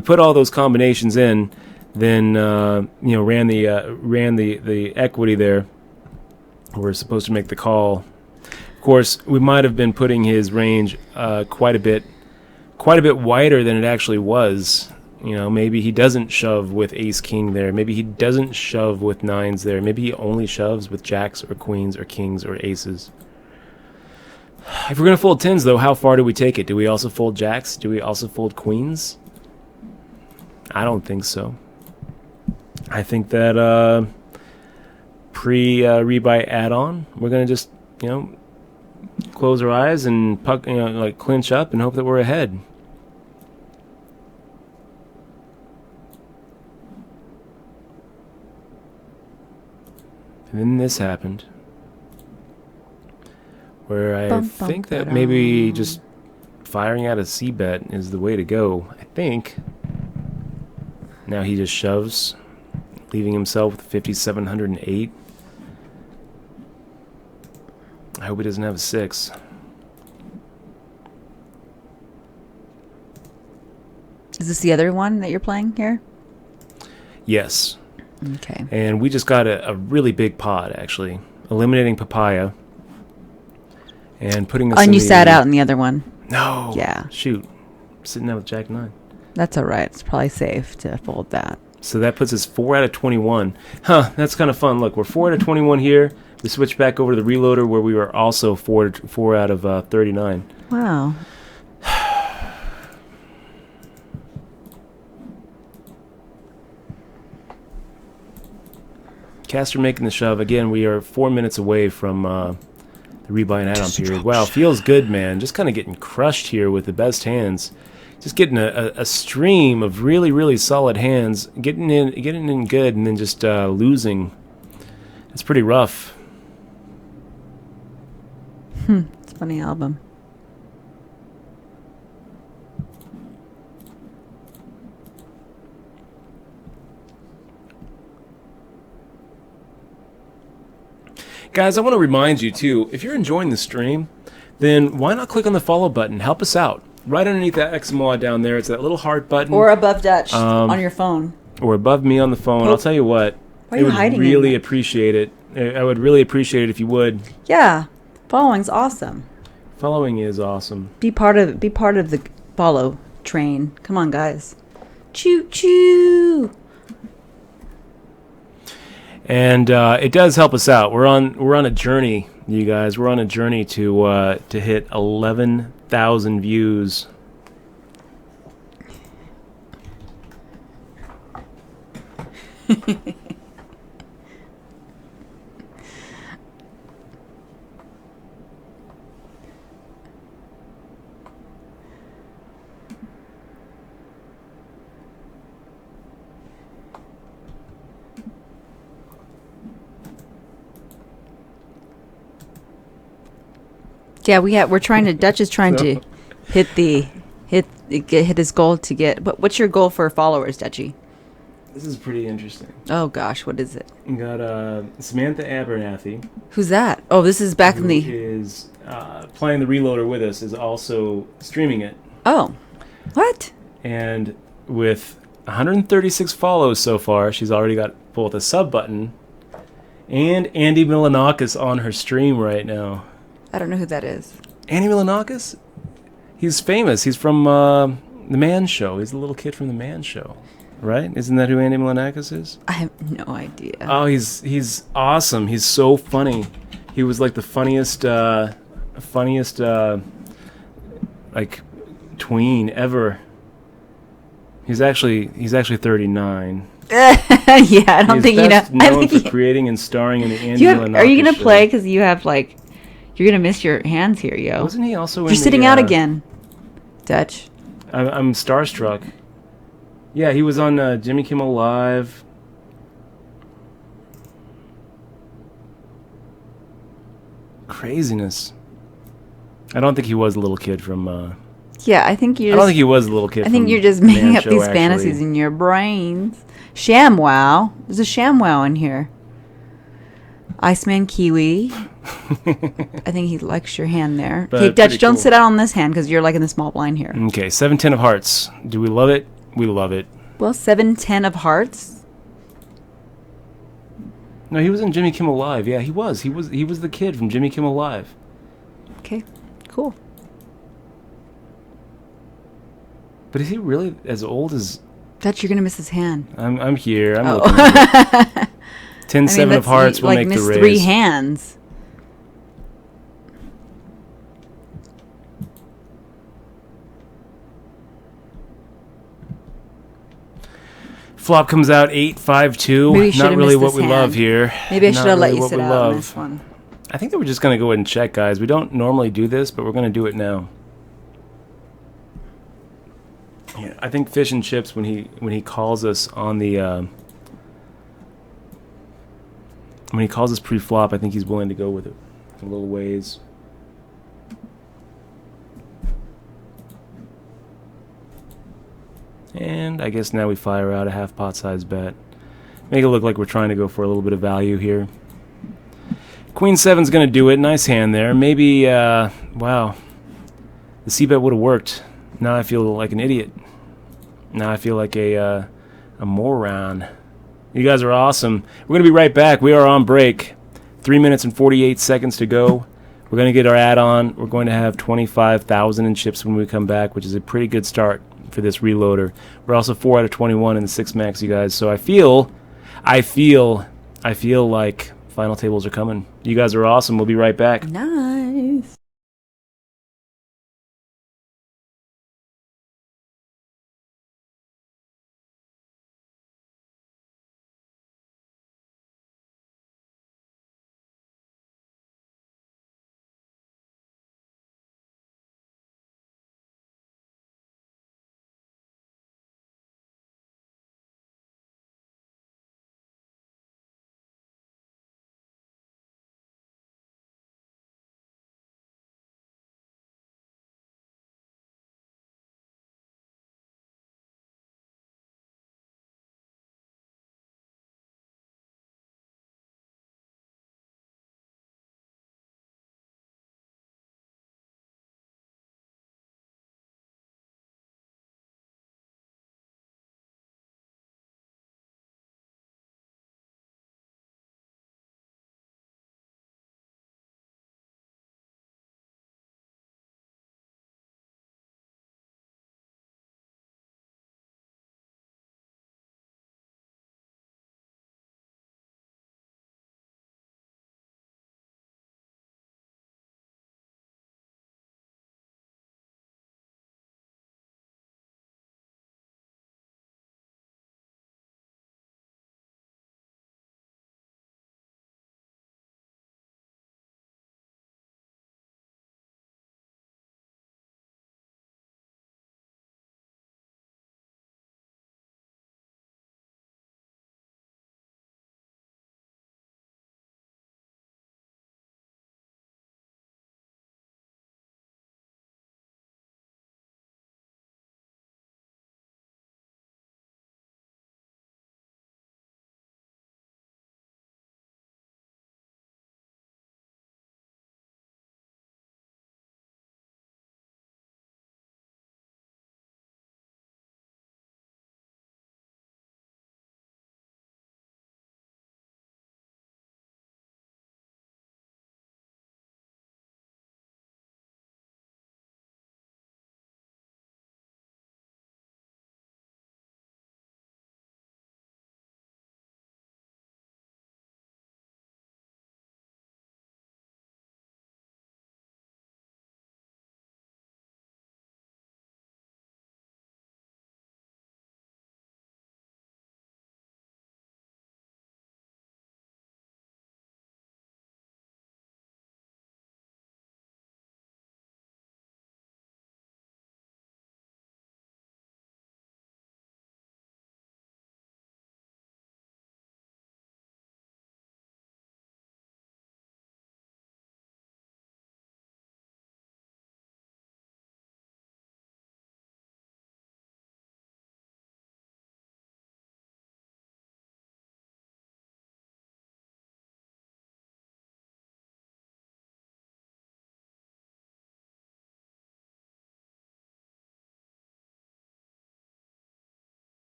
put all those combinations in, then ran the equity there. We're supposed to make the call. Of course, we might have been putting his range quite a bit wider than it actually was. Maybe he doesn't shove with Ace King there. Maybe he doesn't shove with 9s there. Maybe he only shoves with jacks or queens or kings or aces. If we're going to fold 10s, though, how far do we take it? Do we also fold jacks? Do we also fold queens? I don't think so. I think that pre-rebuy add-on. We're going to just, close our eyes and clinch up and hope that we're ahead. And then this happened, where I think that maybe just firing out a C-bet is the way to go. I think. Now he just shoves, leaving himself with 5,708. I hope he doesn't have a 6. Is this the other one that you're playing here? Yes. Okay. And we just got a really big pot, actually. Eliminating Papaya. And putting us in you sat out in the other one. No. Yeah. Shoot. Sitting there with Jack 9. That's all right. It's probably safe to fold that. So that puts us 4 out of 21. Huh, that's kind of fun. Look, we're 4 out of 21 here. We switch back over to the reloader where we were also 4 out of 39. Wow. Caster making the shove. Again, we are 4 minutes away from the rebuy and add-on period. Wow, feels good, man. Just kind of getting crushed here with the best hands. Just getting a stream of really, really solid hands. Getting in good and then just losing. It's pretty rough. It's a funny album. Guys, I want to remind you, too, if you're enjoying the stream, then why not click on the follow button? Help us out. Right underneath that XMOD down there, it's that little heart button. Or above Dutch on your phone. Or above me on the phone. I'll tell you what. Why are you hiding? I would really appreciate it. I would really appreciate it if you would. Yeah. Following's awesome. Following is awesome. Be part of the follow train. Come on, guys. Choo choo. And it does help us out. We're on a journey, you guys. We're on a journey to hit 11,000 views. Yeah, Dutch is trying to hit his goal to get. What's your goal for followers, Dutchy? This is pretty interesting. Oh gosh, what is it? We got Samantha Abernathy. Who's that? Oh, this is back in the. Who is playing the reloader with us? Is also streaming it. Oh, what? And with 136 follows so far, she's already got both a sub button and Andy Milanakis on her stream right now. I don't know who that is. Andy Milanakis? He's famous. He's from The Man Show. He's the little kid from The Man Show, right? Isn't that who Andy Milanakis is? I have no idea. Oh, he's awesome. He's so funny. He was like the funniest like tween ever. He's actually 39. Yeah, I don't think you know. Known for creating and starring in the Andy Milanakis Are you gonna show. play? Because you have like. You're going to miss your hands here, yo. Wasn't he also in You're sitting out again, Dutch. I'm starstruck. Yeah, he was on Jimmy Kimmel Live. Craziness. I don't think he was a little kid from... Yeah, I think you. I don't think he was a little kid. I think you're just making up these fantasies in your brains. ShamWow. There's a ShamWow in here. Iceman Kiwi. I think he likes your hand there. Okay, Dutch, don't sit out on this hand because you're like in the small blind here. Okay, 7-10 of hearts. Do we love it? We love it. Well, 7-10 of hearts. No, he was in Jimmy Kimmel Live. Yeah, he was. He was the kid from Jimmy Kimmel Live. Okay, cool. But is he really as old as... Dutch, you're going to miss his hand. I'm here. I'm looking at it. 10-7 of hearts will make the raise. 3 hands. Flop comes out 8-5-2. Not really what we love here. Maybe I should have let you sit out on this one. I think that we're just going to go ahead and check, guys. We don't normally do this, but we're going to do it now. Yeah, I think Fish and Chips, when he calls us on the when he calls us pre-flop, I think he's willing to go with it a little ways. And I guess now we fire out a half pot size bet. Make it look like we're trying to go for a little bit of value here. Queen 7's going to do it. Nice hand there. Maybe, wow. The c-bet would have worked. Now I feel like an idiot. Now I feel like a moron. You guys are awesome. We're going to be right back. We are on break. 3 minutes and 48 seconds to go. We're going to get our add-on. We're going to have 25,000 in chips when we come back, which is a pretty good start for this reloader. We're also 4 out of 21 in the 6 max, you guys. So I feel like final tables are coming. You guys are awesome. We'll be right back. Nice.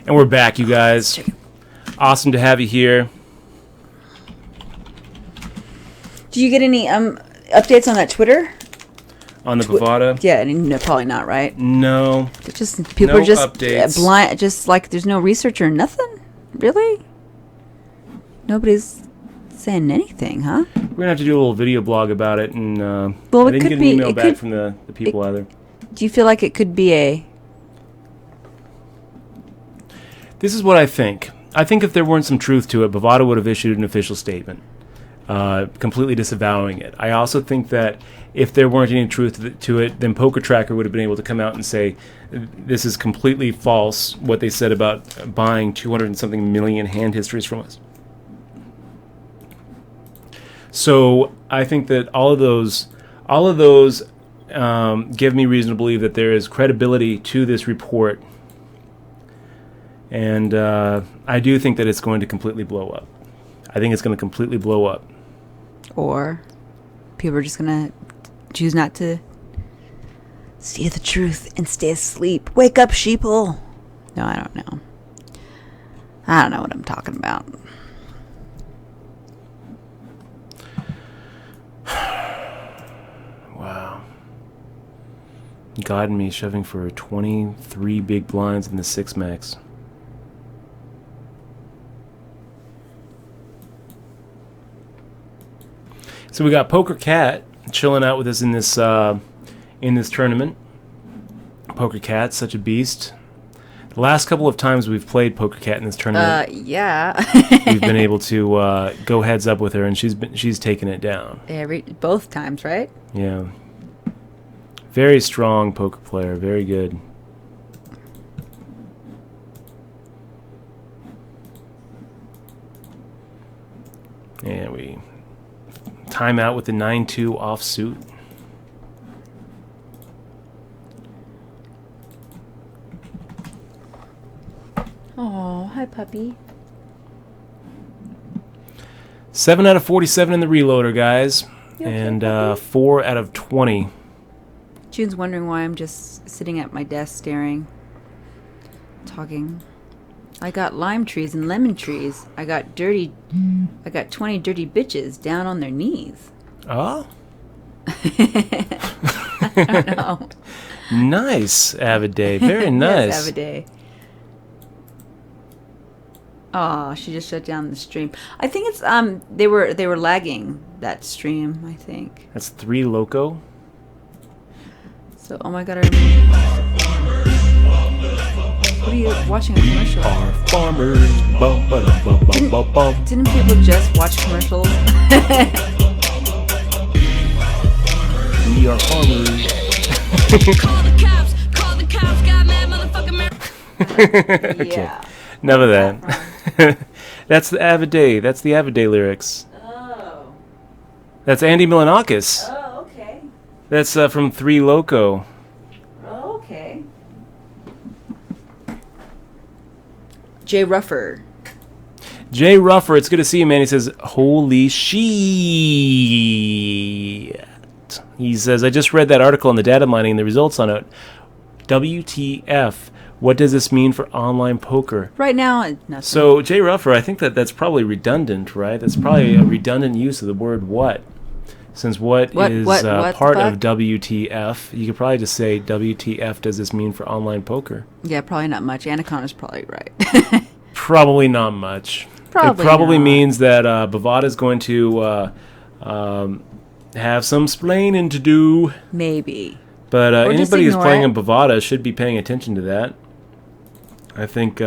And we're back, you guys. Awesome to have you here. Do you get any updates on that Twitter? On the Bada? Yeah, no, probably not, right? No. It's just people no are just updates. Blind, just like there's no research or nothing. Really? Nobody's saying anything, huh? We're gonna have to do a little video blog about it, and I it didn't could get an be, email back from the people either. Do you feel like it could be a? This is what I think. I think if there weren't some truth to it, Bada would have issued an official statement, completely disavowing it. I also think that if there weren't any truth to it, then Poker Tracker would have been able to come out and say, this is completely false, what they said about buying 200 and something million hand histories from us. So I think that all of those give me reason to believe that there is credibility to this report. And I do think that it's going to completely blow up. I think it's going to completely blow up. Or people are just going to choose not to see the truth and stay asleep. Wake up, sheeple. No, I don't know. I don't know what I'm talking about. Wow. God and me shoving for 23 big blinds in the 6-max. So we got Poker Cat chilling out with us in this tournament. Poker Cat, such a beast. The last couple of times we've played Poker Cat in this tournament, yeah, we've been able to go heads up with her, and she's taken it down. Both times, right? Yeah. Very strong poker player, very good. And we time out with the 9-2 offsuit. Oh, hi, puppy. 7 out of 47 in the reloader, guys. Okay, and 4 out of 20. June's wondering why I'm just sitting at my desk staring, talking. I got lime trees and lemon trees. I got 20 dirty bitches down on their knees. Oh? I don't know. Nice, Avid Day. Very nice. Yes, Avid Day. Oh, she just shut down the stream. I think it's they were lagging that stream, I think. That's 3 Loco. So, oh my god, what are you watching a commercial? Our farmers. Bum, ba, bum, bum, bum, bum. Didn't people just watch commercials? We are farmers. Call the cops, got mad motherfucking Okay. Yeah. Enough of that. That's the Avid Day. That's the Avid Day lyrics. Oh. That's Andy Milanakis. Oh, okay. That's from 3 Loco. Oh, okay. Jay Ruffer. Jay Ruffer, it's good to see you, man. He says, holy shit. He says, I just read that article on the data mining and the results on it. WTF. What does this mean for online poker? Right now, nothing. So, Jay Ruffer, I think that's probably redundant, right? That's probably a redundant use of the word what. Since what is part of WTF, you could probably just say, WTF does this mean for online poker? Yeah, probably not much. Anaconda's probably right. Probably not much. Probably it probably not. means that Bada is going to have some splaining to do. Maybe. But anybody who's playing it. in Bada should be paying attention to that. I think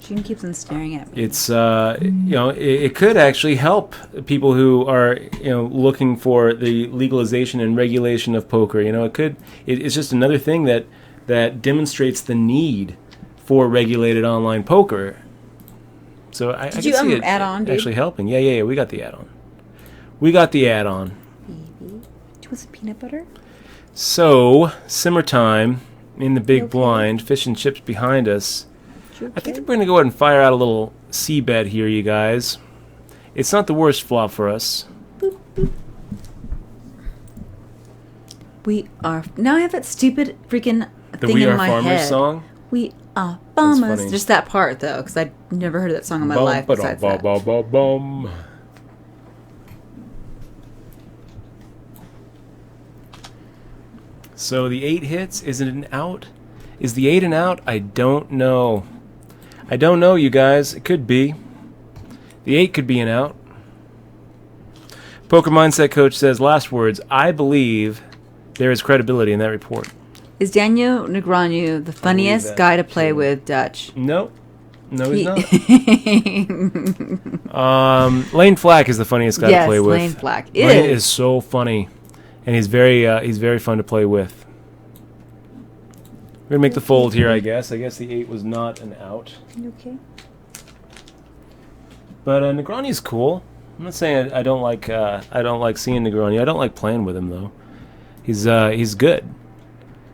She keeps on staring at me. it's it could actually help people who are looking for the legalization and regulation of poker. It's just another thing that demonstrates the need for regulated online poker. So I can see it add on, dude? actually helping. Yeah. We got the add-on. Baby, do you want some peanut butter? So simmer time in the big blind. Fish and chips behind us. Okay. I think we're going to go ahead and fire out a little C-bet here, you guys. It's not the worst flop for us. Boop, boop. We are... Now I have that stupid freaking thing We in Are my Farmers head. song? We are farmers. funny. Just that part, though, because I'd never heard of that song in my life besides that. So the 8 hits. Is it an out? Is the 8 an out? I don't know. I don't know, you guys. It could be. The 8 could be an out. Poker Mindset Coach says, last words, I believe there is credibility in that report. Is Daniel Negreanu the funniest guy to play with, Dutch? No. No, he's not. Lane Flack is the funniest guy to play with. Lane Flack is so funny. And he's very fun to play with. We're going to make the fold here, I guess. I guess the 8 was not an out. Okay. But Negreanu's cool. I'm not saying I don't like seeing Negreanu. I don't like playing with him though. He's good.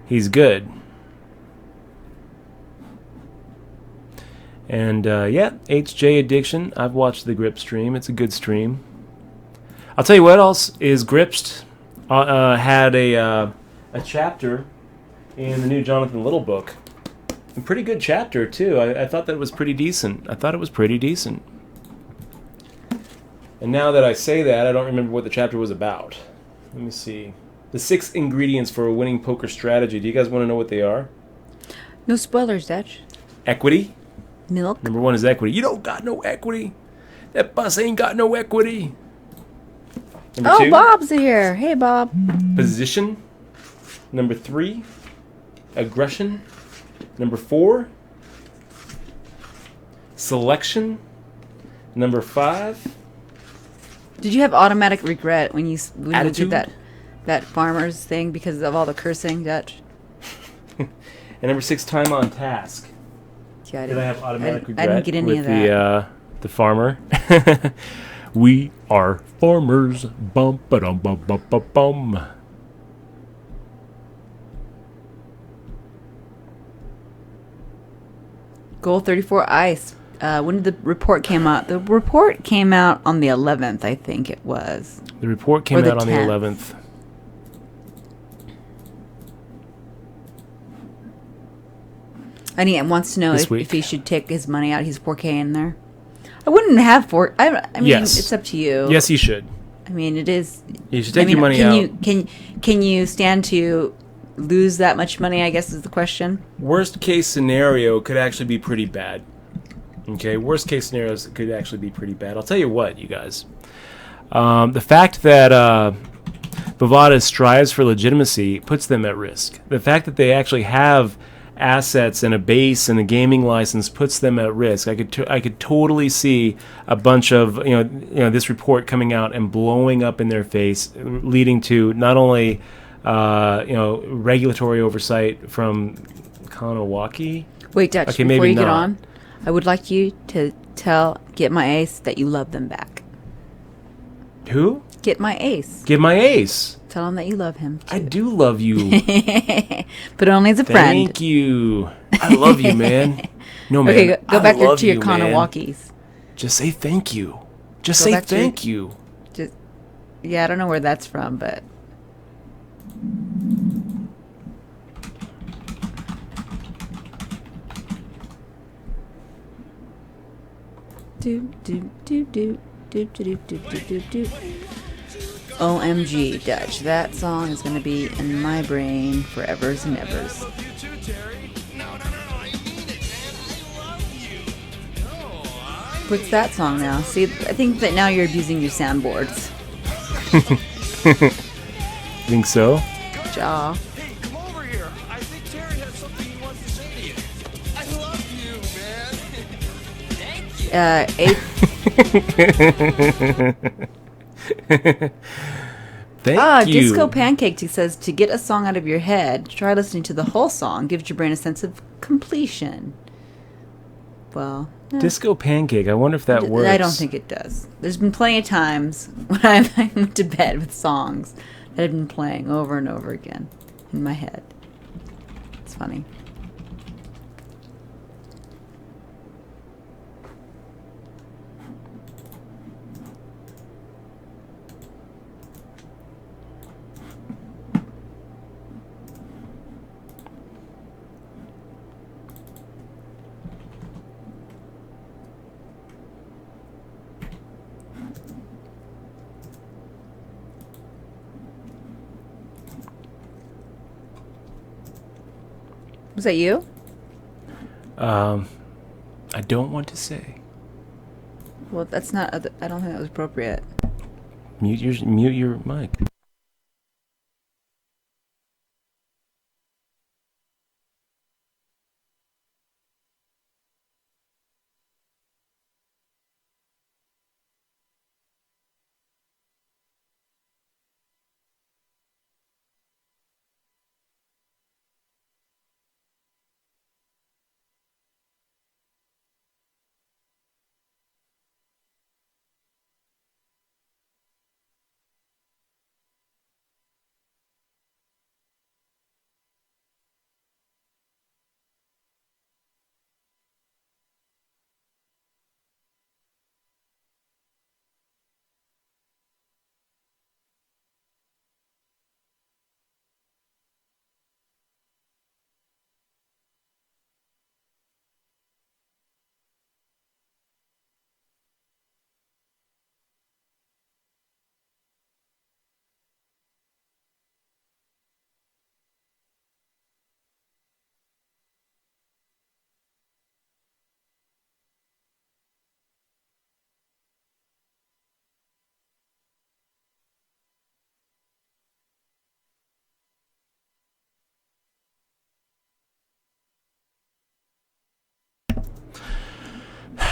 He's good. And HJ Addiction. I've watched the Grip stream. It's a good stream. I'll tell you what else is Gripsed. Had a chapter in the new Jonathan Little book. A pretty good chapter too. I thought that was pretty decent. And now that I say that, I don't remember what the chapter was about. Let me see. The 6 ingredients for a winning poker strategy. Do you guys want to know what they are? No spoilers, Dutch. Equity. Milk. Number 1 is equity. You don't got no equity. That bus ain't got no equity. Number 2. Bob's here. Hey, Bob. Position. Number 3. Aggression. Number 4. Selection. Number 5. Did you have automatic regret when you Attitude? did that farmer's thing because of all the cursing, Dutch? And number 6, time on task. Yeah, Did I have automatic regret? I didn't get any with of that. The farmer. We are farmers. Bum ba dum bum bum bum bum. Goal 34 ice. When did the report came out? The report came out on the 11th, I think it was. The report came out on the 11th. And he wants to know if he should take his money out. He's 4K in there. I wouldn't have 4. I mean, yes. It's up to you. Yes, you should. I mean, it is. You should take your money out. Can you stand to lose that much money? I guess is the question. Worst case scenario could actually be pretty bad. Okay, worst case scenarios could actually be pretty bad. I'll tell you what, you guys. The fact that Bada strives for legitimacy puts them at risk. The fact that they actually have assets and a base and a gaming license puts them at risk. I could totally see a bunch of this report coming out and blowing up in their face, leading to not only regulatory oversight from Kanawaki. Wait, Dutch. Okay, before you not. get on, I would like you to tell Get My Ace that you love them back. Who? Get My Ace. Get My Ace. Tell him that you love him, too. I do love you. But only as a friend. Thank you. I love you, man. No, man. Okay, go back to your Kanawakis. Just say thank you. Just say thank you. Yeah, I don't know where that's from, but... OMG, Dutch. That song is going to be in my brain forevers and evers. What's that song now? See, I think that now you're abusing your soundboards. Think so? Jaw. Hey, come over here. I think Terry has something he wants to say to you. I love you, man. Thank you. Disco Pancake says, to get a song out of your head, try listening to the whole song. Gives your brain a sense of completion. Well... Disco Pancake, I wonder if that works. I don't think it does. There's been plenty of times when I went to bed with songs that have been playing over and over again in my head. It's funny. Was that you? I don't want to say. Well, that's not. I don't think that was appropriate. Mute your mic.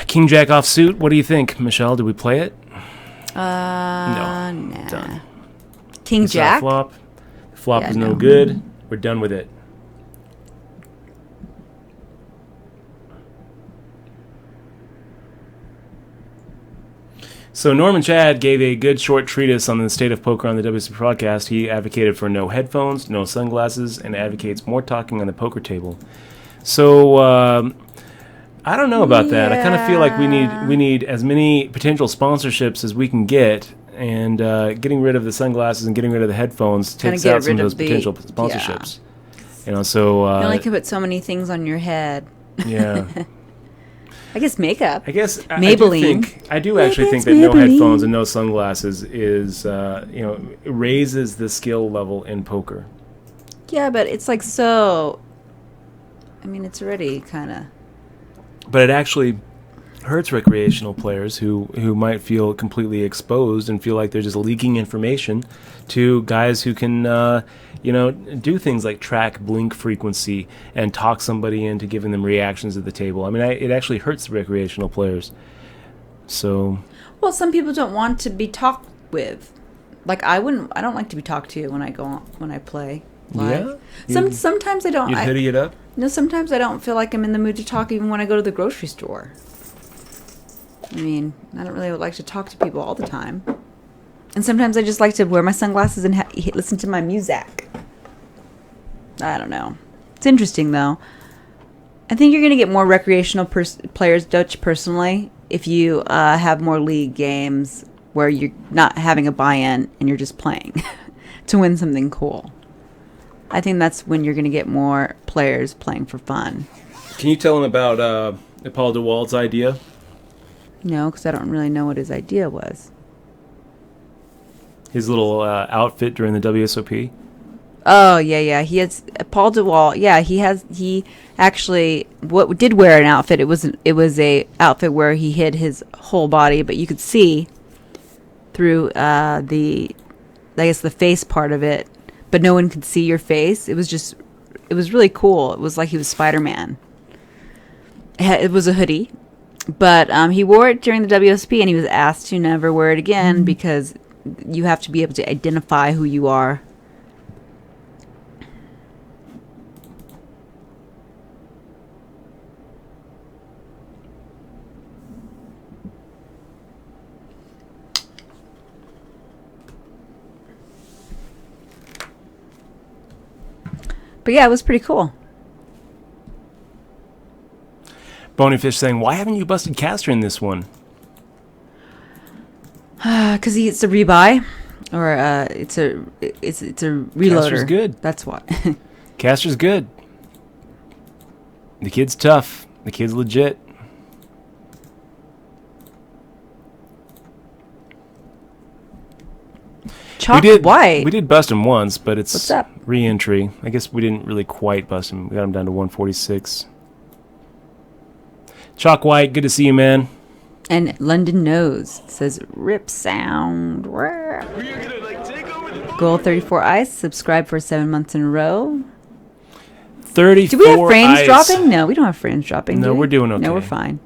King Jack offsuit. What do you think, Michelle? Did we play it? No. Nah. Done. King Jack. Flop. The flop is no no. good. We're done with it. So Norman Chad gave a good short treatise on the state of poker on the WSP podcast. He advocated for no headphones, no sunglasses, and advocates more talking on the poker table. So I don't know about that. I kind of feel like we need as many potential sponsorships as we can get, and getting rid of the sunglasses and getting rid of the headphones takes out some of those potential sponsorships. Yeah. You know, so you only can put so many things on your head. Yeah. I guess makeup. I guess Maybelline. I do actually think that no headphones and no sunglasses is raises the skill level in poker. Yeah, but it's like so. I mean, it's already kind of. But it actually hurts recreational players who might feel completely exposed and feel like they're just leaking information to guys who can, do things like track blink frequency and talk somebody into giving them reactions at the table. I mean, it actually hurts the recreational players. So. Well, some people don't want to be talked with. Like I don't like to be talked to when I play live. Yeah. Sometimes I don't. You hoodie it up. No, sometimes I don't feel like I'm in the mood to talk even when I go to the grocery store. I mean, I don't really like to talk to people all the time. And sometimes I just like to wear my sunglasses and listen to my music. I don't know. It's interesting, though. I think you're going to get more recreational players, Dutch, personally, if you have more league games where you're not having a buy-in and you're just playing to win something cool. I think that's when you're going to get more players playing for fun. Can you tell him about Paul DeWald's idea? No, because I don't really know what his idea was. His little outfit during the WSOP? Oh, yeah. He has Paul DeWald. Yeah, he actually did wear an outfit. It was a outfit where he hid his whole body, but you could see through the face part of it. But no one could see your face. It was really cool. It was like he was Spider-Man. It was a hoodie, but he wore it during the WSP, and he was asked to never wear it again because you have to be able to identify who you are. But yeah, it was pretty cool. Bonyfish saying, "Why haven't you busted Caster in this one?" Because it's a rebuy, or it's a reloader. Caster's good. That's why. Caster's good. The kid's tough. The kid's legit. Chalk White. We did bust him once, but it's What's up? re-entry. I guess we didn't really quite bust him. We got him down to 146. Chalk White, good to see you, man. And London Nose says, rip sound. Gold 34 Ice, subscribe for 7 months in a row. 34 Do we have frames ice. dropping? No, we don't have frames dropping. No, we're doing okay. No, we're fine.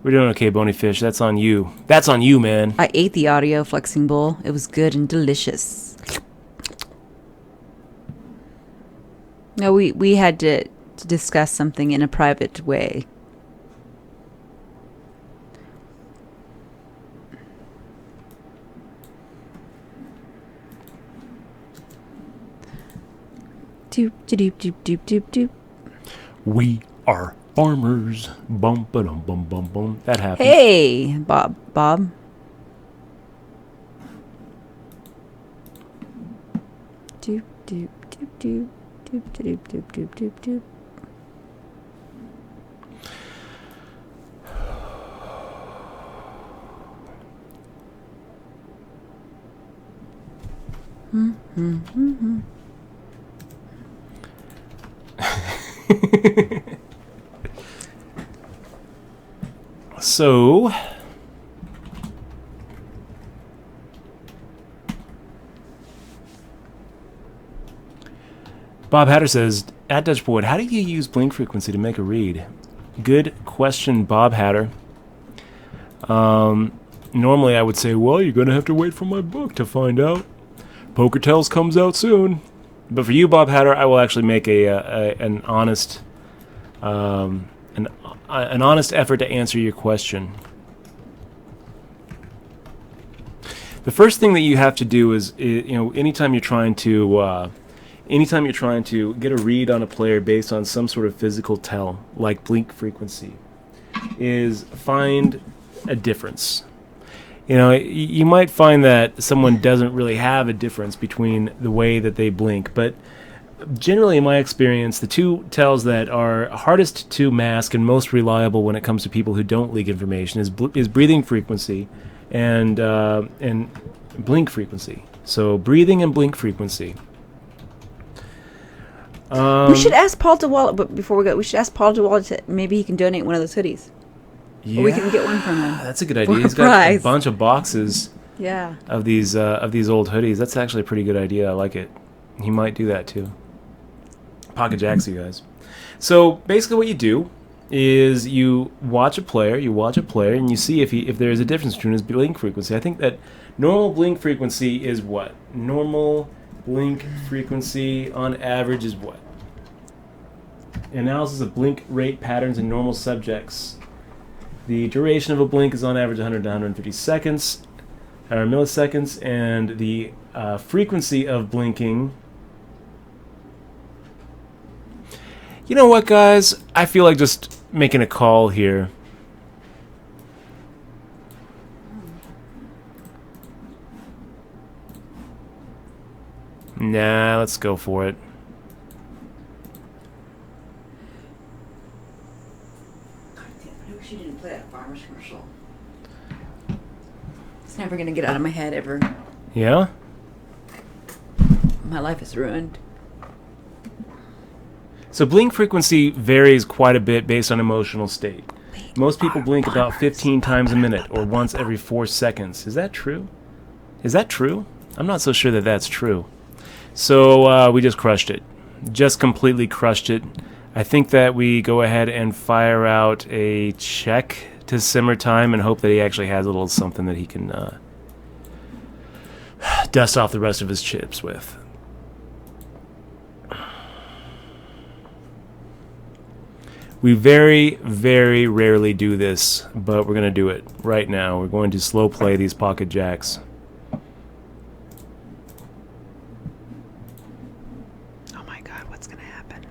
We're doing okay, Bony Fish. That's on you. That's on you, man. I ate the audio flexing bowl. It was good and delicious. No, we had to discuss something in a private way. Doop, doop, doop, doop, doop, doop. We are farmers. Bum, ba-dum, bum, bum, bum. That happened. Hey, Bob. Doop, doop, doop, doop, doop, doop, doop, doop, doop, doop. So, Bob Hatter says, at Dutchboard, how do you use blink frequency to make a read? Good question, Bob Hatter. Normally I would say, well, you're going to have to wait for my book to find out. Poker Tales comes out soon. But for you, Bob Hatter, I will actually make an honest effort to answer your question. The first thing that you have to do is anytime you're trying to get a read on a player based on some sort of physical tell, like blink frequency, is find a difference. You might find that someone doesn't really have a difference between the way that they blink, but generally, in my experience, the two tells that are hardest to mask and most reliable when it comes to people who don't leak information is breathing frequency and blink frequency. So breathing and blink frequency. We should ask Paul DeWallet, but before we go, we should ask Paul DeWallet to maybe he can donate one of those hoodies. Yeah, or we can get one from him. That's a good idea. He's got a bunch of boxes. Yeah. Of these old hoodies. That's actually a pretty good idea. I like it. He might do that too. Pocket jacks, you guys. So basically, what you do is you watch a player, and you see if there is a difference between his blink frequency. I think that normal blink frequency is what? Normal blink frequency on average is what? Analysis of blink rate patterns in normal subjects. The duration of a blink is on average 100 to 150 seconds, or milliseconds, and the frequency of blinking. You know what, guys? I feel like just making a call here. Nah, let's go for it. I wish you didn't play that farmer's commercial. It's never going to get out of my head ever. Yeah? My life is ruined. So blink frequency varies quite a bit based on emotional state. Most people blink about 15 times a minute or once every 4 seconds. Is that true? I'm not so sure that that's true. So we just crushed it. Just completely crushed it. I think that we go ahead and fire out a check to simmer time and hope that he actually has a little something that he can dust off the rest of his chips with. We very, very rarely do this, but we're going to do it right now. We're going to slow play these pocket jacks. Oh my god, what's going to happen?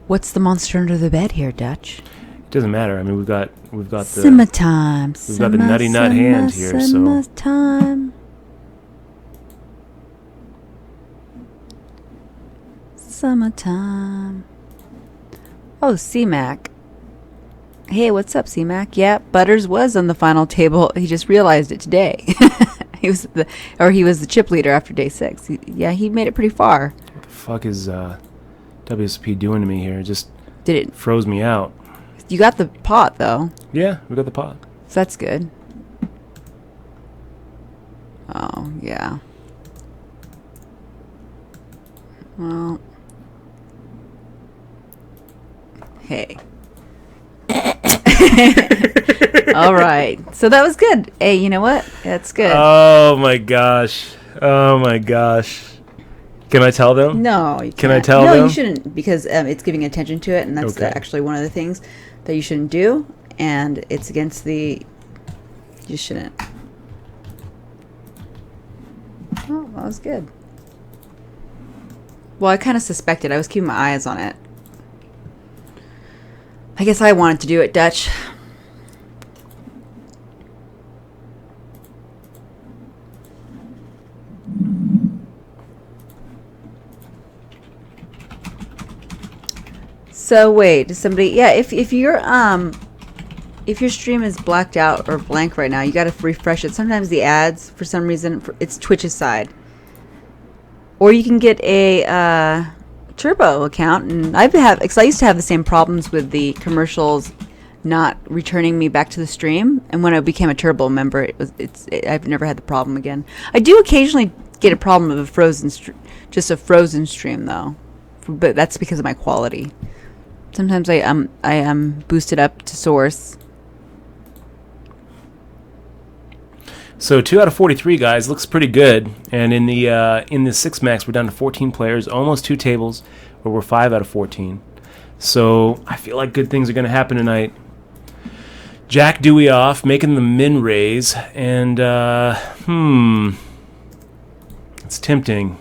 What's the monster under the bed here, Dutch? It doesn't matter. I mean, we've got the simmer time. We've got the nutty nut hand here, so time. Summertime. Oh, C-Mac. Hey, what's up, C-Mac? Yeah, Butters was on the final table. He just realized it today. he was the chip leader after day 6. He made it pretty far. What the fuck is wsop doing to me here? It just Did it? froze me out. You got the pot though. Yeah, we got the pot. So that's good. Oh yeah. Well. Hey. All right. So that was good. Hey, you know what? That's good. Oh my gosh. Oh my gosh. Can I tell them? No, you can't. Can I tell them? No, you shouldn't, because it's giving attention to it, and that's actually one of the things that you shouldn't do, and it's against the... You shouldn't. Oh, that was good. Well, I kind of suspected. I was keeping my eyes on it. I guess I wanted to do it, Dutch. So wait, does somebody? Yeah, if your stream is blacked out or blank right now, you got to refresh it. Sometimes the ads, for some reason, it's Twitch's side, or you can get a Turbo account. And because I used to have the same problems with the commercials not returning me back to the stream. And when I became a Turbo member, I've never had the problem again. I do occasionally get a problem of a frozen stream though, but that's because of my quality. Sometimes I am boosted up to source. So 2 out of 43 guys looks pretty good, and in the 6 max we're down to 14 players, almost 2 tables, where we're 5 out of 14. So I feel like good things are going to happen tonight. Jack Dewey off, making the min raise, and it's tempting.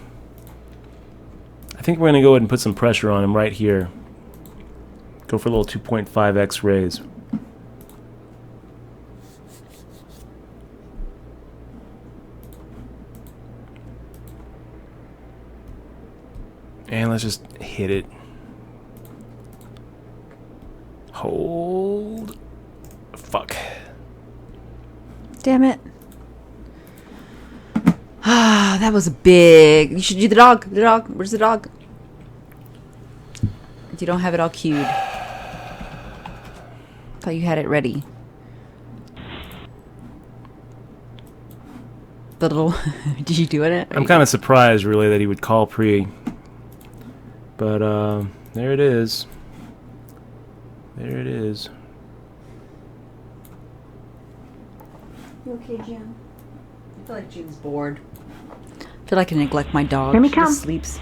I think we're going to go ahead and put some pressure on him right here. Go for a little 2.5x raise. And let's just hit it. Hold. Fuck. Damn it. Ah, that was a big... You should do the dog. The dog. Where's the dog? You don't have it all queued. Thought you had it ready. The little... Did you do it? I'm kind of surprised, really, that he would call pre. But, there it is. There it is. You okay, Jim? I feel like Jim's bored. I feel like I neglect my dog. Remy, She come. just sleeps.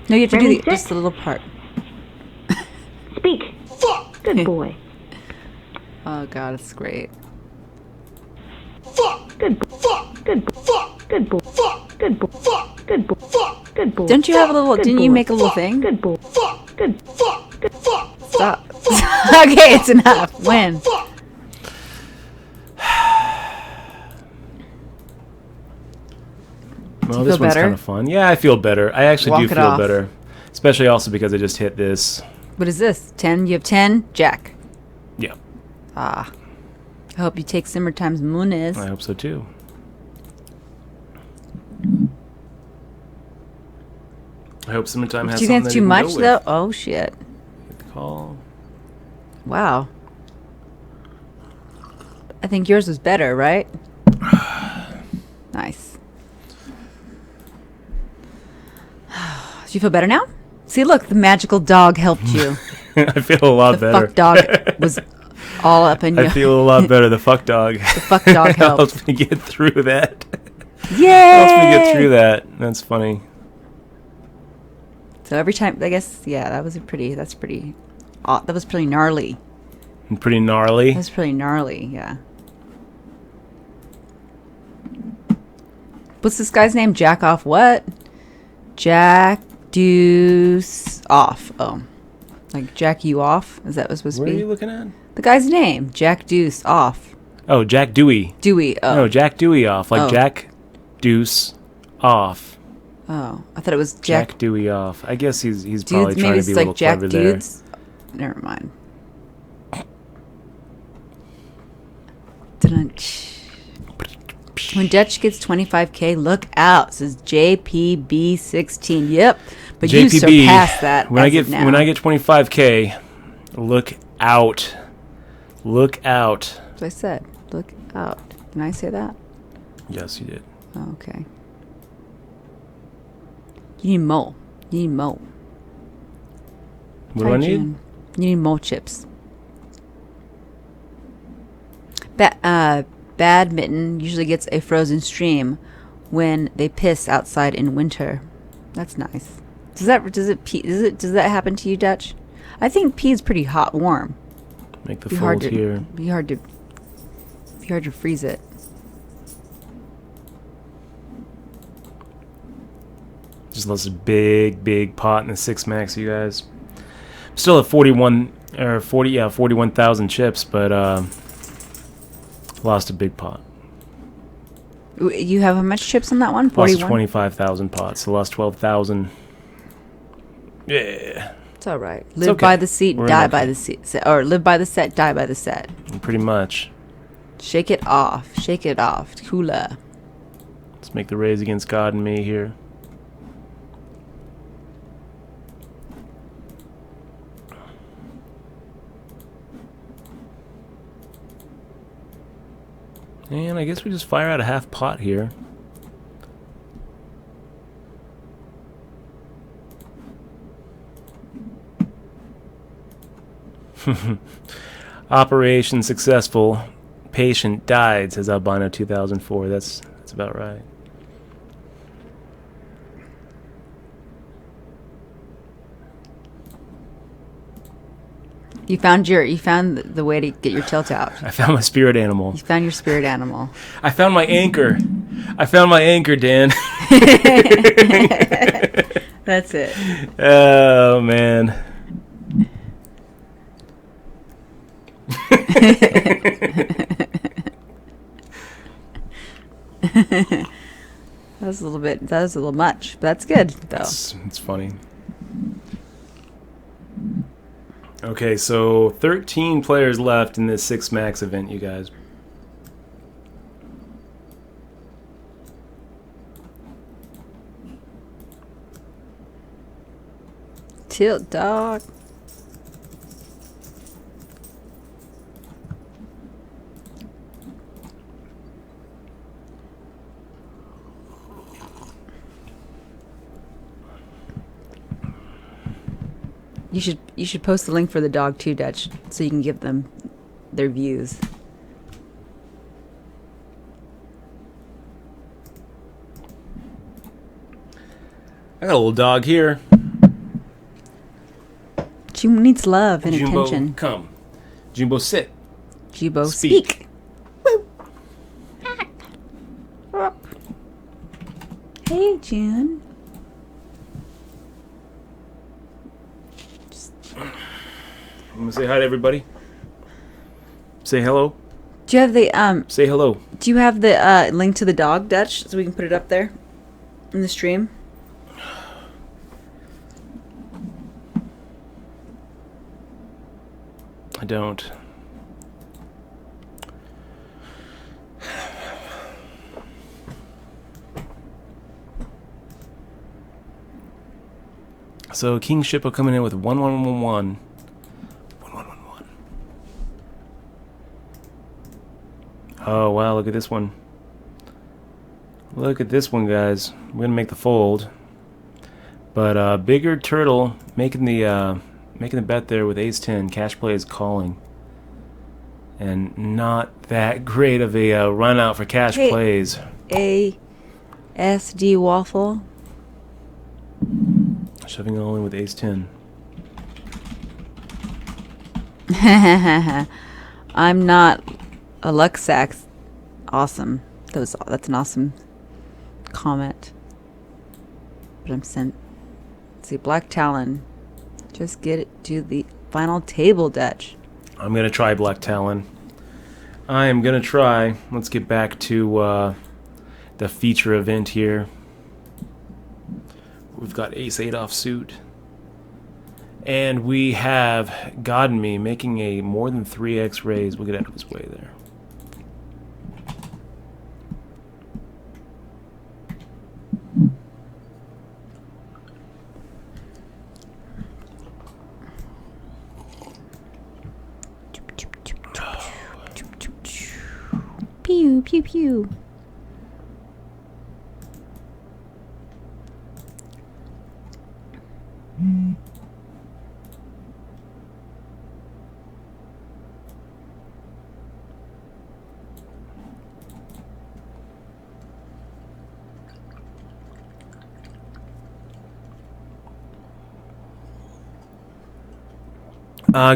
No, you have to Remy, do just the little part. Speak. Fuck! Good boy. Oh, God, it's great. Fuck! Good boy. Fuck! Good boy. Fuck! Good boy. Fuck! Good boy. Fuck! Good boy. Fuck! Good boy. Didn't you have a little... Good Didn't you boy. make a little thing? Good boy. Fuck! Good. Fuck! Good. Fuck! Stop. Fuck! Okay, it's enough. When? Fuck! Well, you this feel one's better? kind of fun. Yeah, I feel better. I actually Walk do it feel off. better. Especially also because I just hit this. What is this? 10? You have 10? Jack. Yeah, Ah. I hope you take Simmer times Muniz. I hope so too. I hope sometime has Do you something think it's that too you can much, go though? with. Oh, shit. Hit the call. Wow. I think yours was better, right? Nice. Do you feel better now? See, look, the magical dog helped you. I feel a lot The better. fuck dog was all up in you. I feel a lot better. The fuck dog. The fuck dog helped. Helps me get through that. Yay! Helps me get through that. That's funny. So every time, I guess, yeah, that was pretty gnarly. And pretty gnarly. That was pretty gnarly, yeah. What's this guy's name? Jack off what? Jack Deuce off. Oh. Like Jack you off? Is that what's supposed What to are be? you looking at? The guy's name. Jack Deuce off. Oh, Jack Dewey. Dewey. Oh. No, Jack Dewey off. Like Oh. Jack Deuce off. Oh. I thought it was Jack Jack Dewey off. I guess he's Dudes. probably trying Maybe to it's be a like little Jack clever there. Dudes. Never mind. Dun-dun. When Dutch gets 25K, look out, says JPB16. Yep, but JPB, you surpassed that. When I get 25K, look out. Look out. That's what I said. Look out. Did I say that? Yes, you did. Oh, okay. You need more. You need more. What do I need? You need more chips. Badminton usually gets a frozen stream when they piss outside in winter. That's nice. Does that happen to you, Dutch? I think pee is pretty hot, warm. Make the fold here. Be hard to freeze it. Just lost a big pot in the 6 max, you guys. Still at 41,000 chips, but lost a big pot. You have how much chips on that one? 41? Lost 25,000 pots, so lost 12,000. Yeah. It's all right. Live by the seat, die by the seat. Or live by the set, die by the set. Pretty much. Shake it off. Shake it off. Cooler. Let's make the raise against God and me here. And I guess we just fire out a half pot here. Operation successful. Patient died, says Albino 2004. That's about right. You found the way to get your tilt out. I found my spirit animal. You found your spirit animal. I found my anchor. I found my anchor, Dan. That's it. Oh, man. That was a little much, but that's good, though. It's funny. Okay, so 13 players left in this 6 max event, you guys. Tilt, dog. You should post the link for the dog too, Dutch, so you can give them their views. I got a little dog here. She needs love and Jumbo, attention. come. Jumbo, sit. Jumbo, speak. Hey, June. I'm gonna say hi to everybody. Say hello. Do you have the Say hello. Do you have the link to the dog, Dutch, so we can put it up there in the stream? I don't. So King Shippo coming in with 1111. 1111. Oh wow, look at this one. Look at this one, guys. We're gonna make the fold. But bigger turtle making the bet there with ace 10. Cash play is calling. And not that great of a run out for cash plays. A SD waffle. Shoving it all in with ace 10. I'm not a Luxac. Awesome. That's an awesome comment. But I'm sent. See, Black Talon. Just get it to the final table, Dutch. I'm going to try Black Talon. I am going to try. Let's get back to the feature event here. We've got ace 8 offsuit. And we have God and Me making a more than 3x raise. We'll get out of his way there. Pew pew.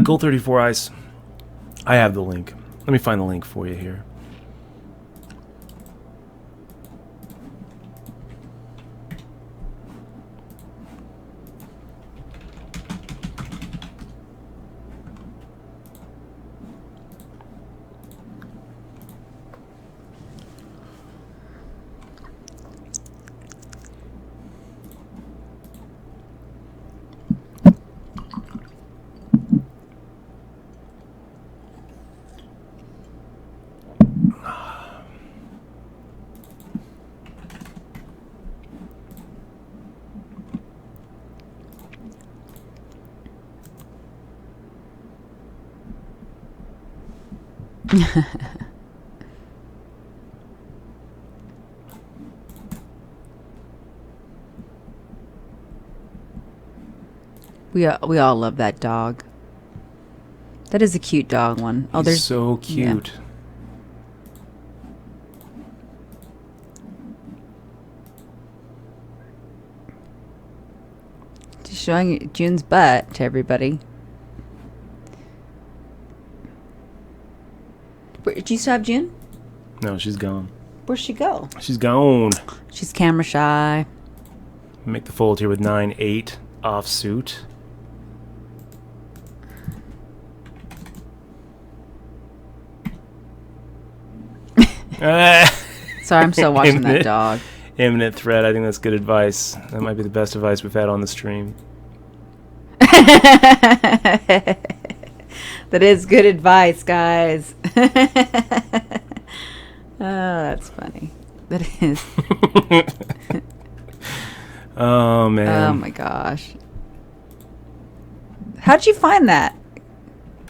Gold 34 Ice. I have the link. Let me find the link for you here. We all love that dog. That is a cute dog one. Oh, He's so cute. Yeah. Just showing June's butt to everybody. Do you still have June? No, she's gone. Where'd she go? She's gone. She's camera shy. Make the fold here with 9-8 offsuit. Sorry, I'm still watching that dog. Imminent threat. I think that's good advice. That might be the best advice we've had on the stream. That is good advice, guys. Oh, that's funny. That is. Oh, man. Oh, my gosh. How'd you find that?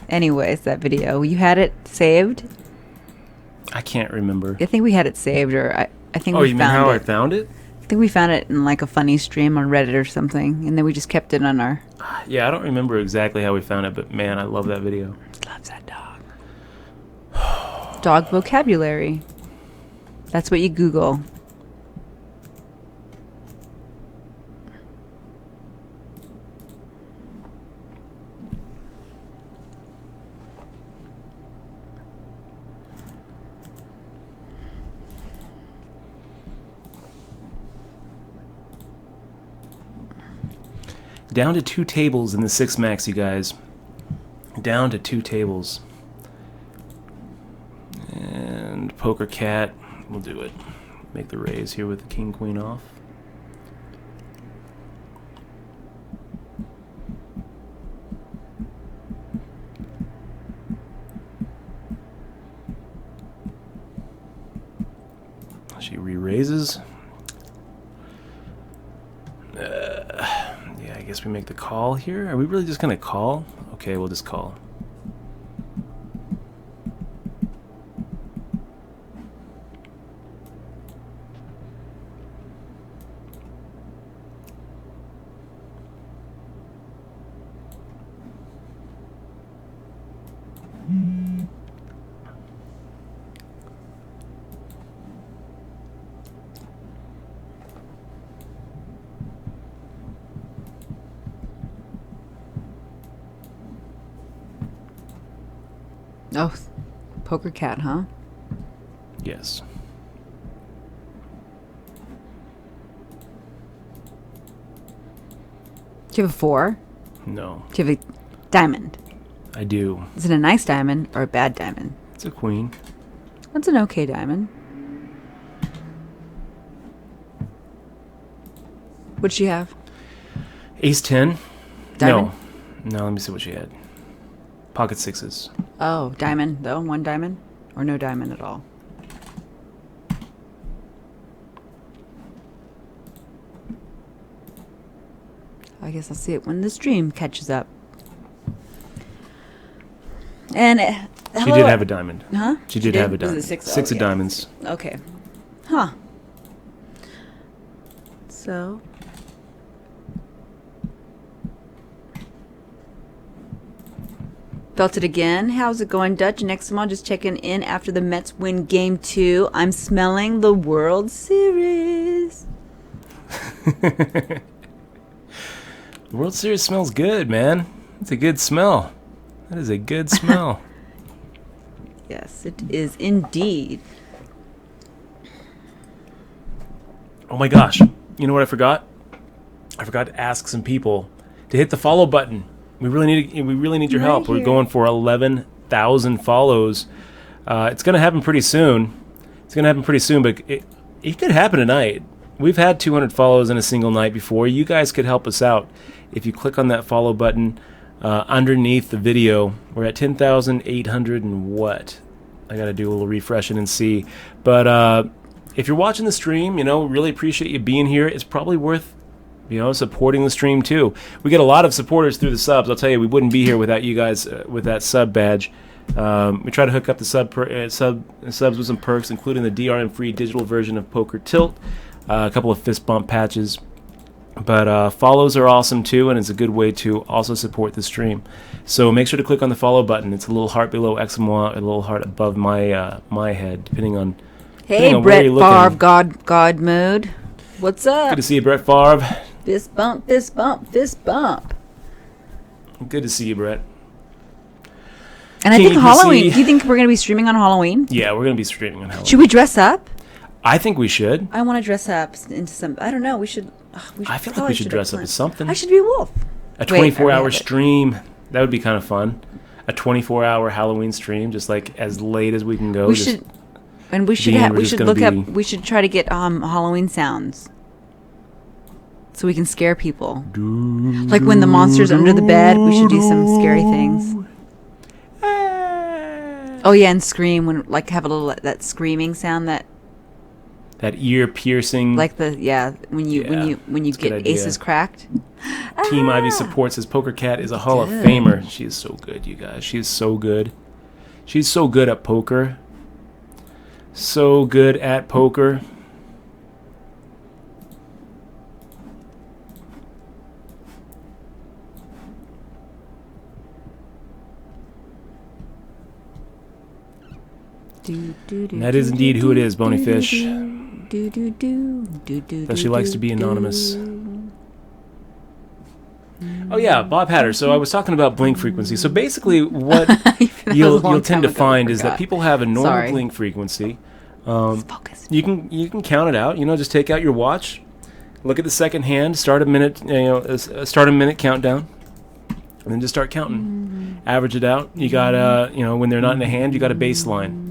Anyways, that video. You had it saved? I can't remember. I think we had it saved, or I think Oh, we you mean found how it. I found it? I think we found it in like a funny stream on Reddit or something, and then we just kept it on our... Yeah, I don't remember exactly how we found it, but man, I love that video. Loves that dog. Dog vocabulary. That's what you Google. Down to 2 tables in the 6 max, you guys. Down to 2 tables. And Poker Cat, we'll do it. Make the raise here with the King Queen off. She re-raises. Yeah, I guess we make the call here. Are we really just gonna call? Okay, we'll just call. Oh, Poker Cat, huh? Yes. Do you have a 4? No. Do you have a diamond? I do. Is it a nice diamond or a bad diamond? It's a queen. That's an okay diamond. What'd she have? Ace 10. Diamond? No, let me see what she had. Pocket 6s. Oh, diamond, though? 1 diamond? Or no diamond at all? I guess I'll see it when the stream catches up. And She did have a diamond. Huh? She did have a diamond. Was it six? Six of diamonds. Okay. Huh. So. Felt it again. How's it going, Dutch? Next time, just checking in after the Mets win Game 2. I'm smelling the World Series. The World Series smells good, man. It's a good smell. That is a good smell. Yes, it is indeed. Oh my gosh. You know what I forgot? I forgot to ask some people to hit the follow button. We really need your help. We're going for 11,000 follows. It's going to happen pretty soon. But it could happen tonight. We've had 200 follows in a single night before. You guys could help us out if you click on that follow button underneath the video. We're at 10,800 and what? I got to do a little refreshing and see. But if you're watching the stream, really appreciate you being here. It's probably worth supporting the stream too. We get a lot of supporters through the subs. I'll tell you, we wouldn't be here without you guys with that sub badge. We try to hook up the subs with some perks, including the DRM-free digital version of Poker Tilt, a couple of fist bump patches. But follows are awesome too, and it's a good way to also support the stream. So make sure to click on the follow button. It's a little heart below X&Y, a little heart above my head, depending on. Hey, Brett Favre, God mode. What's up? Good to see you, Brett Favre. Fist bump, fist bump, fist bump. Good to see you, Brett. And I think Halloween. Do you think we're going to be streaming on Halloween? Yeah, we're going to be streaming on Halloween. Should we dress up? I think we should. I want to dress up into some. I don't know. We should. I feel like we should dress up as something. I should be a wolf. A 24-hour stream. That would be kind of fun. A 24-hour Halloween stream, just like as late as we can go. We should. And we should look up. We should try to get Halloween sounds, so we can scare people. Like when the monster's under the bed, we should do some scary things. Oh yeah, and scream when have a little that screaming sound that ear piercing. Like when you get aces cracked. Team Ivy supports says Poker Cat is a Hall of Famer. She is so good, you guys. She is so good. She's so good at poker. So good at poker. That is indeed who it is, Bonyfish. Though she likes to be anonymous. Oh yeah, Bob Hatter. So I was talking about blink frequency. So basically what you'll tend to find is that people have a normal blink frequency. You can count it out. Just take out your watch, look at the second hand, start a minute countdown, and then just start counting. Average it out. You got when they're not in the hand, you got a baseline.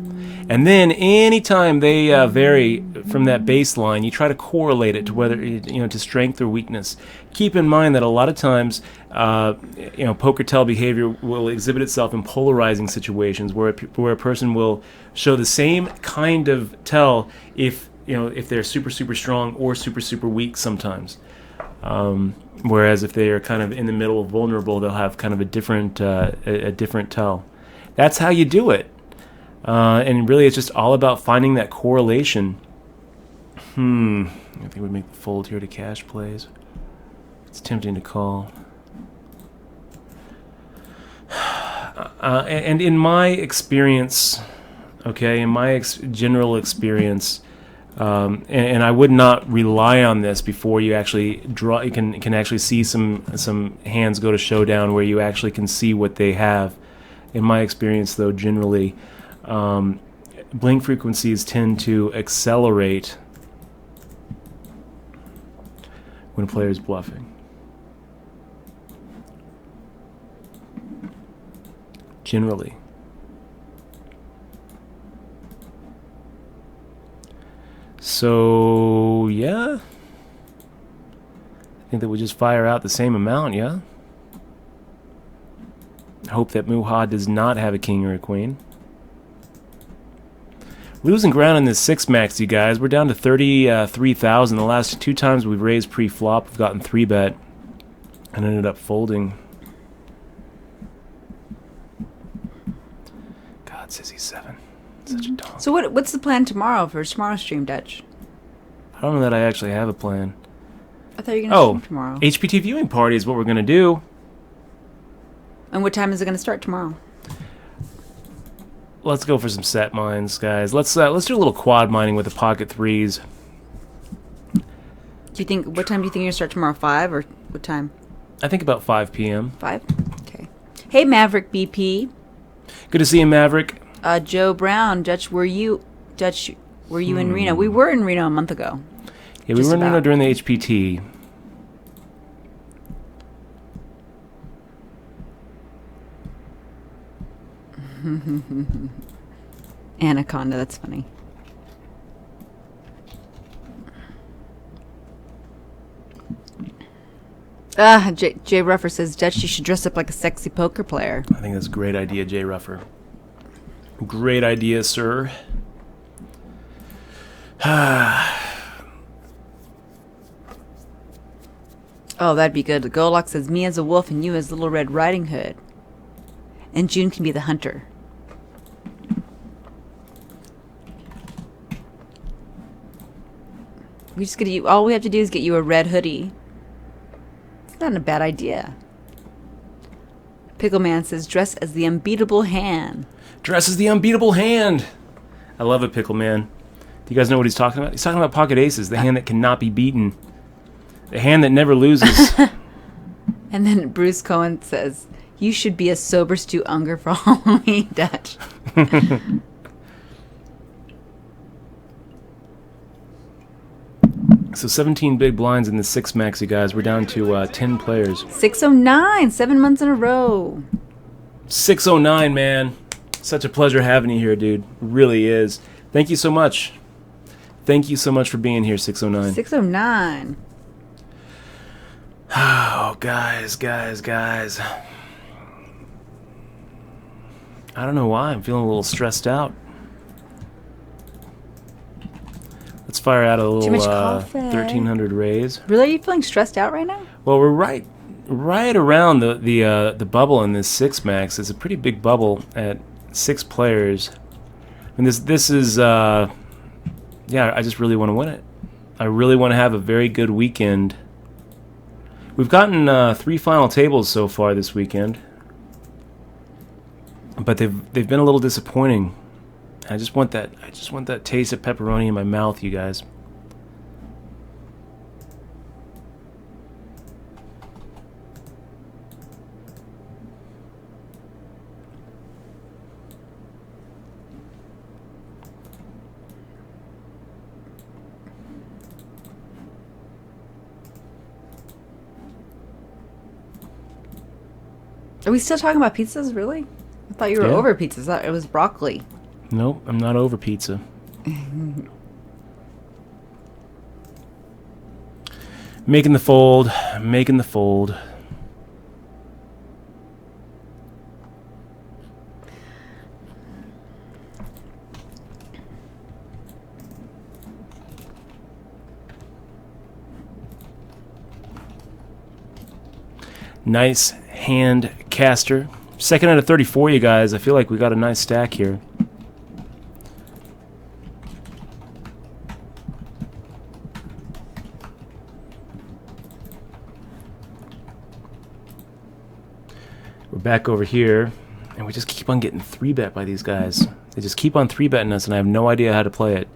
And then anytime they vary from that baseline, you try to correlate it to whether to strength or weakness. Keep in mind that a lot of times, poker tell behavior will exhibit itself in polarizing situations where a person will show the same kind of tell if they're super super strong or super super weak sometimes. Whereas if they are kind of in the middle, vulnerable, they'll have kind of a different tell. That's how you do it. And really, it's just all about finding that correlation. I think we'd make the fold here to cash plays. It's tempting to call. And in my experience, general experience, and I would not rely on this before you actually draw. You can actually see some hands go to showdown where you actually can see what they have. In my experience, though, generally. Blink frequencies tend to accelerate when a player is bluffing. Generally. So, yeah. I think that we just fire out the same amount, yeah? I hope that Muha does not have a king or a queen. Losing ground in this 6-max, you guys. We're down to 33,000. The last 2 times we've raised pre-flop, we've gotten 3-bet and ended up folding. God, says he's 7. Such a dog. So what's the plan tomorrow for tomorrow's stream, Dutch? I don't know that I actually have a plan. I thought you were going to stream tomorrow. HPT viewing party is what we're going to do. And what time is it going to start tomorrow? Let's go for some set mines, guys. Let's do a little quad mining with the Pocket 3s. What time do you think you're going to start tomorrow? 5 or what time? I think about 5 p.m. 5? Okay. Hey, Maverick BP. Good to see you, Maverick. Joe Brown, Dutch, were you in Reno? We were in Reno a month ago. Yeah, we were in Reno during the HPT. Anaconda, that's funny. Jay Ruffer says, Dutch, you should dress up like a sexy poker player. I think that's a great idea, Jay Ruffer. Great idea, sir. Oh, that'd be good. Golok says, me as a wolf and you as Little Red Riding Hood. And June can be the hunter. All we have to do is get you a red hoodie. It's not a bad idea. Pickleman says, dress as the unbeatable hand. Dress as the unbeatable hand. I love it, Pickleman. Do you guys know what he's talking about? He's talking about Pocket Aces, the hand that cannot be beaten. The hand that never loses. And then Bruce Cohen says, you should be a sober stew Unger for Halloween, Dutch. So 17 big blinds in the 6 max, you guys. We're down to 10 players. 609, 7 months in a row. 609, man. Such a pleasure having you here, dude. It really is. Thank you so much. Thank you so much for being here, 609. 609. Oh, guys. I don't know why. I'm feeling a little stressed out. Let's fire out a little 1300 raise. Really? Are you feeling stressed out right now? Well, we're right around the bubble in this 6 max. It's a pretty big bubble at 6 players. And this is I just really want to win it. I really want to have a very good weekend. We've gotten 3 final tables so far this weekend, but they've been a little disappointing. I just want that taste of pepperoni in my mouth, you guys. Are we still talking about pizzas, really? I thought you were over pizzas. I thought it was broccoli. Nope, I'm not over pizza. Making the fold. Nice hand caster. Second out of 34, you guys. I feel like we got a nice stack here. We're back over here, and we just keep on getting 3-bet by these guys. They just keep on 3-betting us, and I have no idea how to play it.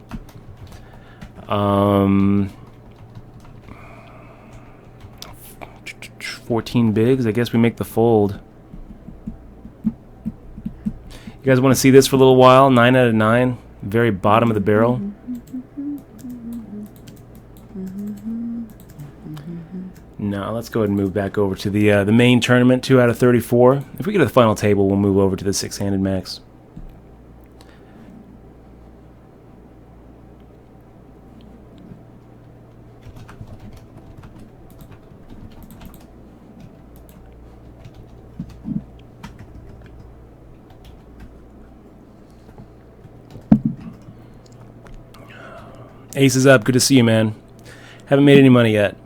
14 bigs. I guess we make the fold. You guys want to see this for a little while? 9 out of 9. Very bottom of the barrel. No, let's go ahead and move back over to the main tournament. 2 out of 34. If we get to the final table, we'll move over to the 6-handed max. Ace is up. Good to see you, man. Haven't made any money yet.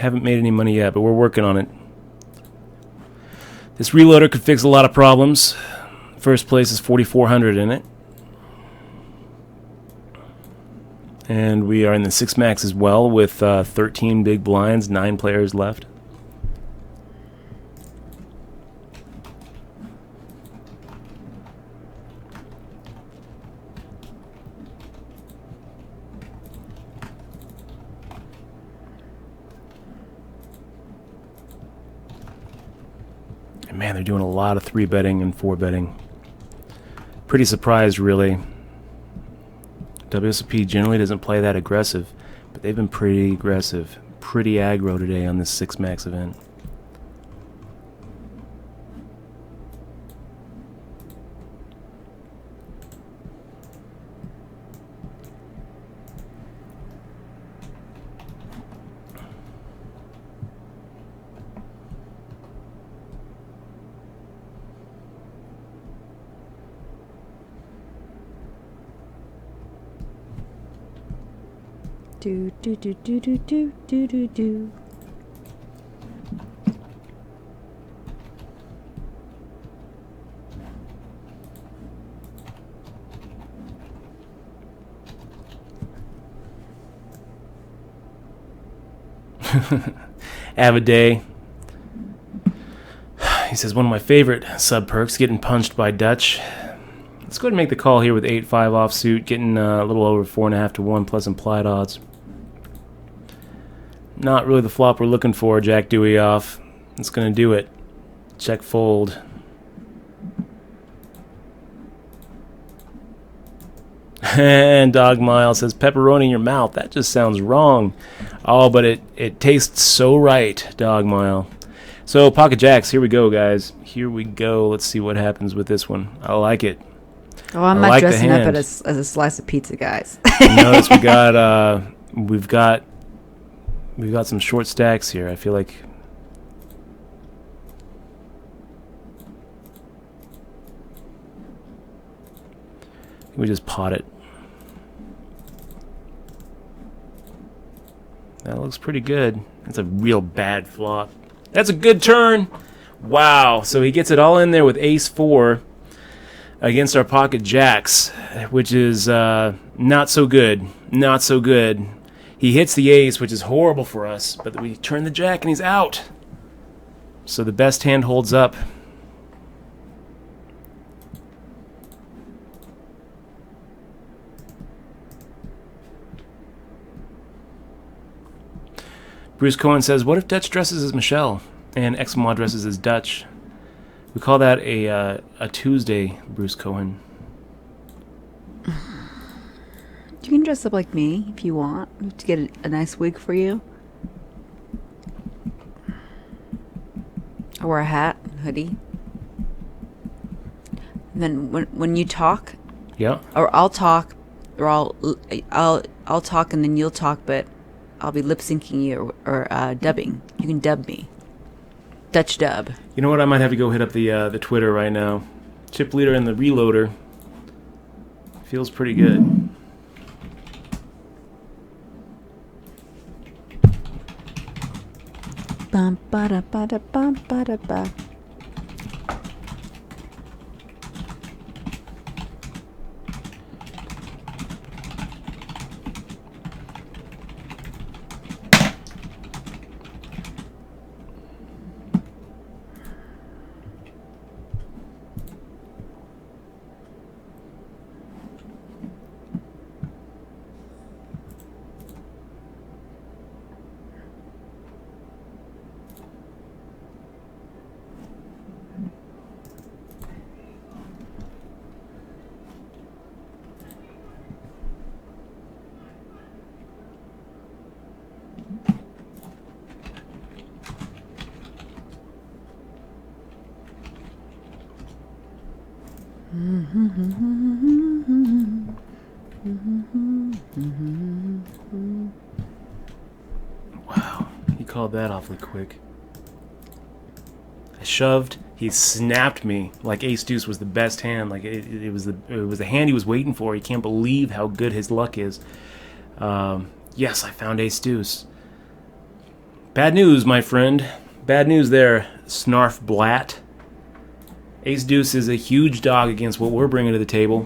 But we're working on it. This reloader could fix a lot of problems First place is 4,400 in it. And we are in the 6 max as well with 13 big blinds, 9 players left. And man, they're doing a lot of 3 betting and 4 betting. Pretty surprised, really. wsop generally doesn't play that aggressive, but they've been pretty aggressive, pretty aggro today on this 6 max event. Do do do do do do do do do. Have a day. He says, one of my favorite sub perks, getting punched by Dutch. Let's go ahead and make the call here with 8-5 offsuit, getting a little over 4.5 to 1 plus implied odds. Not really the flop we're looking for. Jack Dewey off. It's going to do it. Check fold. And Dog Mile says, pepperoni in your mouth. That just sounds wrong. Oh, but it tastes so right, Dog Mile. So, Pocket Jacks, here we go, guys. Here we go. Let's see what happens with this one. I like it. Oh, I'm not dressing up as a slice of pizza, guys. Notice we've got some short stacks here. I feel like we just pot it. That looks pretty good. That's a real bad flop. That's a good turn. Wow. So he gets it all in there with ace-4 against our pocket jacks, which is not so good. Not so good. He hits the ace, which is horrible for us, but we turn the jack and he's out. So the best hand holds up. Bruce Cohen says, what if Dutch dresses as Michelle and Exmois dresses as Dutch? We call that a Tuesday, Bruce Cohen. You can dress up like me if you want to get a nice wig for you. I wear a hat, hoodie. And then when you talk, yeah, or I'll talk, or I'll talk and then you'll talk, but I'll be lip syncing you or dubbing. You can dub me. Dutch dub. You know what? I might have to go hit up the Twitter right now. Chip leader and the reloader. Feels pretty good. Bum ba da ba da bum ba da ba. Wow, he called that awfully quick. I shoved, he snapped me like ace deuce was the best hand. Like it was the hand he was waiting for. He can't believe how good his luck is. Yes, I found ace deuce. Bad news, my friend. Bad news there, Snarf Blatt. Ace Deuce is a huge dog against what we're bringing to the table.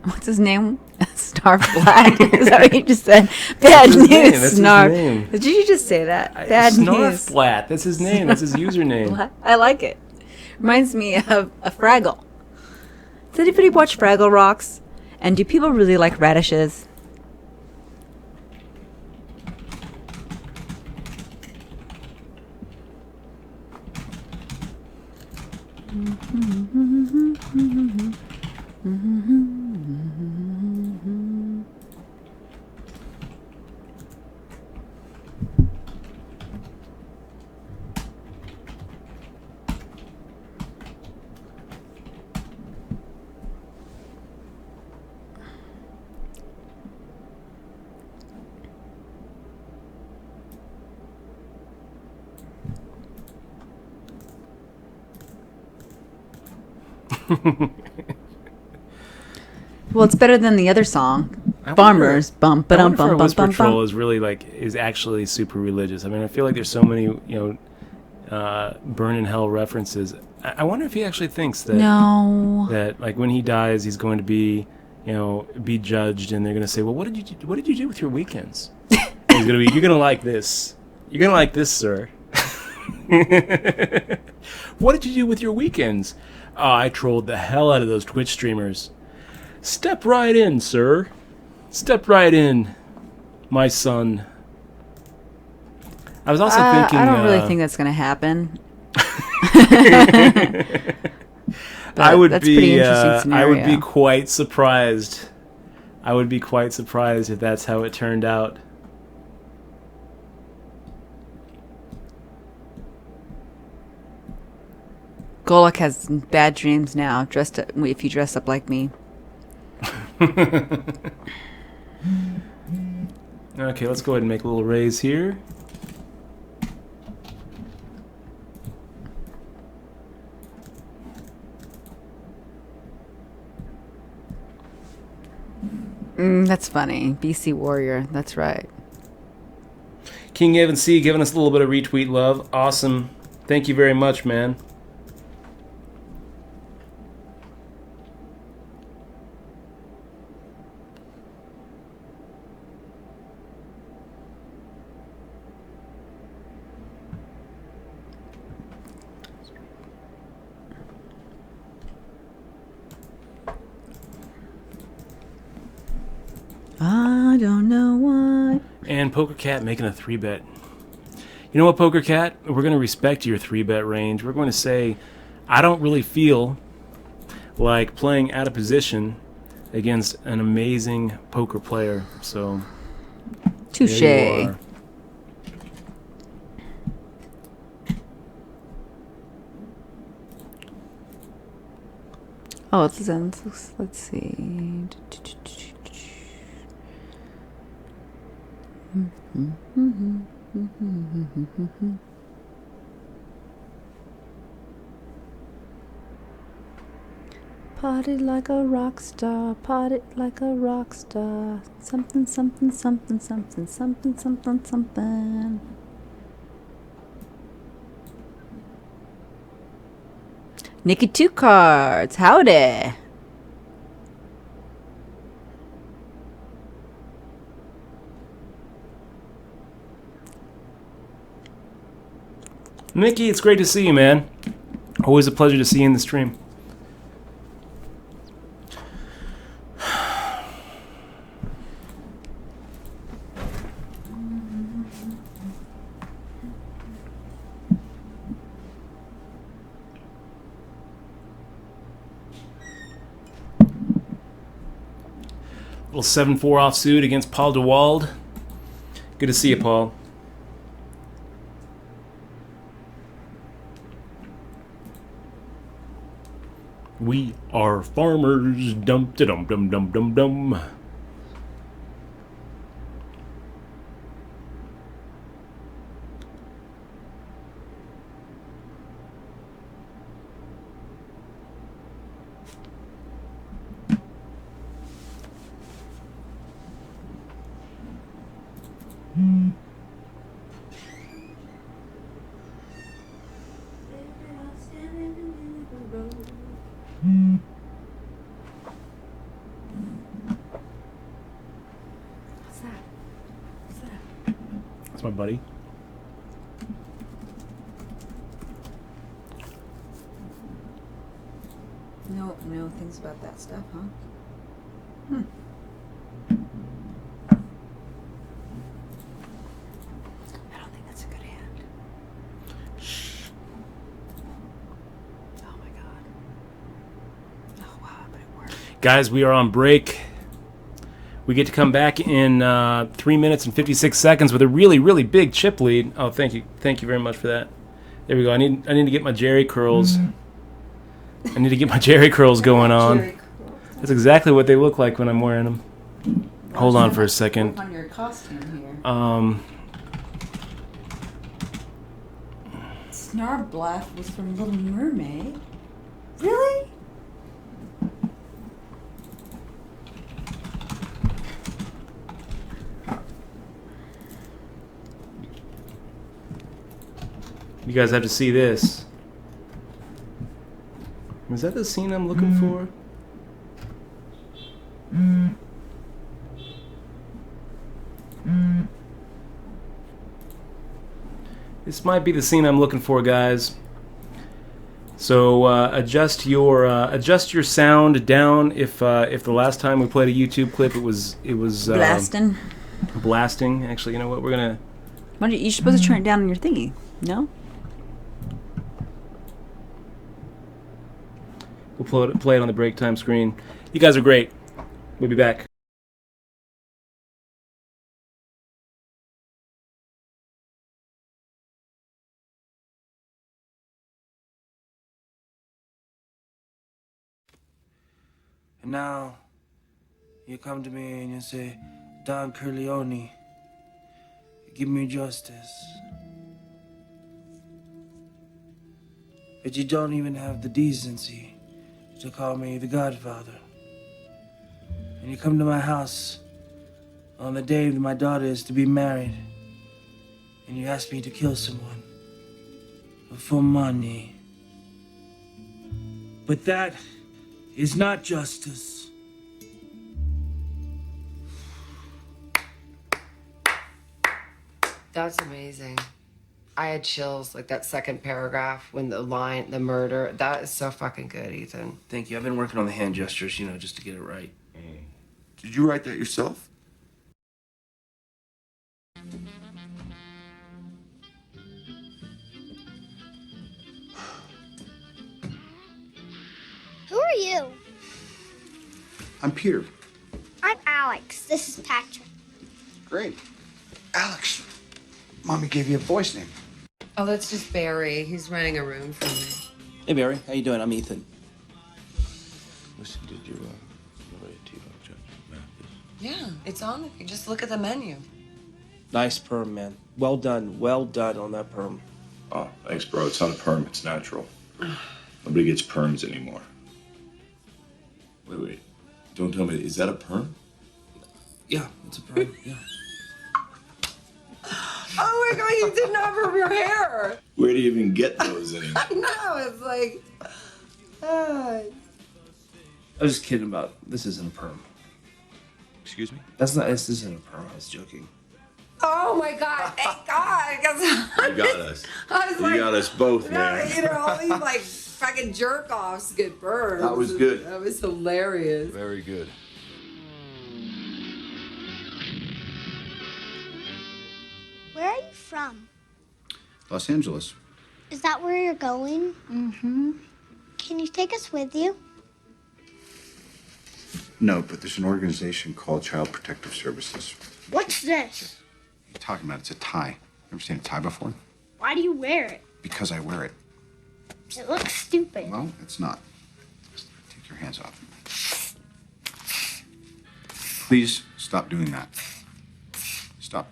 What's his name? Snarf Black. Is that what you just said? Bad news, Snarf. Did you just say that? Bad news. Snarf Black. That's his name. That's his username. I like it. Reminds me of a Fraggle. Does anybody watch Fraggle Rocks? And do people really like radishes? Well, it's better than the other song. Farmers, bump, ba dum, bum, bum, Whisper bum, Troll bum. is really is actually super religious. I mean, I feel like there's so many, Burn in Hell references. I wonder if he actually thinks that that like when he dies, he's going to be, be judged, and they're going to say, well, what did you do with your weekends? He's going to be, you're going to like this. You're going to like this, sir. What did you do with your weekends? Oh, I trolled the hell out of those Twitch streamers. Step right in, sir. Step right in, my son. I was also thinking... I don't really think that's going to happen. I would that's be pretty interesting scenario. I would be quite surprised. I would be quite surprised if that's how it turned out. Golok has bad dreams now. If you dress up like me. Okay, let's go ahead and make a little raise here. That's funny. BC Warrior. That's right. King Evan C giving us a little bit of retweet love. Awesome. Thank you very much, man. I don't know why. And Poker Cat making a 3-bet. You know what, Poker Cat? We're going to respect your 3-bet range. We're going to say, I don't really feel like playing out of position against an amazing poker player. So, touche. there you are. Oh, let's see. Party like a rock star, party like a rock star. Something, something, something, something, something, something, something. Nikki 2 cards, howdy. Mickey, it's great to see you, man. Always a pleasure to see you in the stream. Little 7-4 offsuit against Paul DeWald. Good to see you, Paul. We are farmers. Dum da dum dum dum dum dum. my buddy. No things about that stuff, huh? I don't think that's a good hand. Shh. Oh my god. Oh wow, but it worked. Guys, we are on break. We get to come back in 3 minutes and 56 seconds with a really, really big chip lead. Oh, thank you very much for that. There we go. I need to get my Jerry curls. I need to get my Jerry curls going on. That's exactly what they look like when I'm wearing them. Hold on for a second. On your costume here. Snarblast was from Little Mermaid. Really? You guys have to see this. Is that the scene I'm looking for? This might be the scene I'm looking for, guys. So adjust your sound down. If the last time we played a YouTube clip, it was blasting. Actually, you know what? We're gonna. You're supposed to turn it down on your thingy. No. We'll play it on the break time screen. You guys are great. We'll be back. And now, you come to me and you say, Don Corleone, give me justice. But you don't even have the decency to call me the Godfather. And you come to my house on the day that my daughter is to be married, and you ask me to kill someone for money. But that is not justice. That's amazing. I had chills, like that second paragraph when the murder. That is so fucking good, Ethan. Thank you. I've been working on the hand gestures, just to get it right. Did you write that yourself? Who are you? I'm Peter. I'm Alex. This is Patrick. Great. Alex, Mommy gave you a voice name. Oh, that's just Barry. He's renting a room for me. Hey, Barry. How you doing? I'm Ethan. Listen, did you write a TV job? Yeah, it's on. You just look at the menu. Nice perm, man. Well done on that perm. Oh, thanks, bro. It's not a perm. It's natural. Nobody gets perms anymore. Wait. Don't tell me. Is that a perm? Yeah, it's a perm. Yeah. Oh my god, you did not perm your hair. Where do you even get those anymore? I know, it's like... I was just kidding about this isn't a perm. Excuse me? This isn't a perm. I was joking. Oh my god, thank god. You got us. You got us both, man. All these like fucking jerk-offs get burned. That was good. That was hilarious. Very good. Where are you from? Los Angeles. Is that where you're going? Mm-hmm. Can you take us with you? No, but there's an organization called Child Protective Services. What's this? What are you talking about? It's a tie. Ever seen a tie before? Why do you wear it? Because I wear it. It looks stupid. Well, it's not. Take your hands off. Please stop doing that. Stop.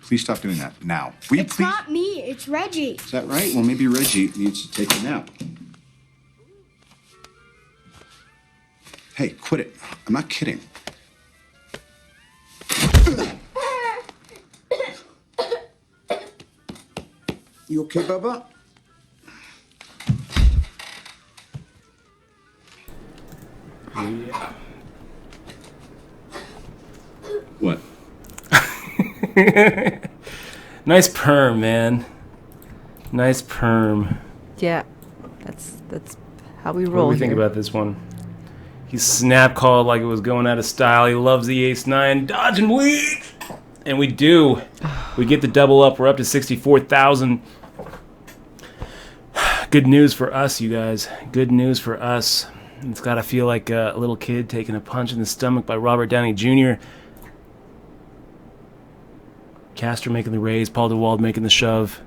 Please stop doing that now. Will you It's please? not me, it's Reggie. Is that right? Well, maybe Reggie needs to take a nap. Hey, quit it. I'm not kidding. You okay, Bubba? Yeah. What? Nice perm, man. Nice perm. Yeah, that's how we roll. What do we think about this one? He snap called like it was going out of style. He loves the ace-9. Dodge and weave! And we do. We get the double up. We're up to 64,000. Good news for us, you guys. Good news for us. It's got to feel like a little kid taking a punch in the stomach by Robert Downey Jr. Castor making the raise. Paul DeWald making the shove.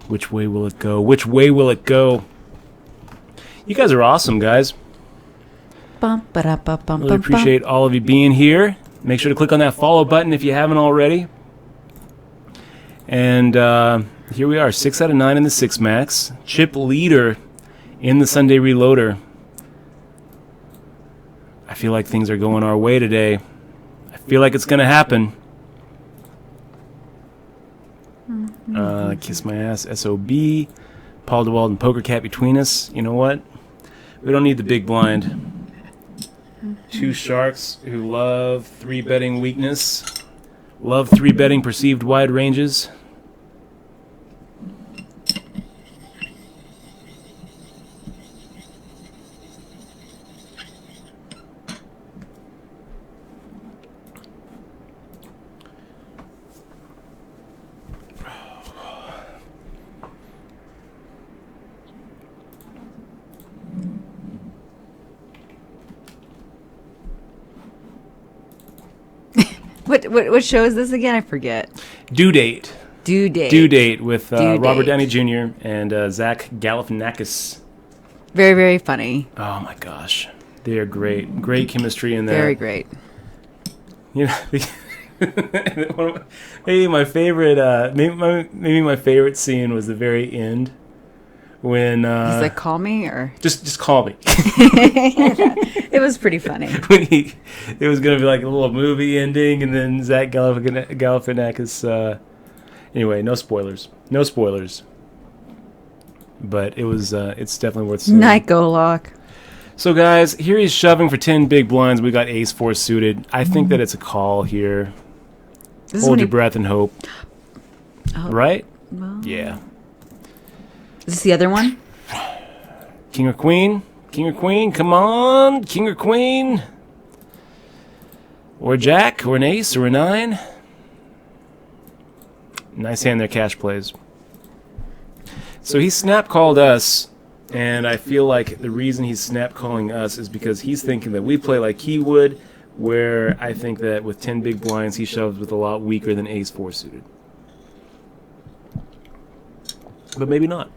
Which way will it go? Which way will it go? You guys are awesome, guys. Really appreciate all of you being here. Make sure to click on that follow button if you haven't already. And here we are, 6 out of 9 in the 6 max. Chip leader in the Sunday Reloader. I feel like things are going our way today. I feel like it's going to happen. Kiss my ass, SOB. Paul DeWald and Poker Cat between us. You know what? We don't need the big blind. Two sharks who love 3-betting weakness. Love 3-betting perceived wide ranges. What show is this again? I forget. Due Date. Due Date. Due Date with Robert Date. Downey Jr. and Zach Galifianakis. Very, very funny. Oh my gosh, they are great. Great chemistry in there. Very great. You know, maybe my favorite. Maybe my favorite scene was the very end when he's like, "Call me," or just call me. It was pretty funny. When it was gonna be like a little movie ending, and then Zach Galifianakis. Anyway, no spoilers. No spoilers. But it was. It's definitely worth seeing. Night Golok. So guys, here he's shoving for 10 big blinds. We got ace-4 suited. I think that it's a call here. Hold your breath and hope. Oh, right? Well, yeah. Is this the other one? King or queen? King or queen? Come on! King or queen? Or jack? Or an ace? Or a 9? Nice hand there, cash plays. So he snap called us, and I feel like the reason he's snap calling us is because he's thinking that we play like he would, where I think that with 10 big blinds he shoves with a lot weaker than ace-4 suited. But maybe not.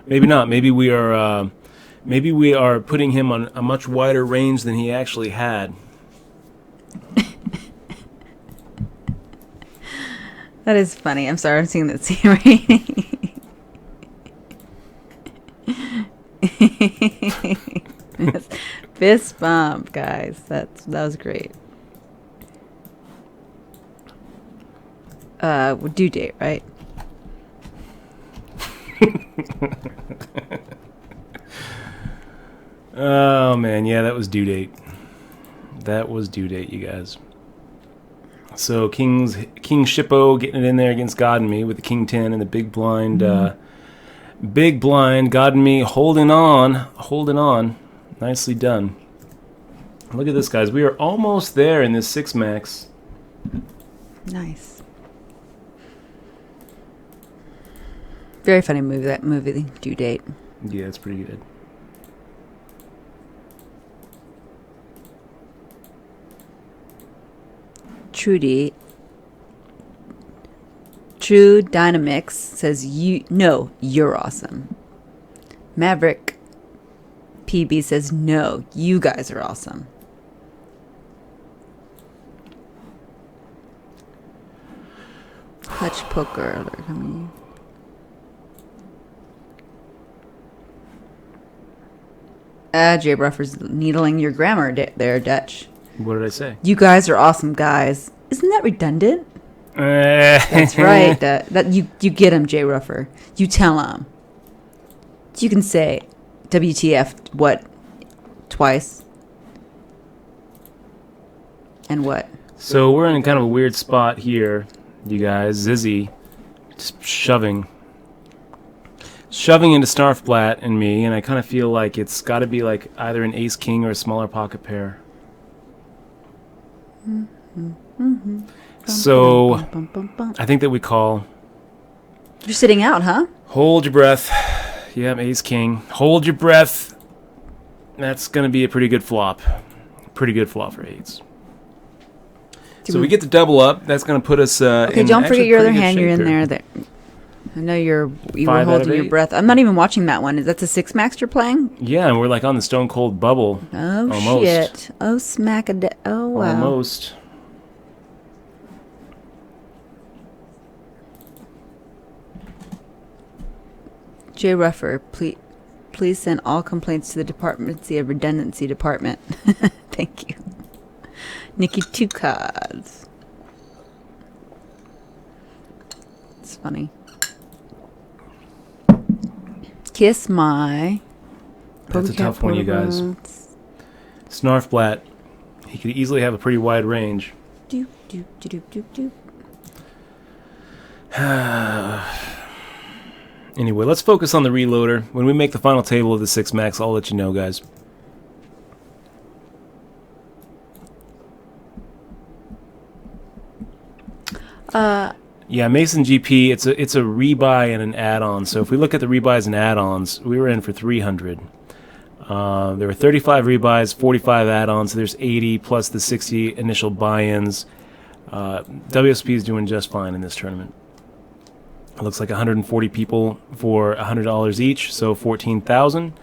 Maybe not. Maybe we are putting him on a much wider range than he actually had. That is funny. I'm sorry, I'm seeing that scene right. Fist bump, guys. That was great. Due date, right? Oh man, yeah, that was due date. That was due date, you guys. So King Shippo getting it in there against God and Me with the King 10 and the big blind. Big blind, God and Me holding on. Nicely done. Look at this, guys. We are almost there in this 6 max. Nice. Very funny movie, that movie, Due Date. Yeah, it's pretty good. True Dynamics says you're awesome. Maverick PB says no, you guys are awesome. Hutch Poker alert coming. Jay Bruffer's needling your grammar there, Dutch. What did I say? You guys are awesome, guys. Isn't that redundant? That's right. That you get him, Jay Ruffer. You tell him. You can say WTF what twice and what. So we're in kind of a weird spot here You guys, Zizzy, just shoving into Snarfblatt and me, and I kind of feel like it's got to be like either an ace king or a smaller pocket pair. So I think that we call. You're sitting out, huh? Hold your breath. Yeah, ace king. Hold your breath. That's going to be a pretty good flop. Pretty good flop for eights. So we get the double up. That's going to put us. Okay, don't forget your other hand. You're in there. I know you were holding your breath. I'm not even watching that one. Is that the 6 max you're playing? Yeah, and we're like on the stone cold bubble. Oh, almost. Shit. Oh, oh, wow. Almost. J. Ruffer, please send all complaints to the Departmency of Redundancy Department. Thank you. Nikki, 2 cards. It's funny. Kiss my. That's a tough one, you guys. Snarfblatt. He could easily have a pretty wide range. Doop, doop, doop, doop, doop. Anyway, let's focus on the reloader. When we make the final table of the 6 max, I'll let you know, guys. Yeah, Mason GP, it's a rebuy and an add-on. So if we look at the rebuys and add-ons, we were in for 300. There were 35 rebuys, 45 add-ons, so there's 80 plus the 60 initial buy-ins. WSP is doing just fine in this tournament. It looks like 140 people for $100 each, so 14,000.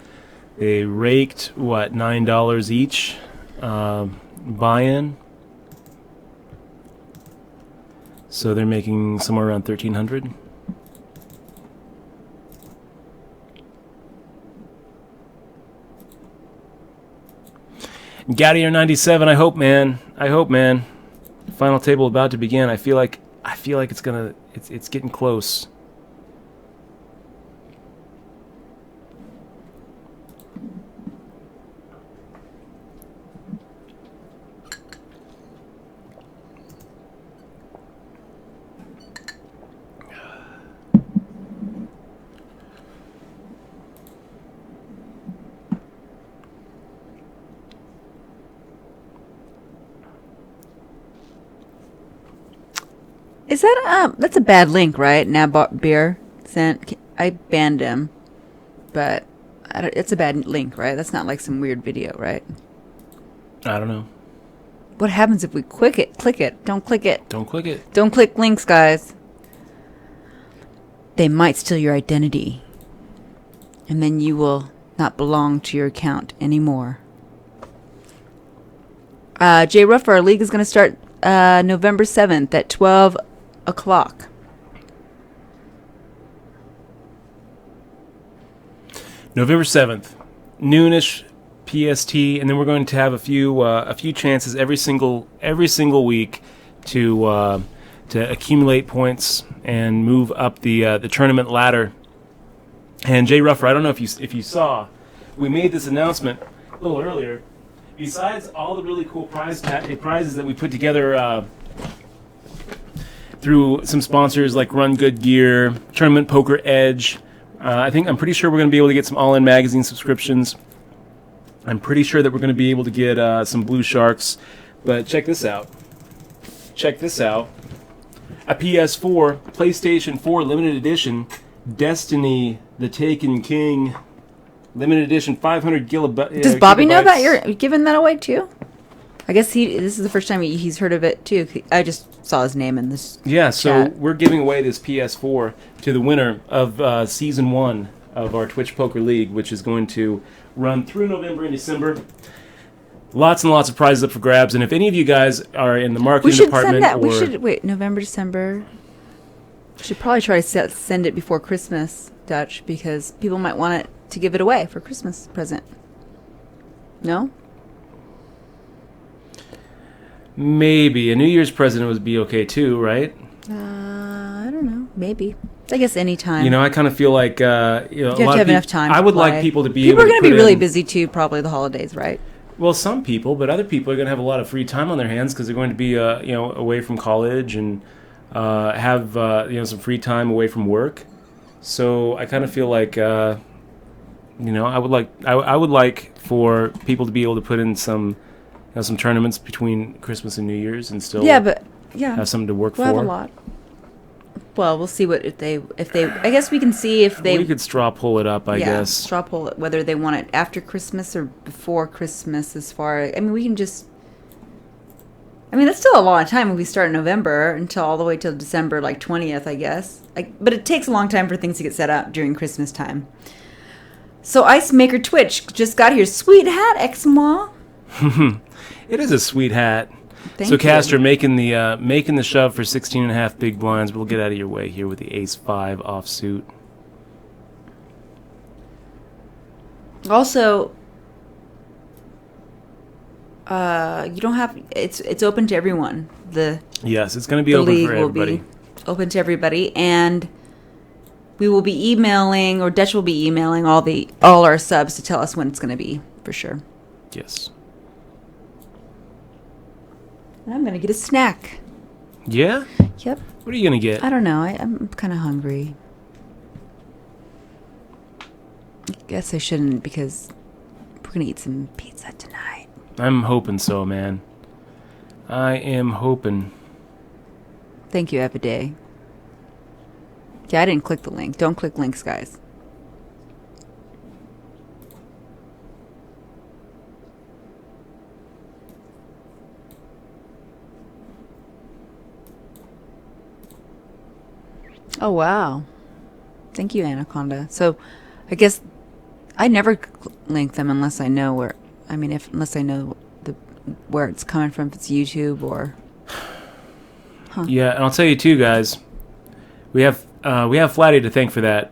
They raked, $9 each buy-in. So they're making somewhere around 1,300. Gadier 97, I hope, man. Final table about to begin. I feel like it's getting close. Is that that's a bad link, right? Nabot Beer sent. I banned him, but it's a bad link, right? That's not like some weird video, right? I don't know. What happens if we click it? Don't click it. Don't click it. Don't click links, guys. They might steal your identity, and then you will not belong to your account anymore. Jay Ruff, our league is going to start November 7th at 12 o'clock. November 7th, noonish PST, and then we're going to have a few chances every single week to accumulate points and move up the tournament ladder. And Jay Ruffer, I don't know if you saw, we made this announcement a little earlier. Besides all the really cool prizes that we put together through some sponsors like Run Good Gear, Tournament Poker Edge, I'm pretty sure we're going to be able to get some All In Magazine subscriptions. I'm pretty sure that we're going to be able to get some Blue Sharks. But check this out. A PS4, PlayStation 4 limited edition, Destiny, the Taken King, limited edition, 500 gigabytes. Does Bobby know that you're giving that away too? I guess this is the first time he's heard of it too. I just saw his name in this. Yeah, so we're giving away this PS4 to the winner of Season 1 of our Twitch Poker League, which is going to run through November and December. Lots and lots of prizes up for grabs, and if any of you guys are in the marketing department, we should wait November, December. We should probably try to send it before Christmas, Dutch, because people might want it to give it away for Christmas present. No? Maybe a New Year's present would be okay too, right? I don't know. Maybe. I guess any time. I kind of feel like you have to have enough time. I would like people to be. People are going to be really busy too, probably the holidays, right? Well, some people, but other people are going to have a lot of free time on their hands because they're going to be, away from college and have some free time away from work. So I kind of feel like I would like for people to be able to put in some tournaments between Christmas and New Year's and still have something to work for. We'll have a lot. Well, we'll see what if they. I guess we can see if they. We could straw pull it up. I guess straw pull it, whether they want it after Christmas or before Christmas. We can just. That's still a long time if we start in November until all the way till December 20th, I guess. But it takes a long time for things to get set up during Christmas time. So Ice Maker Twitch just got here. Sweet hat, X-Moi. It is a sweet hat. Thank you. Castor making the shove for 16.5 big blinds. We'll get out of your way here with the Ace-5 offsuit. Also, you don't have. It's open to everyone. Yes, it's going to be open for everybody. Will be open to everybody, and we will be emailing, or Dutch will be emailing all our subs to tell us when it's going to be for sure. Yes. I'm going to get a snack. Yeah? Yep. What are you going to get? I don't know. I'm kind of hungry. I guess I shouldn't because we're going to eat some pizza tonight. I'm hoping so, man. I am hoping. Thank you, Epiday. Yeah, I didn't click the link. Don't click links, guys. Oh, wow. Thank you, Anaconda. So, I guess I never link them unless I know where... unless I know where it's coming from, if it's YouTube or... Huh. Yeah, and I'll tell you too, guys. We have Flatty to thank for that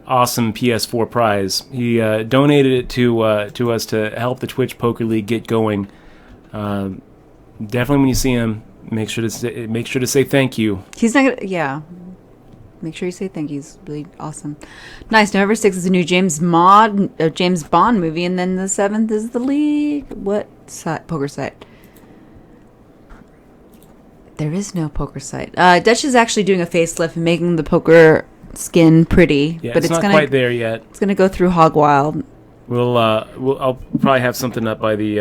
awesome PS4 prize. He donated it to us to help the Twitch Poker League get going. Definitely, when you see him, make sure to say thank you. He's not gonna... Yeah. Make sure you say thank you. He's really awesome. Nice. November 6th is a new James Bond movie, and then the 7th is the League. What site? Poker site? There is no poker site. Dutch is actually doing a facelift and making the poker skin pretty. Yeah, but it's not quite there yet. It's gonna go through Hog Wild. I'll probably have something up by the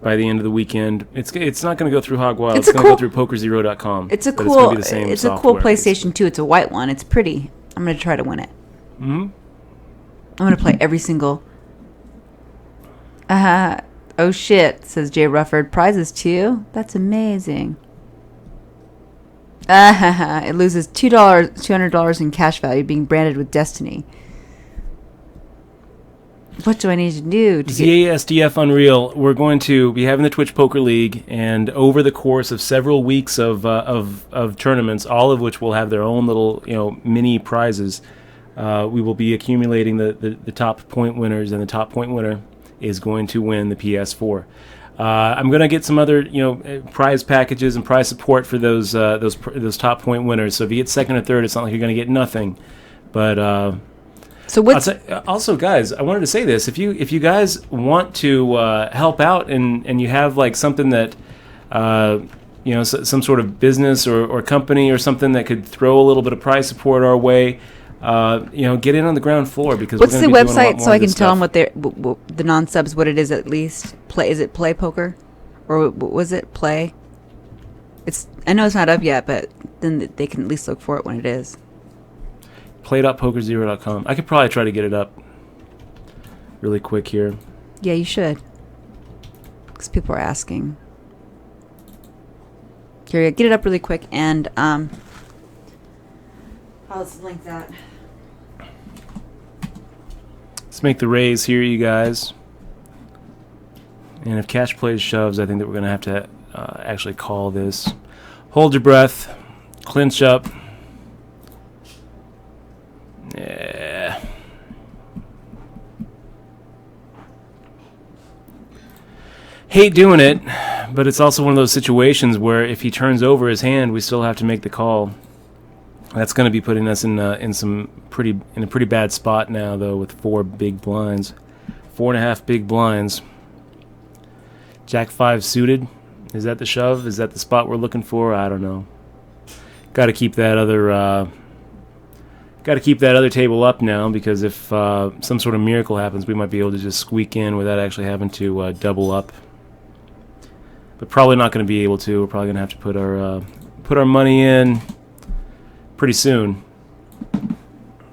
end of the weekend. It's not going to go through Hog Wild. It's going to go through pokerzero.com. It's a cool. It's gonna be the same a cool PlayStation 2. It's a white one. It's pretty. I'm going to try to win it. Mm-hmm. I'm going to play every single. Oh shit! Says Jay Rufford. Prizes too. That's amazing. It loses $200 in cash value being branded with Destiny. What do I need to do? ZASDF Unreal. We're going to be having the Twitch Poker League, and over the course of several weeks of tournaments, all of which will have their own little mini prizes, we will be accumulating the top point winners, and the top point winner is going to win the PS4. I'm going to get some other prize packages and prize support for those top point winners. So if you get second or third, it's not like you're going to get nothing, but. So what's also, guys, I wanted to say this: if you guys want to help out and you have like something that some sort of business or company or something that could throw a little bit of prize support our way, get in on the ground floor, because what's the website so I can tell them what the non-subs what it is at least. Is it Play Poker, or was it Play? I know it's not up yet, but then they can at least look for it when it is. Play.pokerzero.com. I could probably try to get it up really quick here. Yeah, you should. Because people are asking. Here, get it up really quick, and I'll just link that. Let's make the raise here, you guys. And if Cash plays shoves, I think that we're going to have to actually call this. Hold your breath. Clinch up. Yeah. Hate doing it, but it's also one of those situations where if he turns over his hand, we still have to make the call. That's going to be putting us in a pretty bad spot now, though, with 4 big blinds, 4.5 big blinds. Jack 5 suited. Is that the shove? Is that the spot we're looking for? I don't know. got to keep that other table up now, because if some sort of miracle happens, we might be able to just squeak in without actually having to double up. But probably not going to be able to. We're probably going to have to put our money in pretty soon.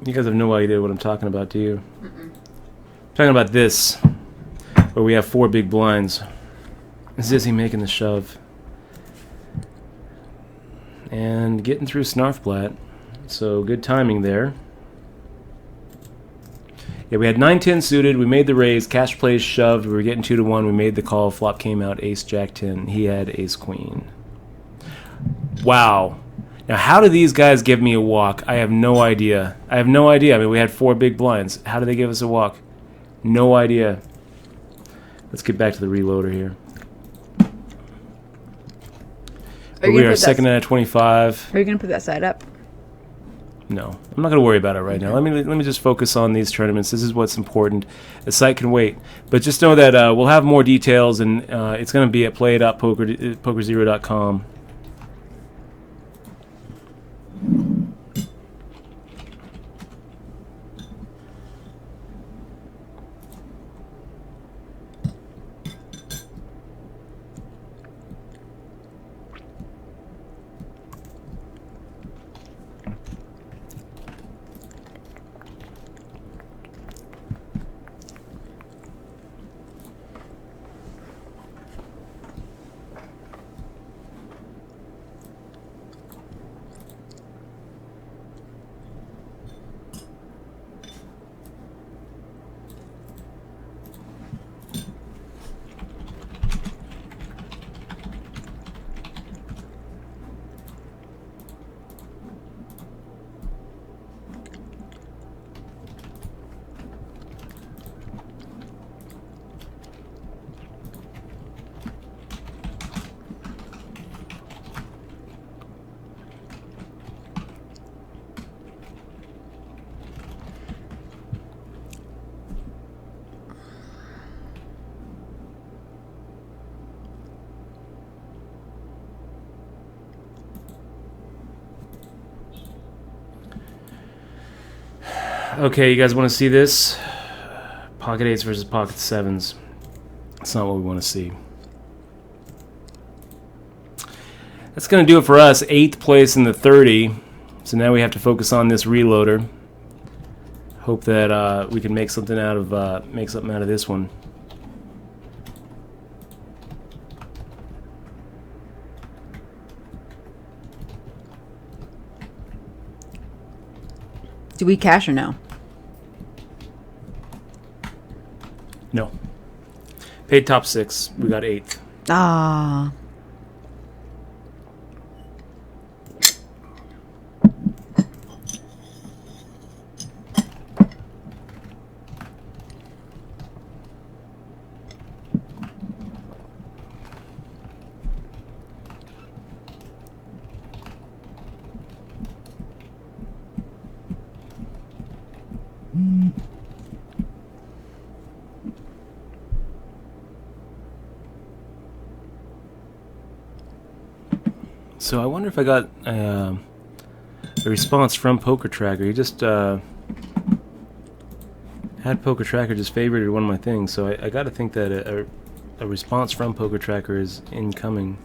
You guys have no idea what I'm talking about, do you? I'm talking about this, where we have 4 big blinds. Zizzy making the shove. And getting through Snarfblatt. So good timing there. Yeah, we had 9-10 suited. We made the raise. Cash plays shoved. We were getting 2-1. We made the call. Flop came out. Ace Jack 10. He had Ace Queen. Wow. Now, how do these guys give me a walk? I have no idea. I mean, we had 4 big blinds. How do they give us a walk? No idea. Let's get back to the reloader here. We are second at 25. Are you going to put that side up? No, I'm not going to worry about it right now. Let me just focus on these tournaments. This is what's important. The site can wait, but just know that we'll have more details, and it's going to be at play.pokerzero.com. Okay, you guys want to see this? Pocket 8s versus Pocket 7s. That's not what we want to see. That's going to do it for us. 8th place in the 30. So now we have to focus on this reloader. Hope that we can make something out of this one. Do we cash or no? No. Paid top 6. We got 8th. Ah. So I wonder if I got a response from Poker Tracker. He just had Poker Tracker just favorited one of my things, so I got to think that a response from Poker Tracker is incoming.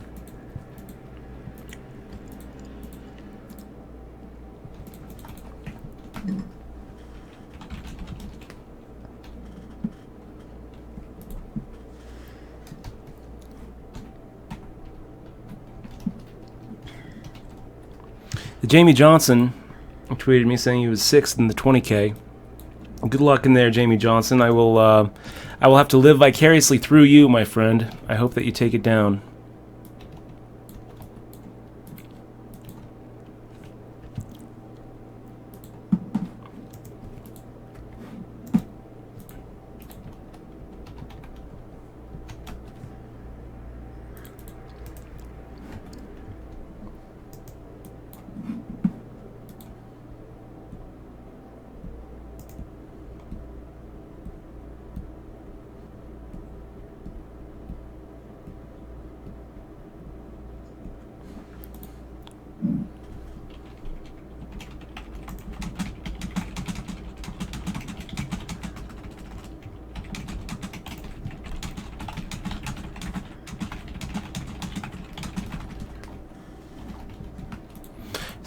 Jamie Johnson tweeted me saying he was 6th in the 20K. Good luck in there, Jamie Johnson. I will have to live vicariously through you, my friend. I hope that you take it down.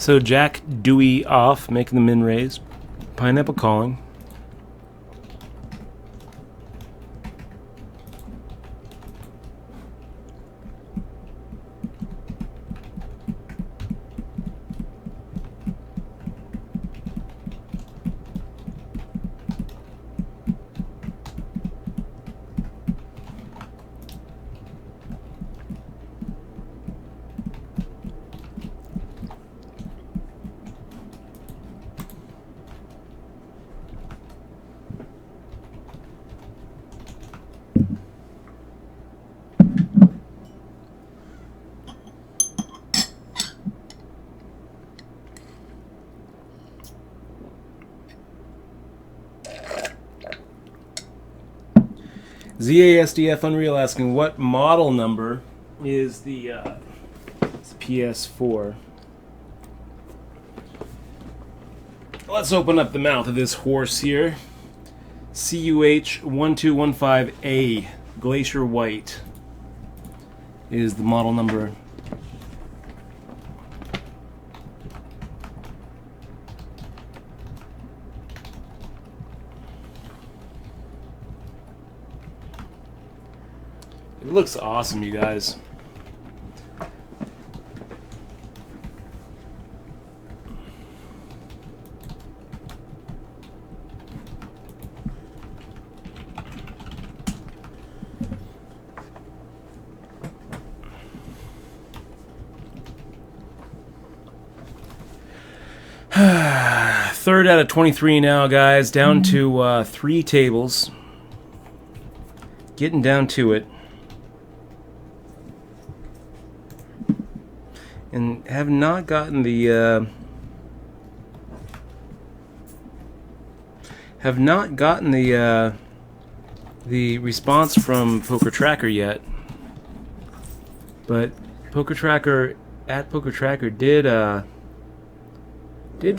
So Jack Dewey off, making the min raise. Pineapple calling. ZASDF Unreal asking what model number is the PS4. Let's open up the mouth of this horse here. CUH1215A Glacier White is the model number. It looks awesome, you guys. Third out of 23 now, guys. Down to 3 tables. Getting down to it. And have not gotten the response from Poker Tracker yet. But Poker Tracker did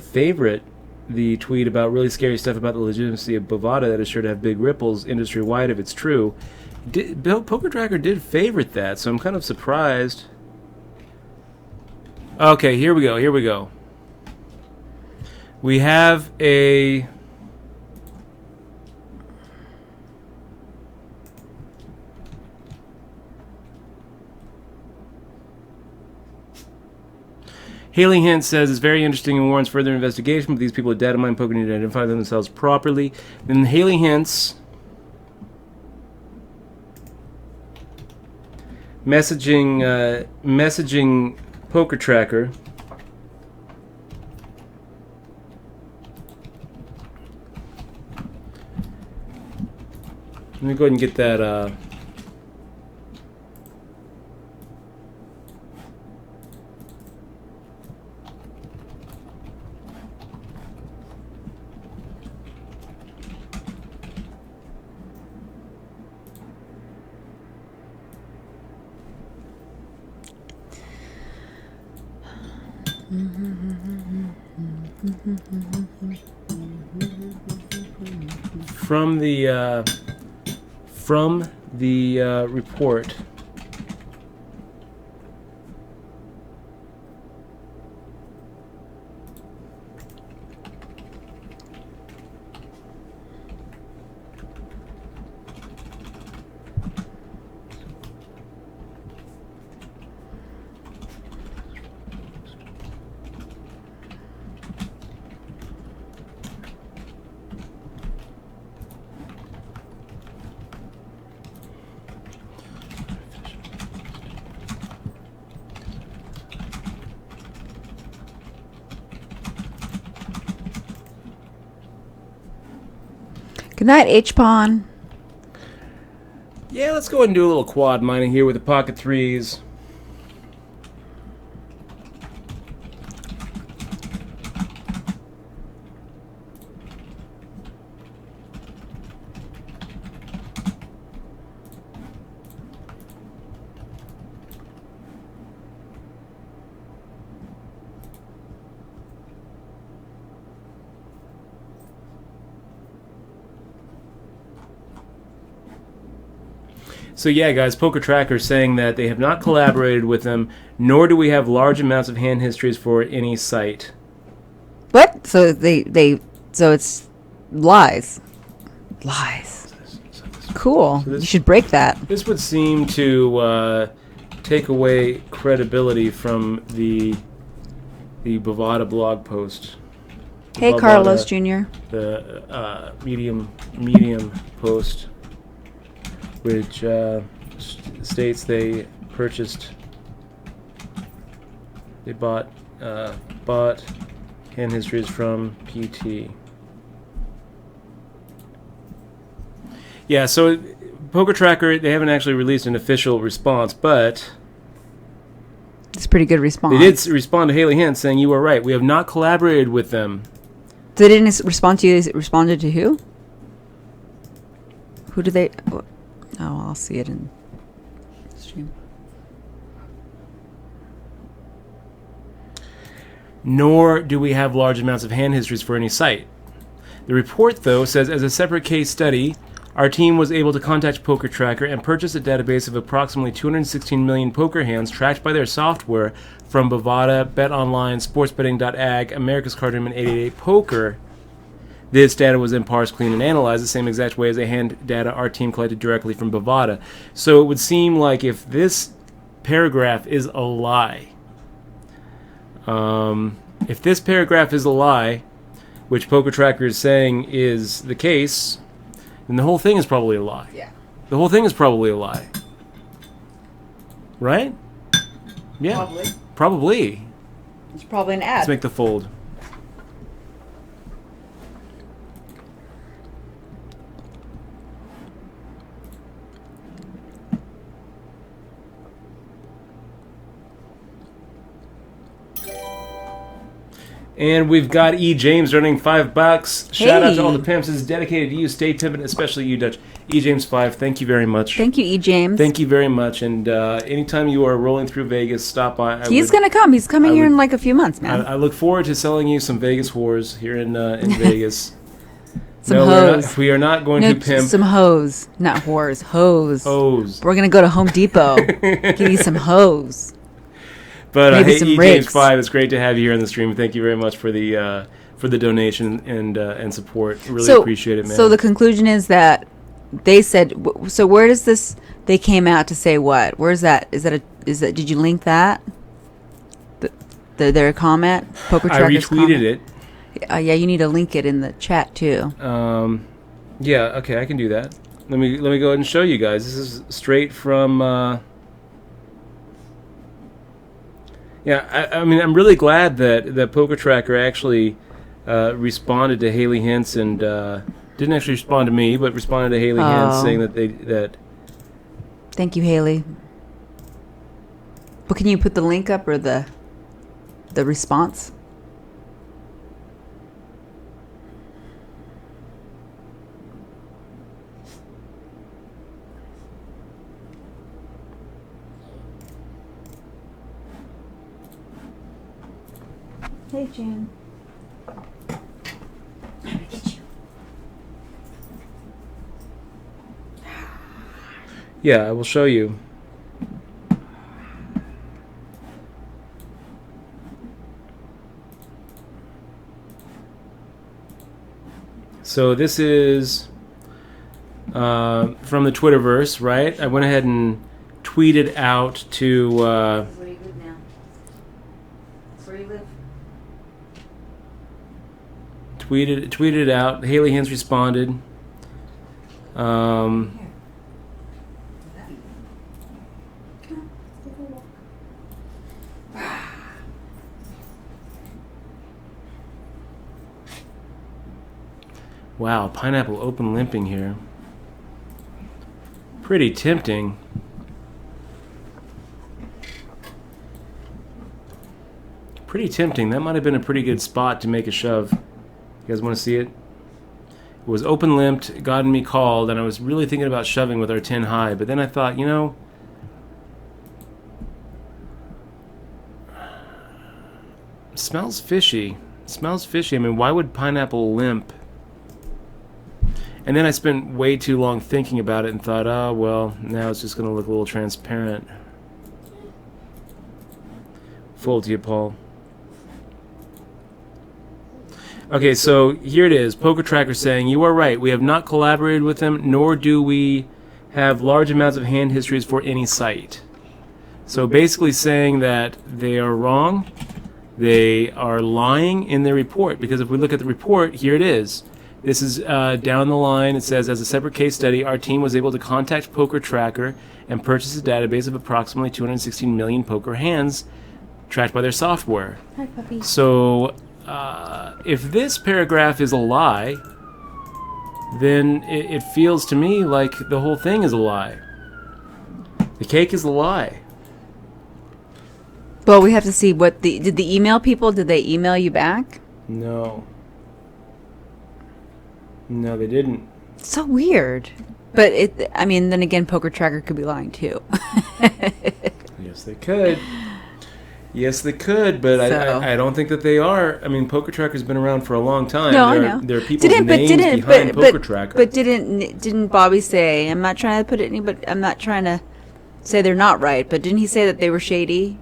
favorite the tweet about really scary stuff about the legitimacy of Bada that is sure to have big ripples industry wide if it's true. Poker Tracker did favorite that, so I'm kind of surprised. Okay, here we go. We have a Haley Hint says it's very interesting and warrants further investigation, but these people at data mine poker need to identify themselves properly. Then Haley Hint's messaging Poker Tracker. Let me go ahead and get that. From the report. Good night, H-Pawn. Yeah, let's go ahead and do a little quad mining here with the pocket threes. So yeah, guys, Poker Tracker is saying that they have not collaborated with them, nor do we have large amounts of hand histories for any site. What? So so it's lies. Lies. Cool. You should break that. This would seem to take away credibility from the Bada blog post. Hey, Bada, Carlos Jr. The medium post, which states they bought hand histories from PT. Yeah, so Poker Tracker, they haven't actually released an official response, but it's a pretty good response. They did respond to Haley Hint saying, "You are right. We have not collaborated with them." They didn't respond to you. They responded to who? Who did they? Oh, I'll see it in the stream. Nor do we have large amounts of hand histories for any site. The report, though, says as a separate case study, our team was able to contact Poker Tracker and purchase a database of approximately 216 million poker hands tracked by their software from Bada, BetOnline, SportsBetting.ag, America's Cardroom, and 888 Poker. This data was then parsed, cleaned, and analyzed the same exact way as the hand data our team collected directly from Bada. So it would seem like if this paragraph is a lie, which Poker Tracker is saying is the case, then the whole thing is probably a lie. Yeah. The whole thing is probably a lie. Right? Yeah. Probably. It's probably an ad. Let's make the fold. And we've got E. James earning $5. Shout out to all the pimps. This is dedicated to you. Stay pimping, especially you, Dutch. E. James 5. Thank you very much. Thank you, E. James. Thank you very much. And anytime you are rolling through Vegas, stop by. He's going to come. He's coming here in like a few months, man. I look forward to selling you some Vegas whores here in Vegas. Some hoes. We are not going to pimp. Some hoes. Not whores. Hoes. Hoes. We're going to go to Home Depot. Give you some hoes. But hey, E. James 5, it's great to have you here on the stream. Thank you very much for the donation and support. Really appreciate it, man. So the conclusion is that they said. So where does this? They came out to say what? Where's that? Is that? Did you link that? Their comment. Poker Tracker's I retweeted it. Yeah, you need to link it in the chat too. Yeah. Okay, I can do that. Let me go ahead and show you guys. This is straight from. Yeah, I mean, I'm really glad that Poker Tracker actually responded to Haley Hintz and didn't actually respond to me, but responded to Haley Hintz saying that. Thank you, Haley. But can you put the link up or the response? Hey, Jan. Yeah, I will show you. So this is from the Twitterverse, right? I went ahead and tweeted out to... Where do you live now? That's where you live? Tweeted out. Haley Hintz responded. Wow, pineapple open limping here. Pretty tempting. Pretty tempting. That might have been a pretty good spot to make a shove. You guys want to see it? It was open limped, gotten me called, and I was really thinking about shoving with our 10 high, but then I thought, you know, it smells fishy. It smells fishy. I mean, why would pineapple limp? And then I spent way too long thinking about it and thought, oh, well, now it's just going to look a little transparent. Full to you, Paul. Okay, so here it is. Poker Tracker saying, you are right. We have not collaborated with them, nor do we have large amounts of hand histories for any site. So basically saying that they are wrong. They are lying in their report. Because if we look at the report, here it is. This is down the line. It says, as a separate case study, our team was able to contact Poker Tracker and purchase a database of approximately 216 million poker hands tracked by their software. Hi, puppy. So, if this paragraph is a lie, then it feels to me like the whole thing is a lie. The cake is a lie. Well, we have to see what did the email people, did they email you back? No. No, they didn't. So weird. But then again, Poker Tracker could be lying too. Yes, they could. Yes, they could, but so. I don't think that they are. I mean, Poker Tracker's been around for a long time. No, I know. There are people's names behind Poker Tracker. But didn't Bobby say, I'm not trying to say they're not right, but didn't he say that they were shady?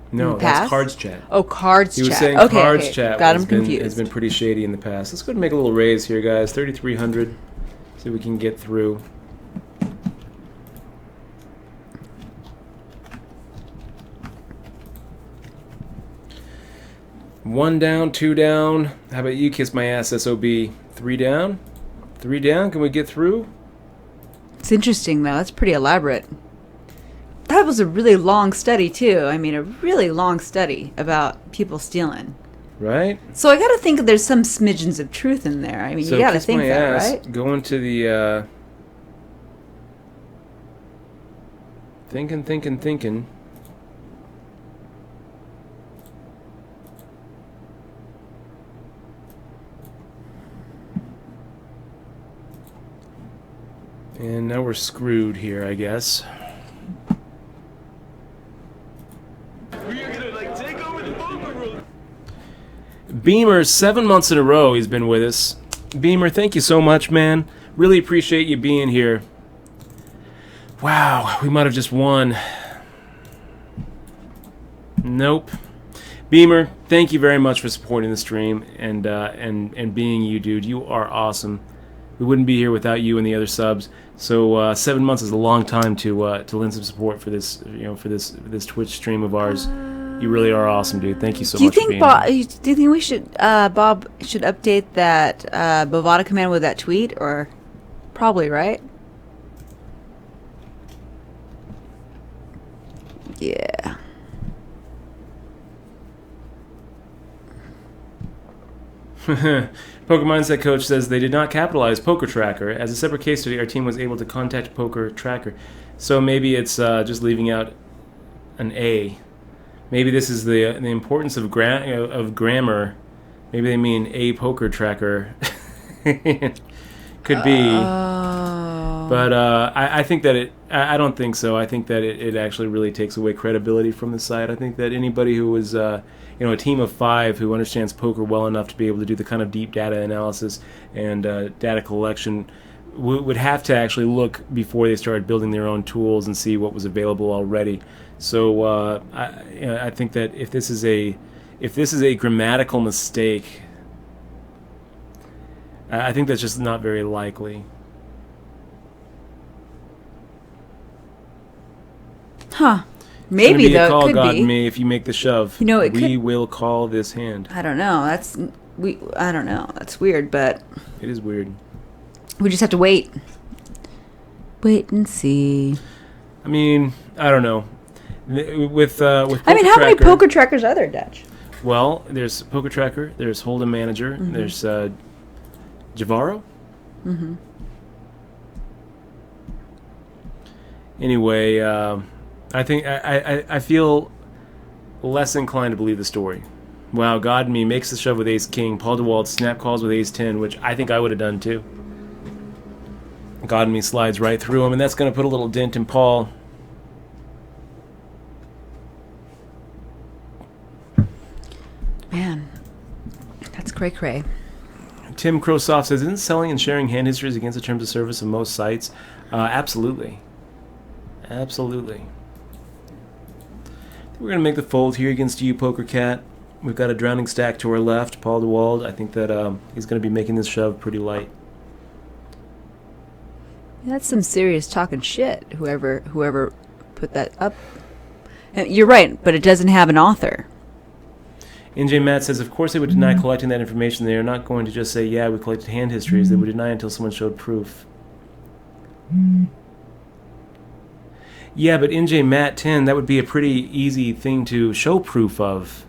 No, that's Cards Chat. Oh, Cards Chat. He was saying okay, Cards Chat got him confused. Has been pretty shady in the past. Let's go ahead and make a little raise here, guys. 3,300. See if we can get through. One down, two down. How about you kiss my ass, SOB? Three down? Three down? Can we get through? It's interesting, though. That's pretty elaborate. That was a really long study, too. I mean, a really long study about people stealing. Right? So I got to think there's some smidgens of truth in there. I mean, so you got to think that, ass, right? Go into the... Thinking. And now we're screwed here, I guess. Beamer, 7 months in a row he's been with us. Beamer, thank you so much, man. Really appreciate you being here. Wow, we might have just won. Nope. Beamer, thank you very much for supporting the stream and being you, dude. You are awesome. We wouldn't be here without you and the other subs. So 7 months is a long time to lend some support for this, for this Twitch stream of ours. You really are awesome, dude. Thank you so much for being here. Do you think we should Bob should update that Bada command with that tweet, or probably, right? Yeah. Poker Mindset Coach says they did not capitalize Poker Tracker. As a separate case study, our team was able to contact Poker Tracker. So maybe it's just leaving out an A. Maybe this is the importance of grammar. Maybe they mean a Poker Tracker. Could be. But I think that I don't think so. I think that it actually really takes away credibility from the site. I think that anybody who is a team of 5 who understands poker well enough to be able to do the kind of deep data analysis and data collection would have to actually look before they started building their own tools and see what was available already. So I think that if this is a grammatical mistake, I think that's just not very likely. Huh. Maybe though, call it could God be. and me if you make the shove. We will call this hand. I don't know. I don't know. That's weird, but it is weird. We just have to wait. Wait and see. I mean, I don't know. With Poker how many Poker Trackers are there, Dutch? Well, there's Poker Tracker. There's Hold'em Manager. Mm-hmm. There's Javaro. Mm-hmm. Anyway, I think I feel less inclined to believe the story. Wow, God and me makes the shove with Ace King. Paul DeWalt snap calls with Ace 10, which I think I would have done too. God and me slides right through him, and that's going to put a little dent in Paul. Man, that's cray-cray. Tim Krosoff says, isn't selling and sharing hand histories against the terms of service of most sites? Absolutely. Absolutely. We're going to make the fold here against you, Poker Cat. We've got a drowning stack to our left, Paul DeWald. I think that he's going to be making this shove pretty light. That's some serious talking shit, whoever put that up. You're right, but it doesn't have an author. NJ Matt says, of course they would deny collecting that information. They are not going to just say, yeah, we collected hand histories. They would deny until someone showed proof. Yeah, but NJ Matt 10, that would be a pretty easy thing to show proof of.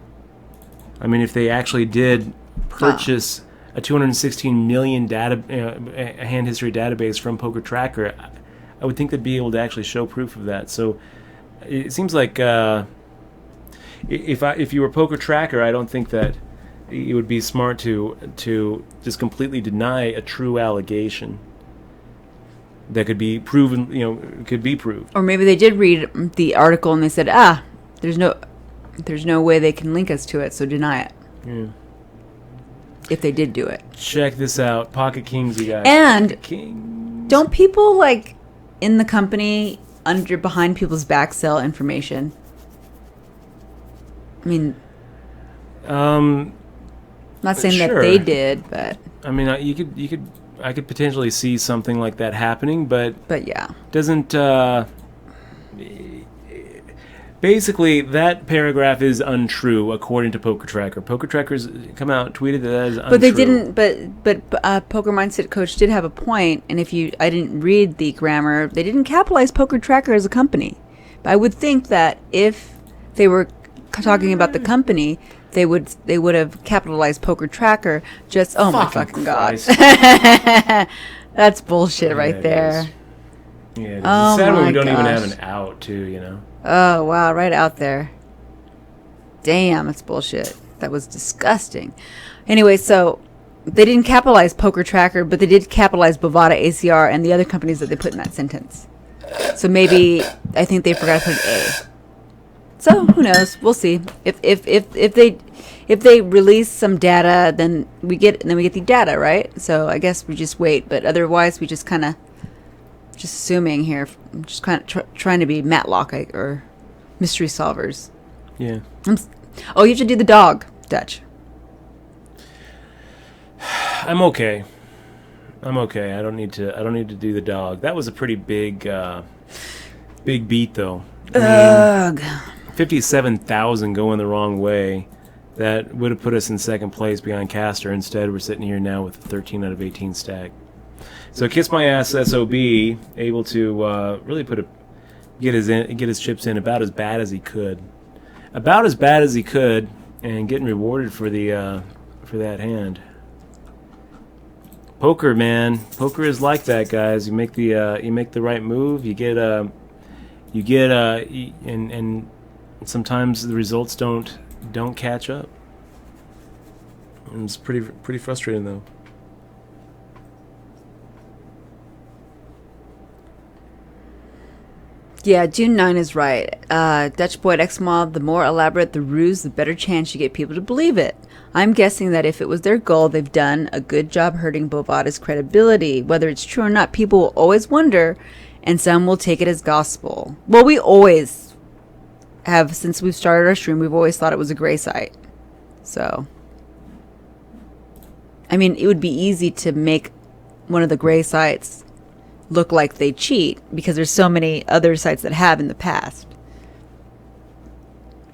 I mean, if they actually did purchase a 216 million hand history database from Poker Tracker, I would think they'd be able to actually show proof of that. So it seems like if you were Poker Tracker, I don't think that it would be smart to just completely deny a true allegation that could be proven, could be proved. Or maybe they did read the article and they said, there's no way they can link us to it, so deny it. Yeah. If they did do it. Check this out. Pocket Kings, you guys. And Pocket Kings. Don't people, in the company, behind people's back sell information? I mean... not saying that they did, but... I mean, I could potentially see something like that happening, but yeah, doesn't basically that paragraph is untrue according to Poker Tracker. Poker Tracker's come out and tweeted that is untrue. But they didn't. But Poker Mindset Coach did have a point, and I didn't read the grammar. They didn't capitalize Poker Tracker as a company. But I would think that if they were talking about the company, they would have capitalized Poker Tracker. Just my fucking god, that's bullshit right there. Yeah, it's sad when we don't even have an out too. Oh wow, right out there. Damn, that's bullshit. That was disgusting. Anyway, so they didn't capitalize Poker Tracker, but they did capitalize Bada, ACR, and the other companies that they put in that sentence. So maybe I think they forgot to put an A. So who knows? We'll see. If they release some data, then we get the data, right? So I guess we just wait. But otherwise, we just kind of assuming here, just kind of trying to be Matlock or mystery solvers. Yeah. You have to do the dog, Dutch. I'm okay. I don't need to do the dog. That was a pretty big beat though. Ugh. 57,000 going the wrong way. That would have put us in second place behind Caster. Instead, we're sitting here now with a 13 out of 18 stack. So Kiss My Ass SOB able to really get his chips in about as bad as he could, and getting rewarded for that hand. Poker, man, poker is like that, guys. You make the right move, and sometimes the results don't catch up. And it's pretty frustrating though. Yeah, June 9 is right. Dutch Boy X-Mob, the more elaborate the ruse, the better chance you get people to believe it. I'm guessing that if it was their goal, they've done a good job hurting Bovada's credibility. Whether it's true or not, people will always wonder, and some will take it as gospel. Well, we always have, since we've started our stream, we've always thought it was a gray site. So, I mean, it would be easy to make one of the gray sites look like they cheat because there's so many other sites that have in the past.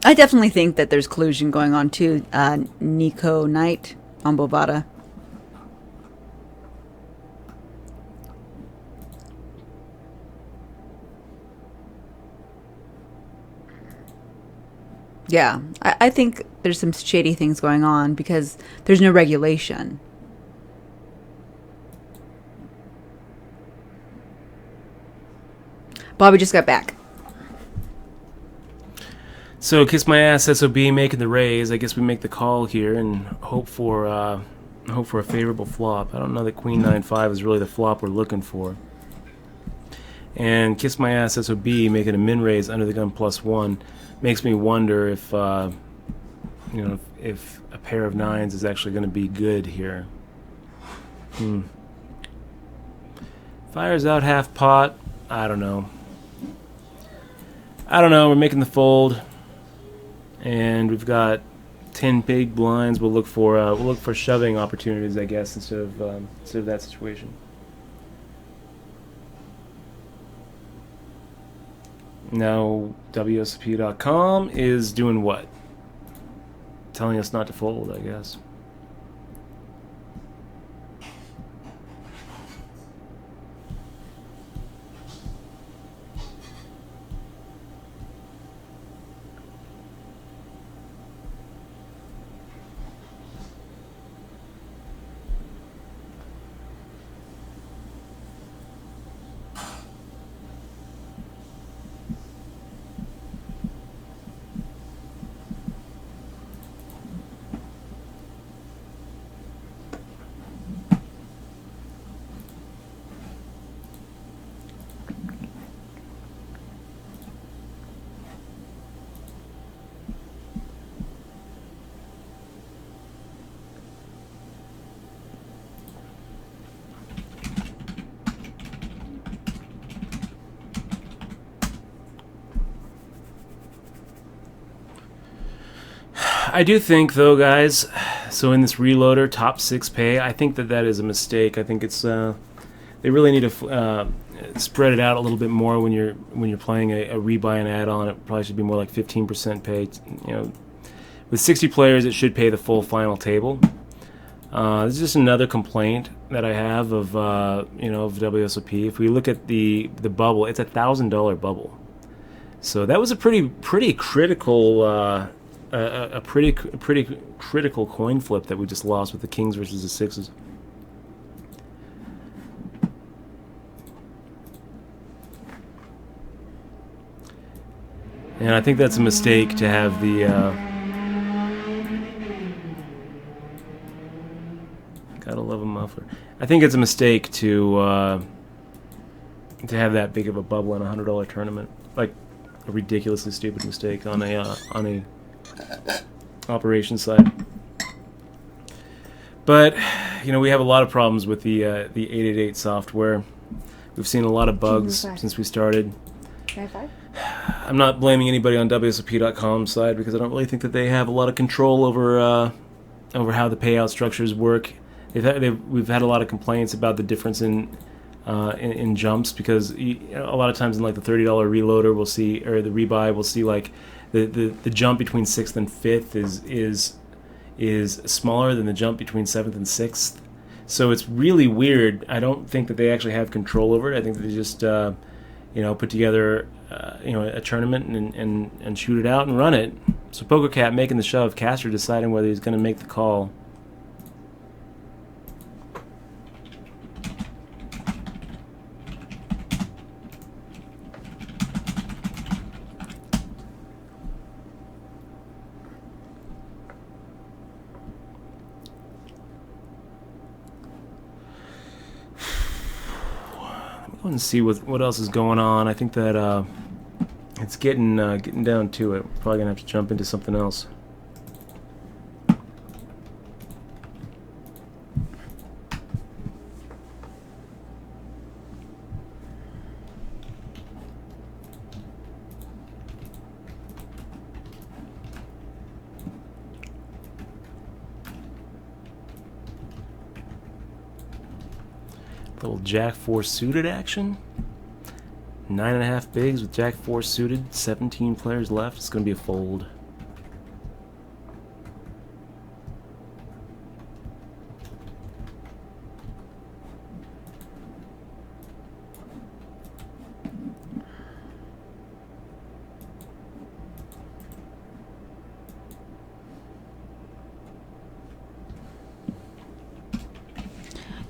I definitely think that there's collusion going on too. Nico Knight on Bovada. Yeah, I think there's some shady things going on because there's no regulation. Bobby just got back. So Kiss My Ass SOB making the raise. I guess we make the call here and hope for a favorable flop. I don't know that Queen 9-5 is really the flop we're looking for. And Kiss My Ass SOB making a min raise under the gun +1 makes me wonder if if a pair of nines is actually going to be good here. Fires out half pot. I don't know. We're making the fold, and we've got 10 big blinds. We'll look for shoving opportunities, I guess, instead of that situation. Now wsop.com is doing what? Telling us not to fold, I guess. I do think, though, guys, so in this reloader, top 6 pay, I think that is a mistake. I think it's they really need to spread it out a little bit more when you're playing a rebuy and add-on. It probably should be more like 15% pay. With 60 players, it should pay the full final table. This is just another complaint that I have of WSOP. If we look at the bubble, it's $1,000 bubble. So that was a pretty critical. A pretty critical coin flip that we just lost with the kings versus the sixes. And I think that's a mistake to have the gotta love a muffler. I think it's a mistake to have that big of a bubble in a $100 tournament. Like a ridiculously stupid mistake on a operations side. But we have a lot of problems with the 888 software. We've seen a lot of bugs since we started. I'm not blaming anybody on wsop.com side because I don't really think that they have a lot of control over how the payout structures work. We've had a lot of complaints about the difference in jumps because a lot of times in like the $30 reloader we'll see, or the rebuy we'll see like the jump between 6th and 5th is smaller than the jump between 7th and 6th. So it's really weird. I don't think that they actually have control over it. I think that they just put together a tournament and shoot it out and run it. So PokerCat making the shove, Caster deciding whether he's going to make the call. And see what else is going on. I think that it's getting down to it. We're probably gonna have to jump into something else. Little Jack 4 suited action. 9.5 bigs with Jack 4 suited. 17 players left. It's going to be a fold.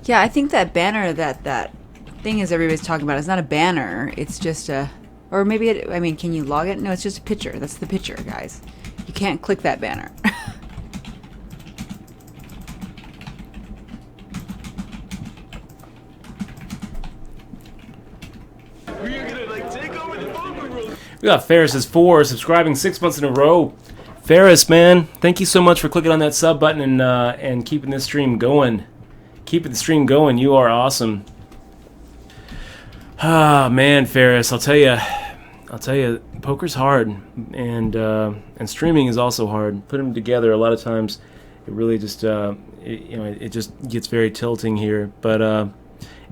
Yeah, I think that banner, that thing is everybody's talking about, it's not a banner. It's just a, or maybe it, can you log it? No, it's just a picture. That's the picture, guys. You can't click that banner. We got Ferris's 4 subscribing 6 months in a row. Ferris, man, thank you so much for clicking on that sub button and keeping this stream going. keeping the stream going. You are awesome. Ah, man, Ferris, I'll tell you, poker's hard, and streaming is also hard. Put them together, a lot of times, it really just, it just gets very tilting here. But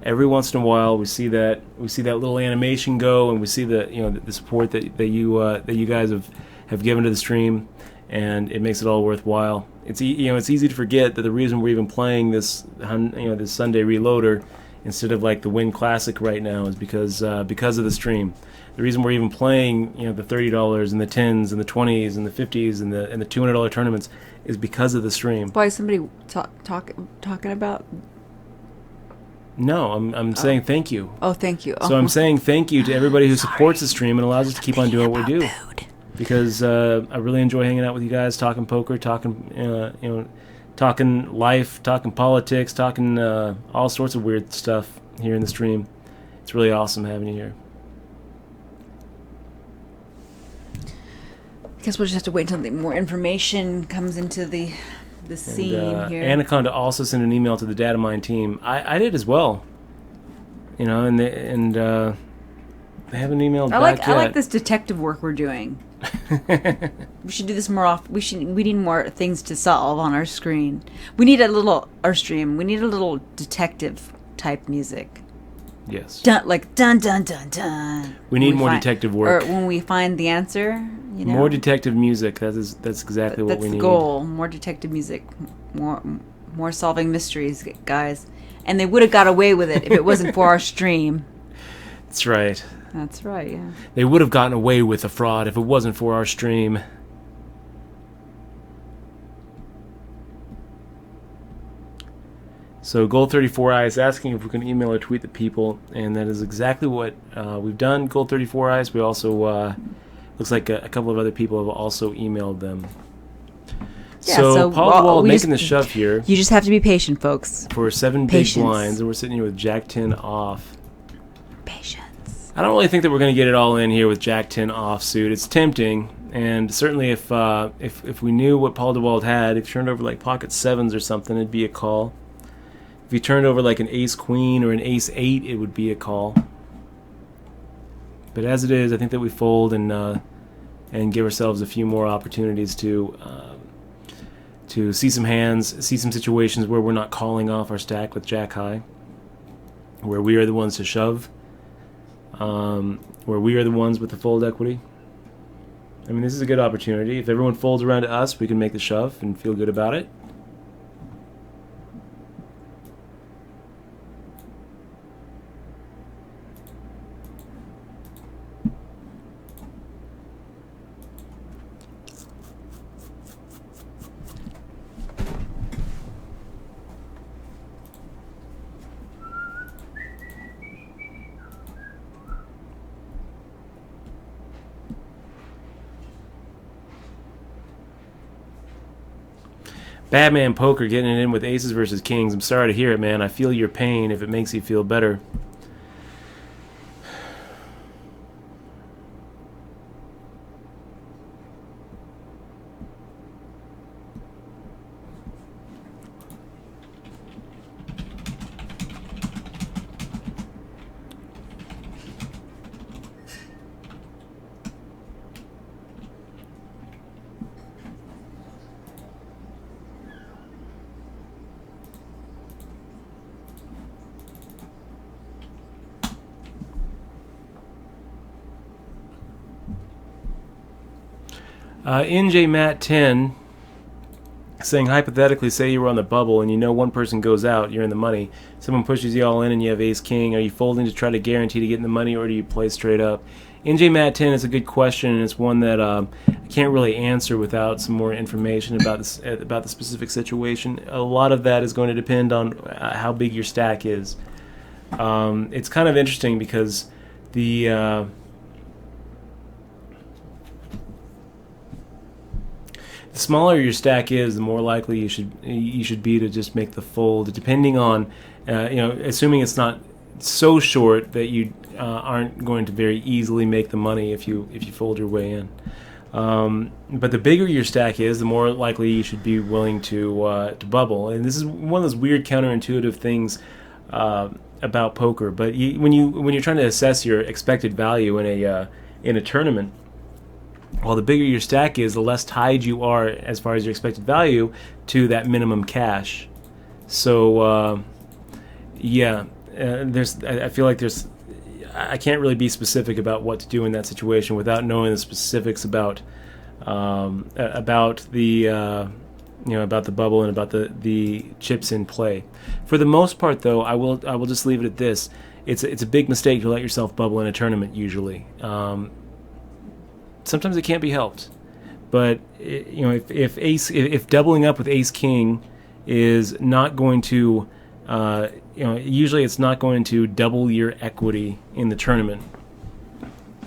every once in a while, we see that little animation go, and we see the support that you guys have given to the stream, and it makes it all worthwhile. It's easy to forget that the reason we're even playing this Sunday Reloader instead of like the Win Classic right now is because of the stream. The reason we're even playing the $30 and the 10s and the 20s and the 50s and the $200 tournaments is because of the stream. Why is somebody talking about? No, I'm saying thank you. Oh, thank you. So I'm saying thank you to everybody who supports the stream and allows us to keep on doing what we do. Because I really enjoy hanging out with you guys, talking poker, talking talking life, talking politics, talking all sorts of weird stuff here in the stream. It's really awesome having you here. I guess we'll just have to wait until more information comes into the scene here. Anaconda also sent an email to the Data Mine team. I did as well. And they haven't emailed back yet. I like this detective work we're doing. We should do this more often. We need more things to solve on our screen. We need our stream. We need a little detective type music. Yes. Dun dun dun dun. We need more detective work. Or when we find the answer, More detective music. That's exactly what we need. That's the goal. More detective music. More solving mysteries, guys. And they would have got away with it if it wasn't for our stream. That's right. That's right, yeah. They would have gotten away with the fraud if it wasn't for our stream. So Gold34 Eyes asking if we can email or tweet the people, and that is exactly what we've done. Gold34 Eyes. We also looks like a couple of other people have also emailed them. Yeah, so Paul Wall making the shove here. You just have to be patient, folks. For 7 big blinds, and we're sitting here with Jack 10 off. Patience. I don't really think that we're going to get it all in here with Jack 10 offsuit. It's tempting, and certainly if we knew what Paul DeWald had, if he turned over like pocket 7s or something, it'd be a call. If he turned over like an ace queen or an ace 8, it would be a call. But as it is, I think that we fold and give ourselves a few more opportunities to see some hands, see some situations where we're not calling off our stack with Jack high, where we are the ones to shove. Where we are the ones with the fold equity. I mean, this is a good opportunity. If everyone folds around to us, we can make the shove and feel good about it. Batman Poker getting it in with aces versus kings. I'm sorry to hear it, man. I feel your pain if it makes you feel better. NJ Matt 10 saying, hypothetically, say you were on the bubble and you know one person goes out, you're in the money. Someone pushes you all in and you have ace king. Are you folding to try to guarantee to get in the money, or do you play straight up? NJ Matt 10 is a good question, and it's one that I can't really answer without some more information about the specific situation. A lot of that is going to depend on how big your stack is. It's kind of interesting because the smaller your stack is, the more likely you should be to just make the fold, depending on assuming it's not so short that you aren't going to very easily make the money if you fold your way in. But the bigger your stack is, the more likely you should be willing to bubble. And this is one of those weird counterintuitive things about poker. But when you're trying to assess your expected value in a tournament, well, the bigger your stack is, the less tied you are as far as your expected value to that minimum cash. So I feel like I can't really be specific about what to do in that situation without knowing the specifics about the about the bubble and about the chips in play. For the most part, though, I will just leave it at this: it's a big mistake to let yourself bubble in a tournament. Usually, sometimes it can't be helped. But if doubling up with Ace King is not going to usually it's not going to double your equity in the tournament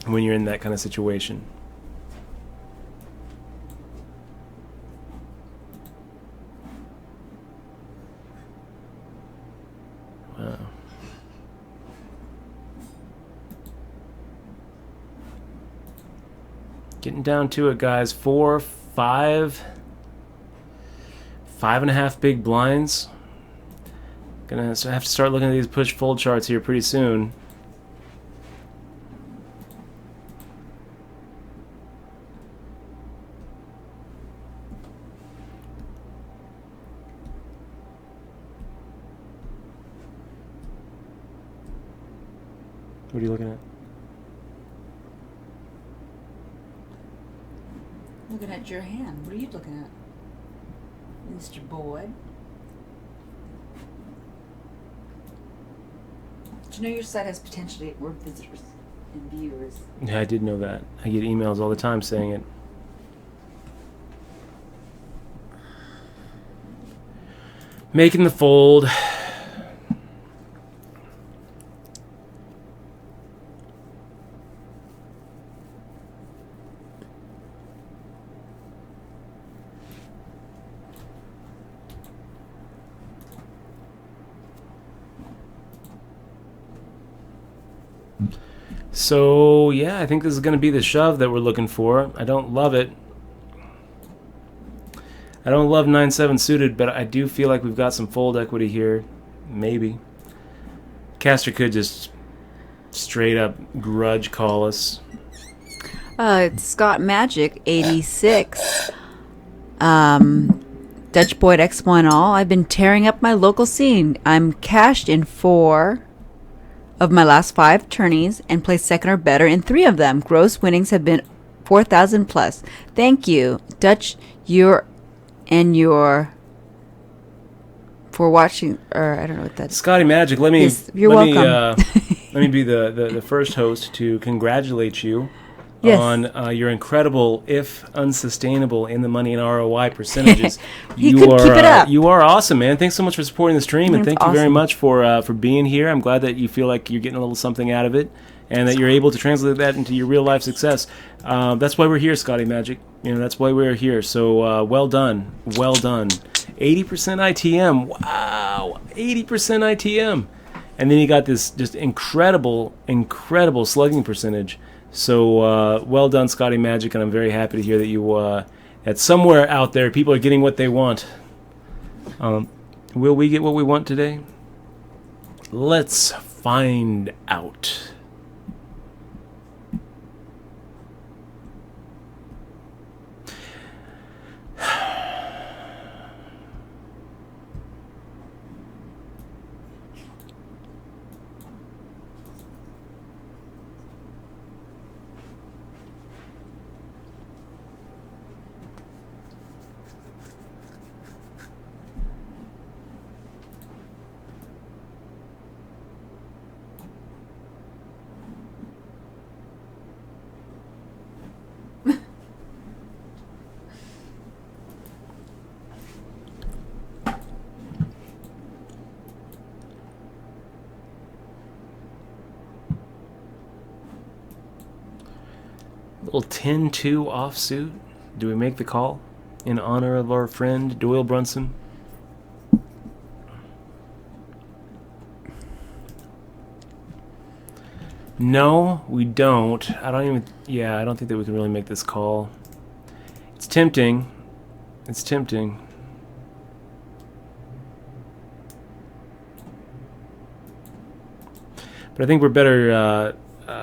when you're in that kind of situation. Wow. Getting down to it, guys. 4, 5, 5.5 big blinds. Gonna have to start looking at these push-fold charts here pretty soon. What are you looking at? Looking at your hand. What are you looking at, Mr. Boyd? Do you know your site has potentially more visitors and viewers? Yeah, I did know that. I get emails all the time saying it. Making the fold. So, yeah, I think this is going to be the shove that we're looking for. I don't love it. I don't love 9-7 suited, but I do feel like we've got some fold equity here. Maybe. Caster could just straight up grudge call us. It's Scott Magic, 86. Dutch Boyd X1 All. I've been tearing up my local scene. I'm cashed in 4 of my last 5 tourneys and placed second or better in 3 of them. Gross winnings have been 4,000 plus. Thank you, Dutch, for watching. Or I don't know what that is. Scotty Magic, let me. Yes, you're welcome. Let me be the first host to congratulate you. Yes. On your incredible, if unsustainable, in the money and ROI percentages. Keep it up. You are awesome, man. Thanks so much for supporting the stream, and thank you very awesome. much for being here. I'm glad that you feel like you're getting a little something out of it, and that you're able to translate that into your real life success. That's why we're here, Scotty Magic. That's why we're here. So well done, well done. 80% ITM. Wow, 80% ITM, and then you got this just incredible slugging percentage. So well done, Scotty Magic, and I'm very happy to hear that that somewhere out there people are getting what they want. Will we get what we want today? Let's find out. Little 10-2 offsuit. Do we make the call in honor of our friend Doyle Brunson? No, we don't. I don't think that we can really make this call. tempting. It's tempting. But I think we're better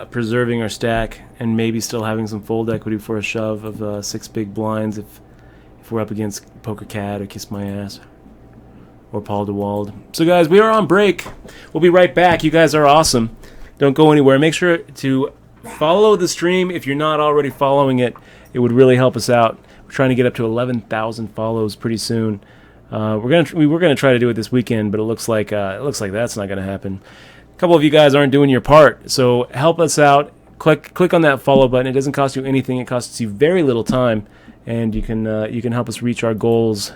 preserving our stack and maybe still having some fold equity for a shove of 6 big blinds if we're up against Poker Cat or Kiss My Ass or Paul DeWald. So guys, we are on break. We'll be right back. You guys are awesome. Don't go anywhere. Make sure to follow the stream if you're not already following it. It would really help us out. We're trying to get up to 11,000 follows pretty soon. We were gonna try to do it this weekend, but it looks like that's not gonna happen. A couple of you guys aren't doing your part, so help us out. Click on that follow button. It doesn't cost you anything. It costs you very little time, and you can help us reach our goals,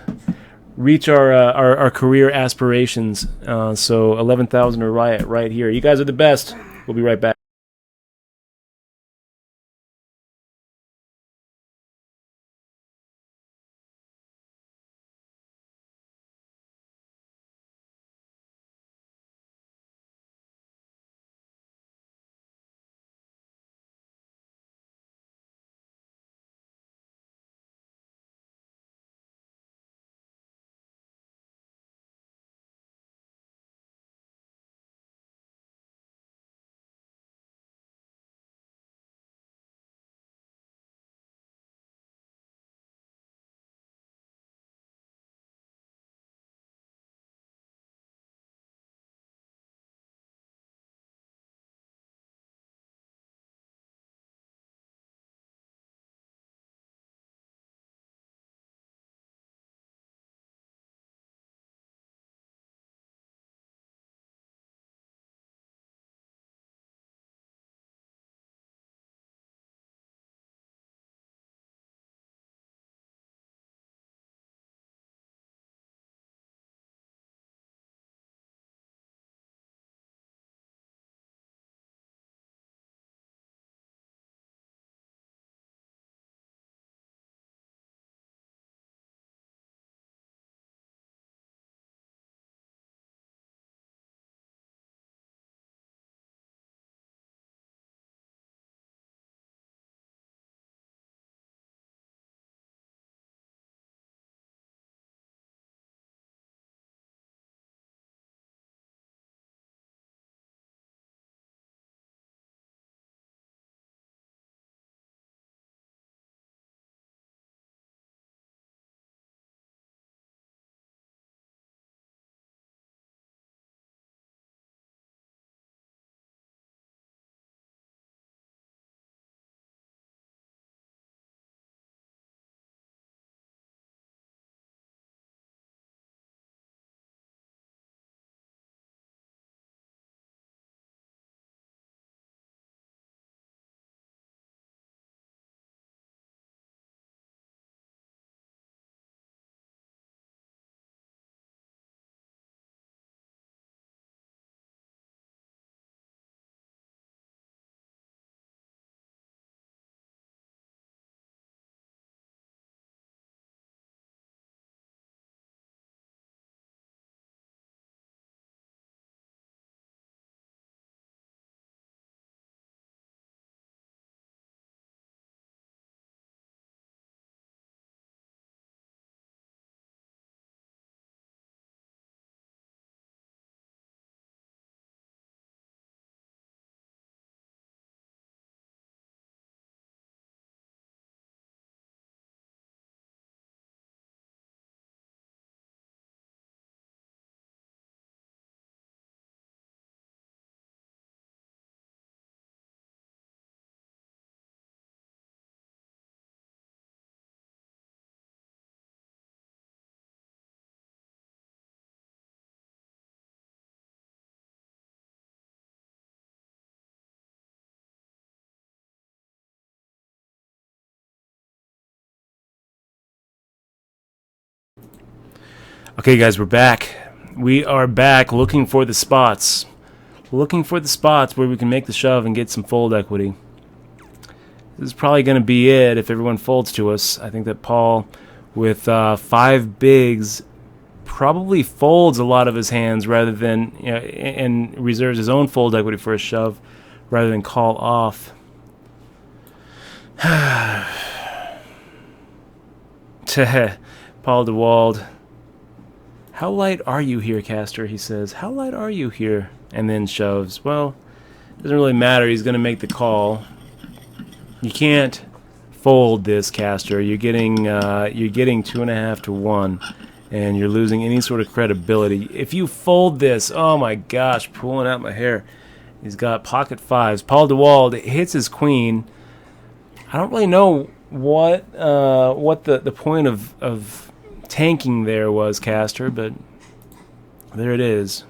reach our career aspirations. So 11,000 are right here. You guys are the best. We'll be right back. Okay, guys, we're back. We are back looking for the spots. Looking for the spots where we can make the shove and get some fold equity. This is probably going to be it if everyone folds to us. I think that Paul, with 5 bigs, probably folds a lot of his hands rather than, and reserves his own fold equity for a shove rather than call off. Paul DeWald. How light are you here, Caster? He says. How light are you here? And then shoves. Well, doesn't really matter. He's going to make the call. You can't fold this, Caster. You're getting 2.5 to 1, and you're losing any sort of credibility. If you fold this, oh my gosh, pulling out my hair. He's got pocket fives. Paul DeWald hits his queen. I don't really know what the point of tanking there was, Caster, but there it is.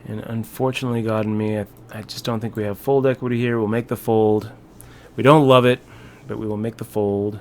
And unfortunately, God and me, I just don't think we have fold equity here. We'll make the fold. We don't love it, but we will make the fold.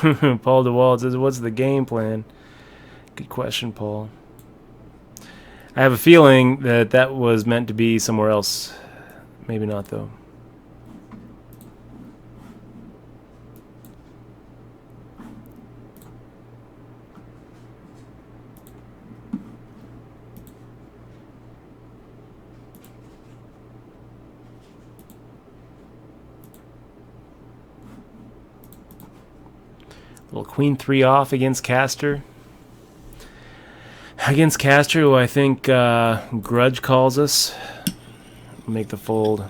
Paul DeWald says, what's the game plan? Good question, Paul. I have a feeling that was meant to be somewhere else. Maybe not, though. Little queen 3 off against Caster. Against Caster, who I think Grudge calls us. Make the fold.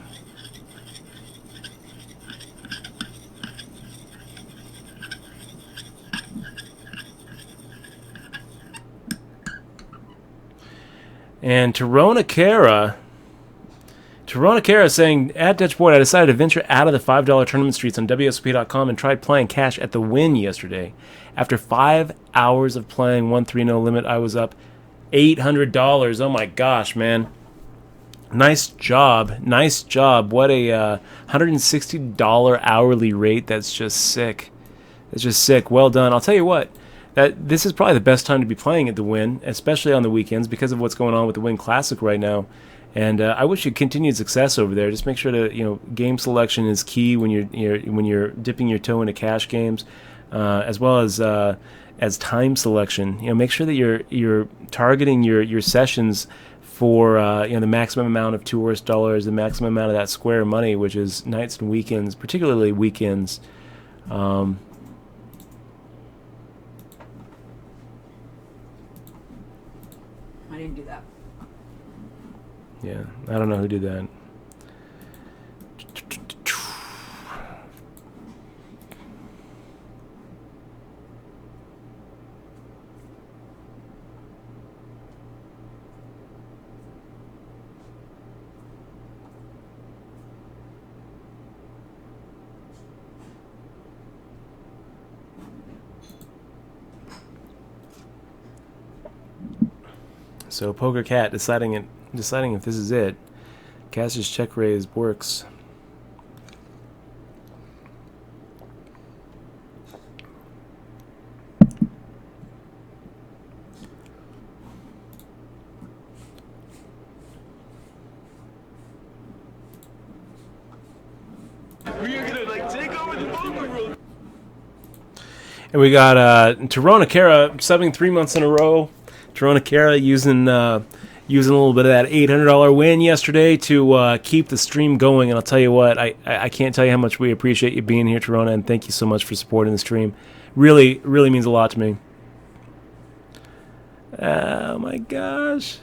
And Torona Kara saying, at Dutch Board, I decided to venture out of the $5 tournament streets on wsop.com and tried playing cash at the win yesterday. After 5 hours of playing 1-3 no limit, I was up $800. Oh my gosh, man. Nice job. Nice job. What a $160 hourly rate. That's just sick. That's just sick. Well done. I'll tell you what. This is probably the best time to be playing at the Win, especially on the weekends because of what's going on with the Win Classic right now. And I wish you continued success over there. Just make sure to, game selection is key when you're dipping your toe into cash games, as well as time selection. Make sure that you're targeting your sessions for the maximum amount of tourist dollars, the maximum amount of that square money, which is nights and weekends, particularly weekends. I didn't do that. Yeah, I don't know who did that. So Poker Cat deciding if this is it. Caster's check raise works. And we got Torona Kara subbing 3 months in a row. Torona Kara using a little bit of that $800 win yesterday to keep the stream going. And I'll tell you what, I can't tell you how much we appreciate you being here, Torona, and thank you so much for supporting the stream. Really, really means a lot to me. Oh my gosh.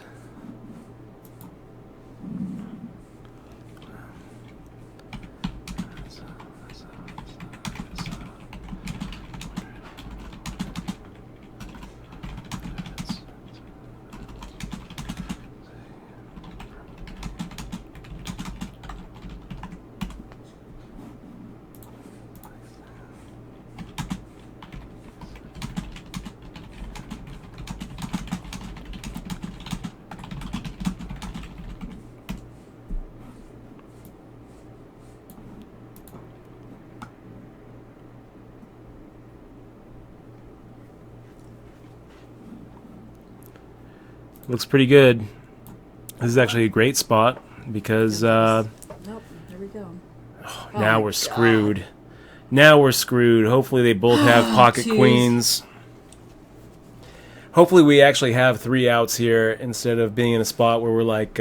Looks pretty good. This is actually a great spot because Nope. There we go. now we're screwed. Now we're screwed. Hopefully they both have pocket queens. Hopefully we actually have 3 outs here instead of being in a spot where we're like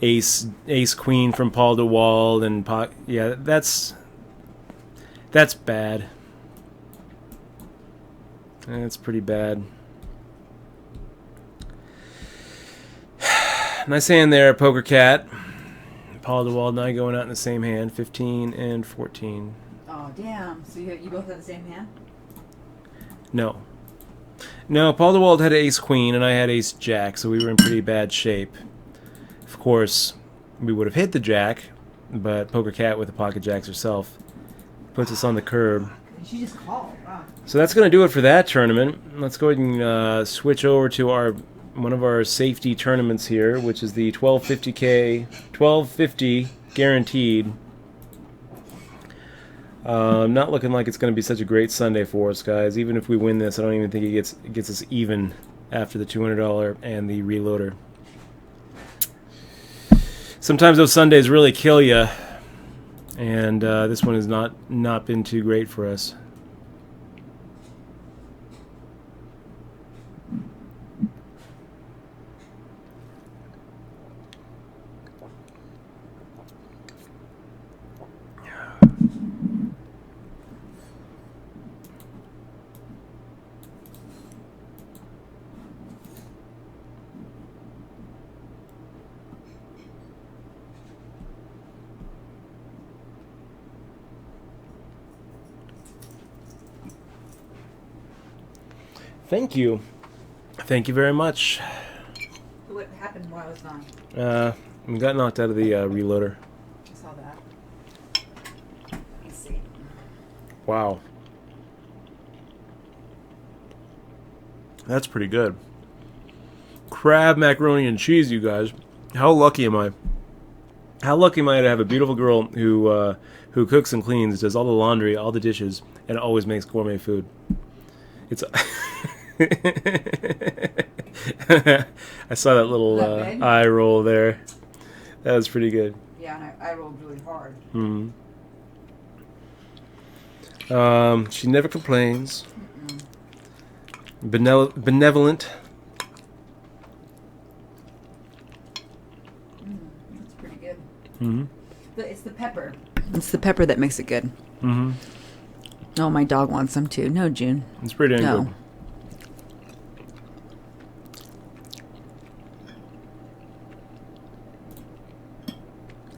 ace queen from Paul DeWald and yeah, that's bad. That's pretty bad. Nice hand there, Poker Cat. Paul DeWald and I going out in the same hand, 15 and 14. Oh, damn. So you both have the same hand? No. No, Paul DeWald had ace queen and I had ace jack, so we were in pretty bad shape. Of course, we would have hit the jack, but Poker Cat with the pocket jacks herself puts us on the curb. She just called. Wow. So that's going to do it for that tournament. Let's go ahead and switch over to one of our safety tournaments here, which is the 1250 guaranteed. Not looking like it's going to be such a great Sunday for us, guys. Even if we win this, I don't even think it gets us even after the $200 and the reloader. Sometimes those Sundays really kill you, and this one has not been too great for us. Thank you. Thank you very much. What happened while I was gone? We got knocked out of the reloader. I saw that. Let's see. Wow. That's pretty good. Crab, macaroni, and cheese, you guys. How lucky am I? How lucky am I to have a beautiful girl who cooks and cleans, does all the laundry, all the dishes, and always makes gourmet food. It's... I saw that little eye roll there. That was pretty good. Yeah, and I rolled really hard. She never complains. Benevolent. That's pretty good. But it's the pepper. It's the pepper that makes it good. Oh, my dog wants some too. No, June. It's pretty good.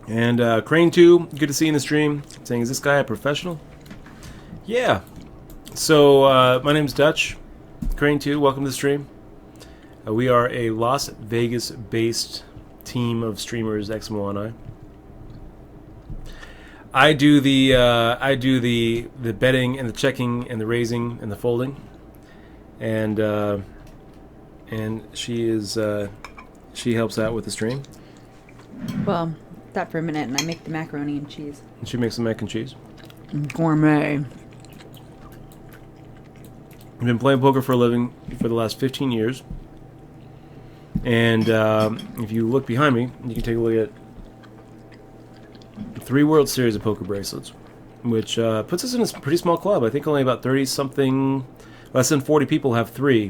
And Crane 2, good to see you in the stream. Saying, is this guy a professional? Yeah. So, my name's Dutch. Crane 2, welcome to the stream. We are a Las Vegas-based team of streamers, Exmo and I do the betting and the checking and the raising and the folding, and she helps out with the stream. Well, that for a minute, and I make the macaroni and cheese. And she makes the mac and cheese. Gourmet. I've been playing poker for a living for the last 15 years. And if you look behind me, you can take a look at 3 World Series of poker bracelets, which puts us in a pretty small club. I think only about 30-something, less than 40 people have 3.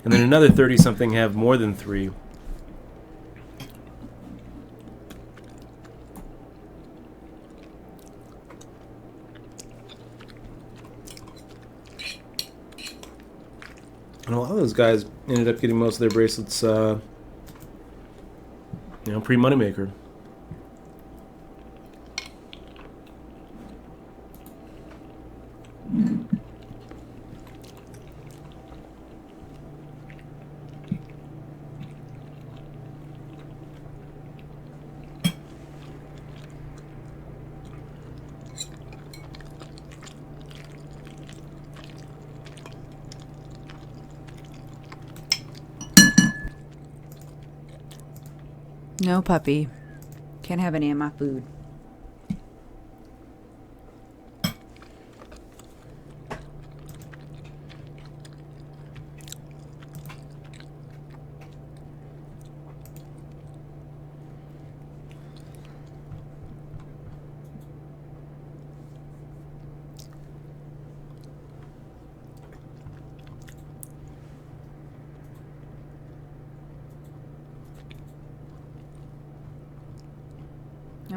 And then another 30-something have more than 3. And a lot of those guys ended up getting most of their bracelets, pre-moneymaker. No, puppy. Can't have any of my food.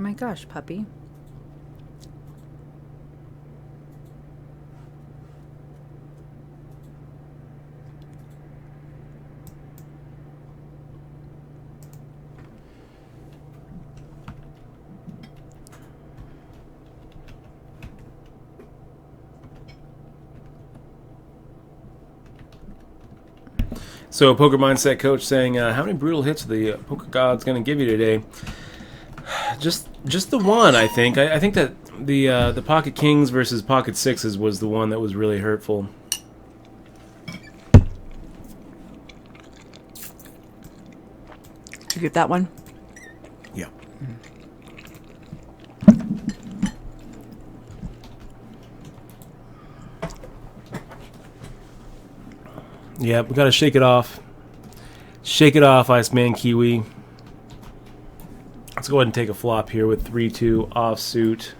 Oh my gosh, puppy. So, Poker Mindset Coach saying, how many brutal hits are the Poker Gods going to give you today? Just the one, I think. I think that the Pocket Kings versus Pocket Sixes was the one that was really hurtful. Did you get that one? Yeah. Yeah, we got to shake it off. Shake it off, Iceman Kiwi. Let's go ahead and take a flop here with 3-2 offsuit.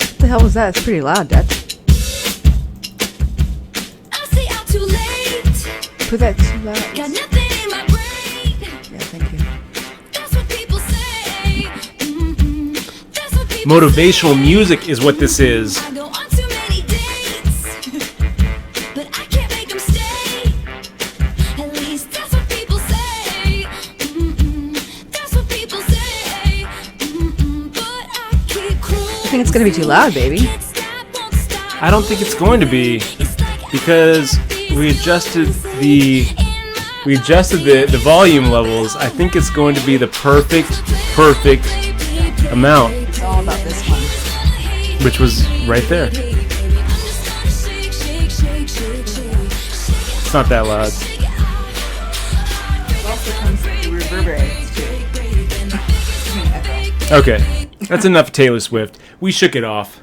What the hell was that? It's pretty loud, Dad. Put that too loud. Got nothing in my brain. Yeah, thank you. That's what people say. That's what people motivational say. Music is what this is. I go on too many dates, but I can't make them stay. At least that's what people say. That's what people say. But I keep cruel. I think it's gonna be too loud, baby. I don't think it's going to be, because we adjusted the volume levels. I think it's going to be the perfect amount. It's all about this one, which was right there. It's not that loud. It also comes to reverberates too. Okay, that's enough of Taylor Swift. We shook it off.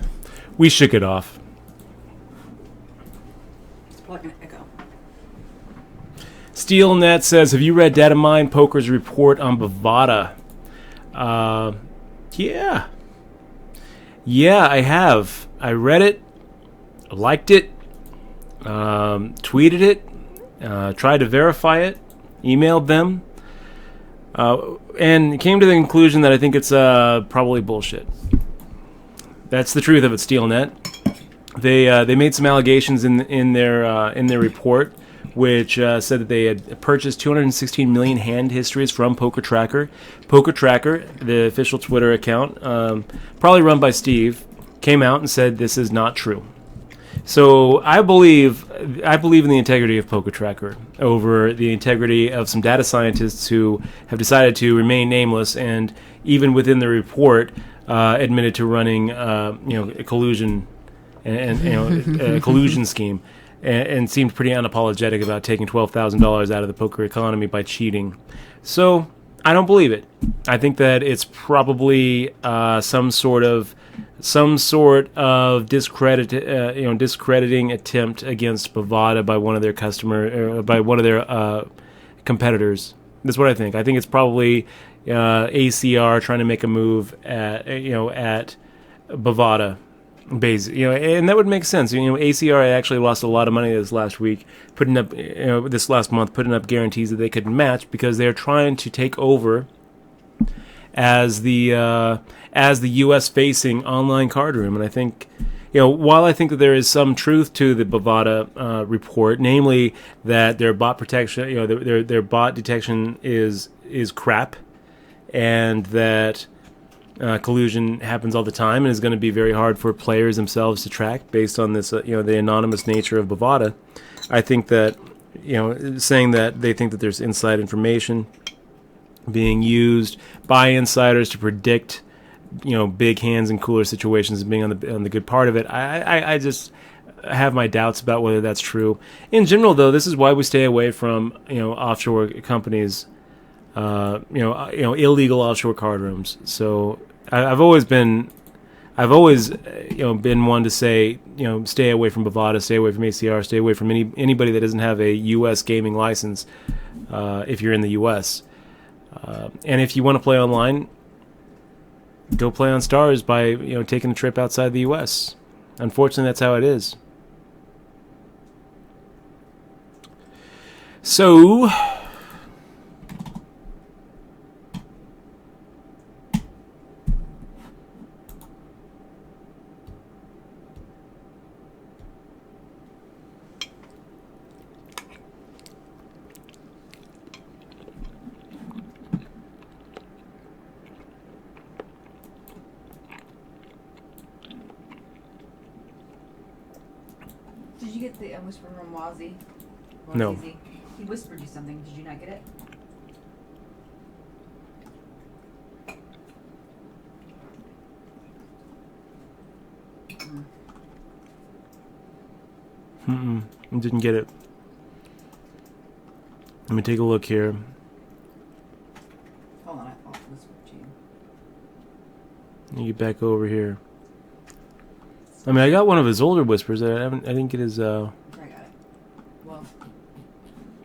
We shook it off. SteelNet says, have you read Data Mine Poker's report on Bovada? Yeah. Yeah, I have. I read it, liked it, tweeted it, tried to verify it, emailed them, and came to the conclusion that I think it's probably bullshit. That's the truth of it, SteelNet. They made some allegations in their report, which said that they had purchased 216 million hand histories from Poker Tracker. Poker Tracker, the official Twitter account, probably run by Steve, came out and said this is not true. So I believe in the integrity of Poker Tracker over the integrity of some data scientists who have decided to remain nameless, and even within the report admitted to running a collusion and a collusion scheme. And seemed pretty unapologetic about taking $12,000 out of the poker economy by cheating. So I don't believe it. I think that it's probably some sort of discrediting attempt against Bovada by one of their competitors. That's what I think. I think it's probably ACR trying to make a move at Bovada. And that would make sense. ACR actually lost a lot of money this last week, this last month, putting up guarantees that they couldn't match because they're trying to take over as the U.S. facing online card room. And I think, while I think that there is some truth to the Bovada report, namely that their bot protection, their bot detection is crap, and that collusion happens all the time and is going to be very hard for players themselves to track based on this, the anonymous nature of Bovada. I think that, saying that they think that there's inside information being used by insiders to predict, big hands and cooler situations being on the good part of it. I just have my doubts about whether that's true. In general, though, this is why we stay away from, offshore companies, illegal offshore card rooms. So I've always been one to say, stay away from Bovada, stay away from ACR, stay away from anybody that doesn't have a U.S. gaming license if you're in the U.S. And if you want to play online, go play on Stars by taking a trip outside the U.S. Unfortunately, that's how it is. So, did you get the whisper from Wazzy? No. He whispered you something. Did you not get it? I didn't get it. Let me take a look here. Hold on, I'll whisper to you. Let me get back over here. I mean, I got one of his older whispers. I didn't get his. I got it. Well.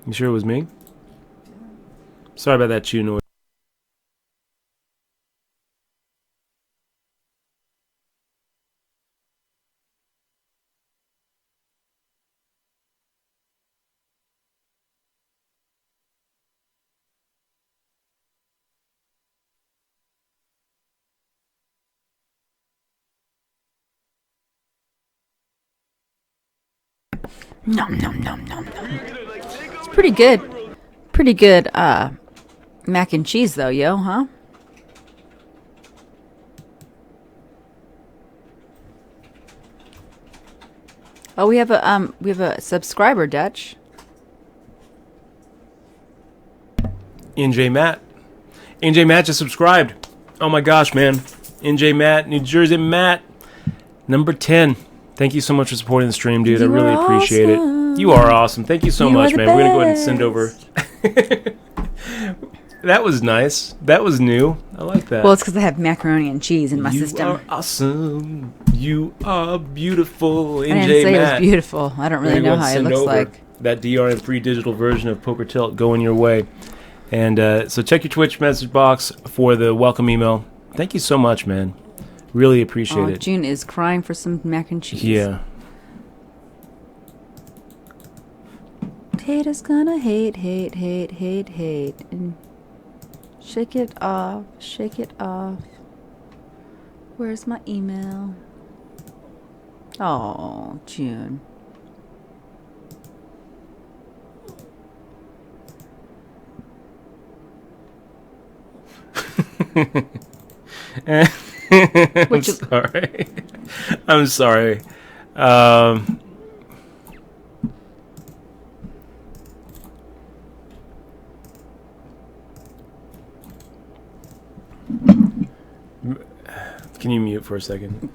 You sure it was me? Sorry about that chew noise. Nom nom nom nom nom. It's pretty good. Pretty good mac and cheese though, yo, huh? Oh, we have a subscriber, Dutch. NJ Matt. NJ Matt just subscribed. Oh my gosh, man. NJ Matt, New Jersey Matt. Number 10. Thank you so much for supporting the stream, dude. I really appreciate it. You are awesome. Thank you so much, man. We're going to go ahead and send over. That was nice. That was new. I like that. Well, it's because I have macaroni and cheese in my system. You are awesome. You are beautiful, NJ Matt. I didn't say it was beautiful. I don't really know how it looks like. That DRM-free digital version of Poker Tilt going your way. And so check your Twitch message box for the welcome email. Thank you so much, man. Really appreciate it. June is crying for some mac and cheese. Yeah. Haters gonna hate, hate, hate, hate, hate. And shake it off, shake it off. Where's my email? Oh, June. I'm sorry. I'm sorry. Can you mute for a second?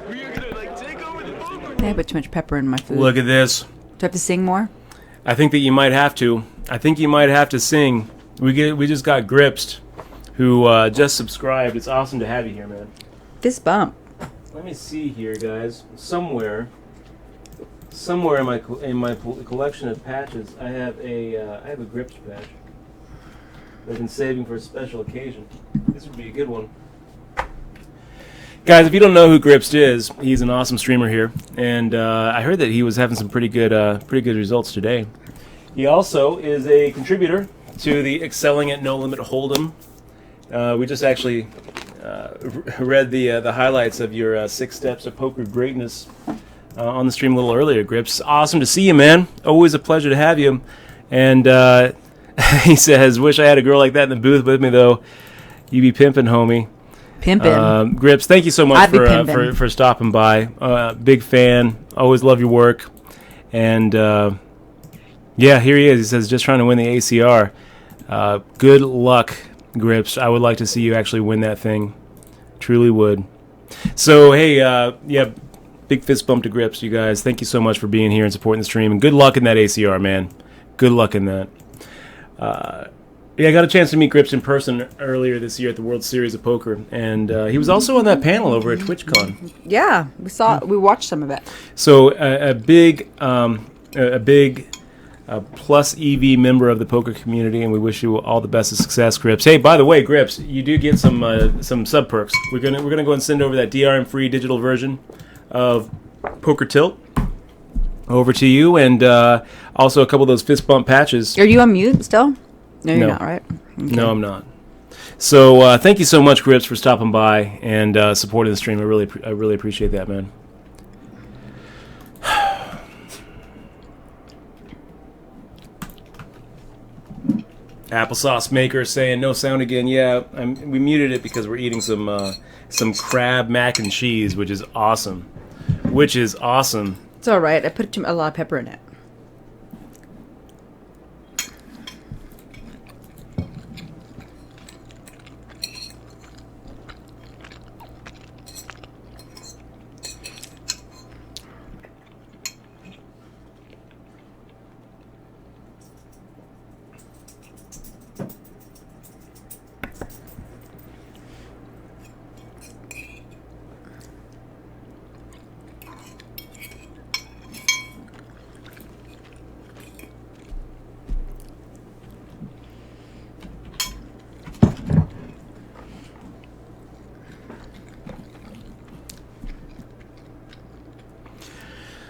We're gonna like take over the poker. I put too much pepper in my food. Look at this. Do I have to sing more? I think that you might have to. I think you might have to sing. We just got Gripsed, who just subscribed. It's awesome to have you here, man. Fist bump. Let me see here, guys. Somewhere in my collection of patches, I have a Gripsed patch. I've been saving for a special occasion. This would be a good one. Guys, if you don't know who Gripsed is, he's an awesome streamer here, and I heard that he was having some pretty good results today. He also is a contributor to the Excelling at No Limit Hold'em. We just actually read the highlights of your 6 steps of poker greatness on the stream a little earlier, Grips. Awesome to see you, man. Always a pleasure to have you. And he says, wish I had a girl like that in the booth with me, though. You be pimping, homie. Pimping. Grips, thank you so much for stopping by. Big fan. Always love your work. And yeah, here he is. He says, just trying to win the ACR. Good luck, Grips. I would like to see you actually win that thing. Truly would. So, hey, yeah, big fist bump to Grips, you guys. Thank you so much for being here and supporting the stream. And good luck in that ACR, man. Good luck in that. Yeah, I got a chance to meet Grips in person earlier this year at the World Series of Poker, and he was also on that panel over at TwitchCon. Yeah, we watched some of it. So a big plus EV member of the poker community, and we wish you all the best of success, Grips. Hey, by the way, Grips, you do get some sub perks. We're gonna go and send over that DRM free digital version of Poker Tilt over to you, and also a couple of those fist bump patches. Are you on mute still? No, you're not, right? Okay. No, I'm not. So thank you so much, Grips, for stopping by and supporting the stream. I really appreciate that, man. Applesauce maker saying no sound again. Yeah, we muted it because we're eating some crab mac and cheese, which is awesome. It's all right. I put a lot of pepper in it.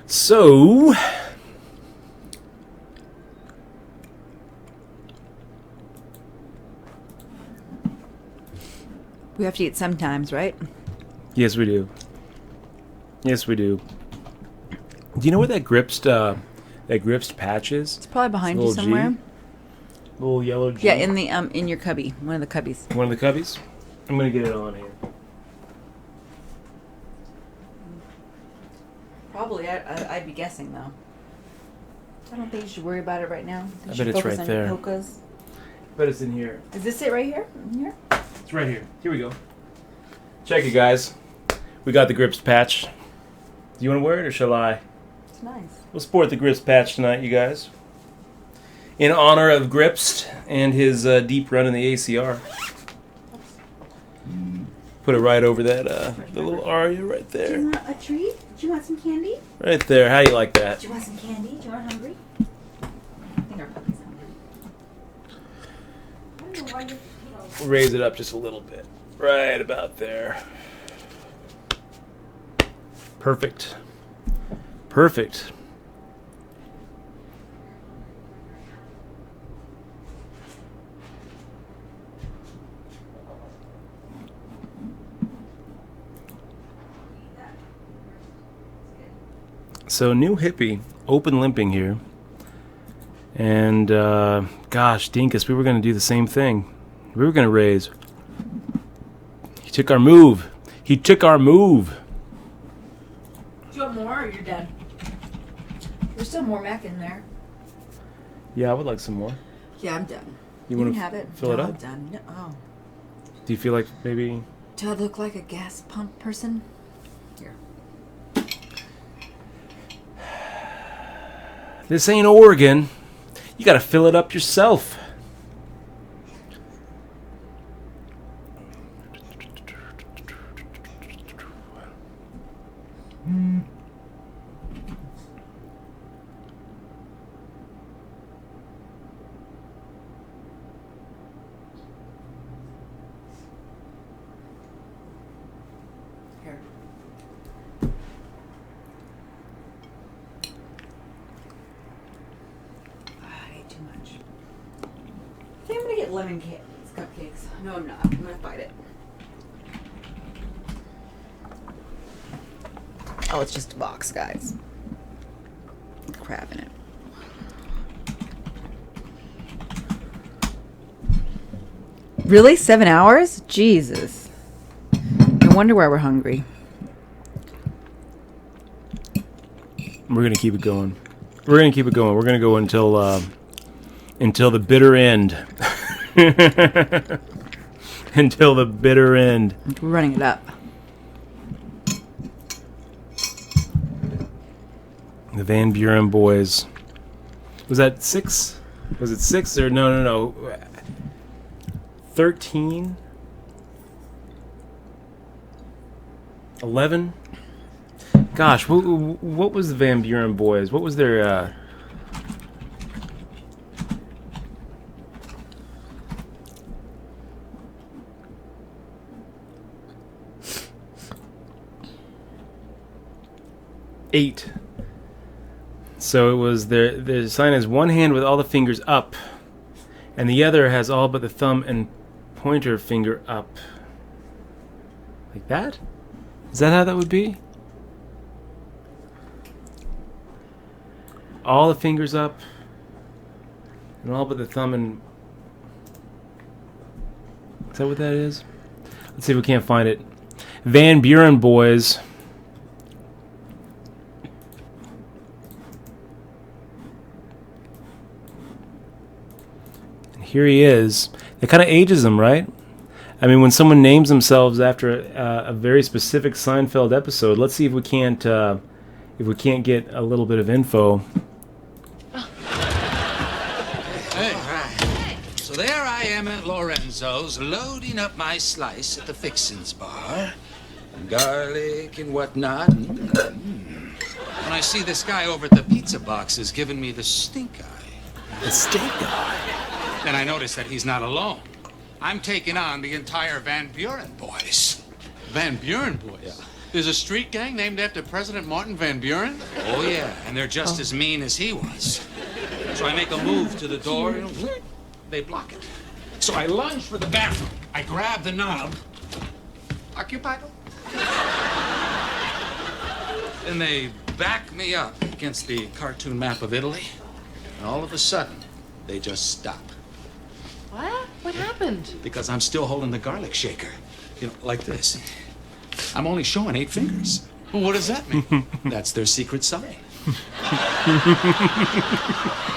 So, we have to eat sometimes, right? Yes, we do. Yes, we do. Do you know where that Gripsed patch is? It's probably behind you somewhere. G? Little yellow G. Yeah, in your cubby, one of the cubbies. One of the cubbies? I'm gonna get it on here. Probably, I'd be guessing though. I don't think you should worry about it right now. I bet it's right there. Polkas. I bet it's in here. Is this it right here? In here? It's right here. Here we go. Check it, guys. We got the Gripsed patch. Do you want to wear it or shall I? It's nice. We'll sport the Gripsed patch tonight, you guys. In honor of Gripsed and his deep run in the ACR. Put it right over that the little Aria right there. Do you want a treat? Do you want some candy? Right there. How you like that? Do you want some candy? Do you want hungry? I think our puppy's hungry. Raise it up just a little bit. Right about there. Perfect. Perfect. So, new hippie, open limping here. And, gosh, Dinkus, we were going to do the same thing. We were going to raise. He took our move. He took our move. Do you want more or you're done? There's still more mac in there. Yeah, I would like some more. Yeah, I'm done. You want to have it? Fill it up? I'm done. No, oh. Do you feel like maybe... Do I look like a gas pump person? Here. This ain't Oregon. You gotta fill it up yourself. Here. I ate too much. I think I'm gonna get lemon cupcakes. No, I'm not. I'm gonna fight it. Oh, it's just a box, guys. Crap in it. Really? 7 hours? Jesus. No wonder why we're hungry. We're gonna keep it going. We're gonna keep it going. We're gonna go until the bitter end. Until the bitter end. We're running it up. The Van Buren boys. Was that 6? Was it 6 or no? 13? 11? Gosh, what was the Van Buren boys? What was their 8. So it was the sign has one hand with all the fingers up, and the other has all but the thumb and pointer finger up. Like that? Is that how that would be? All the fingers up, and all but the thumb and... Is that what that is? Let's see if we can't find it. Van Buren boys. Here he is. It kind of ages him, right? I mean, when someone names themselves after a very specific Seinfeld episode, let's see if we can't get a little bit of info. Hey. So there I am at Lorenzo's, loading up my slice at the Fixins' bar. Garlic and whatnot. When I see this guy over at the pizza boxes giving me the stink eye. The stink eye? Then I notice that he's not alone. I'm taking on the entire Van Buren boys. Van Buren boys? Yeah. There's a street gang named after President Martin Van Buren? Oh, yeah, and they're just as mean as he was. So I make a move to the door, they block it. So I lunge for the bathroom. I grab the knob. Occupado. Then they back me up against the cartoon map of Italy. And all of a sudden, they just stop. What? What happened? Because I'm still holding the garlic shaker. You know, like this. I'm only showing 8 fingers. Well, what does that mean? That's their secret sign.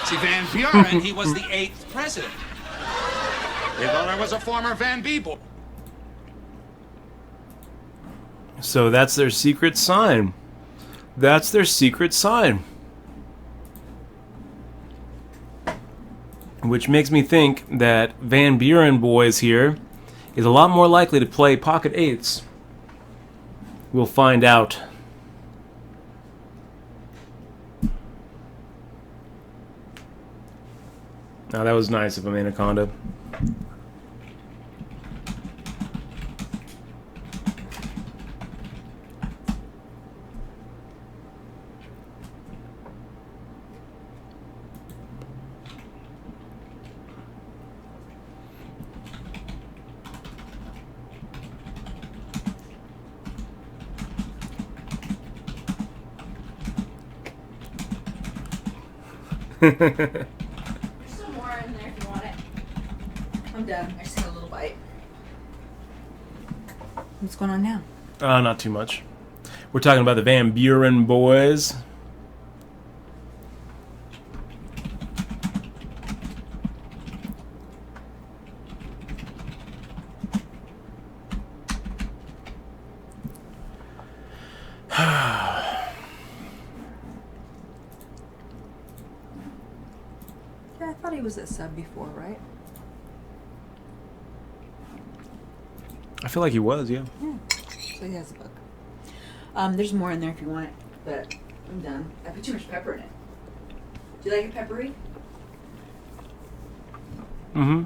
See, Van Buren, he was the 8th president. They thought I was a former Van B boy. So that's their secret sign. That's their secret sign. Which makes me think that Van Buren boys here is a lot more likely to play pocket 8s. We'll find out. Now that was nice of him, Anaconda. There's some more in there if you want it. I'm done. I just had a little bite. What's going on now? Not too much. We're talking about the Van Buren boys. was a sub before, right? I feel like he was, yeah. So he has a book. There's more in there if you want it, but I'm done. I put too much pepper in it. Do you like it peppery? Mm-hmm.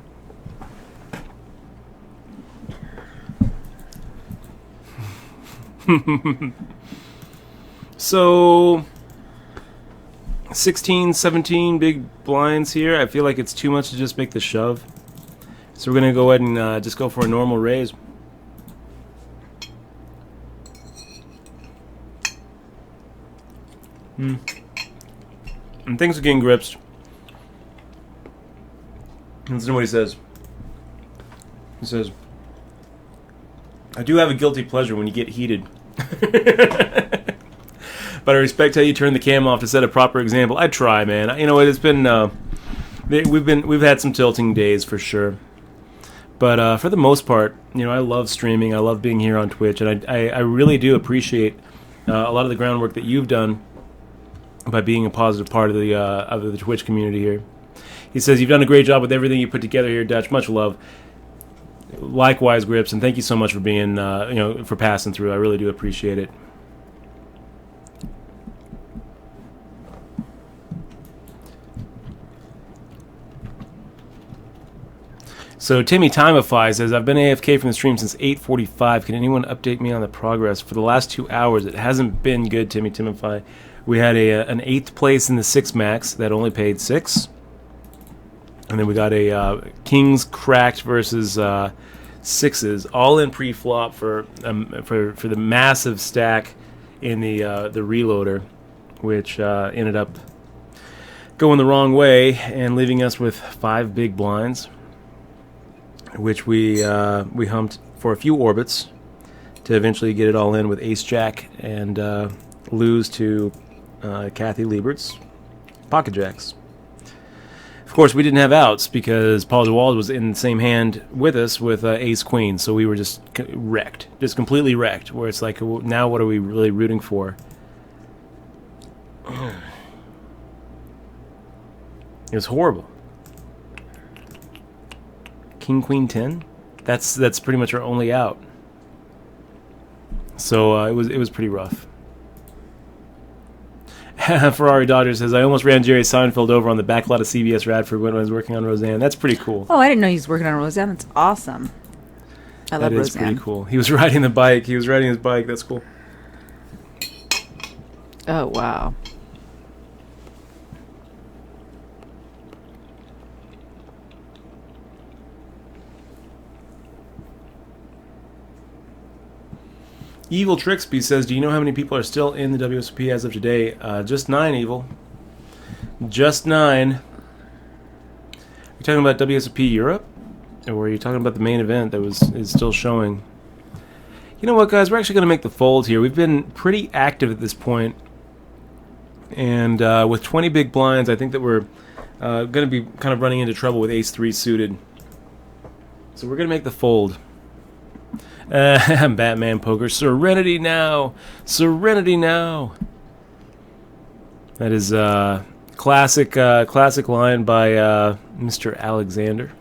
So 16, 17 big blinds here. I feel like it's too much to just make the shove. So we're going to go ahead and just go for a normal raise. And things are getting gripped. Listen to what he says. He says, I do have a guilty pleasure when you get heated. But I respect how you turn the cam off to set a proper example. I try, man. You know, it's been we've had some tilting days for sure. But for the most part, you know, I love streaming. I love being here on Twitch, and I really do appreciate a lot of the groundwork that you've done by being a positive part of the Twitch community here. He says, you've done a great job with everything you put together here, Dutch. Much love. Likewise, Grips, and thank you so much for being, for passing through. I really do appreciate it. So Timmy Timify says, I've been AFK from the stream since 8:45. Can anyone update me on the progress? For the last 2 hours, it hasn't been good, Timmy Timify. We had an 8th place in the 6 max that only paid 6. And then we got a Kings Cracked versus 6s, all in pre-flop for the massive stack in the reloader, which ended up going the wrong way and leaving us with 5 big blinds, which we humped for a few orbits to eventually get it all in with Ace Jack and lose to Kathy Liebert's Pocket Jacks. Of course, we didn't have outs because Paul DeWald was in the same hand with us with Ace Queen, so we were just wrecked, just completely wrecked. Where it's like, now what are we really rooting for? It was horrible. King Queen 10. That's pretty much our only out. So it was pretty rough. Ferrari Dodger says, I almost ran Jerry Seinfeld over on the back lot of CBS Radford when I was working on Roseanne. That's pretty cool. Oh, I didn't know he was working on Roseanne. That's awesome. I love Roseanne. That is pretty cool. He was riding the bike. He was riding his bike. That's cool. Oh, wow. Evil Trixby says, do you know how many people are still in the WSOP as of today? Just 9, Evil. Just 9. Are you talking about WSOP Europe? Or are you talking about the main event that is still showing? You know what, guys? We're actually going to make the fold here. We've been pretty active at this point. And with 20 big blinds, I think that we're going to be kind of running into trouble with Ace-3 suited. So we're going to make the fold. Batman Poker. Serenity now. Serenity now. That is classic line by Mr. Alexander,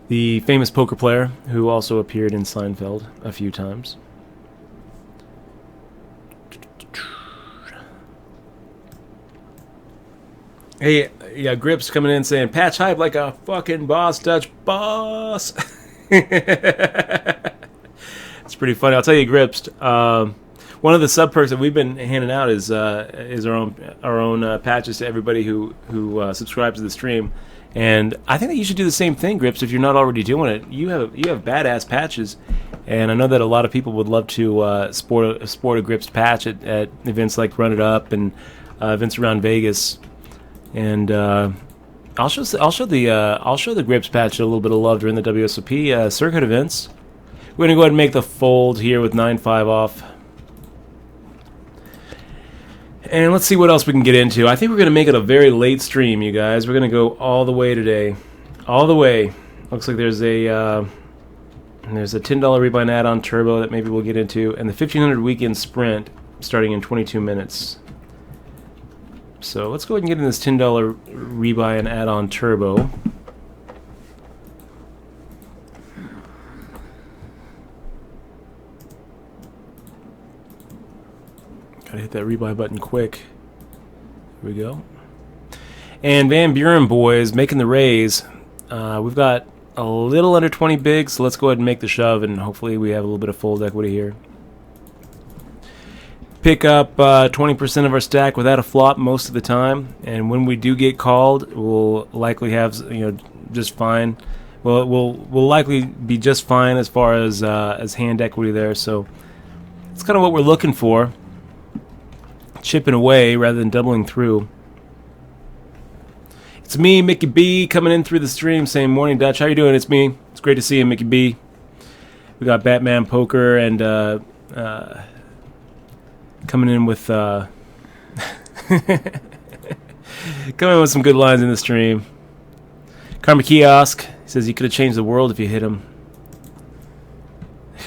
the famous poker player who also appeared in Seinfeld a few times. Hey, yeah, Grips coming in saying, patch hype like a fucking boss, Dutch boss. It's pretty funny. I'll tell you, Grips. One of the sub perks that we've been handing out is our own patches to everybody who subscribes to the stream, and I think that you should do the same thing, Grips. If you're not already doing it, you have badass patches, and I know that a lot of people would love to sport a Grips patch at events like Run It Up and events around Vegas, and I'll show the Grips patch a little bit of love during the WSOP circuit events. We're gonna go ahead and make the fold here with 9-5 off, and let's see what else we can get into. I think we're gonna make it a very late stream, you guys. We're gonna go all the way today, all the way. Looks like there's a $10 rebuy add-on turbo that maybe we'll get into, and the 1500 weekend sprint starting in 22 minutes. So let's go ahead and get in this $10 rebuy and add-on turbo. Gotta hit that rebuy button quick. Here we go. And Van Buren boys making the raise. We've got a little under 20 bigs, so let's go ahead and make the shove, and hopefully we have a little bit of fold equity here. Pick up 20% of our stack without a flop most of the time, and when we do get called, we'll likely have, just fine. Well, we'll likely be just fine as far as hand equity there. So it's kind of what we're looking for, chipping away rather than doubling through. It's me, Mickey B, coming in through the stream saying, "Morning, Dutch. How you doing?" It's me. It's great to see you, Mickey B. We got Batman Poker and coming in with coming in with some good lines in the stream. Karma Kiosk says you could have changed the world if you hit him.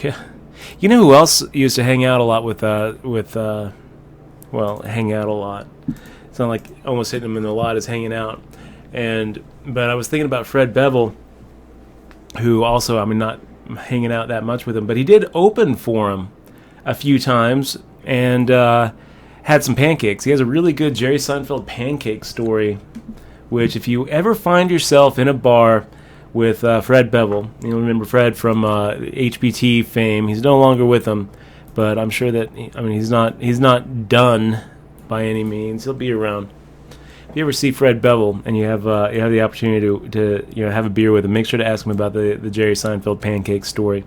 Yeah. You know who else used to hang out a lot with hang out a lot. It's not like almost hitting him in the lot is hanging out. But I was thinking about Fred Bevel, who also, not hanging out that much with him, but he did open for him a few times and had some pancakes. He has a really good Jerry Seinfeld pancake story, which if you ever find yourself in a bar with Fred Bevel, you'll remember Fred from HBT fame. He's no longer with them, but I'm sure that he's not done by any means. He'll be around. If you ever see Fred Bevel and you have the opportunity to have a beer with him, make sure to ask him about the Jerry Seinfeld pancake story.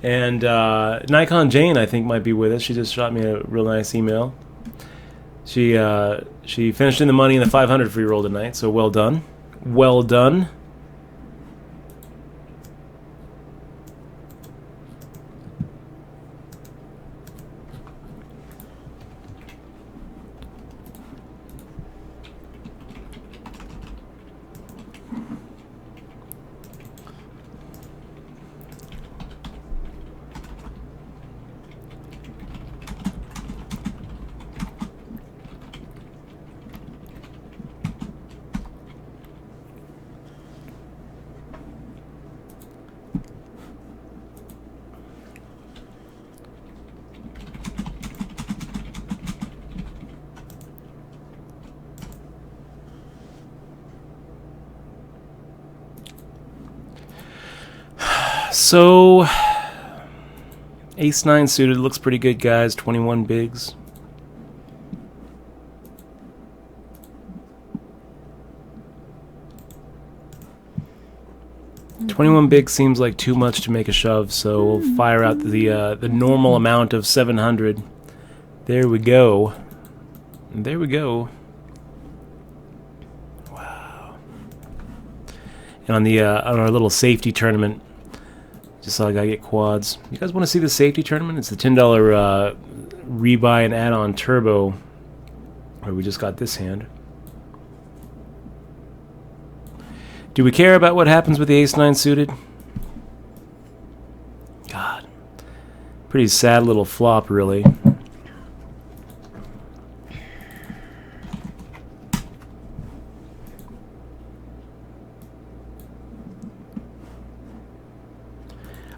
And Nikon Jane, I think, might be with us. She just shot me a real nice email. She finished in the money in the 500 free roll tonight, so well done. Well done. So, Ace-9 suited looks pretty good, guys. 21 bigs. $21 bigs seems like too much to make a shove, so we'll fire out the normal amount of 700. There we go. There we go. Wow. And on our little safety tournament, just saw a guy get quads. You guys want to see the safety tournament? It's the $10 rebuy and add-on turbo, where we just got this hand. Do we care about what happens with the Ace-9 suited? God. Pretty sad little flop, really.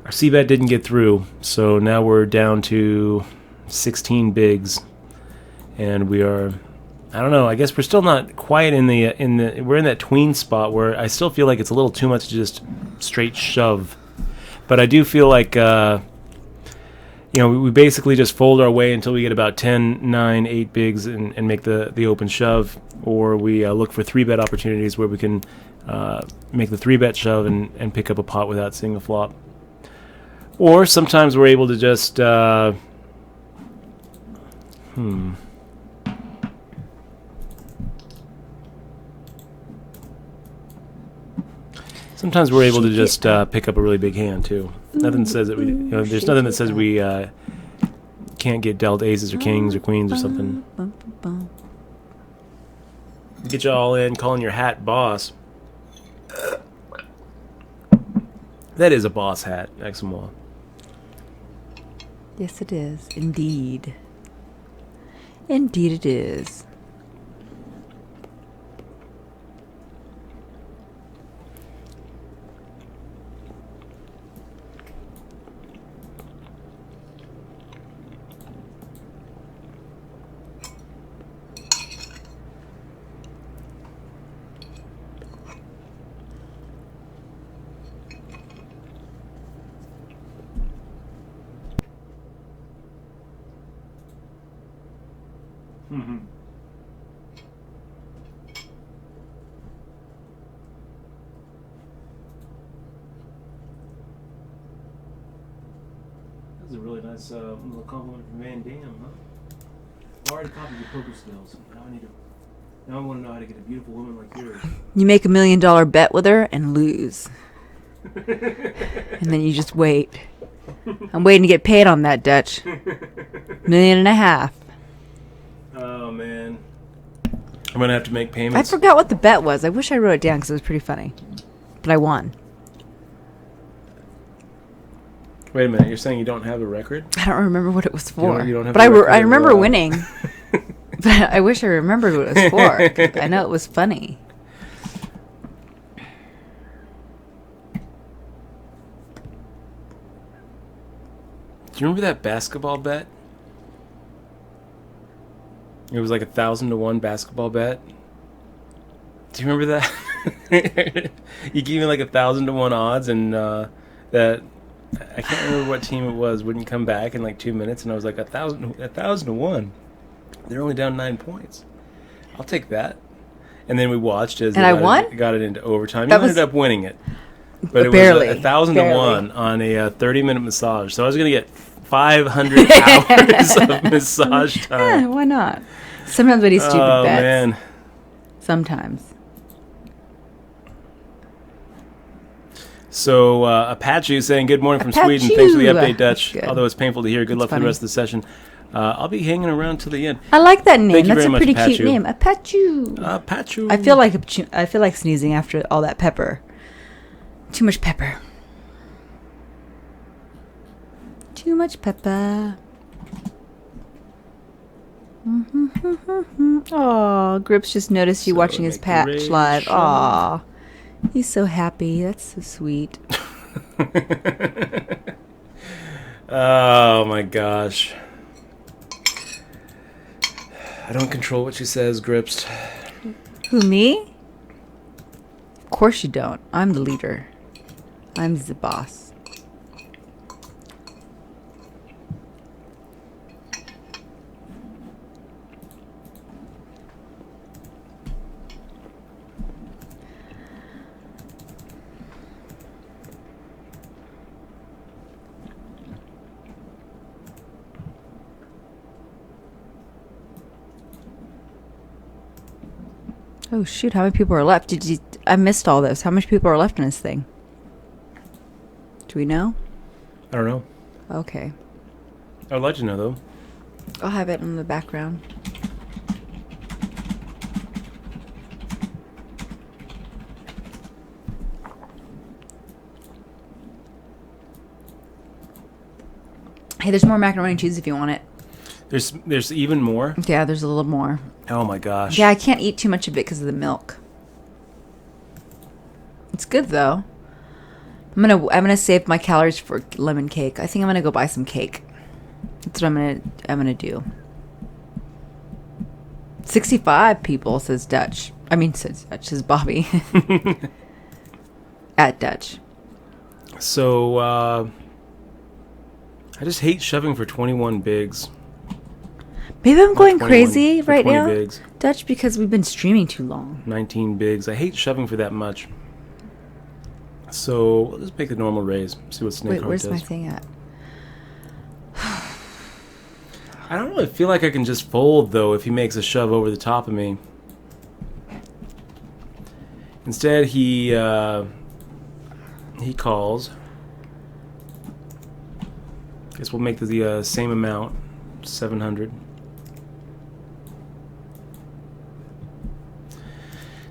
Our C-bet didn't get through, so now we're down to 16 bigs, and we are, I don't know, I guess we're still not quite we're in that tween spot where I still feel like it's a little too much to just straight shove. But I do feel like, we basically just fold our way until we get about 10, 9, 8 bigs and make the open shove, or we look for 3-bet opportunities where we can make the 3-bet shove and pick up a pot without seeing a flop. Or sometimes we're able to just, Sometimes we're able to just pick up a really big hand too. Nothing says that we, there's nothing that says we can't get dealt aces or kings or queens or something. Get you all in, calling your hat boss. That is a boss hat, Exmoor. Yes, it is. Indeed. Indeed it is. Mm-hmm. That was a really nice little compliment from Van Damme, huh? I've already copied your poker skills. Now I want to know how to get a beautiful woman like yours. You make $1 million bet with her and lose. And then you just wait. I'm waiting to get paid on that, Dutch. $1.5 million. Oh, man. I'm going to have to make I payments. forgot what the bet was. I wish I wrote it down because it was pretty funny. But I won. Wait a minute. You're saying you don't have a record? I don't remember what it was for. You don't have but a record I remember of, winning. But I wish I remembered what it was for. 'Cause I know it was funny. Do you remember that basketball bet? It was like 1,000 to 1 basketball bet. Do you remember that? You gave me like 1,000 to 1 odds, and that I can't remember what team it was wouldn't come back in like 2 minutes, and I was like 1,000 to 1. They're only down 9 points. I'll take that. And then we watched as and I won? Got it into overtime. That You ended up winning it, but it barely, was 1,000 to 1 on a 30-minute massage. So I was gonna get 500 hours of massage time. Yeah, why not? Sometimes we do stupid bets. Man. Sometimes. So Apache is saying good morning from Sweden. Thanks for the update, Dutch. Although it's painful to hear. Good luck for the rest of the session. I'll be hanging around till the end. I like that name. Thank you That's very a much, pretty Apache. cute name. Apache. Apache. I feel like sneezing after all that pepper. Too much pepper. Too much pepper. Oh, Grips just noticed you watching his patch live. Aw, he's so happy. That's so sweet. Oh my gosh. I don't control what she says, Grips. Who, me? Of course you don't. I'm the leader. I'm the boss. Oh shoot, how many people are left? I missed all those. How many people are left in this thing? Do we know? I don't know. Okay. I'd like to know, though. I'll have it in the background. Hey, there's more macaroni and cheese if you want it. There's even more? Yeah, there's a little more. Oh my gosh. Yeah, I can't eat too much of it because of the milk. It's good though. I'm gonna save my calories for lemon cake. I think I'm gonna go buy some cake. That's what I'm gonna do. 65 people, says Dutch. I mean, says Bobby. At Dutch. So I just hate shoving for 21 bigs. Maybe I'm going crazy right now, bigs. Dutch, because we've been streaming too long. 19 bigs. I hate shoving for that much. So let's make the normal raise. See what Snake Heart does. Where's my thing at? I don't really feel like I can just fold, though, if he makes a shove over the top of me. Instead, he calls. Guess we'll make the same amount, 700.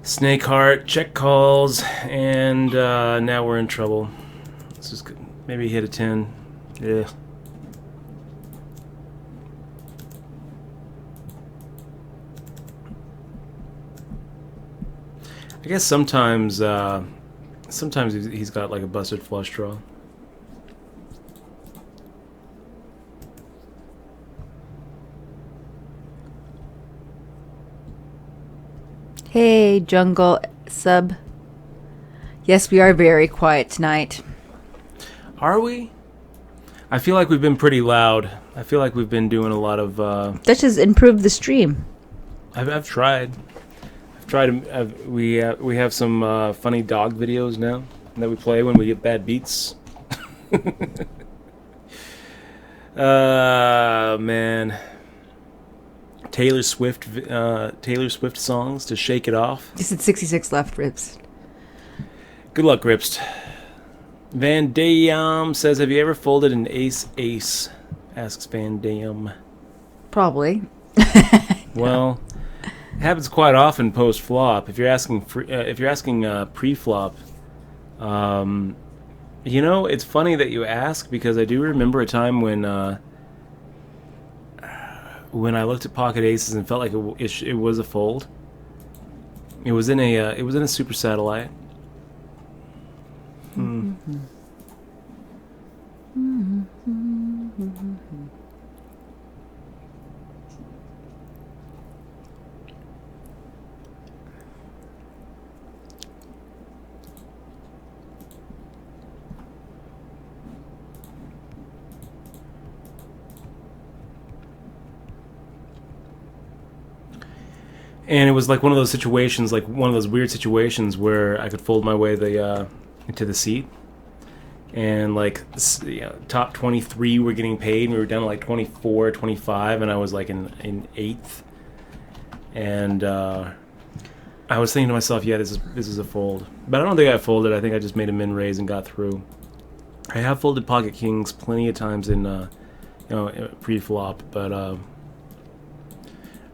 Snake Heart, check calls, and now we're in trouble. Let's just maybe hit a 10. Yeah. I guess sometimes he's got like a busted flush draw. Hey, Jungle Sub. Yes, we are very quiet tonight. Are we? I feel like we've been pretty loud. I feel like we've been doing a lot of... That just improved the stream. I've tried. We have some funny dog videos now that we play when we get bad beats. Man. Taylor Swift songs to shake it off. Just at 66 left, Rips. Good luck, Rips. Van Dam says, "Have you ever folded an ace-ace?" Asks Van Dam. Probably. Well, it happens quite often post flop. If you're asking pre-flop, it's funny that you ask, because I do remember a time when I looked at pocket aces and felt like it was a fold. It was in a super satellite. And it was like one of those situations, like one of those weird situations where I could fold my way into the seat. And like, top 23 were getting paid, and we were down to like 24, 25, and I was like in 8th. And I was thinking to myself, yeah, this is a fold. But I don't think I folded. I think I just made a min raise and got through. I have folded pocket kings plenty of times in pre-flop, but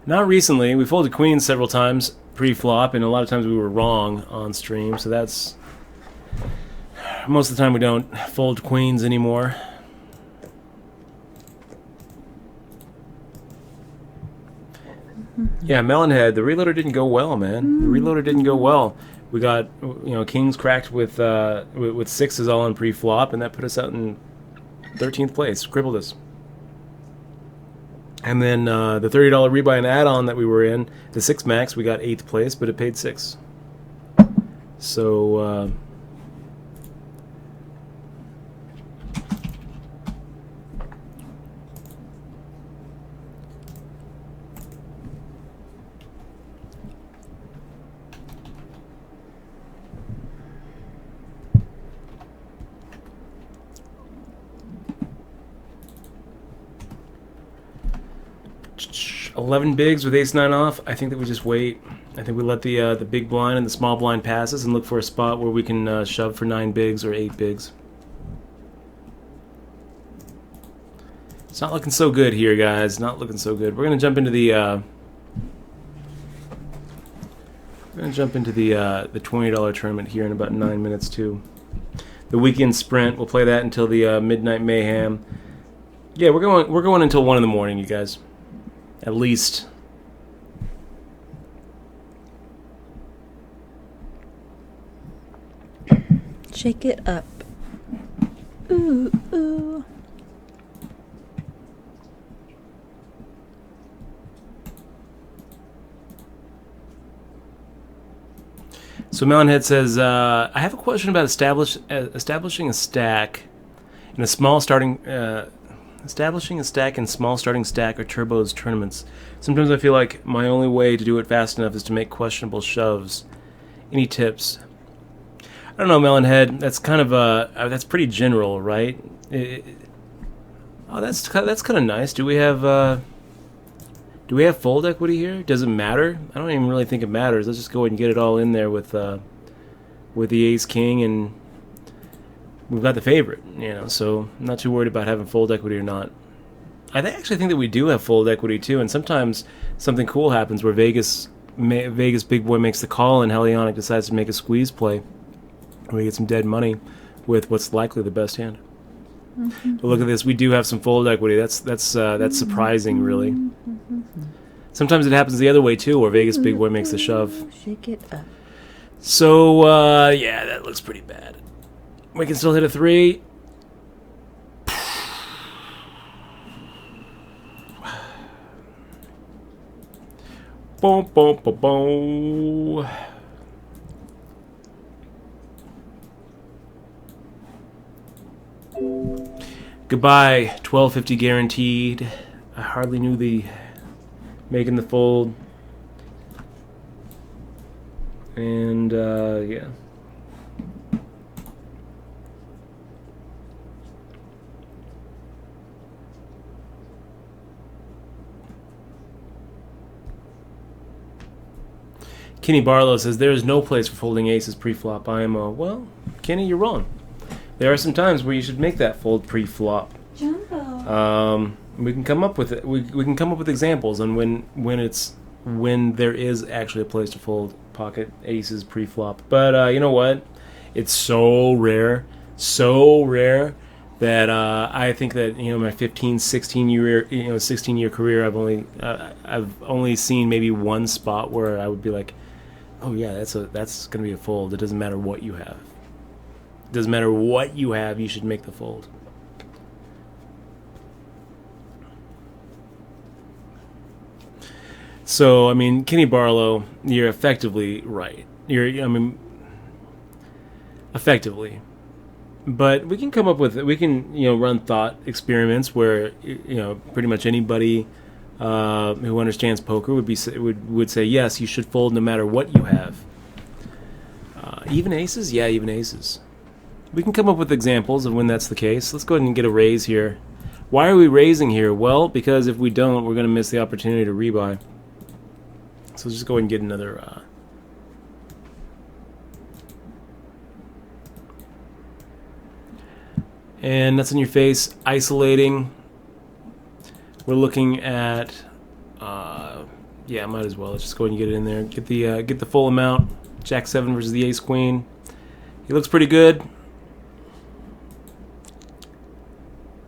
not recently. We folded queens several times pre-flop, and a lot of times we were wrong on stream, so that's... Most of the time we don't fold queens anymore. Yeah, Melonhead, the reloader didn't go well, man. The reloader didn't go well. We got, kings cracked with sixes all on pre-flop, and that put us out in 13th place, crippled us. And then the $30 rebuy and add-on that we were in, the 6 max, we got 8th place, but it paid 6. So, 11 bigs with ace-9 off. I think that we just wait. I think we let the big blind and the small blind passes and look for a spot where we can shove for 9 bigs or 8 bigs. It's not looking so good here, guys. Not looking so good. We're gonna jump into the the $20 tournament here in about 9 minutes too. The weekend sprint. We'll play that until the midnight mayhem. Yeah, we're going until 1 in the morning, you guys. At least. Shake it up. Ooh, ooh. So Melonhead says, I have a question about establishing a stack in a small starting... establishing a stack in small starting stack or turbos tournaments. Sometimes I feel like my only way to do it fast enough is to make questionable shoves. Any tips? I don't know, Melonhead. That's kind of that's pretty general, right? That's kind of nice. Do we have fold equity here? Does it matter? I don't even really think it matters. Let's just go ahead and get it all in there with the ace king, and we've got the favorite, so I'm not too worried about having fold equity or not. I actually think that we do have fold equity too, and sometimes something cool happens where Vegas big boy makes the call and Helionic decides to make a squeeze play, and we get some dead money with what's likely the best hand. Mm-hmm. But look at this, we do have some fold equity. That's surprising, really. Sometimes it happens the other way too, where Vegas big boy makes the shove. Shake it up. So, yeah, that looks pretty bad. We can still hit a 3. Boom, boom, boom, boom. Goodbye, 1250 guaranteed. I hardly knew the making the fold. And, yeah. Kenny Barlow says, there is no place for folding aces pre-flop IMO. Well, Kenny, you're wrong. There are some times where you should make that fold pre-flop. Jumbo. We can come up with it. We can come up with examples on when there is actually a place to fold pocket aces pre-flop. But you know what? It's so rare that I think that my 16 year career, I've only seen maybe one spot where I would be like, oh yeah, that's gonna be a fold. It doesn't matter what you have. It doesn't matter what you have. You should make the fold. So, I mean, Kenny Barlow, you're effectively right. Effectively. But we can come up with, run thought experiments where, pretty much anybody who understands poker would say, yes, you should fold no matter what you have. Even aces? Yeah, even aces. We can come up with examples of when that's the case. Let's go ahead and get a raise here. Why are we raising here? Well, because if we don't, we're going to miss the opportunity to rebuy. So let's just go ahead and get another... and nuts in your face, isolating. We're looking at... yeah, might as well. Let's just go ahead and get it in there. Get the full amount. Jack 7 versus the Ace Queen. He looks pretty good.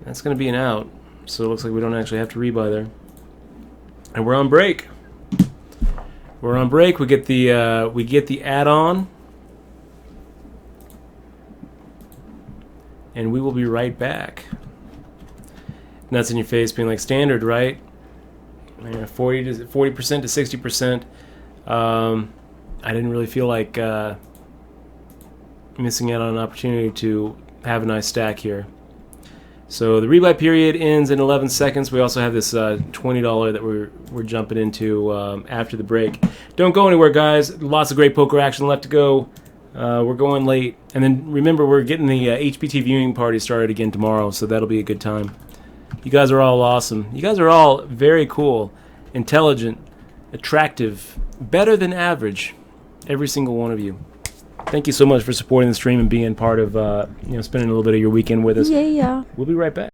That's going to be an out. So it looks like we don't actually have to rebuy there. And we're on break. We're on break. We get the add-on, and we will be right back. Nuts in your face, being like standard, right? 40% to 60%. I didn't really feel like missing out on an opportunity to have a nice stack here. So the rebuy period ends in 11 seconds. We also have this $20 that we're jumping into after the break. Don't go anywhere, guys. Lots of great poker action left to go. We're going late. And then remember, we're getting the HPT viewing party started again tomorrow, so that'll be a good time. You guys are all awesome. You guys are all very cool, intelligent, attractive, better than average. Every single one of you. Thank you so much for supporting the stream and being part of, spending a little bit of your weekend with us. Yeah. We'll be right back.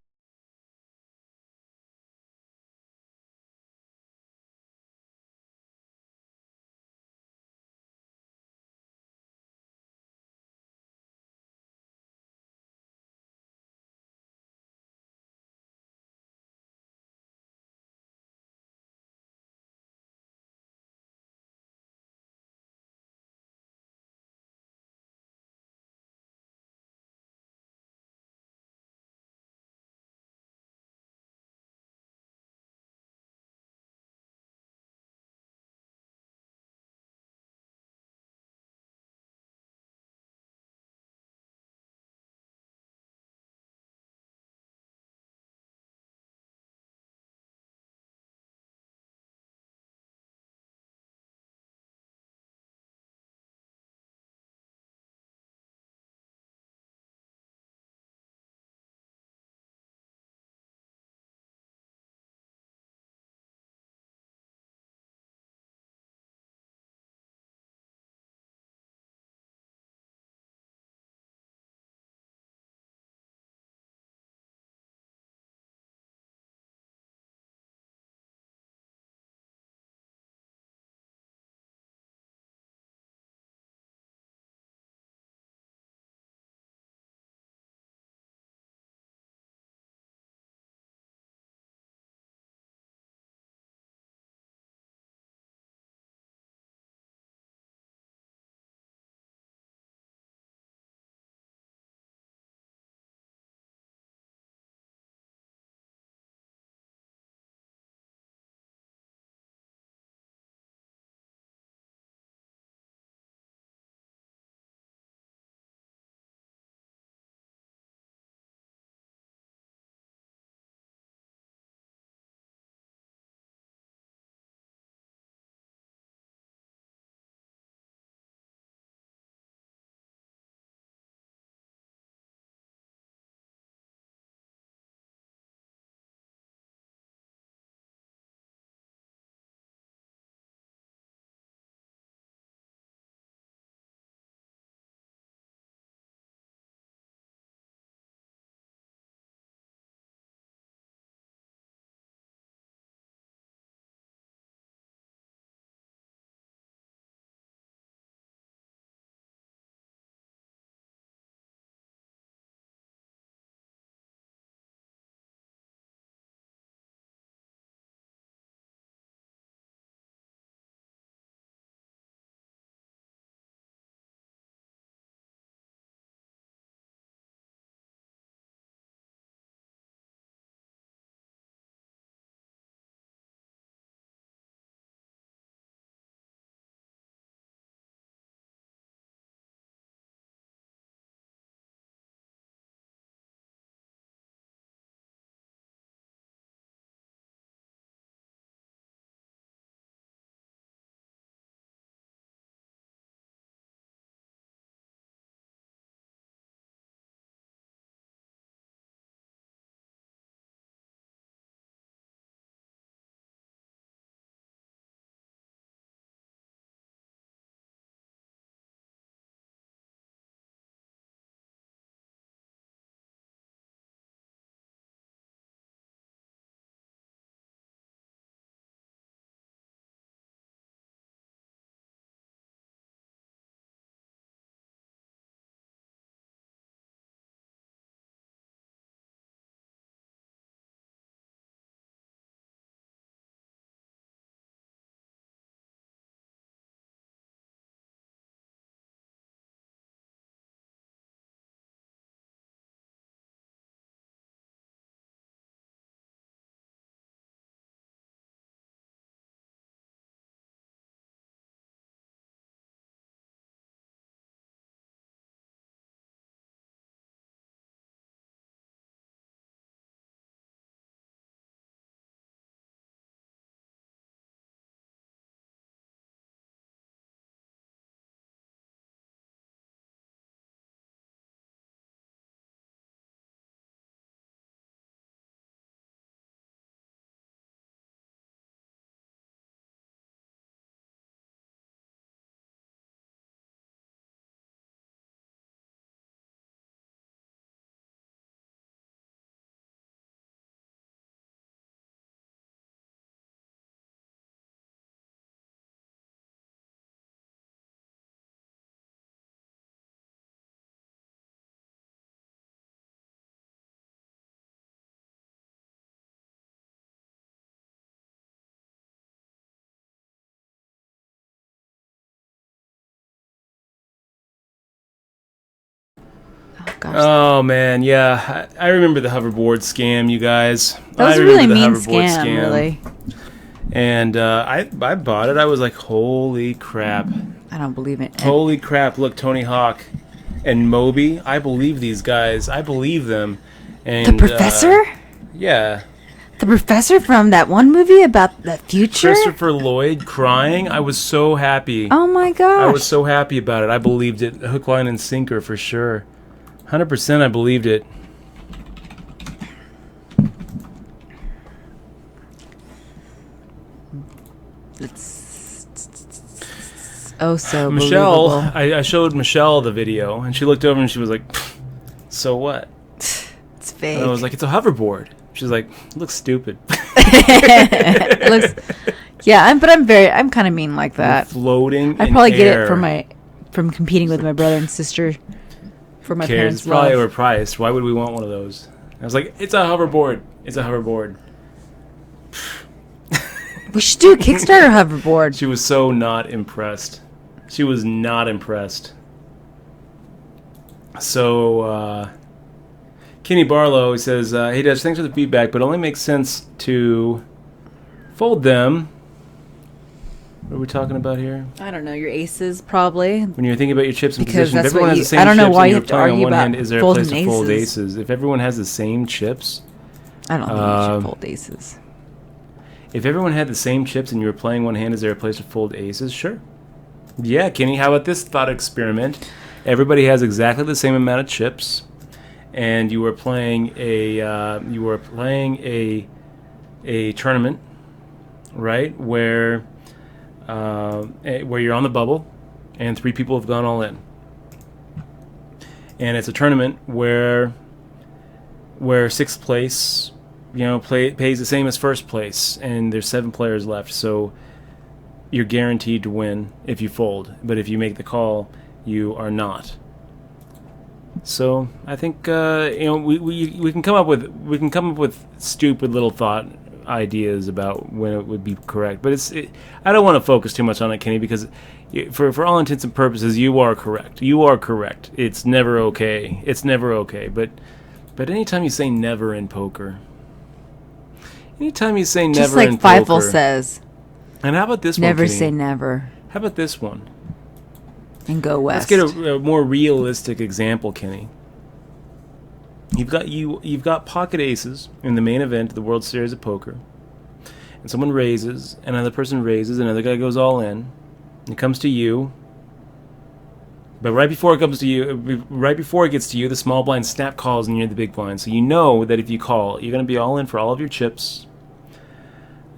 gosh. Oh man, yeah, I remember the hoverboard scam, you guys. That was a really mean scam, really. And I bought it. I was like, holy crap. I don't believe it. Holy crap! Look, Tony Hawk and Moby. I believe these guys. I believe them. And the professor? Yeah. The professor from that one movie about the future? Christopher Lloyd crying. I was so happy. Oh my gosh. I was so happy about it. I believed it. Hook, line, and sinker for sure. 100% I believed it. So Michelle, believable. I showed Michelle the video, and she looked over and she was like, so what? It's fake. And I was like, it's a hoverboard. She's like, it looks stupid. It looks, yeah, I'm kind of mean like that. Floating. I probably get it from competing with my brother and sister for my parents' It's probably love. overpriced. Why would we want one of those? I was like, it's a hoverboard. It's a hoverboard. We should do a Kickstarter hoverboard. She was so not impressed. She was not impressed. So, Kenny Barlow says, hey, Dutch, thanks for the feedback, but it only makes sense to fold them. What are we talking about here? I don't know, your aces probably. When you're thinking about your chips and Because position, if that's everyone what has the same I don't know chips why and you you're have to playing on argue one about hand, is there a place to folding fold aces. aces? If everyone has the same chips... I don't think you should fold aces. If everyone had the same chips and you were playing one hand, is there a place to fold aces? Sure. Yeah, Kenny, how about this thought experiment? Everybody has exactly the same amount of chips, and you were playing a tournament, right? Where you're on the bubble, and 3 people have gone all in, and it's a tournament where 6th place, pays the same as 1st place, and there's 7 players left, so you're guaranteed to win if you fold. But if you make the call, you are not. So I think we can come up with stupid little thought ideas about when it would be correct. But I don't want to focus too much on it, Kenny, because for all intents and purposes, you are correct. You are correct. It's never okay. It's never okay. But anytime you say never in poker. Anytime you say never just like in poker. Feifel says. And how about this never one, Kenny? Say never. How about this one? And go west. Let's get a more realistic example, Kenny. You've got pocket aces in the main event of the World Series of Poker. And someone raises, another person raises, another guy goes all in. And it comes to you. But right before it gets to you, the small blind snap calls and you're the big blind. So you know that if you call, you're going to be all in for all of your chips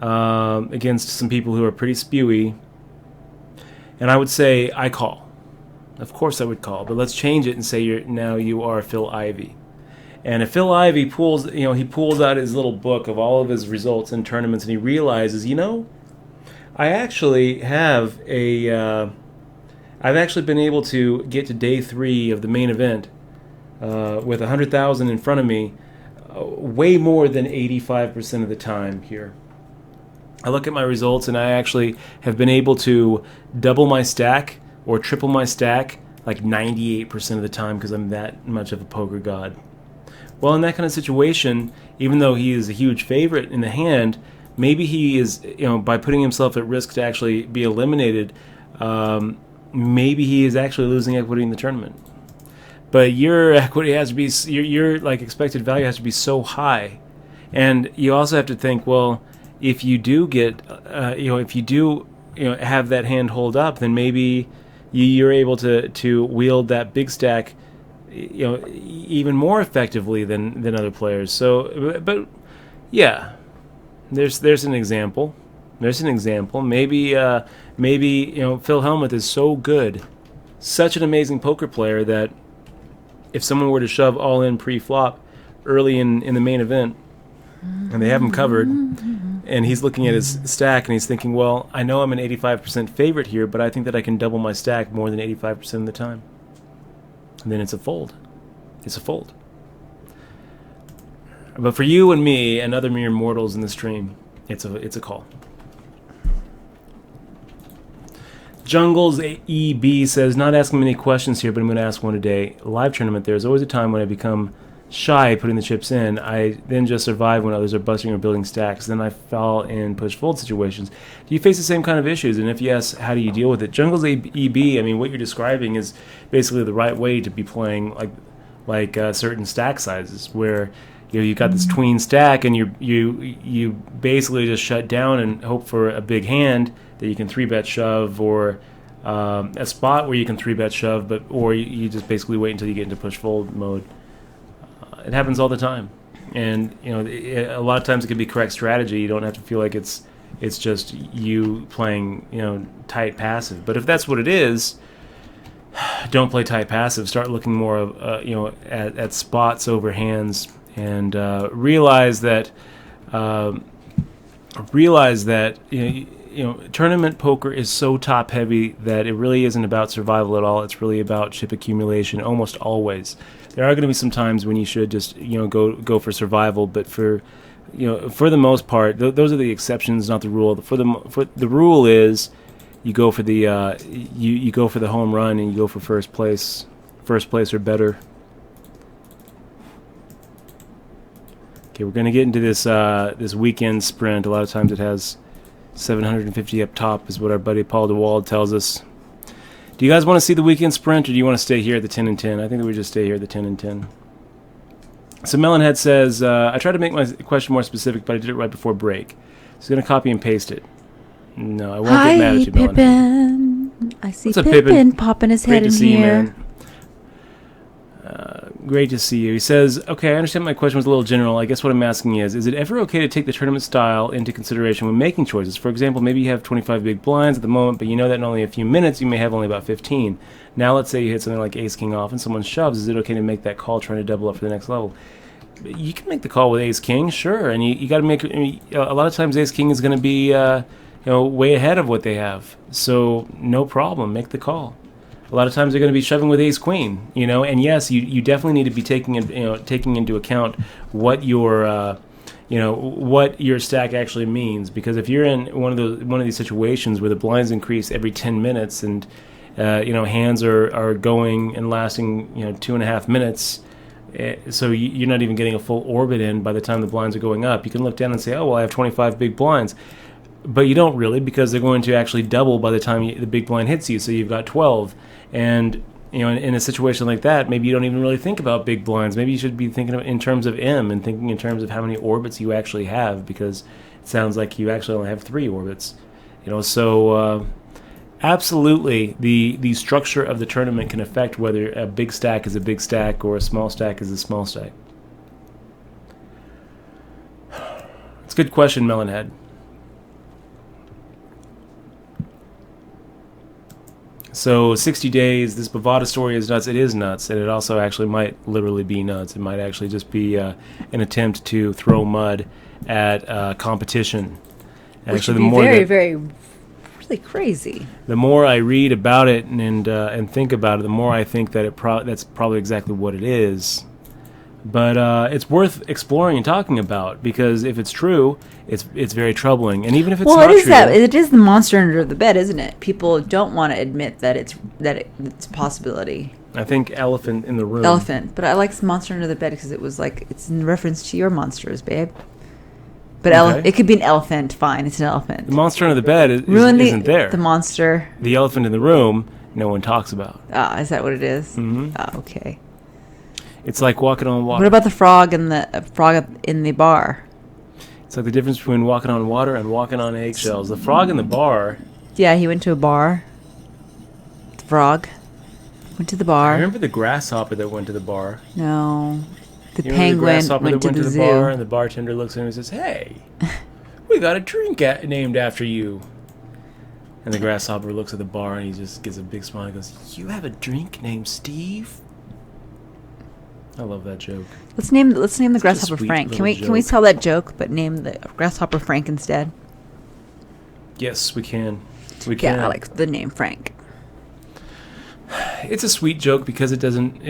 against some people who are pretty spewy. And I would say, I call. Of course I would call. But let's change it and say you are Phil Ivey. And if Phil Ivey pulls out his little book of all of his results in tournaments and he realizes, I actually have I've actually been able to get to day 3 of the main event with 100,000 in front of me way more than 85% of the time here. I look at my results and I actually have been able to double my stack or triple my stack like 98% of the time because I'm that much of a poker god. Well, in that kind of situation, even though he is a huge favorite in the hand, maybe he is, by putting himself at risk to actually be eliminated, maybe he is actually losing equity in the tournament. But your equity has to be, your like expected value has to be so high. And you also have to think, well, if you do get, have that hand hold up, then maybe you're able to wield that big stack, even more effectively than other players. So, but yeah, there's an example. There's an example. Maybe Phil Hellmuth is so good, such an amazing poker player that if someone were to shove all in pre-flop early in the main event, and they have him covered, and he's looking at his stack and he's thinking, well, I know I'm an 85% favorite here, but I think that I can double my stack more than 85% of the time. And then it's a fold. It's a fold. But for you and me and other mere mortals in the stream, it's a call. Jungles EB says, not asking many questions here, but I'm going to ask one today. Live tournament, there's always a time when I become shy putting the chips in. I then just survive when others are busting or building stacks. Then I fall in push-fold situations. Do you face the same kind of issues? And if yes, how do you deal with it? Jungles EB, I mean, what you're describing is basically the right way to be playing like certain stack sizes, where you got this tween stack and you basically just shut down and hope for a big hand that you can 3-bet shove, or a spot where you can 3-bet shove, or you just basically wait until you get into push-fold mode. It happens all the time, and a lot of times it can be correct strategy. You don't have to feel like it's just you playing tight passive. But if that's what it is, don't play tight passive. Start looking more of at spots over hands, and realize that tournament poker is so top heavy that it really isn't about survival at all. It's really about chip accumulation almost always. There are going to be some times when you should just go for survival, but for the most part, those are the exceptions, not the rule. For the rule is you go for the you go for the home run, and you go for first place or better. Okay, we're going to get into this weekend sprint. A lot of times it has 750 up top is what our buddy Paul DeWald tells us. Do you guys want to see the weekend sprint, or do you want to stay here at the 10 and 10? I think that we just stay here at the 10 and 10. So Melonhead says, I tried to make my question more specific, but I did it right before break. So I'm going to copy and paste it. No, I won't get mad at you, Melonhead. Pippin. I see What's up, Pippin popping his head in here. Great to see you, man. Great to see you. He says, okay, I understand my question was a little general. I guess what I'm asking is it ever okay to take the tournament style into consideration when making choices? For example, maybe you have 25 big blinds at the moment, but you know that in only a few minutes you may have only about 15. Now let's say you hit something like ace king off and someone shoves. Is it okay to make that call trying to double up for the next level? You can make the call with ace king, sure, and you got to make. A lot of times ace king is going to be way ahead of what they have, so no problem, make the call. A lot of times they're going to be shoving with ace queen, and yes, you definitely need to be taking into account what your what your stack actually means, because if you're in one of these situations where the blinds increase every 10 minutes and hands are going and lasting 2.5 minutes, so you're not even getting a full orbit in by the time the blinds are going up. You can look down and say, oh well, I have 25 big blinds. But you don't really, because they're going to actually double by the time the big blind hits you, so you've got 12. And in a situation like that, maybe you don't even really think about big blinds. Maybe you should be thinking in terms of M and thinking in terms of how many orbits you actually have, because it sounds like you actually only have 3 orbits. So absolutely, the structure of the tournament can affect whether a big stack is a big stack or a small stack is a small stack. It's a good question, Melonhead. So 60 days, this Bada story is nuts. It is nuts, and it also actually might literally be nuts. It might actually just be an attempt to throw mud at competition. Which would be very, very, really crazy. The more I read about it and think about it, the more I think that that's probably exactly what it is. But it's worth exploring and talking about, because if it's true, it's very troubling. And even if it's not true, it is the monster under the bed, isn't it? People don't want to admit that it's a possibility. I think elephant in the room. Elephant, but I like monster under the bed because it was like it's in reference to your monsters, babe. But okay. It could be an elephant. Fine, it's an elephant. The monster under the bed isn't there. The monster. The elephant in the room, no one talks about. Ah, is that what it is? Mm-hmm. Oh, okay. It's like walking on water. What about the frog in the bar? It's like the difference between walking on water and walking on eggshells. The frog in the bar. Yeah, he went to a bar. The frog went to the bar. I remember the grasshopper that went to the bar. No, the penguin went to the zoo. Bar, and the bartender looks at him and says, "Hey, we got a drink named after you." And the grasshopper looks at the bar and he just gives a big smile and goes, "You have a drink named Steve?" I love that joke. Let's name the grasshopper Frank. Can we tell that joke but name the grasshopper Frank instead? Yes, we can. We can. Yeah, I like the name Frank. It's a sweet joke because it doesn't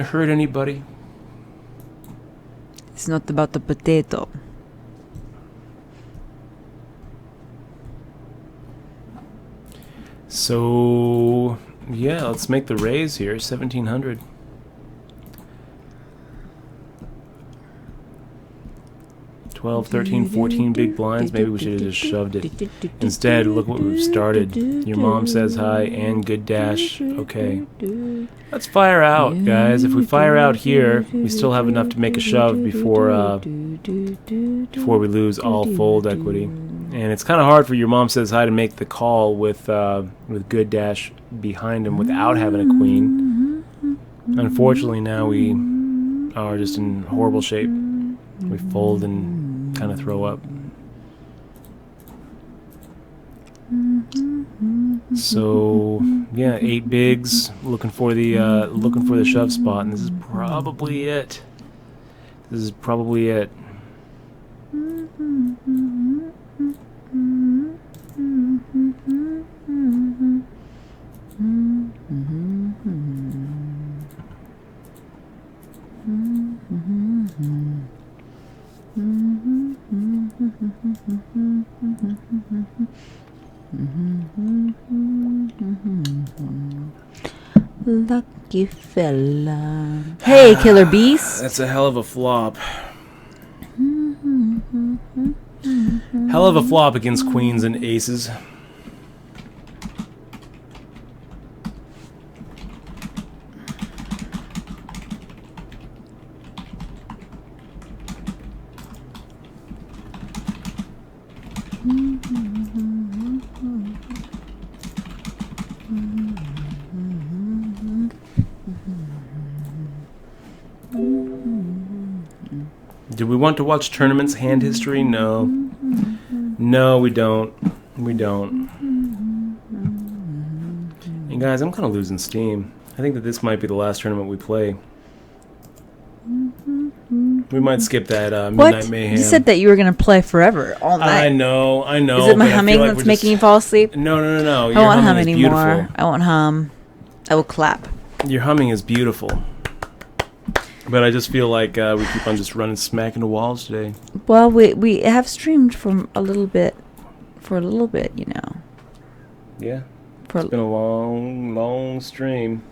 hurt anybody. It's not about the potato. So, yeah, let's make the raise here. 1,700. 12, 13, 14 big blinds. Maybe we should have just shoved it. Instead, look what we've started. Your mom says hi and good dash. Okay. Let's fire out, guys. If we fire out here, we still have enough to make a shove before we lose all fold equity. And it's kind of hard for your mom says hi to make the call with good dash behind him without having a queen. Unfortunately, now we are just in horrible shape. We fold and kind of throw up. So yeah, 8 bigs, looking for the shove spot, and this is probably it. Lucky fella. Hey, Killer Beast. That's a hell of a flop. Hell of a flop against queens and aces. Do we want to watch tournaments hand history? No. No, we don't. We don't. And guys, I'm kind of losing steam. I think that this might be the last tournament we play. We might skip that Midnight Mayhem. You said that you were going to play forever, all night. I know. Is it my humming that's making you fall asleep? No. I won't hum anymore. I won't hum. I will clap. Your humming is beautiful. But I just feel like we keep on just running smack into walls today. Well, we have streamed for a little bit, you know. Yeah. It's been a long, long stream.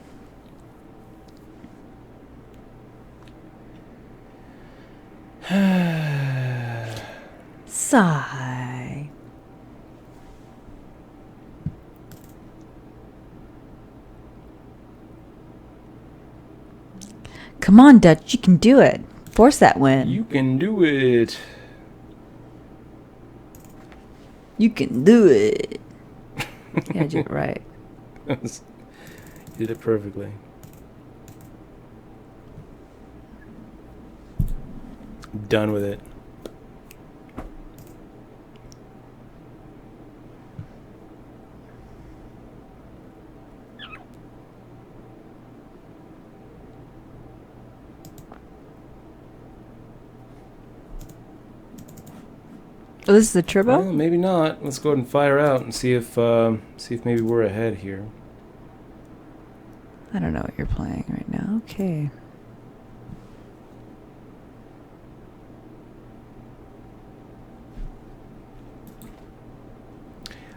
Sigh. Come on, Dutch. You can do it. Force that win. You can do it. You can do it. Yeah, did it right. You did it perfectly. Done with it. Oh, this is the turbo? Well, maybe not. Let's go ahead and fire out and see if maybe we're ahead here. I don't know what you're playing right now. Okay.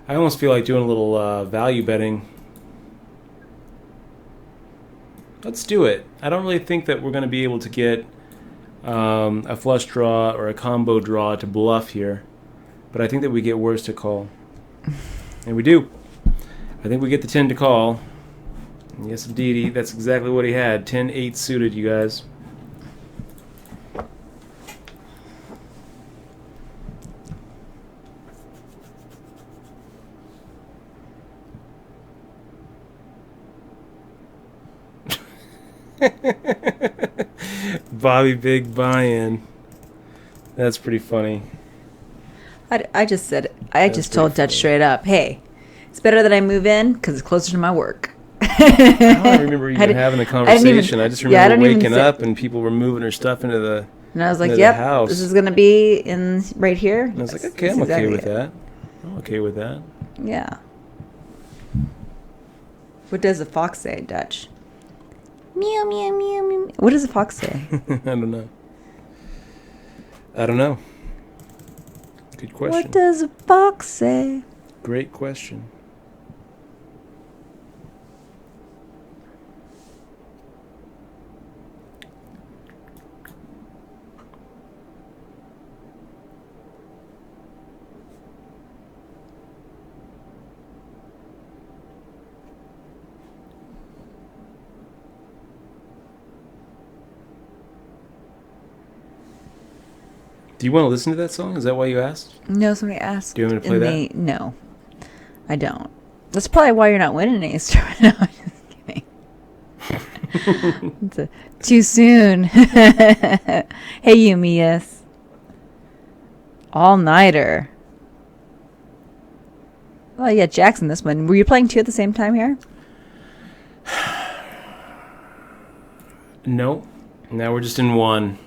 I almost feel like doing a little value betting. Let's do it. I don't really think that we're going to be able to get a flush draw or a combo draw to bluff here. But I think that we get worse to call. And we do. I think we get the 10 to call. And yes, indeed, that's exactly what he had. 10-8 suited, you guys. Bobby Big buy-in. That's pretty funny. I just told Dutch straight up, hey, it's better that I move in because it's closer to my work. I don't remember even having a conversation. I just remember waking up and people were moving her stuff into the And I was like, yep, house. This is going to be in right here. And I was like, okay, I'm okay with that. I'm okay with that. Yeah. What does a fox say, Dutch? Meow, meow, meow, meow. What does a fox say? I don't know. Good question. What does a fox say? Great question. Do you want to listen to that song? Is that why you asked? No, somebody asked. Do you want me to play that? No, I don't. That's probably why you're not winning any right now. I'm just kidding. Too soon. Hey, Yumi, yes. All-nighter. Oh, yeah, Jackson, this one. Were you playing 2 at the same time here? No. Now we're just in 1.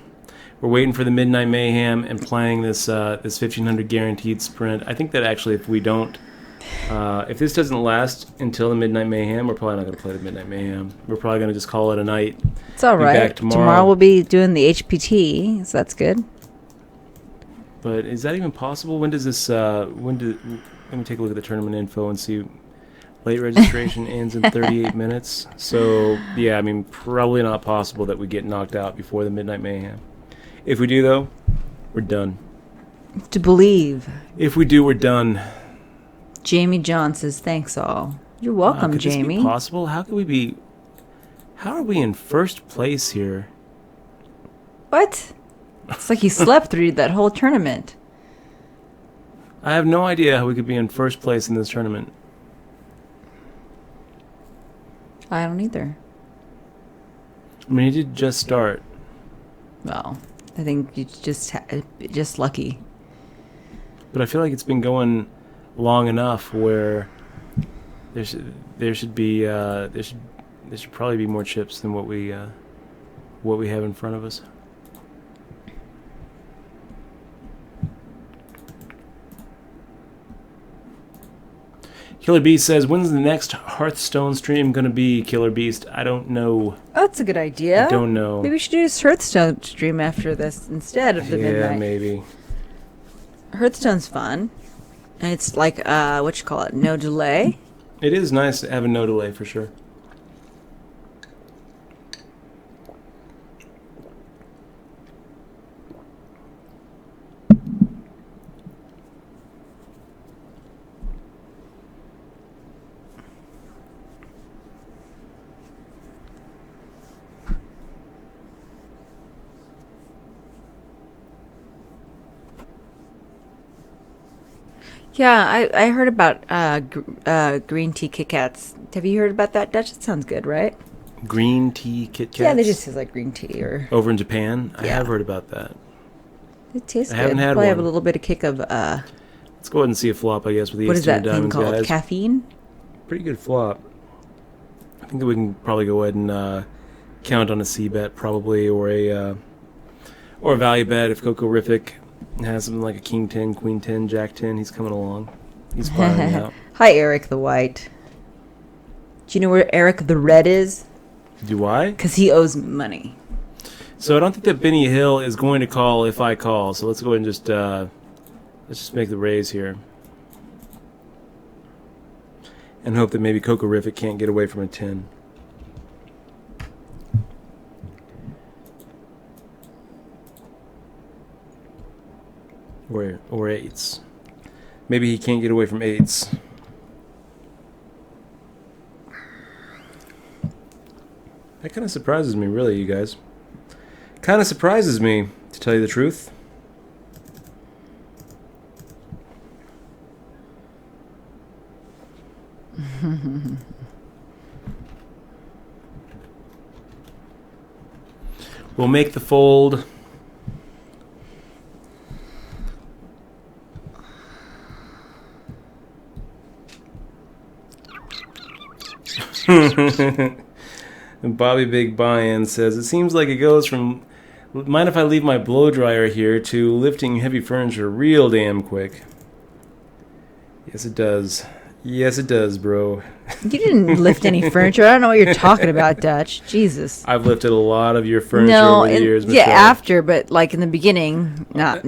We're waiting for the Midnight Mayhem and playing this 1500 guaranteed sprint. I think that actually if we don't... if this doesn't last until the Midnight Mayhem, we're probably not going to play the Midnight Mayhem. We're probably going to just call it a night. It's all right. Back Tomorrow we'll be doing the HPT, so that's good. But is that even possible? When does this... let me take a look at the tournament info and see. Late registration ends in 38 minutes. So, yeah, I mean, probably not possible that we get knocked out before the Midnight Mayhem. If we do, though, we're done. To believe. If we do, we're done. Jamie John says, thanks all. You're welcome, could Jamie. This be possible? How could we be... How are we in first place here? What? It's like he slept through that whole tournament. I have no idea how we could be in first place in this tournament. I don't either. I mean, he did just start. Well, I think you just lucky. But I feel like it's been going long enough where there should probably be more chips than what we have in front of us. Killer Beast says, when's the next Hearthstone stream going to be, Killer Beast? I don't know. Oh, that's a good idea. I don't know. Maybe we should do a Hearthstone stream after this instead of the midnight. Yeah, maybe. Hearthstone's fun. And it's like, no delay. It is nice to have a no delay for sure. Yeah, I heard about green tea Kit Kats. Have you heard about that, Dutch? It sounds good, right? Green tea Kit Kats? Yeah, they just taste like green tea. Or over in Japan? Yeah. I have heard about that. It tastes good. I haven't had Probably one. have a little bit of kick of... Let's go ahead and see a flop, I guess, with the what is that thing Diamonds, called? guys. Caffeine? Pretty good flop. I think that we can probably go ahead and count on a C bet, probably, or a value bet if Cocorific has something like a King 10, Queen 10, Jack 10. He's coming along. He's firing out. Hi, Eric the White. Do you know where Eric the Red is? Do I? Because he owes money. So I don't think that Benny Hill is going to call if I call. So let's go ahead and just let's just make the raise here, and hope that maybe Cocorific can't get away from a 10. Or eights. Maybe he can't get away from eights. That kind of surprises me, really, you guys. Kind of surprises me, to tell you the truth. We'll make the fold. And Bobby Big Buy-In says, it seems like it goes from mind if I leave my blow dryer here to lifting heavy furniture real damn quick. Yes, it does. Yes, it does, bro. You didn't lift any furniture. I don't know what you're talking about, Dutch. Jesus. I've lifted a lot of your furniture over the years. Yeah, after, but like in the beginning, no.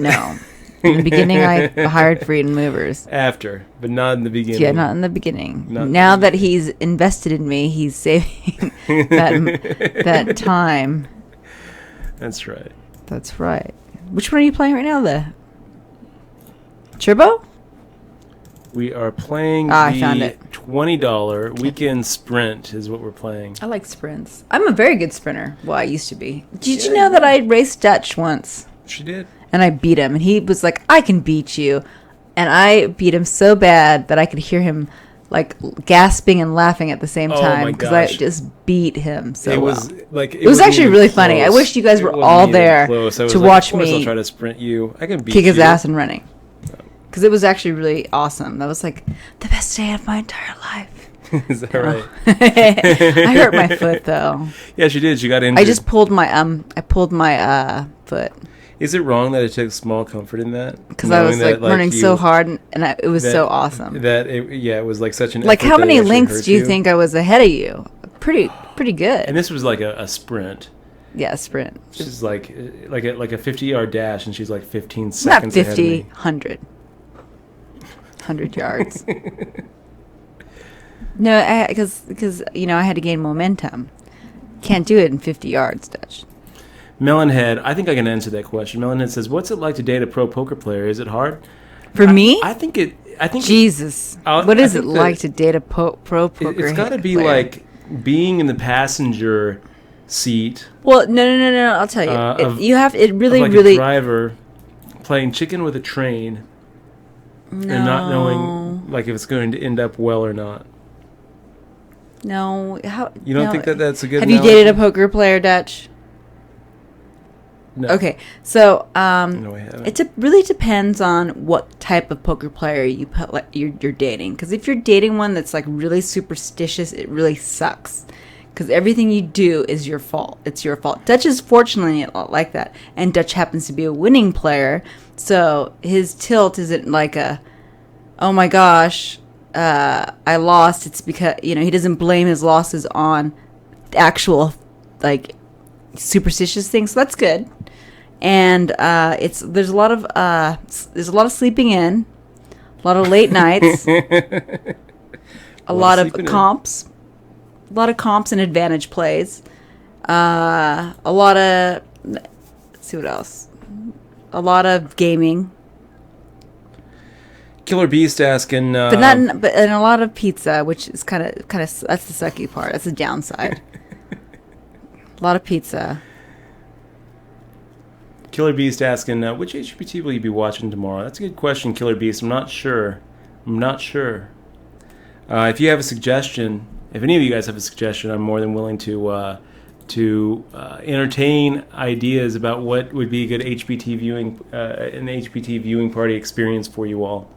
In the beginning, I hired Freedom Movers. After, but not in the beginning. Yeah, not in the beginning. Now that he's invested in me, he's saving that time. That's right. That's right. Which one are you playing right now? The Turbo? We are playing I found it. $20 weekend sprint is what we're playing. I like sprints. I'm a very good sprinter. Well, I used to be. Did you know that I raced Dutch once? She did. And I beat him. And he was like, I can beat you. And I beat him so bad that I could hear him like gasping and laughing at the same time because I just beat him so it was well. Like it was actually really funny. I wish you guys were all there to watch me. I'll try to sprint you. I can beat kick his ass and running because it was actually really awesome. That was like the best day of my entire life. Is that right? I hurt my foot though. Yeah, she did. She got injured. I just pulled my foot. Is it wrong that I took small comfort in that? Because I was like running so hard, and it was so awesome. It was like such an like how many lengths do you think I was ahead of you? Pretty good. And this was like a sprint. Yeah, a sprint. She's like a 50-yard dash, and she's like 15 seconds. Not 50, 100 yards. No, because I had to gain momentum. Can't do it in 50 yards, Dutch. Melonhead, I think I can answer that question. Melonhead says, "What's it like to date a pro poker player? Is it hard?" For me, I think Jesus, what is it like to date a pro poker? It's got to be like being in the passenger seat. Well, no. I'll tell you. You have it really, like really. A driver playing chicken with a train, and not knowing like if it's going to end up well or not. No, you don't think that's a good? Have you dated a poker player, Dutch? No. Okay, so no, I haven't. It really depends on what type of poker player you're dating. Because if you're dating one that's like really superstitious, it really sucks. Because everything you do is your fault. It's your fault. Dutch is fortunately not like that, and Dutch happens to be a winning player, so his tilt isn't like a, oh my gosh, I lost. It's because he doesn't blame his losses on actual like superstitious things. So that's good. And there's a lot of sleeping in, a lot of late nights, a lot of comps and advantage plays, a lot of, let's see what else, a lot of gaming. Killer Beast asking, but a lot of pizza, which is kind of that's the sucky part. That's the downside. A lot of pizza. Killer Beast asking, which HBT will you be watching tomorrow? That's a good question, Killer Beast. I'm not sure. If you have a suggestion, if any of you guys have a suggestion, I'm more than willing to entertain ideas about what would be a good HBT viewing, an HBT viewing party experience for you all.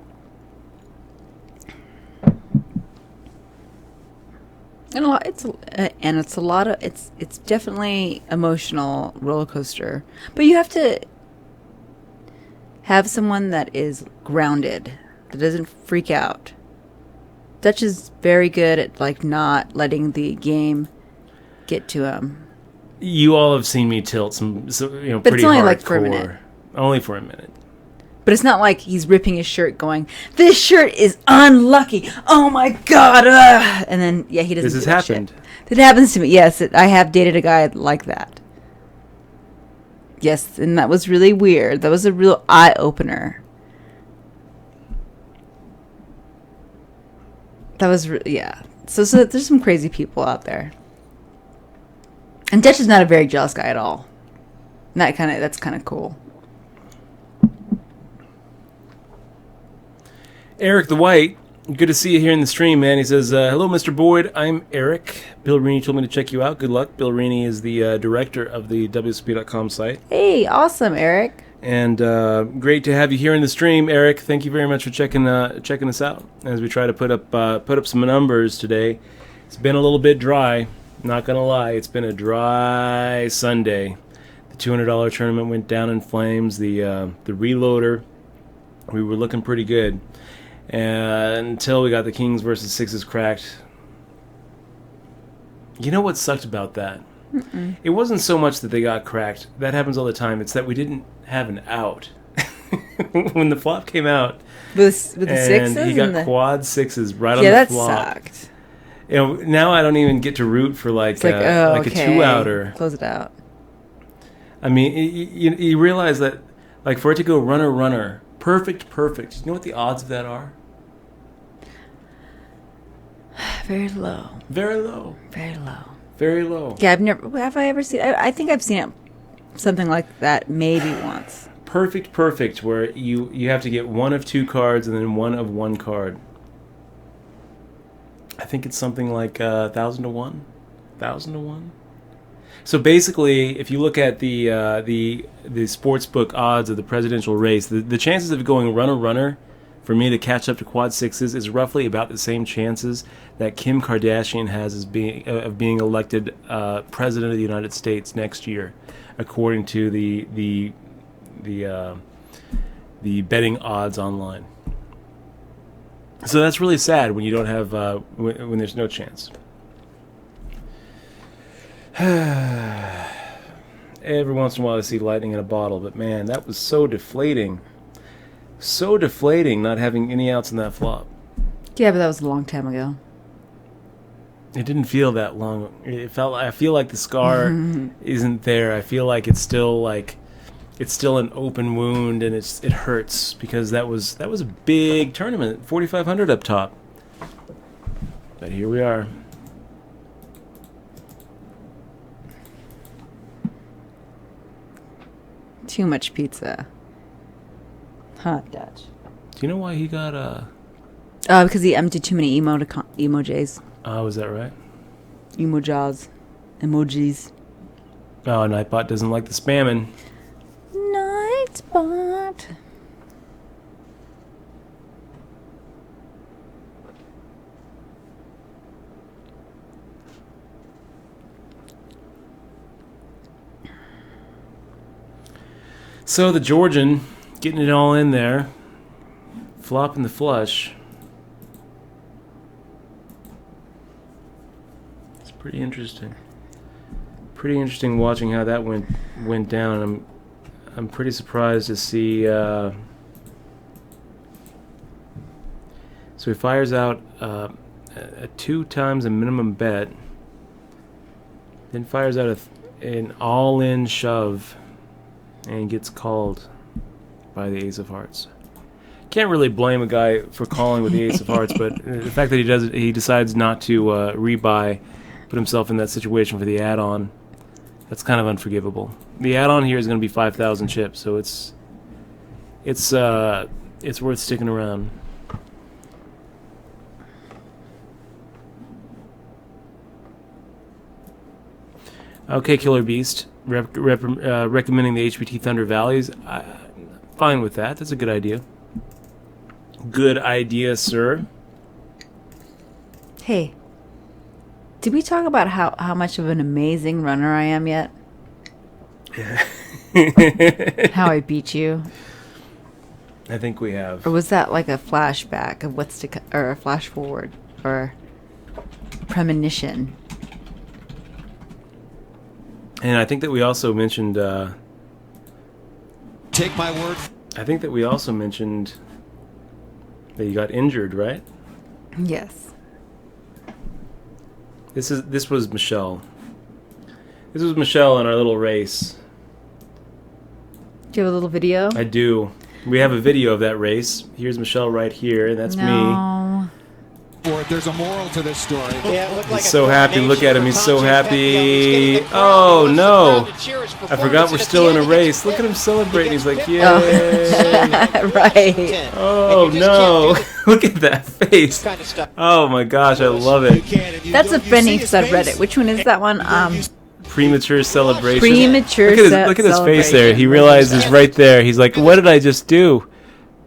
And it's definitely emotional roller coaster, but you have to have someone that is grounded, that doesn't freak out. Dutch is very good at like not letting the game get to him. You all have seen me tilt some, but pretty it's only hardcore. Like for a minute. Only for a minute. But it's not like he's ripping his shirt going, this shirt is unlucky. Oh my God. And then, he doesn't. This has happened. It happens to me. Yes, I have dated a guy like that. Yes, and that was really weird. That was a real eye-opener. That was, So there's some crazy people out there. And Dutch is not a very jealous guy at all. That's kind of cool. Eric the White, good to see you here in the stream, man. He says, hello, Mr. Boyd. I'm Eric. Bill Reaney told me to check you out. Good luck. Bill Reaney is the director of the wsop.com site. Hey, awesome, Eric. And great to have you here in the stream, Eric. Thank you very much for checking us out as we try to put up some numbers today. It's been a little bit dry. Not going to lie. It's been a dry Sunday. The $200 tournament went down in flames. The reloader, we were looking pretty good. And until we got the Kings versus Sixes cracked. You know what sucked about that? Mm-mm. It wasn't so much that they got cracked. That happens all the time. It's that we didn't have an out. When the flop came out, with the sixes, and he got quad sixes right on the flop. Yeah, that sucked. Now I don't even get to root for a 2-outer. Close it out. I mean, you realize that, like, for it to go runner, perfect. You know what the odds of that are? Very low. Very low. Very low. Very low. Yeah, have I ever seen it? I think I've seen it something like that maybe once. Perfect, where you have to get one of 2 cards and then one of 1 card. I think it's something like 1,000 to 1. 1,000 to 1. So basically, if you look at the sportsbook odds of the presidential race, the chances of going runner for me to catch up to quad sixes is roughly about the same chances that Kim Kardashian has of being elected president of the United States next year, according to the betting odds online. So that's really sad when you don't have when there's no chance. Every once in a while I see lightning in a bottle, but man, that was so deflating. So deflating not having any outs in that flop. Yeah, but that was a long time ago. It didn't feel that long. I feel like the scar isn't there. I feel like it's still an open wound, and it hurts because that was a big tournament, 4,500 up top. But here we are. Too much pizza. Hot Dutch. Do you know why he got because he emptied too many emojis. Oh, is that right? Emojis. Oh, Nightbot doesn't like the spamming. Nightbot. So the Georgian getting it all in there, flopping the flush. It's pretty interesting. Pretty interesting watching how that went down. I'm pretty surprised to see. So he fires out a 2 times a minimum bet, then fires out an all-in shove, and gets called by the Ace of Hearts. Can't really blame a guy for calling with the Ace of Hearts, but the fact that he decides not to rebuy, put himself in that situation for the add-on, that's kind of unforgivable. The add-on here is going to be 5,000 chips, so it's worth sticking around. Okay, Killer Beast, recommending the HBT Thunder Valleys. Fine with that. That's a good idea. Good idea, sir. Hey, did we talk about how much of an amazing runner I am yet? How I beat you? I think we have. Or was that like a flashback of what's to come, or a flash forward, or premonition? And I think that we also mentioned... Take my word. I think that we also mentioned that you got injured, right? Yes. This was Michelle. This was Michelle in our little race. Do you have a little video? I do. We have a video of that race. Here's Michelle right here, and that's me. There's a moral to this story. Yeah, he's so happy. Look at him. He's so happy. Oh, no. I forgot we're still in a race. Look at him celebrating. He's like, yay. Oh. Right. Oh, no. Look at that face. Oh, my gosh. I love it. That's a funny subreddit. Which one is that one? Premature celebration. Premature Look at his face there. He realizes right there. He's like, what did I just do?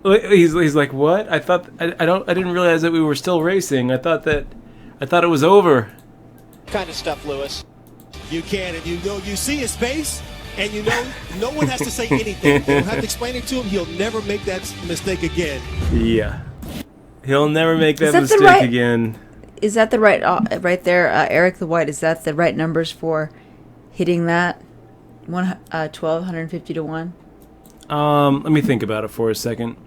He's like, what? I didn't realize that we were still racing. I thought it was over. Kind of stuff, Lewis. You can, and you see his face, and no one has to say anything. You don't have to explain it to him. He'll never make that mistake again. Yeah, he'll never make that mistake again. Is that the right there, Eric the White? Is that the right numbers for hitting that 1,250 to 1? Let me think about it for a second.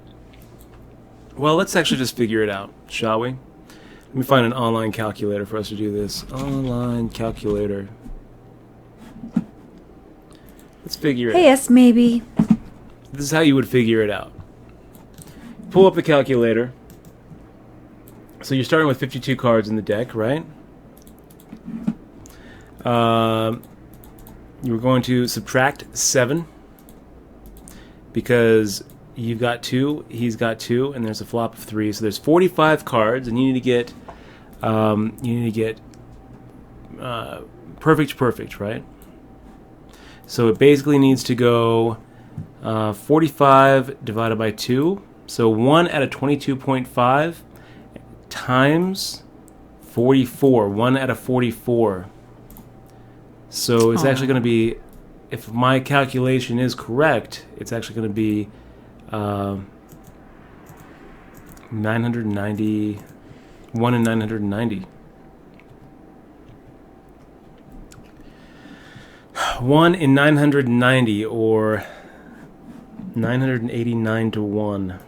Well, let's actually just figure it out, shall we? Let me find an online calculator for us to do this. Online calculator. Let's figure it out. Yes, maybe. This is how you would figure it out. Pull up the calculator. So you're starting with 52 cards in the deck, right? You're going to subtract 7 because you've got 2, he's got 2, and there's a flop of 3. So there's 45 cards, and you need to get perfect, right? So it basically needs to go 45 divided by 2. So 1 out of 22.5 times 44. 1 out of 44. So it's actually going to be, if my calculation is correct, it's actually going to be 990. 1 in 990. 1 in 990, or 989 to 1.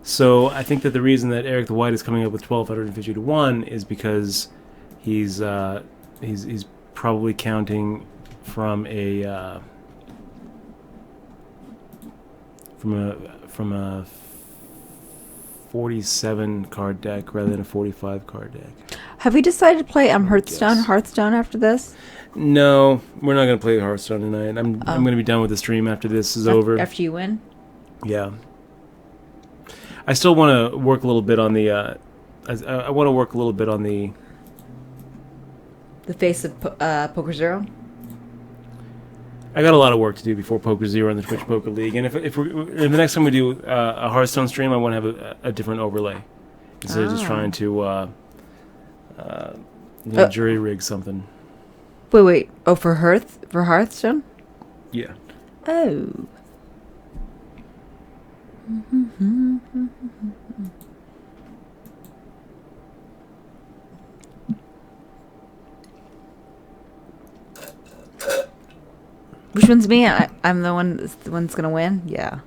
So I think that the reason that Eric the White is coming up with 1,250 to 1 is because he's probably counting from a 47 card deck rather than a 45 card deck. Have we decided to play Hearthstone after this? No, we're not going to play Hearthstone tonight. I'm going to be done with the stream after this is over. After you win? Yeah. I still want to work a little bit on the I want to work a little bit on the face of Poker Zero. I got a lot of work to do before Poker Zero in the Twitch Poker League, and if the next time we do a Hearthstone stream, I want to have a different overlay instead of just trying to jury rig something. Wait. Oh, for Hearthstone? Yeah. Oh. Which one's me? I'm the one's gonna win. Yeah.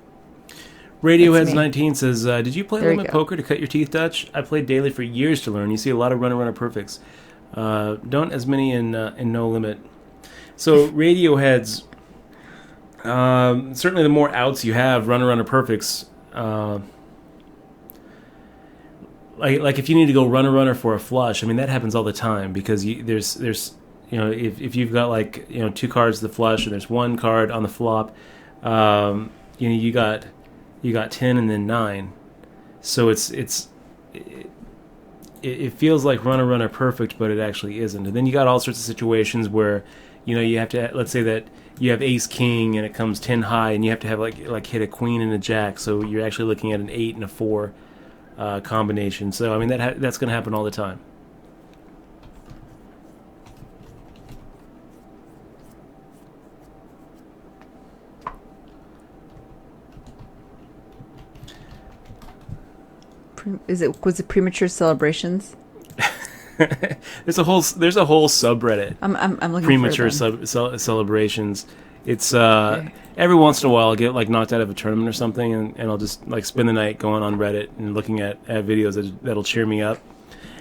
Radiohead's 19 says, "Did you play Limit Poker to cut your teeth, Dutch? I played daily for years to learn. You see a lot of runner perfects. Don't as many in No Limit. So Radiohead's certainly the more outs you have, runner perfects. Like if you need to go runner for a flush, I mean that happens all the time because there's if you've got 2 cards to the flush and there's 1 card on the flop, you got 10 and then 9, so it feels like runner perfect, but it actually isn't. And then you got all sorts of situations where you have to, let's say that you have ace king and it comes 10 high and you have to have like hit a queen and a jack, so you're actually looking at an 8 and a 4 combination. So I mean that's going to happen all the time. Was it premature celebrations? There's a whole subreddit. I'm looking premature for celebrations. It's every once in a while I'll get knocked out of a tournament or something, and I'll just spend the night going on Reddit and looking at videos that'll cheer me up.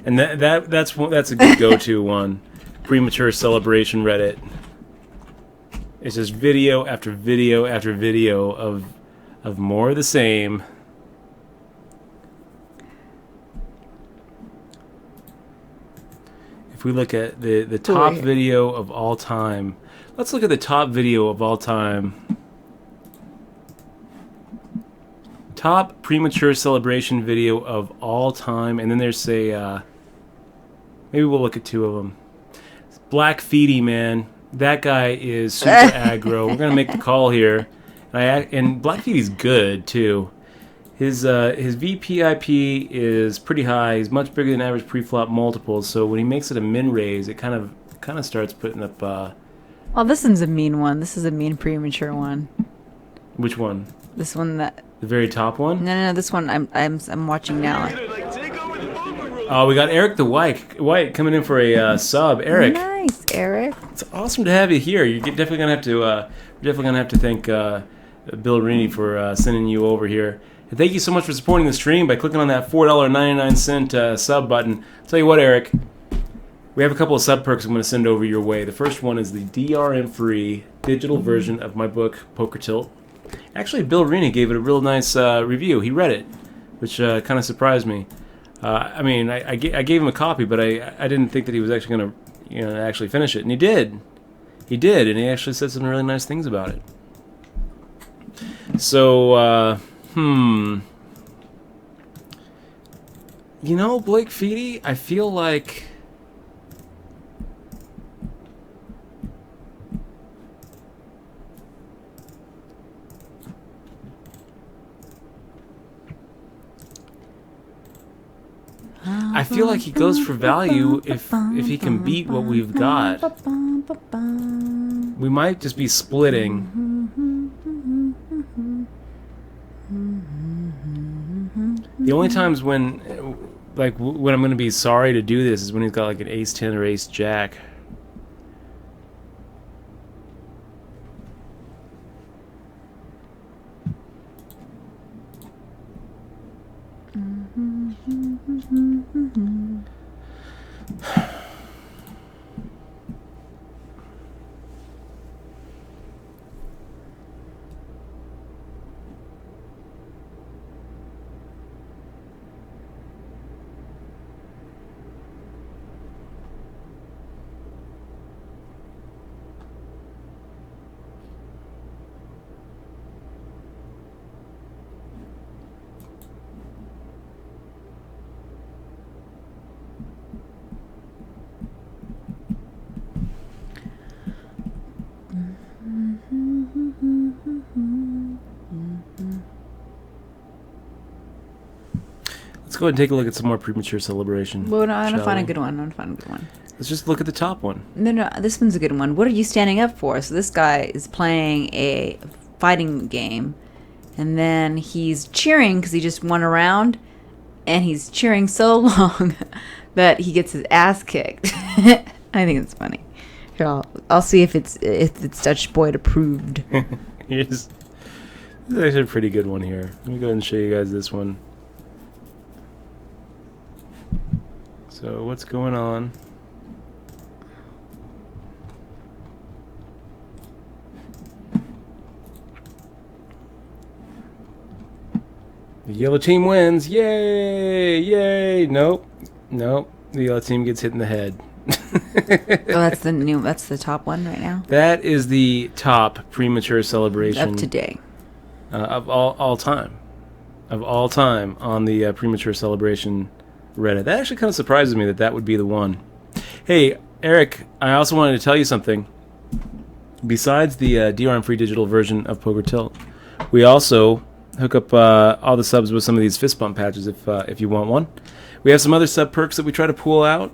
And that's a good go-to one. Premature celebration Reddit. It's just video after video after video of more of the same. If we look at the top video of all time, let's look at the top video of all time. Top premature celebration video of all time, and then there's maybe we'll look at 2 of them. Black Feety, man, that guy is super aggro. We're gonna make the call here, and Black Feety's good too. His VPIP is pretty high. He's much bigger than average pre-flop multiples. So when he makes it a min raise, it kind of starts putting up. Well, this one's a mean one. This is a mean premature one. Which one? This one the very top one. No. This one I'm watching now. Oh, we got Eric the White coming in for a sub. Eric. Nice, Eric. It's awesome to have you here. You're definitely gonna have to thank Bill Rini for sending you over here. And thank you so much for supporting the stream by clicking on that $4.99 sub button. I'll tell you what, Eric, we have a couple of sub perks I'm going to send over your way. The first one is the DRM-free digital version of my book, Poker Tilt. Actually, Bill Rini gave it a real nice review. He read it, which kind of surprised me. I mean, I gave him a copy, but I didn't think that he was actually going to actually finish it, and he did. He did, and he actually said some really nice things about it. So, you know, Blake Feedy, I feel like... I feel like he goes for value if he can beat what we've got. We might just be splitting. The only times when when I'm going to be sorry to do this is when he's got like an ace 10 or ace jack. Let's go ahead and take a look at some more premature celebration. Well, no, I want to find a good one. Let's just look at the top one. No, this one's a good one. What are you standing up for? So this guy is playing a fighting game, and then he's cheering because he just won a round, and he's cheering so long that he gets his ass kicked. I think it's funny. Here, I'll see if it's Dutch Boyd approved. This is actually a pretty good one here. Let me go ahead and show you guys this one. So what's going on? The yellow team wins. Yay! Yay! Nope. The yellow team gets hit in the head. That's the top one right now? That is the top premature celebration. Of today. Of all time. Of all time on the premature celebration Reddit. That actually kind of surprises me that would be the one. Hey, Eric, I also wanted to tell you something. Besides the DRM free digital version of Poker Tilt, we also hook up all the subs with some of these fist bump patches if you want one. We have some other sub perks that we try to pull out.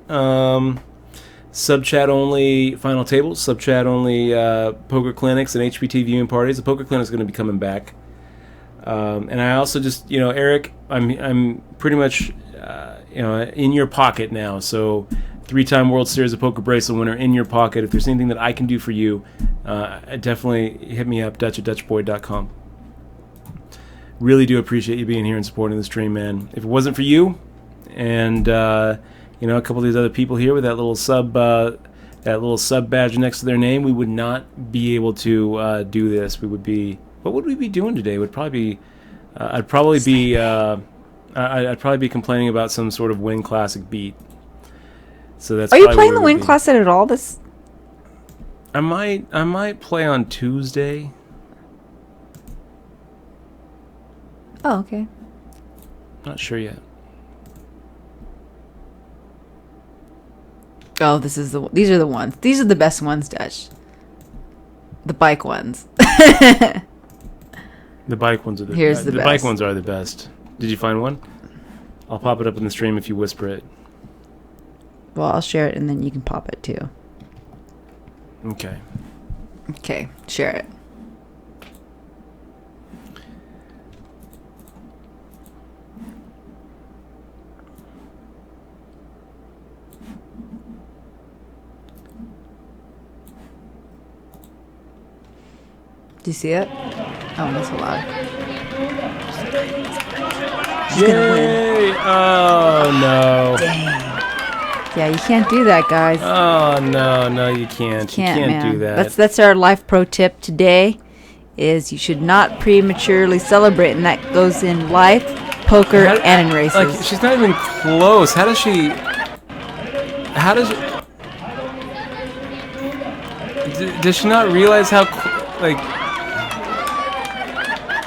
Sub chat only final tables, sub chat only poker clinics and HPT viewing parties. The poker clinic is going to be coming back. And I also just, Eric, I'm pretty much in your pocket now. So 3-time World Series of Poker bracelet winner in your pocket. If there's anything that I can do for you, definitely hit me up, Dutch@DutchBoyd.com. Really do appreciate you being here and supporting the stream, man. If it wasn't for you and a couple of these other people here with that little sub badge next to their name, we would not be able to do this. What would we be doing today? I'd probably be complaining about some sort of Win Classic beat. So that's. Are you playing the Win Classic at all? I might play on Tuesday. Oh, okay. Not sure yet. Oh, these are the ones. These are the best ones, Dutch. The bike ones. The bike ones are the best. Bike ones are the best. Did you find one? I'll pop it up in the stream if you whisper it. Well, I'll share it and then you can pop it too. Okay. Okay, share it. Do you see it? Oh, that's so loud. She's gonna win. Oh no. Dang. Yeah, you can't do that, guys. Oh no, you can't. You can't do that. That's our life pro tip today. Is you should not prematurely celebrate, and that goes in life, poker, and in races. Like, she's not even close. How does she? Does she not realize how, like...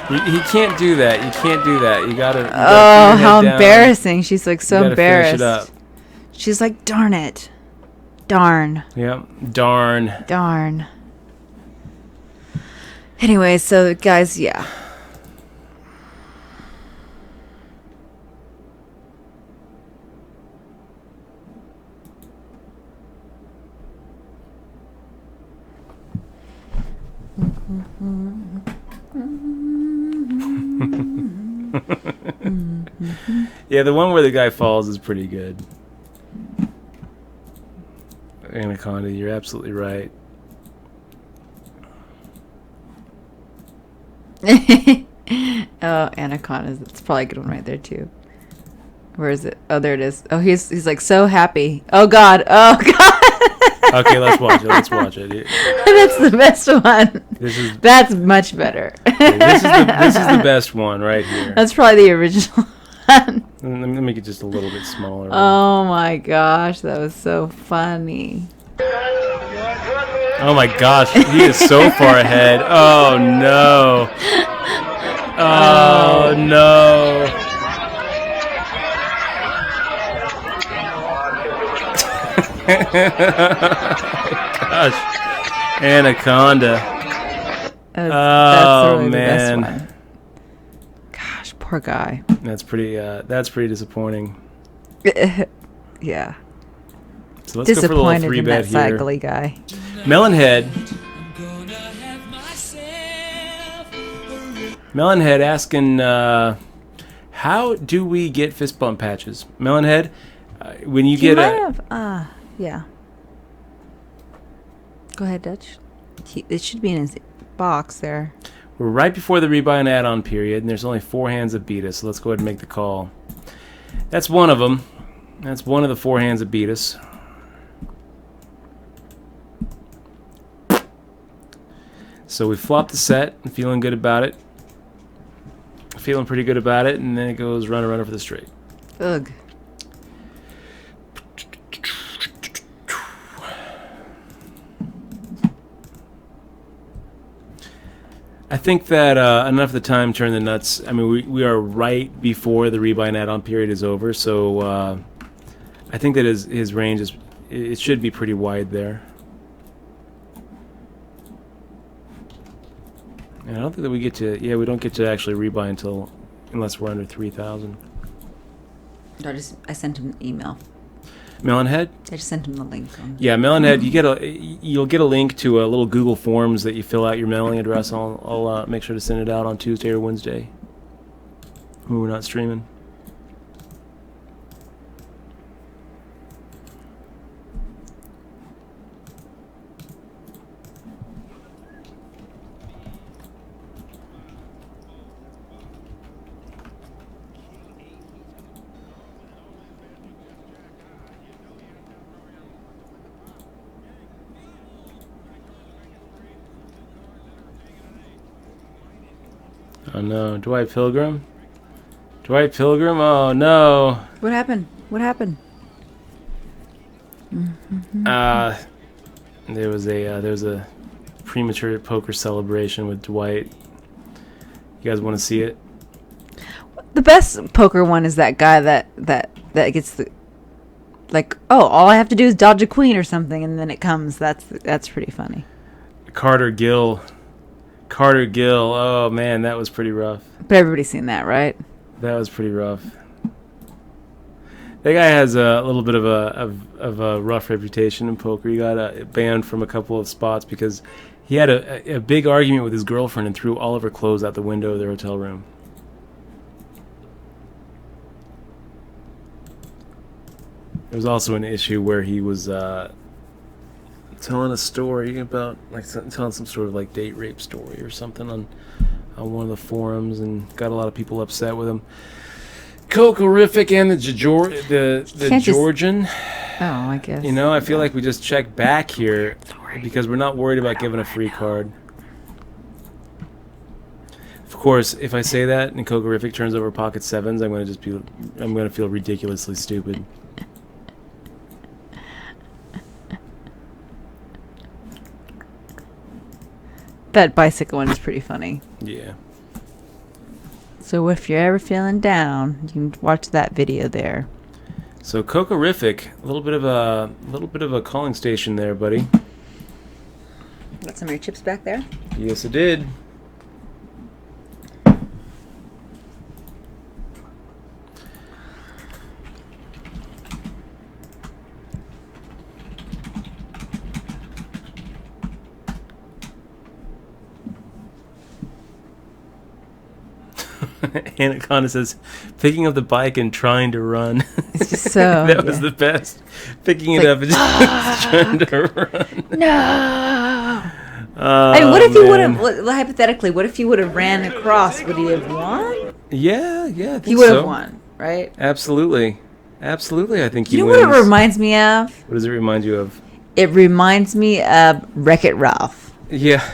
He can't do that. You can't do that. You gotta oh, how embarrassing. She's like so embarrassed. Finish it up. She's like, darn it. Darn. Yep. Darn. Darn. Anyway, so guys, yeah. Yeah, the one where the guy falls is pretty good. Anaconda, you're absolutely right. Oh, Anaconda, it's probably a good one right there too. Where is it? Oh, there it is. Oh, he's like so happy. Oh God. Oh God. Okay, let's watch it. Let's watch it. That's the best one. That's much better. This is the best one right here. That's probably the original one. Let me make it just a little bit smaller. Oh my gosh, that was so funny. Oh my gosh, he is so far ahead. Oh no. Oh no. Gosh. Anaconda. That's really man. The best one. Gosh, poor guy. That's pretty disappointing. Yeah. So let's go for a little 3-bet here. Cycly guy. Melonhead. Melonhead asking, how do we get fist bump patches? Melonhead, when you get yeah. Go ahead, Dutch. It should be in his box there. We're right before the rebuy and add-on period, and there's only 4 hands that beat us, so let's go ahead and make the call. That's one of them. That's one of the 4 hands that beat us. So we flopped the set. I'm feeling good about it. Feeling pretty good about it, and then it goes runner for the straight. Ugh. I think that enough of the time turn the nuts. I mean, we are right before the rebuy and add-on period is over, so I think that his range it should be pretty wide there. And I don't think that we get to. Yeah, we don't get to actually rebuy unless we're under 3,000. I sent him an email. Melonhead? I just sent him the link. Yeah, Melonhead, you'll get a link to a little Google Forms that you fill out your mailing address. I'll make sure to send it out on Tuesday or Wednesday when we're not streaming. Oh no, Dwight Pilgrim? Dwight Pilgrim? Oh no. What happened? What happened? There was a premature poker celebration with Dwight. You guys want to see it? The best poker one is that guy that gets the all I have to do is dodge a queen or something and then it comes. That's pretty funny. Carter Gill. Oh man, that was pretty rough. But everybody's seen that, right? That was pretty rough. That guy has a little bit of a rough reputation in poker. He got banned from a couple of spots because he had a big argument with his girlfriend and threw all of her clothes out the window of their hotel room. There was also an issue where he was telling a story about telling some sort of date rape story or something on one of the forums and got a lot of people upset with him. Cokerific and the Georgian. I guess. I feel like we just check back here because we're not worried about giving a free card. Of course, if I say that and Cokerific turns over pocket sevens, I'm going to feel ridiculously stupid. That bicycle one is pretty funny. Yeah. So if you're ever feeling down, you can watch that video there. So Cocorific, a little bit of a calling station there, buddy. Got some of your chips back there? Yes, I did. Anaconda says, picking up the bike and trying to run. It's just so... that was the best. Picking it up and just trying to run. No! I mean, what if you would have, hypothetically, what if you would have ran across? Would he have won? Yeah, I think he would have won, right? Absolutely. Absolutely, I think he wins. wins. You know what it reminds me of? What does it remind you of? It reminds me of Wreck-It Ralph. Yeah.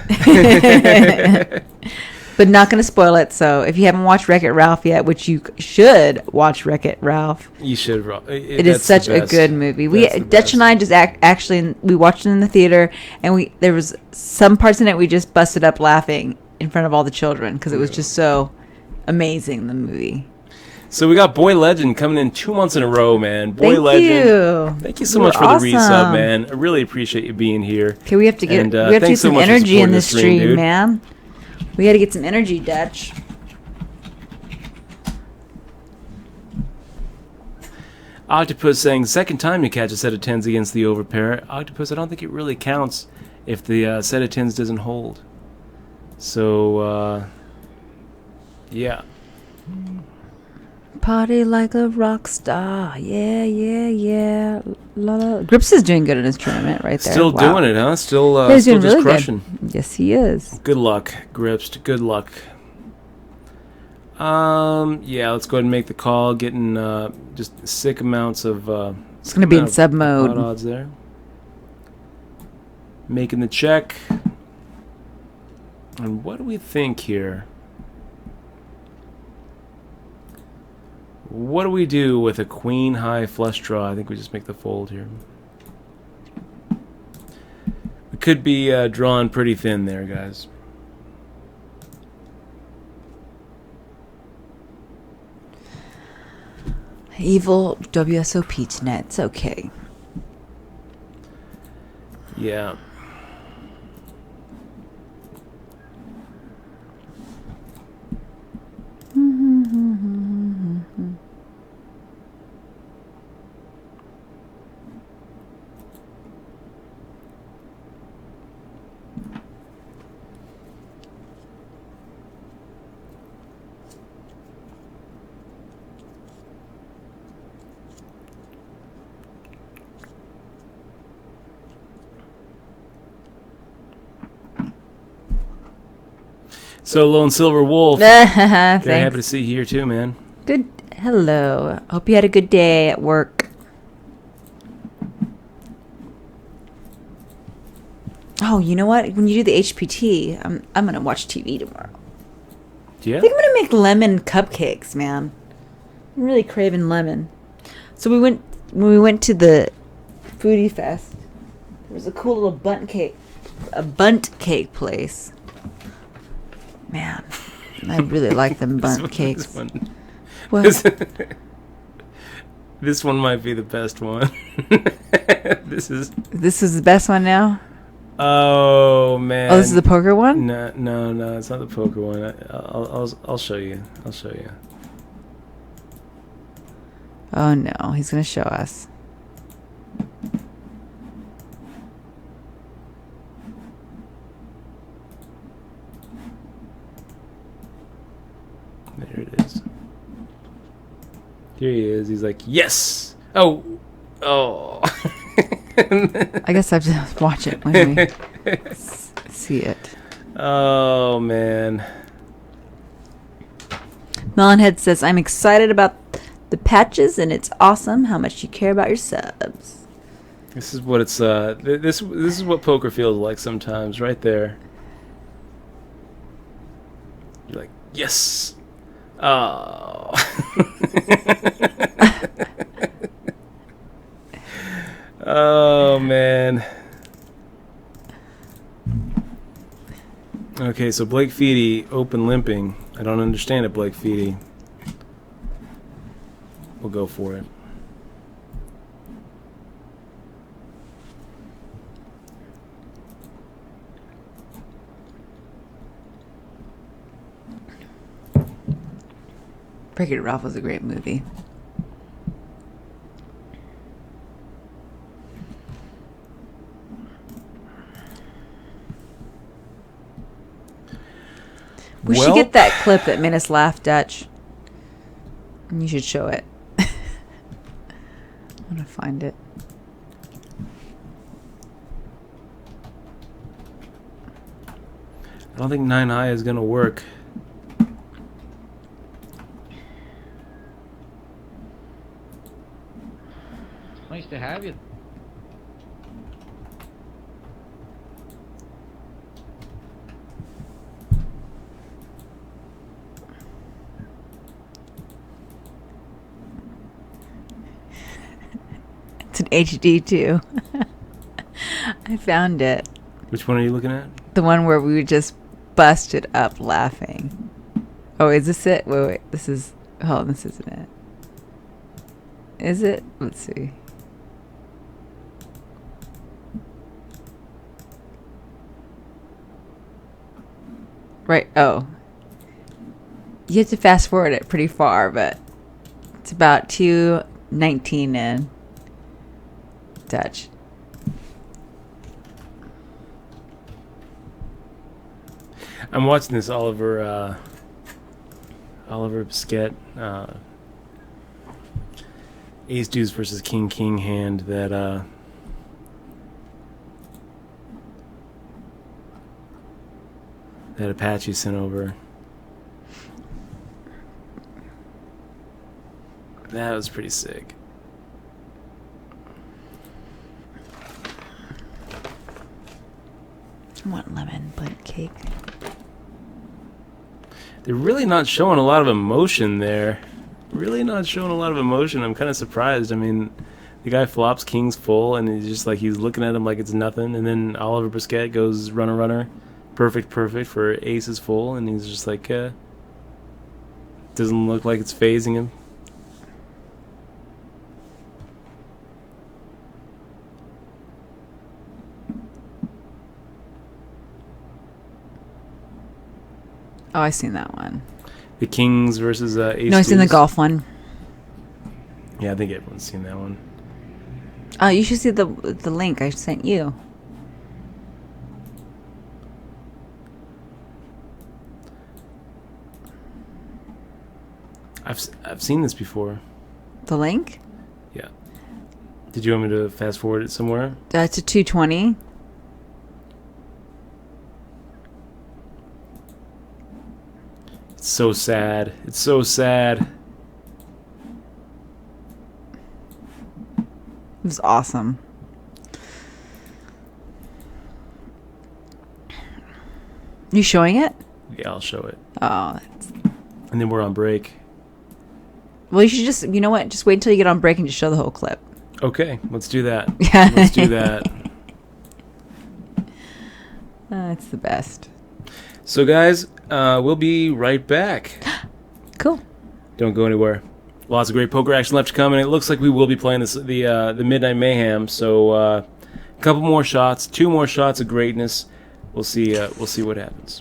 But not going to spoil it, so if you haven't watched Wreck-It Ralph yet, which you should watch Wreck-It Ralph. You should. It is such a good movie. Dutch and I just actually we watched it in the theater, and there was some parts in it we just busted up laughing in front of all the children because it was just so amazing, the movie. So we got Boy Legend coming in 2 months in a row, man. Boy Legend. Thank you so much for the resub, man. I really appreciate you being here. Okay, we have to get we have to get some energy in this stream, man. We got to get some energy, Dutch. Octopus saying, second time you catch a set of 10s against the overpair. Octopus, I don't think it really counts if the set of 10s doesn't hold. So, yeah. Party like a rock star. Yeah, yeah, yeah. La, la. Grips is doing good in his tournament right there. Still doing it, huh? Still He's still doing just really crushing. Good. Yes, he is. Good luck, Grips. Good luck. Yeah, let's go ahead and make the call. Getting just sick amounts of it's gonna be in sub mode. Odd odds there. Making the check. And what do we think here? What do we do with a queen high flush draw? I think we just make the fold here. We could be drawn pretty thin there, guys. Evil WSOP tonight. It's okay. Yeah. So, Lone Silver Wolf, very happy to see you here too, man. Good. Hello. Hope you had a good day at work. Oh, you know what? When you do the HPT, I'm gonna watch TV tomorrow. Yeah. I think I'm gonna make lemon cupcakes, man. I'm really craving lemon. So when we went to the foodie fest, there was a cool little bunt cake place. Man, I really like them bunt cakes. This one might be the best one. This is the best one now. Oh man! Oh, this is the poker one. No, it's not the poker one. I'll show you. I'll show you. Oh no, he's gonna show us. There it is. Here he is. He's like, yes. Oh. I guess I have to watch it when we see it. Oh man. Melonhead says, "I'm excited about the patches, and it's awesome how much you care about your subs." This is what it's. This is what poker feels like sometimes, right there. You're like, yes. Oh. Oh man. Okay, so Blake Feedy, open limping. I don't understand it, Blake Feedy. We'll go for it. Wreck-It Ralph was a great movie. We should get that clip that made us laugh, Dutch. And you should show it. I'm gonna find it. I don't think 9 High is gonna work. Nice to have you. It's an HD too. I found it. Which one are you looking at? The one where we just busted up laughing. Oh, is this it? Wait. This is... Oh, this isn't it. Is it? Let's see. Right. Oh. You have to fast forward it pretty far, but it's about 2:19 in Dutch. I'm watching this Oliver Biscuit Ace Deuce versus King hand that that Apache sent over. That was pretty sick. I want lemon butt cake. They're really not showing a lot of emotion there. Really not showing a lot of emotion. I'm kind of surprised. I mean, the guy flops King's full, and he's just like, he's looking at him like it's nothing. And then Oliver Biscuit goes runner. Perfect for Aces full, and he's just like, doesn't look like it's phasing him. Oh, I seen that one. The Kings versus Ace. No, I seen the golf one. Yeah, I think everyone's seen that one. Oh, you should see the link I sent you. I've seen this before. The link? Yeah. Did you want me to fast forward it somewhere? It's a 2:20. It's so sad. It's so sad. It was awesome. You showing it? Yeah, I'll show it. Oh. And then we're on break. Well, you should just, you know what? Just wait until you get on break and just show the whole clip. Okay, let's do that. Yeah. Let's do that. It's the best. So, guys, we'll be right back. Cool. Don't go anywhere. Lots of great poker action left to come, and it looks like we will be playing the Midnight Mayhem. So, a couple more shots, 2 more shots of greatness. We'll see. We'll see what happens.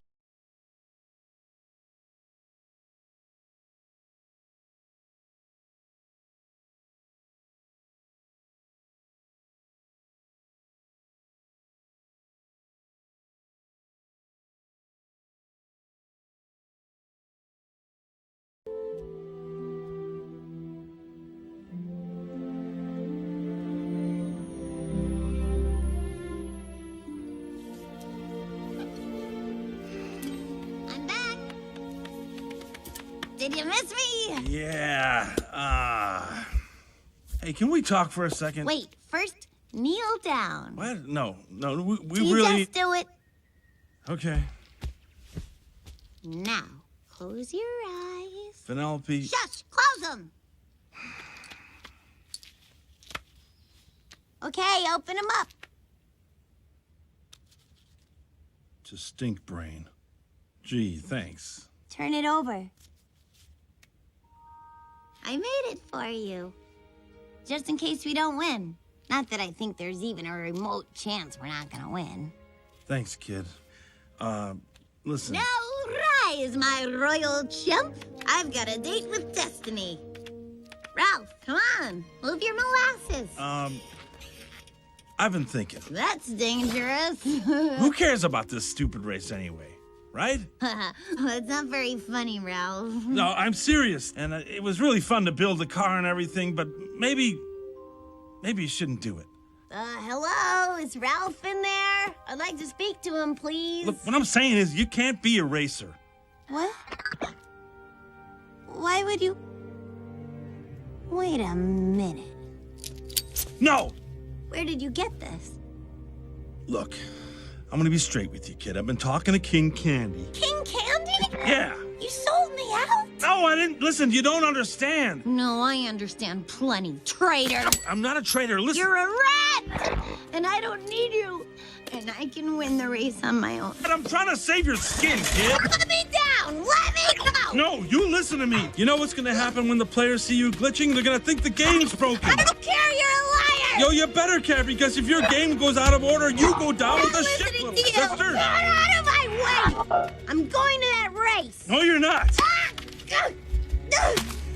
Did you miss me? Yeah. Hey, can we talk for a second? Wait, first, kneel down. What? No. We Can you really... just do it? Okay. Now, close your eyes. Penelope... Shush! Close them! Okay, open them up. To stink brain. Gee, thanks. Turn it over. I made it for you. Just in case we don't win. Not that I think there's even a remote chance we're not gonna win. Thanks, kid. Listen. Now rise, my royal chump. I've got a date with destiny. Ralph, come on. Move your molasses. I've been thinking. That's dangerous. Who cares about this stupid race anyway? Right? Well, it's not very funny, Ralph. No, I'm serious. And it was really fun to build the car and everything, but maybe you shouldn't do it. Hello? Is Ralph in there? I'd like to speak to him, please. Look, what I'm saying is you can't be a racer. What? Why would you... Wait a minute. No! Where did you get this? Look, I'm gonna be straight with you, kid. I've been talking to King Candy. King Candy? Yeah. You sold me out? No, I didn't. Listen, you don't understand. No, I understand plenty, traitor. I'm not a traitor. Listen. You're a rat! And I don't need you. And I can win the race on my own. But I'm trying to save your skin, kid. Let me down! Let me go! No, you listen to me. You know what's gonna happen when the players see you glitching? They're gonna think the game's broken. I don't care, you're a liar! Yo, you better care, because if your game goes out of order, you go down with a ship, little sister. Get out of my way! I'm going to that race! No, you're not.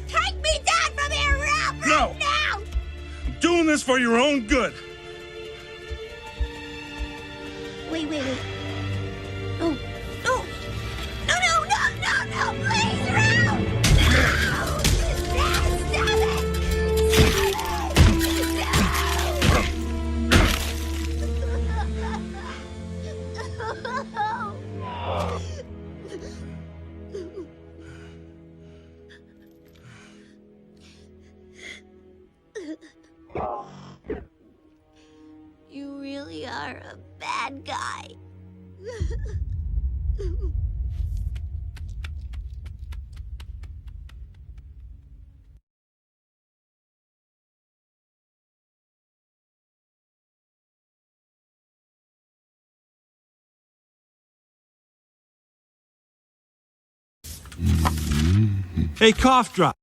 Take me down from here, Ralph! No. Right now! I'm doing this for your own good. Wait. No, please, Ralph! No! Stop it! You really are a bad guy. Hey, cough drop.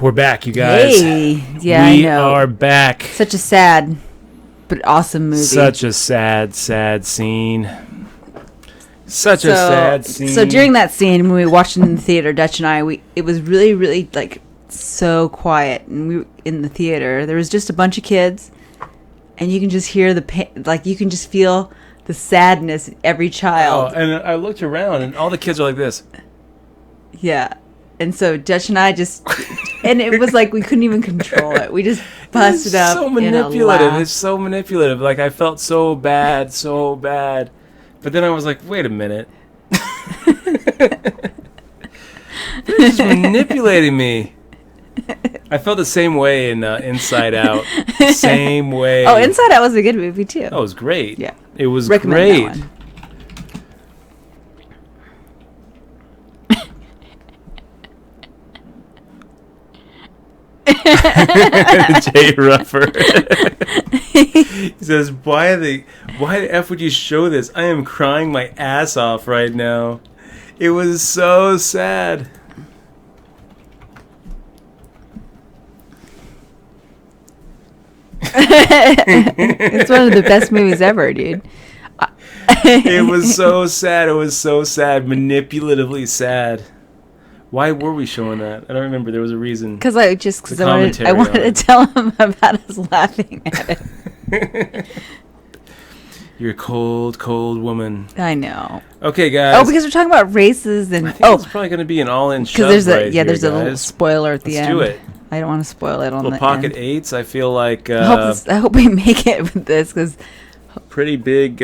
We're back, you guys. Hey, yeah, we I know. are back. Such a sad, but awesome movie. Such a sad scene. Such a sad scene. So during that scene, when we watched it in the theater, Dutch and I, it was really, really like so quiet, and we in the theater. There was just a bunch of kids, and you can just hear you can just feel the sadness in every child. Oh, and I looked around, and all the kids are like this. Yeah. And so Dutch and I just, and it was like we couldn't even control it. We just busted up. So manipulative. It's so manipulative. Like, I felt so bad. But then I was like, wait a minute. They're just manipulating me. I felt the same way in Inside Out. Same way. Oh, Inside Out was a good movie too. Oh, it was great. Yeah. It was Recommend great. Jay Ruffer. He says, why the F would you show this? I am crying my ass off right now. It was so sad. It's one of the best movies ever, dude. It was so sad. It was so sad. Manipulatively sad. Why were we showing that? I don't remember. There was a reason. Because I wanted to tell him about us laughing at it. You're a cold, cold woman. I know. Okay, guys. Oh, because we're talking about races and it's probably going to be an all-in shove. Because there's a little spoiler at the end. Let's do it. I don't want to spoil it on little the pocket end. eights. I feel like I hope we make it with this because pretty big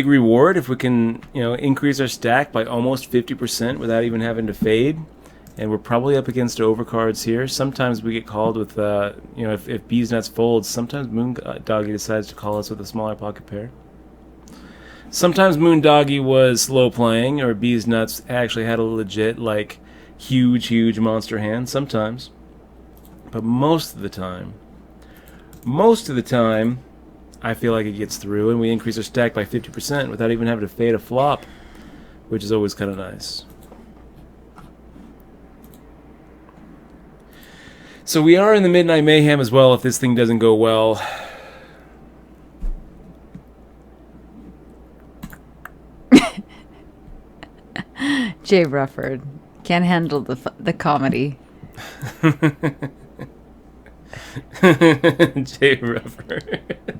reward if we can increase our stack by almost 50% without even having to fade. And we're probably up against overcards here. Sometimes we get called with if Bees Nuts folds. Sometimes Moondoggy decides to call us with a smaller pocket pair. Sometimes Moondoggy was low playing, or Bees Nuts actually had a legit huge monster hand. Sometimes, but most of the time, I feel like it gets through, and we increase our stack by 50% without even having to fade a flop, which is always kind of nice. So we are in the Midnight Mayhem as well if this thing doesn't go well. Jay Rufford can't handle the comedy. Jay Rufford. I'm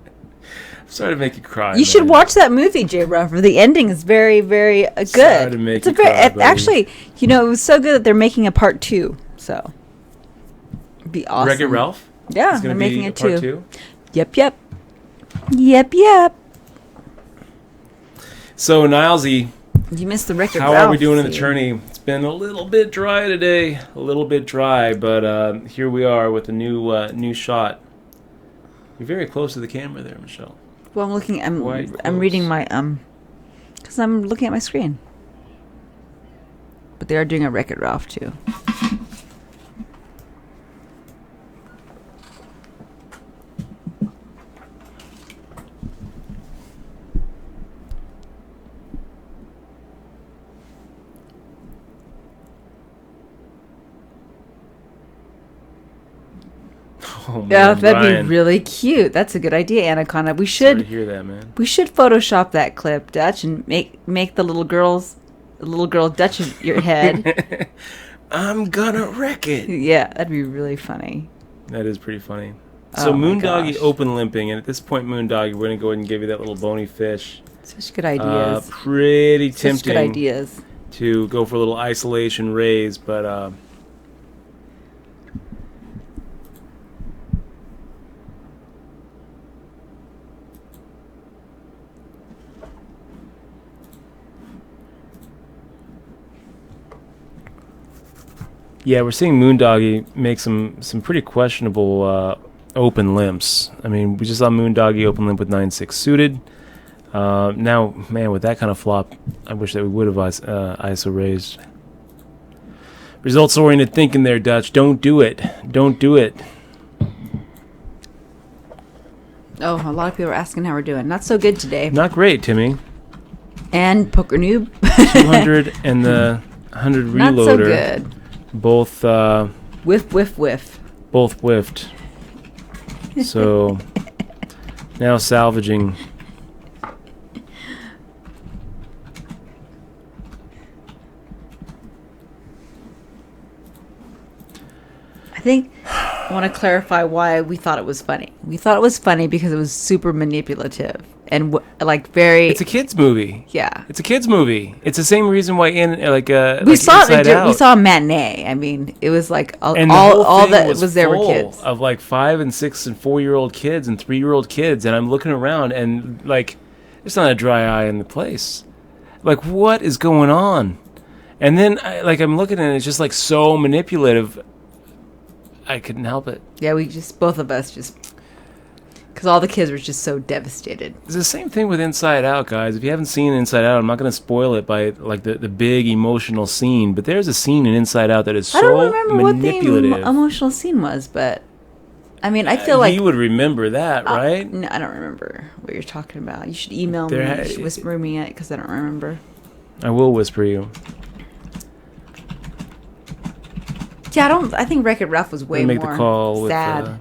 sorry to make you cry. You should watch that movie, Jay Rufford. The ending is very, very good. Sorry to make you cry, buddy. Actually, it was so good that they're making a part 2. So. Be awesome. Wreck-It Ralph? Yeah, they're making it part too. 2? Yep. So, Nilesy, you missed the Wreck-It How Ralph are we doing in the scene. tourney? It's been a little bit dry today. But here we are with a new shot. You're very close to the camera there, Michelle. Well, I'm reading my because I'm looking at my screen. But they are doing a Wreck-It Ralph too. Oh, man, yeah, that'd Ryan. be really cute. That's a good idea, Anaconda. We Sorry should to hear that, man. We should Photoshop that clip, Dutch, and make the little girl Dutch in your head. I'm gonna wreck it. Yeah, that'd be really funny. That is pretty funny. So Oh my Moondoggy gosh. open limping, and at this point, Moondoggy, we're gonna go ahead and give you that little bony fish. Such good ideas. Pretty Such tempting. good ideas. To go for a little isolation raise, but yeah, we're seeing Moondoggy make some pretty questionable open limps. I mean, we just saw Moondoggy open limp with 9-6 suited. Now, man, with that kind of flop, I wish that we would have ISO raised. Results-oriented thinking there, Dutch. Don't do it. Don't do it. Oh, a lot of people are asking how we're doing. Not so good today. Not great, Timmy. And Poker Noob. 200 and the 100 reloader. Not so good. Both whiff. both whiffed. So now salvaging. I think I want to clarify why we thought it was funny. We thought it was funny because it was super manipulative and very. It's a kids movie. Yeah, it's a kids movie. It's the same reason why we saw a matinee. I mean, it was like all that was there were kids of like 5 and 6 and 4-year-old kids and 3-year-old kids, and I'm looking around and like there's not a dry eye in the place. Like, what is going on? And then I'm looking at it, it's just like so manipulative. I couldn't help it. Yeah, both of us because all the kids were just so devastated. It's the same thing with Inside Out, guys. If you haven't seen Inside Out, I'm not going to spoil it by like the big emotional scene, but there's a scene in Inside Out that is so manipulative. I don't remember what the emotional scene was, but I mean, I feel like you would remember that, right? No, I don't remember what you're talking about. You should email me. You should whisper me it because I don't remember. I will whisper you. Yeah, I think Wreck-It Ralph was way make more the call sad.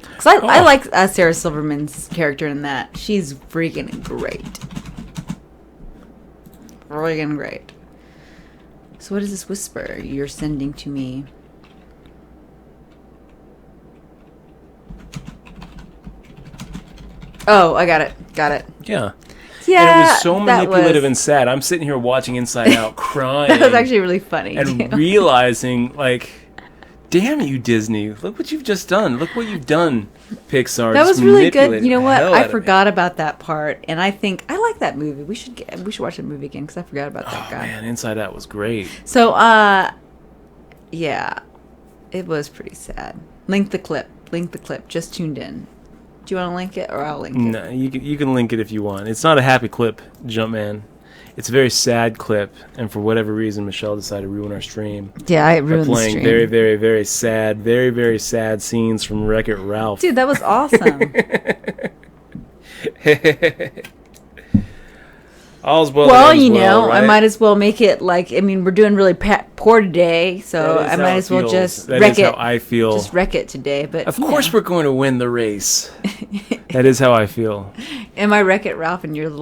Because I like Sarah Silverman's character in that. She's freaking great. Freaking great. So what is this whisper you're sending to me? Oh, I got it. Yeah. Yeah, and it was so manipulative and sad. I'm sitting here watching Inside Out crying. That was actually really funny. And realizing, like, damn you, Disney. Look what you've just done. Look what you've done, Pixar. That was really good. You know what? I forgot about that part. And I think I like that movie. We should watch that movie again because I forgot about that guy. Man, Inside Out was great. So, yeah. It was pretty sad. Link the clip. Just tuned in. Do you want to link it or I'll link it? No, you can link it if you want. It's not a happy clip, Jumpman. It's a very sad clip, and for whatever reason, Michelle decided to ruin our stream. Yeah, I ruined the stream. Playing very, very, very sad, very, very sad scenes from Wreck-It Ralph. Dude, that was awesome. All's well. Well, right? I might as well make it we're doing really poor today, so I might as well just wreck it. That is how I feel. Just wreck it today, but of course we're going to win the race. That is how I feel. Am I Wreck-It Ralph and you're the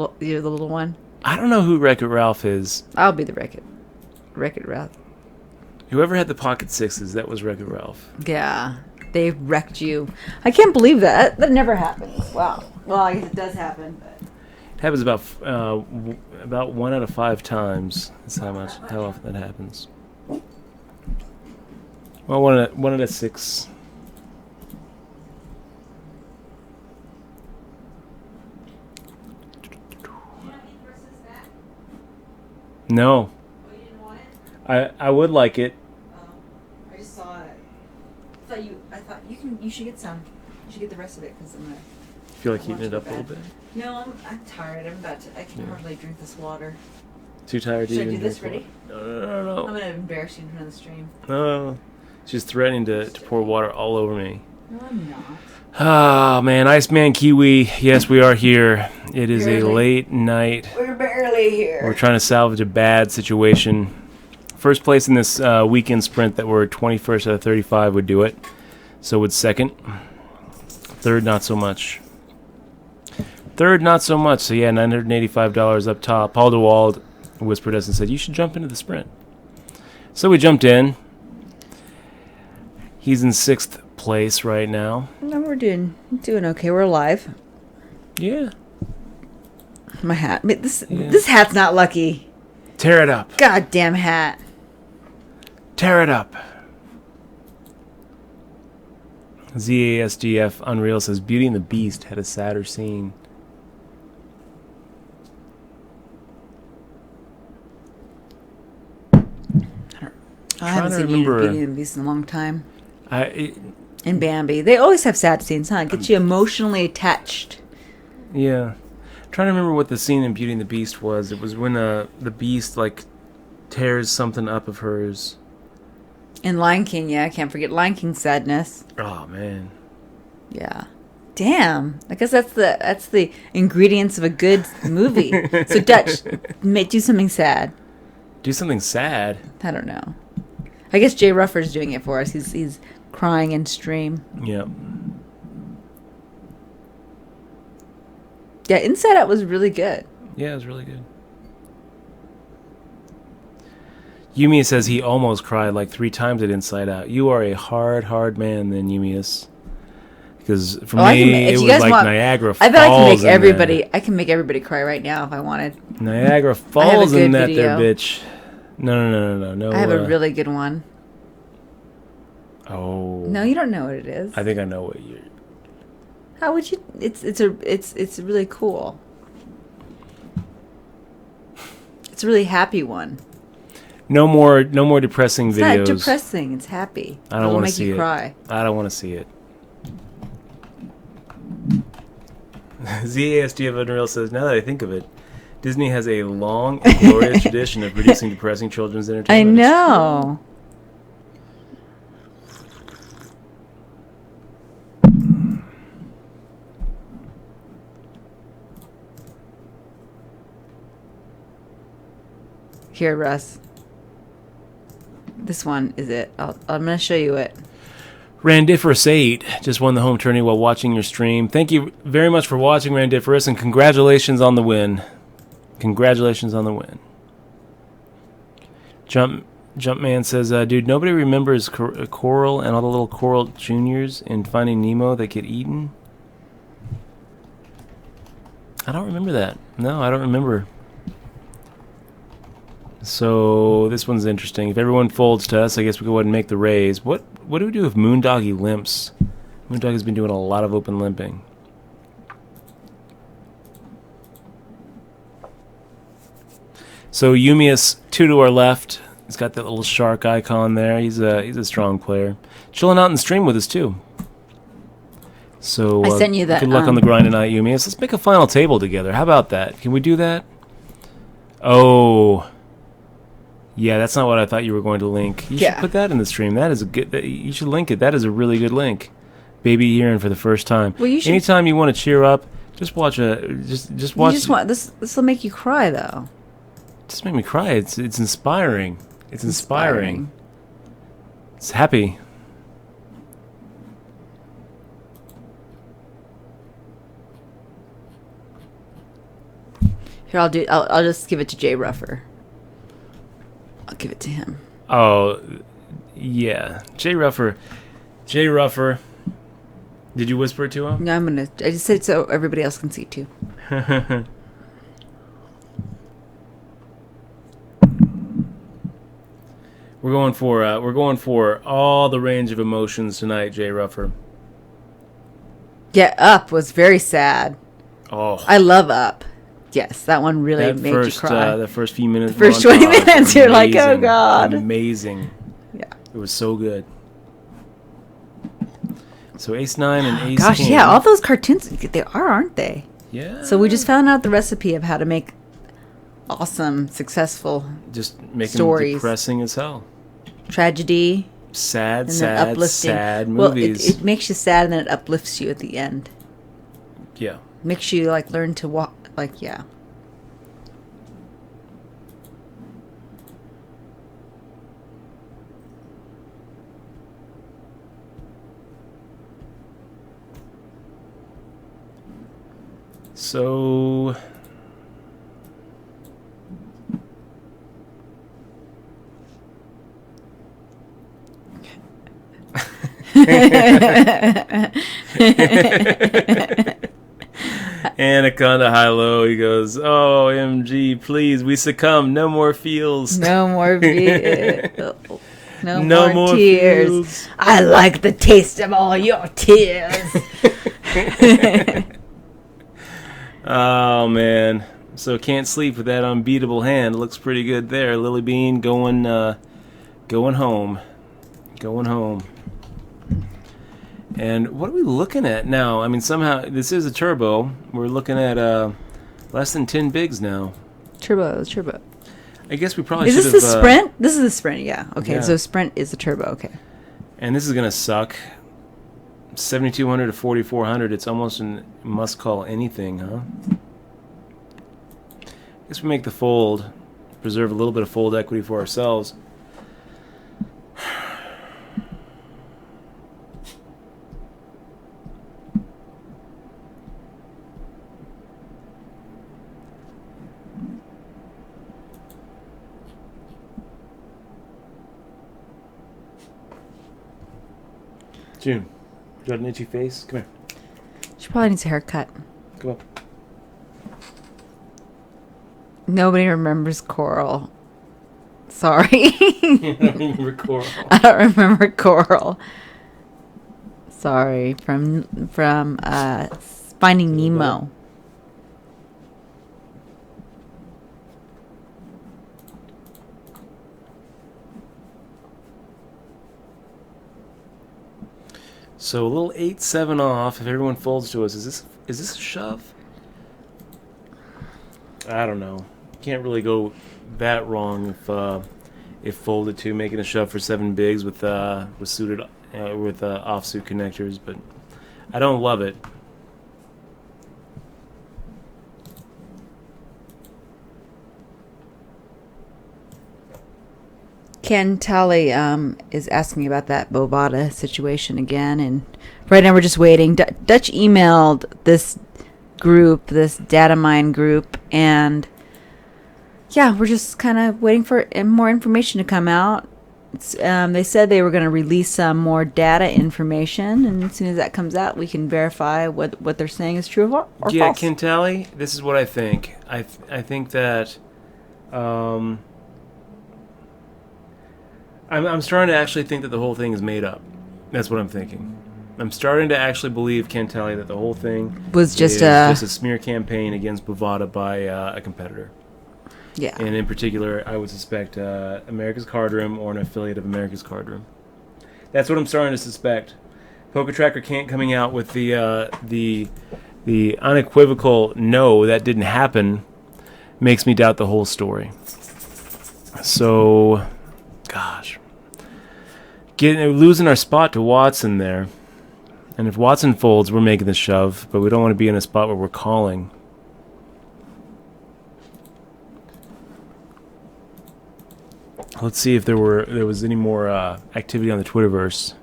little one? I don't know who Wreck-It Ralph is. I'll be the Wreck-It Ralph. Whoever had the pocket sixes, that was Wreck-It Ralph. Yeah, they wrecked you. I can't believe that. That never happens. Wow. Well, I guess it does happen. But. It happens about 1 out of 5 times. That's how often that happens. Well, 1 out of 6. No. Oh, you didn't want it? I would like it. Oh, I just saw it. I thought you should get some. You should get the rest of it because I'm gonna. Feel like heating it up a little bit? No, I'm tired. I can hardly drink this water. Too tired to Should even I do this? drink Ready? No. I'm gonna embarrass you in front of the stream. No. She's threatening to pour water all over me. No, I'm not. Ah, man, Iceman Kiwi. Yes, we are here. It is barely. A late night. We're barely here. We're trying to salvage a bad situation. First place in this weekend sprint that we're 21st out of 35 would do it. So would second. Third, not so much. Third, not so much. So yeah, $985 up top. Paul DeWald whispered us and said, you should jump into the sprint. So we jumped in. He's in 6th place right now. No, we're doing okay. We're alive. Yeah. My hat. This hat's not lucky. Tear it up. Goddamn hat. Tear it up. ZASGF Unreal says Beauty and the Beast had a sadder scene. I haven't seen Beauty and the Beast in a long time. And Bambi. They always have sad scenes, huh? It gets you emotionally attached. Yeah. I'm trying to remember what the scene in Beauty and the Beast was. It was when the Beast, tears something up of hers. In Lion King, yeah. I can't forget Lion King's sadness. Oh, man. Yeah. Damn. I guess that's the ingredients of a good movie. So, Dutch, do something sad. Do something sad? I don't know. I guess Jay Ruffer's doing it for us. He's crying in stream. Yep. Yeah, Inside Out was really good. Yeah, it was really good. Yumi says he almost cried like 3 times at Inside Out. You are a hard man, then, Yumius. Because for me, it was like Niagara Falls. I bet I can make everybody cry right now if I wanted. Niagara Falls in that there, bitch. No. I have a really good one. Oh. No, you don't know what it is. I think I know what you're. How would you? It's really cool. It's a really happy one. No more depressing videos. It's not depressing. It's happy. I don't want to see it. Cry. I don't want to see it. ZASD of Unreal says, now that I think of it, Disney has a long and glorious tradition of producing depressing children's entertainment. I know. Here, Russ. This one is it. I'm going to show you it. Randiferous8 just won the home tourney while watching your stream. Thank you very much for watching, Randiferous, and congratulations on the win. Congratulations on the win. Jumpman says, dude, nobody remembers Coral and all the little Coral Juniors in Finding Nemo that get eaten? I don't remember that. No, I don't remember. So this one's interesting. If everyone folds to us, I guess we go ahead and make the raise. What do we do if Moondoggy limps? Moondoggy's been doing a lot of open limping. So Yumius, 2 to our left. He's got that little shark icon there. He's a strong player. Chilling out in the stream with us too. So I sent you that. Good luck on the grind tonight, Yumius. Let's make a final table together. How about that? Can we do that? Oh. Yeah, that's not what I thought you were going to link. You should put that in the stream. That is a good. You should link it. That is a really good link. Baby hearing for the first time. Well, you should. Anytime you want to cheer up, just watch just watch. You just want this. This will make you cry, though. Just make me cry. It's inspiring. It's inspiring. It's happy. Here, I'll just give it to Jay Ruffer. I'll give it to him. Oh, yeah. Jay Ruffer. Did you whisper it to him? No, I just said so everybody else can see it too. We're going for all the range of emotions tonight, Jay Ruffer. Get Up was very sad. Oh. I love Up. Yes, that one really made you cry. The first few minutes. The first 20 minutes, you're like, oh, God. Amazing. Yeah. It was so good. So Ace-9 and Ace-King. Gosh, yeah, all those cartoons, they are, aren't they? Yeah. So we just found out the recipe of how to make awesome, successful just make stories. Them depressing as hell. Tragedy. Sad Well, movies. it makes you sad and then it uplifts you at the end. Yeah. Makes you, like, learn to walk. Like, yeah. So Anaconda High Low, he goes, oh, MG, please, we succumb. No more feels. No more No more tears. Feels. I like the taste of all your tears. Oh, man. So can't sleep with that unbeatable hand. Looks pretty good there. Lily Bean going home. Going home. And what are we looking at now? I mean, somehow, this is a turbo. We're looking at less than 10 bigs now. Turbo. I guess we probably should have... Is this the Sprint? This is the Sprint, yeah. Okay, yeah. So Sprint is the turbo, okay. And this is going to suck. 7,200 to 4,400. It's almost a must call anything, huh? I guess we make the fold. Preserve a little bit of fold equity for ourselves. June, you got an itchy face? Come here. She probably needs a haircut. Come up. Nobody remembers Coral. Sorry. You don't remember Coral. I don't remember Coral. Sorry. From Finding Nemo. So a little 8-7 off. If everyone folds to us, is this a shove? I don't know. Can't really go that wrong if folded to making a shove for 7 bigs with suited with offsuit connectors, but I don't love it. Ken Talley is asking about that Bada situation again, and right now we're just waiting. Dutch emailed this group, this data mine group, and yeah, we're just kind of waiting for more information to come out. They said they were going to release some more data information, and as soon as that comes out, we can verify what they're saying is true or false. Yeah, Ken Talley, this is what I think. I think that I'm starting to actually think that the whole thing is made up. That's what I'm thinking. I'm starting to actually believe, Ken Talley, that the whole thing was just a smear campaign against Bada by a competitor. Yeah. And in particular, I would suspect America's Card Room or an affiliate of America's Card Room. That's what I'm starting to suspect. Poker Tracker can't coming out with the unequivocal no, that didn't happen, makes me doubt the whole story. So, gosh, losing our spot to Watson there. And if Watson folds, we're making the shove, but we don't want to be in a spot where we're calling. Let's see if there was any more activity on the Twitterverse.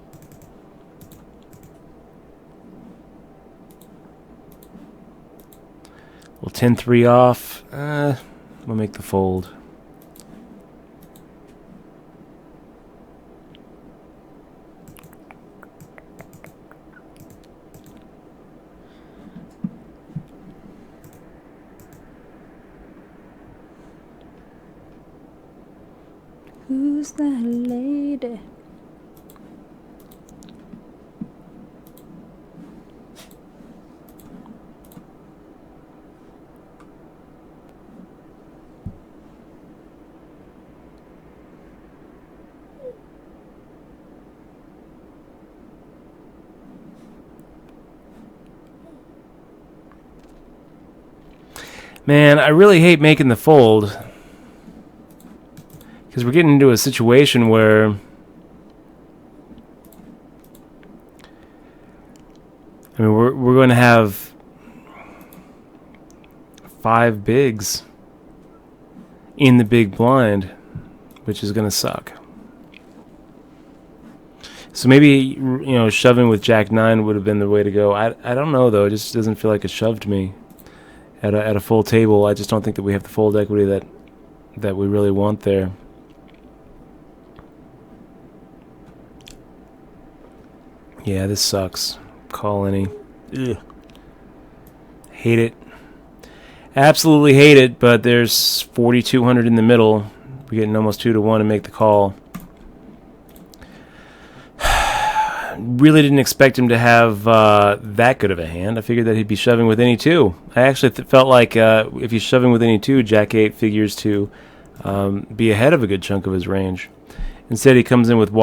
Well, 10-3 off. We'll make the fold. Who's that lady? Man, I really hate making the fold. Because we're getting into a situation where we're going to have 5 bigs in the big blind, which is going to suck. So maybe, shoving with Jack 9 would have been the way to go. I don't know, though. It just doesn't feel like a shove to me. At a full table, I just don't think that we have the fold equity that we really want there. Yeah, this sucks. Call any. Ugh. Hate it. Absolutely hate it, but there's 4,200 in the middle. We're getting almost 2-1 to make the call. Really didn't expect him to have that good of a hand. I figured that he'd be shoving with any 2. I actually felt like if he's shoving with any 2, Jack 8 figures to be ahead of a good chunk of his range. Instead, he comes in with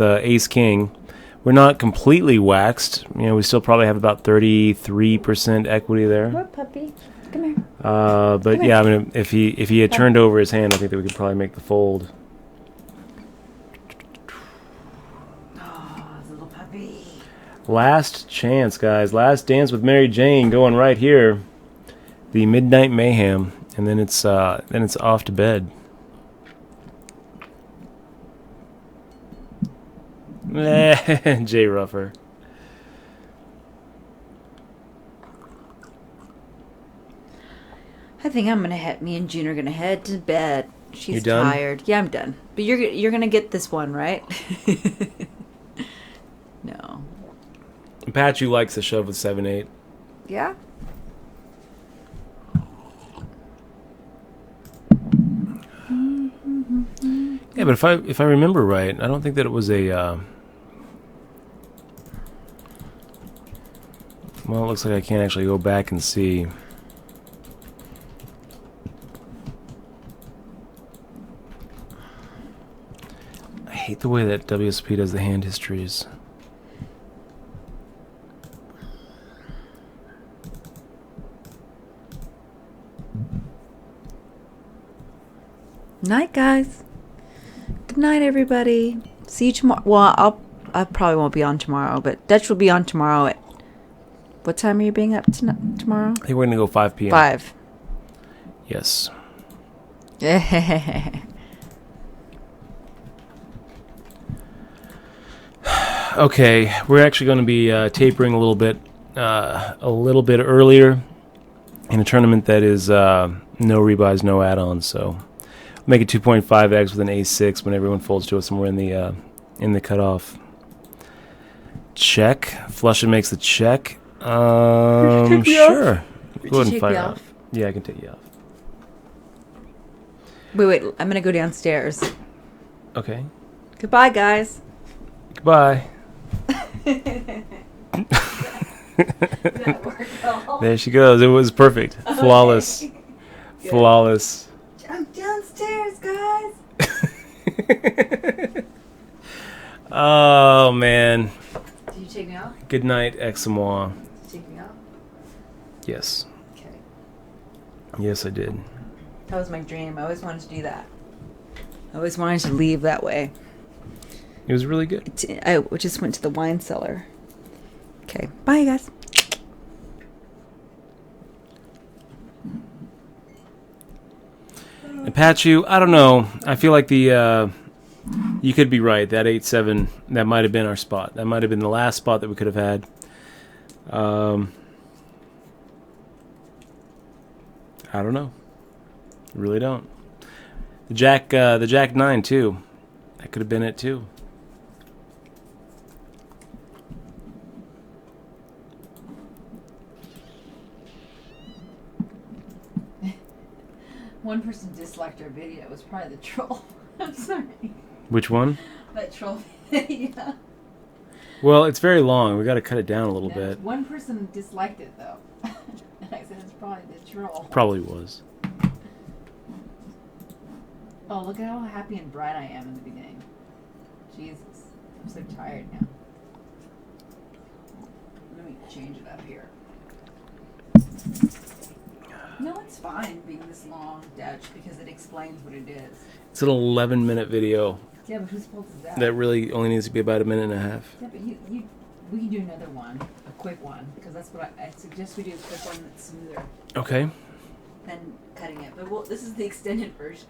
Ace King. We're not completely waxed. We still probably have about 33% equity there. What puppy? Come here. But Come yeah, here. If he had turned over his hand, I think that we could probably make the fold. Oh, little puppy. Last chance, guys. Last dance with Mary Jane going right here. The Midnight Mayhem, and then it's off to bed. Jay Ruffer. I think me and June are gonna head to bed. She's You done? tired. Yeah, I'm done. But you're gonna get this one, right? No. Apache likes the shove with 7/8. Yeah. Yeah, but if I remember right, I don't think that it was a. Well, it looks like I can't actually go back and see. I hate the way that WSP does the hand histories. Night, guys. Good night, everybody. See you tomorrow. Well, I probably won't be on tomorrow, but Dutch will be on tomorrow at... What time are you being up tomorrow? I think we're going to go 5 p.m. 5. Yes. Okay, we're actually going to be tapering a little bit earlier in a tournament that is no rebuys, no add-ons. So make it 2.5x with an A6 when everyone folds to it somewhere in the cutoff. Check. Flushing makes the check. Sure. Go ahead and fire off. Yeah, I can take you off. Wait. I'm gonna go downstairs. Okay. Goodbye, guys. Goodbye. There she goes. It was perfect. Flawless. Okay. Flawless. I'm downstairs, guys. Oh, man. Did you take me out? Good night, Examois. Did you take me out? Yes. Okay. Yes, I did. That was my dream. I always wanted to do that. I always wanted to leave that way. It was really good. I just went to the wine cellar. Okay. Bye, you guys. Apache, I don't know. I feel like you could be right. That 8-7, that might have been our spot. That might have been the last spot that we could have had. I don't know. Really don't. The Jack 9 too. That could have been it too. One person disliked our video. It was probably the troll. I'm sorry. Which one? That troll video. Well, it's very long. We got to cut it down a little bit. One person disliked it though. And I said it's probably the troll. Probably was. Oh, look at how happy and bright I am in the beginning. Jesus. I'm so tired now. Let me change it up here. No, it's fine being this long, Dutch, because it explains what it is. It's an 11-minute video. Yeah, but whose fault is that? That really only needs to be about a minute and a half. Yeah, but we can do another one, a quick one, because that's what I suggest we do, a quick one that's smoother. Okay. Than cutting it. But this is the extended version.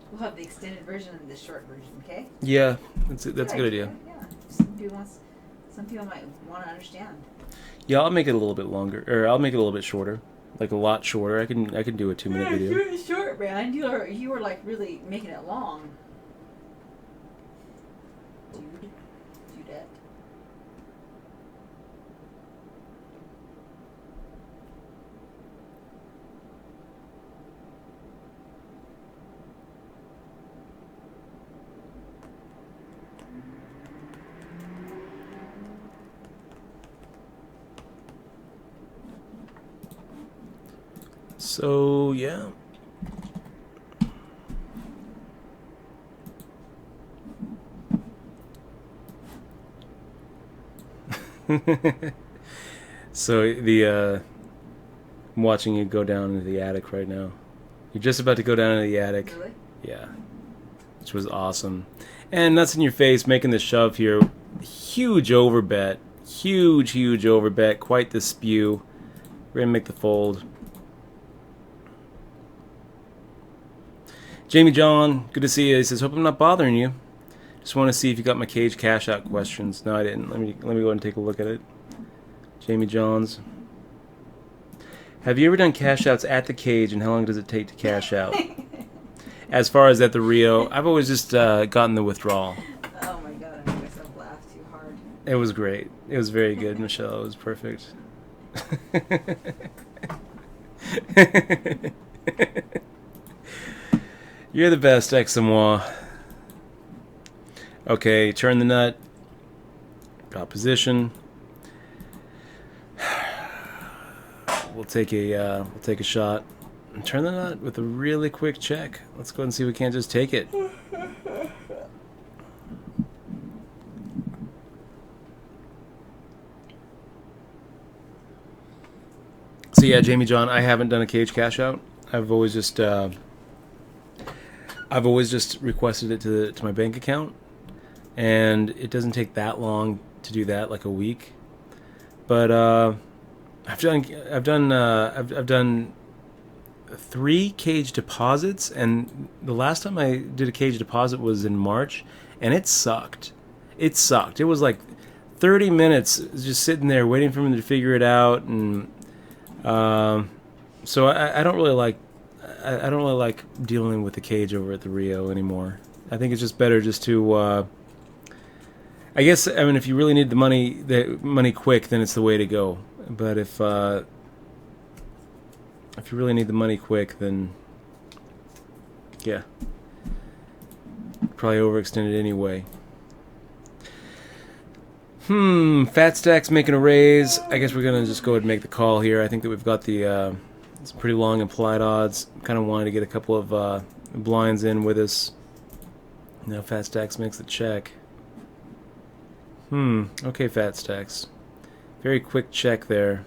We'll have the extended version and the short version, okay? Yeah, that's a good idea. Yeah. Some people might want to understand. Yeah, I'll make it a little bit longer, or I'll make it a little bit shorter, like a lot shorter. I can do a 2-minute video. You're short, man. You were like really making it long. Dudette. So, yeah. So, I'm watching you go down into the attic right now. You're just about to go down into the attic. Really? Yeah. Which was awesome. And nuts in your face, making the shove here. Huge overbet. Huge overbet. Quite the spew. We're going to make the fold. Jamie John, good to see you. He says, hope I'm not bothering you. Just want to see if you got my cage cash out questions. No, I didn't. Let me go ahead and take a look at it. Jamie Johns. Have you ever done cash outs at the cage, and how long does it take to cash out? As far as at the Rio, I've always just gotten the withdrawal. Oh my god, I made myself laugh. laugh too hard. It was great. It was very good, Michelle. It was perfect. You're the best, X-Moi. Okay, turn the nut. Got position. We'll take a shot. And turn the nut with a really quick check. Let's go ahead and see if we can't just take it. So yeah, Jamie John, I haven't done a cage cash out. I've always just requested it to my bank account, and it doesn't take that long to do that, like a week. But I've done 3 cage deposits, and the last time I did a cage deposit was in March, and it sucked. It was like 30 minutes just sitting there waiting for him to figure it out, and so I don't really like dealing with the cage over at the Rio anymore. I think it's just better just to I mean, if you really need the money quick, then it's the way to go. But if you really need the money quick, then yeah, probably overextended anyway. Fat Stack's making a raise. I guess we're gonna just go ahead and make the call here. I think that we've got the it's pretty long implied odds. Kind of wanted to get a couple of blinds in with us. Now Fat Stacks makes the check. Okay, Fat Stacks. Very quick check there.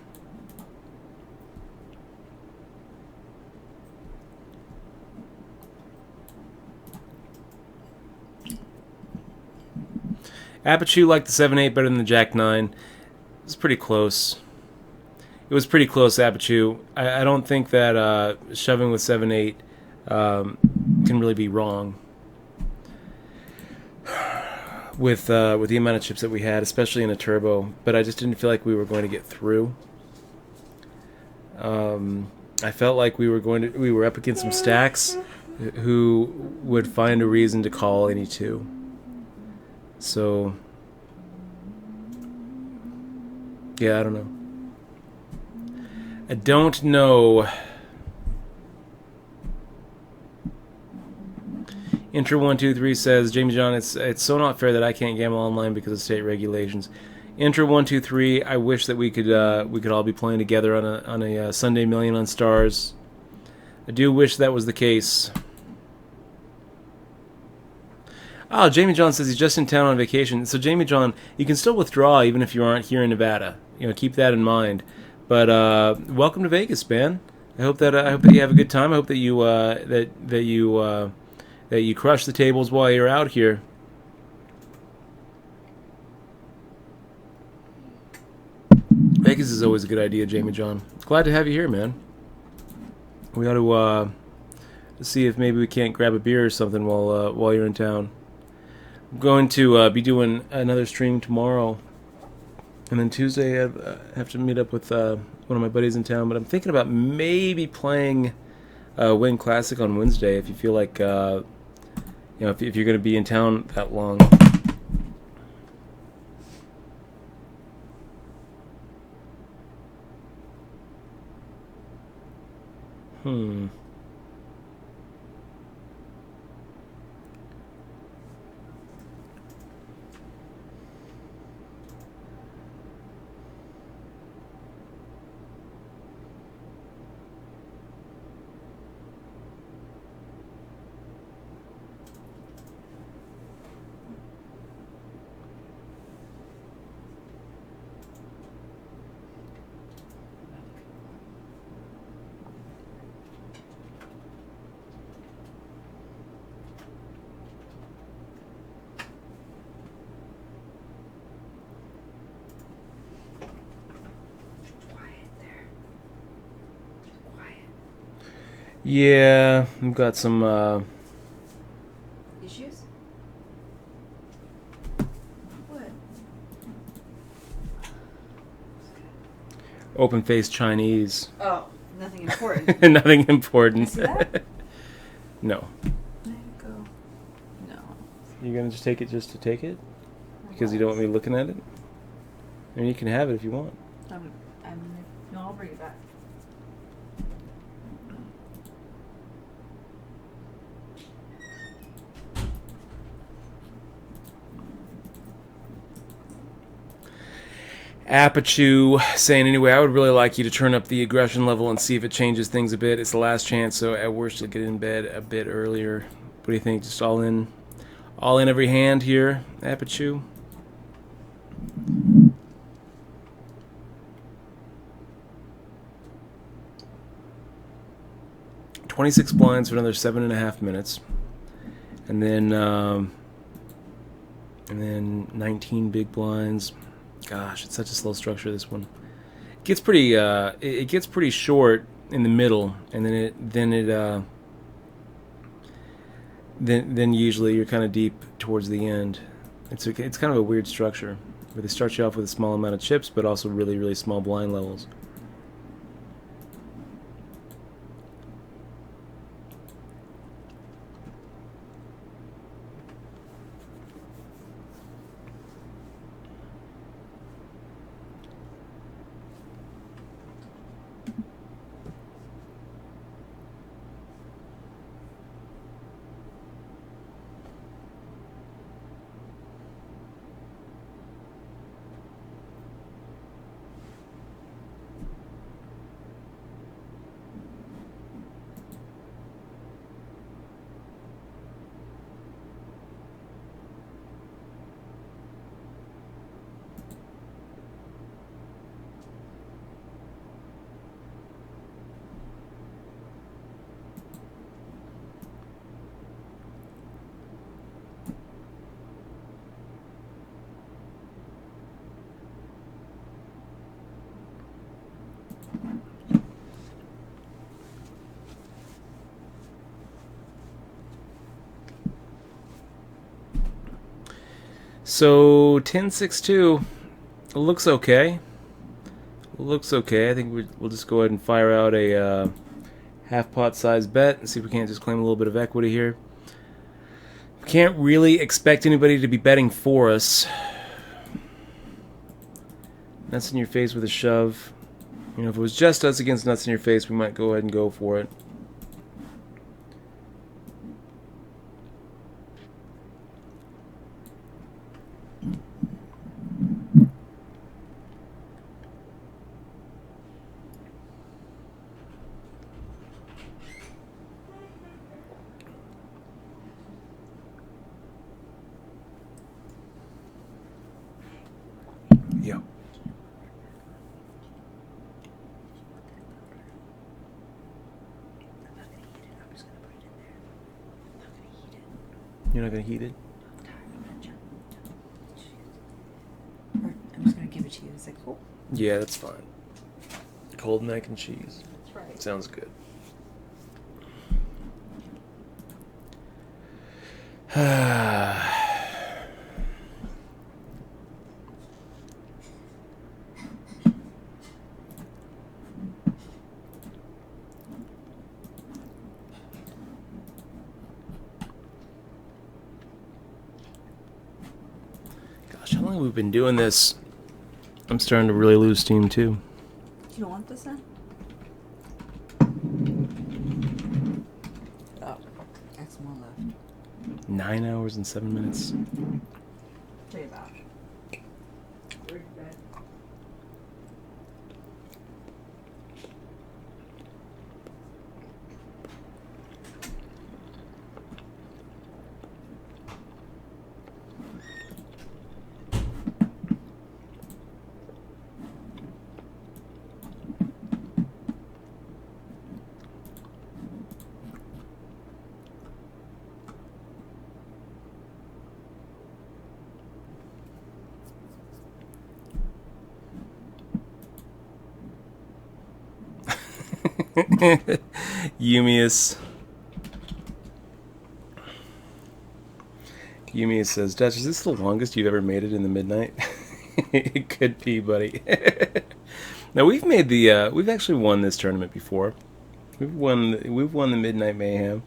Apache liked the 7-8 better than the Jack-9. It was pretty close. It was pretty close, Apache. I don't think that shoving with 7-8 can really be wrong. With the amount of chips that we had, especially in a turbo, but I just didn't feel like we were going to get through. I felt like we were up against some stacks who would find a reason to call any 2. So yeah, I don't know. Intra123 says, Jamie John, it's so not fair that I can't gamble online because of state regulations. Intra123, I wish that we could all be playing together on a Sunday Million on Stars. I do wish that was the case. Oh, Jamie John says he's just in town on vacation. So Jamie John, you can still withdraw even if you aren't here in Nevada. Keep that in mind. But welcome to Vegas, man. I hope that you have a good time. I hope that you that you crush the tables while you're out here. Vegas is always a good idea, Jamie John. Glad to have you here, man. We ought to see if maybe we can't grab a beer or something while you're in town. I'm going to be doing another stream tomorrow, and then Tuesday I have to meet up with one of my buddies in town. But I'm thinking about maybe playing Win Classic on Wednesday if you feel like if you're going to be in town that long. Yeah, I've got some issues? What? Open-faced Chinese. Oh, nothing important. Nothing important. Can I see that? No. Let it go. No. You're gonna just take it just to take it? Because you don't want me looking at it? I mean, you can have it if you want. No, I'll bring it back. Apachu saying, anyway, I would really like you to turn up the aggression level and see if it changes things a bit. It's the last chance, so at worst you'll get in bed a bit earlier. What do you think? Just all in every hand here, Apachu? $26 blinds for another 7.5 minutes, and then 19 big blinds. Gosh, it's such a slow structure, this one. It gets pretty it gets pretty short in the middle, and then usually you're kind of deep towards the end. It's kind of a weird structure where they start you off with a small amount of chips, but also really, really small blind levels. So 10-6-2 looks okay. Looks okay. I think we'll just go ahead and fire out a half pot size bet and see if we can't just claim a little bit of equity here. We can't really expect anybody to be betting for us. Nuts in your face with a shove. You know, if it was just us against nuts in your face, we might go ahead and go for it. Yep. You're not going to heat it? I'm just going to give it to you. Is that cool? Yeah, that's fine. Cold mac and cheese. That's right. Sounds good. Gosh, how long have we been doing this? I'm starting to really lose steam too. Do you want this then? Oh, that's more left. 9 hours and 7 minutes. Tell you about. Where's bed? Yumius says, Dutch, is this the longest you've ever made it in the midnight? It could be, buddy. Now we've made the we've actually won this tournament before. We've won the Midnight Mayhem.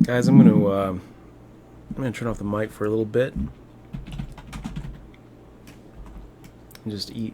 Guys, I'm gonna turn off the mic for a little bit and just eat.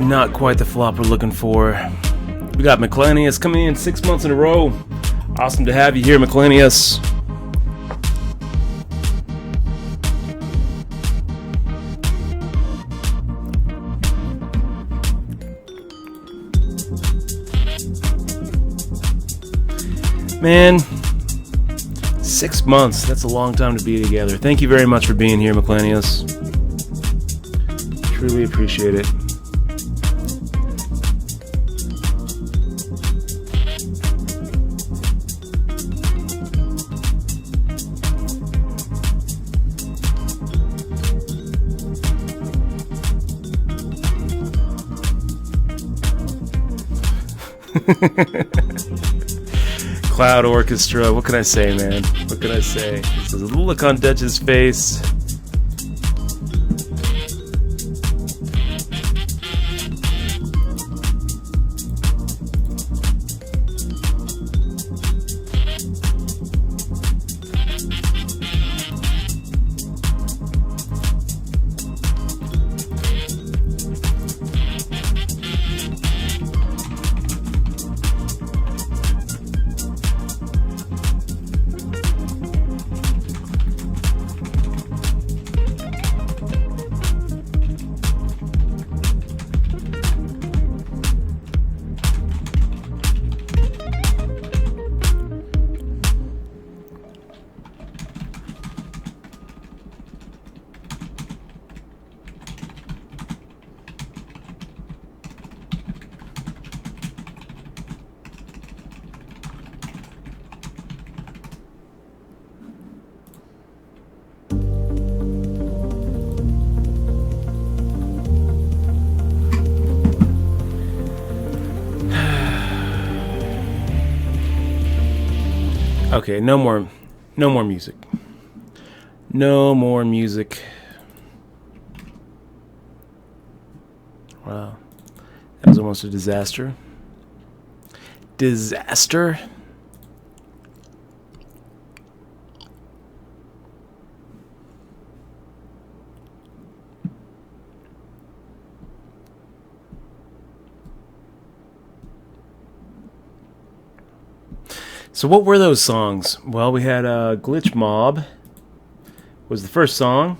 Not quite the flop we're looking for. We got McClanius coming in 6 months in a row. Awesome to have you here, McClanius. Man, 6 months. That's a long time to be together. Thank you very much for being here, McClanius. Truly appreciate it. Cloud Orchestra. What can I say, man? What can I say? There's a little look on Dutch's face. Okay, no more music. No more music. Wow. That was almost a disaster. Disaster? So what were those songs? Well, we had Glitch Mob was the first song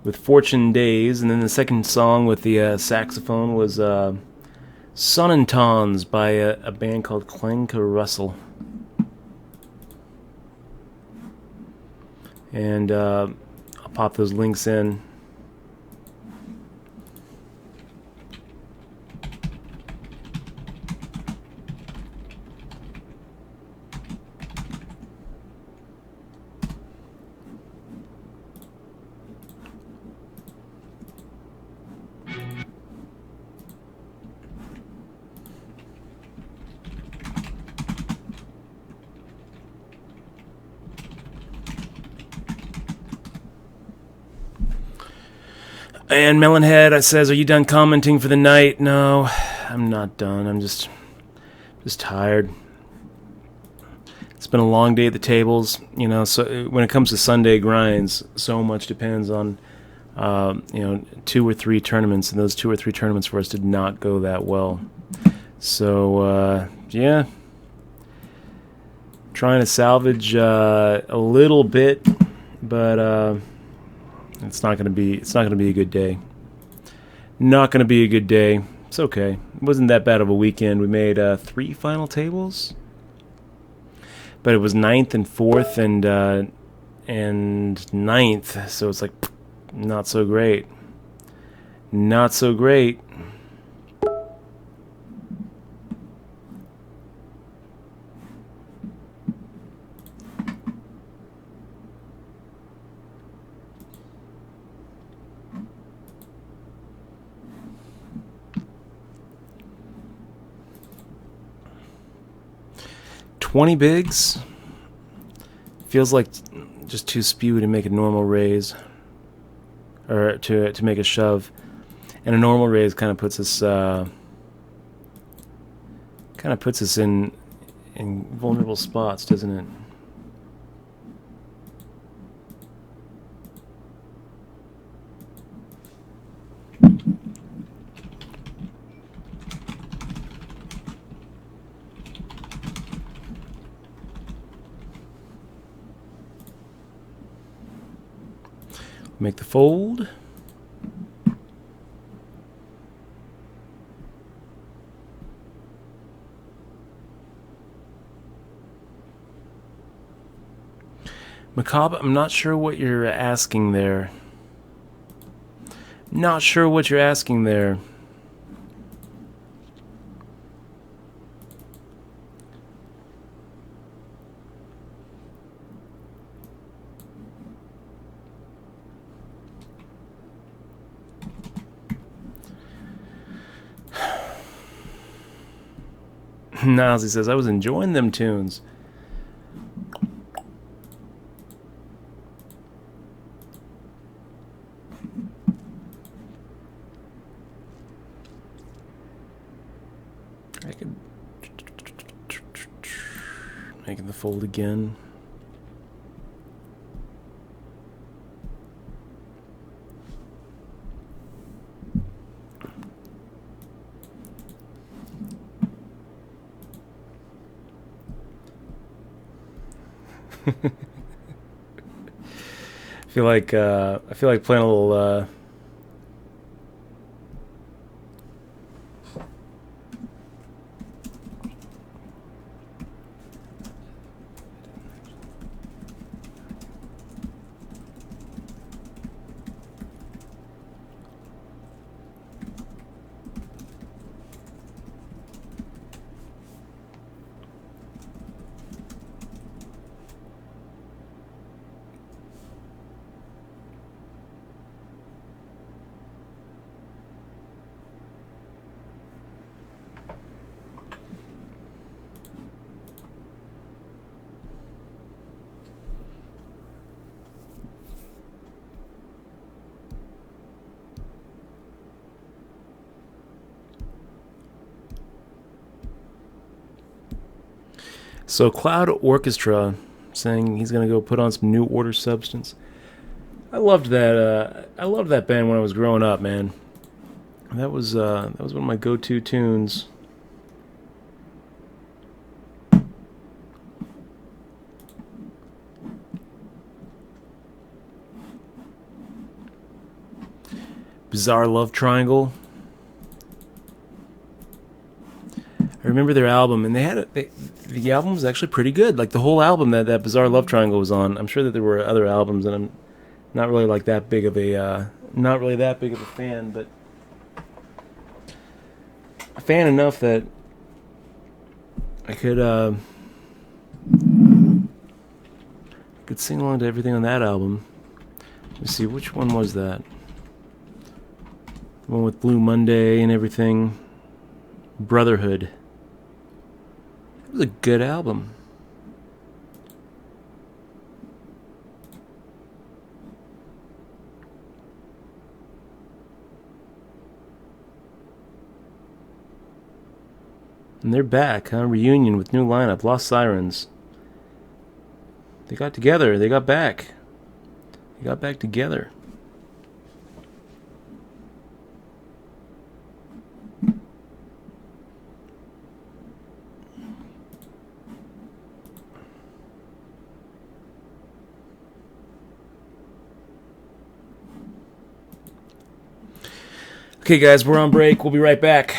with Fortune Days, and then the second song with the saxophone was Sun and Tons by a band called Clanker Russell. And I'll pop those links in. And Melonhead says, "Are you done commenting for the night?" No, I'm not done. I'm just tired. It's been a long day at the tables, you know. So when it comes to Sunday grinds, so much depends on, 2 or 3 tournaments, and those 2 or 3 tournaments for us did not go that well. So yeah, trying to salvage a little bit, but. It's not gonna be a good day. Not gonna be a good day. It's okay. It wasn't that bad of a weekend. We made 3 final tables, but it was 9th and 4th and 9th. So it's like not so great. Not so great. $20 bigs feels like just too spewy to make a normal raise, or to make a shove, and a normal raise kind of puts us in vulnerable spots, doesn't it? Make the fold. Macabre, I'm not sure what you're asking there. Not sure what you're asking there. Nazi says, I was enjoying them tunes. I could making the fold again. I feel like playing a little So Cloud Orchestra saying he's gonna go put on some New Order substance. I loved that. I loved that band when I was growing up, man. That was one of my go-to tunes. Bizarre Love Triangle. I remember their album, and the album was actually pretty good. Like the whole album that Bizarre Love Triangle was on. I'm sure that there were other albums, and I'm not really like that big of a fan, but a fan enough that I could sing along to everything on that album. Let's see, which one was that? The one with Blue Monday and everything. Brotherhood. It was a good album. And they're back, huh? Reunion with new lineup, Lost Sirens. They got together, they got back. They got back together. Okay, guys, we're on break. We'll be right back.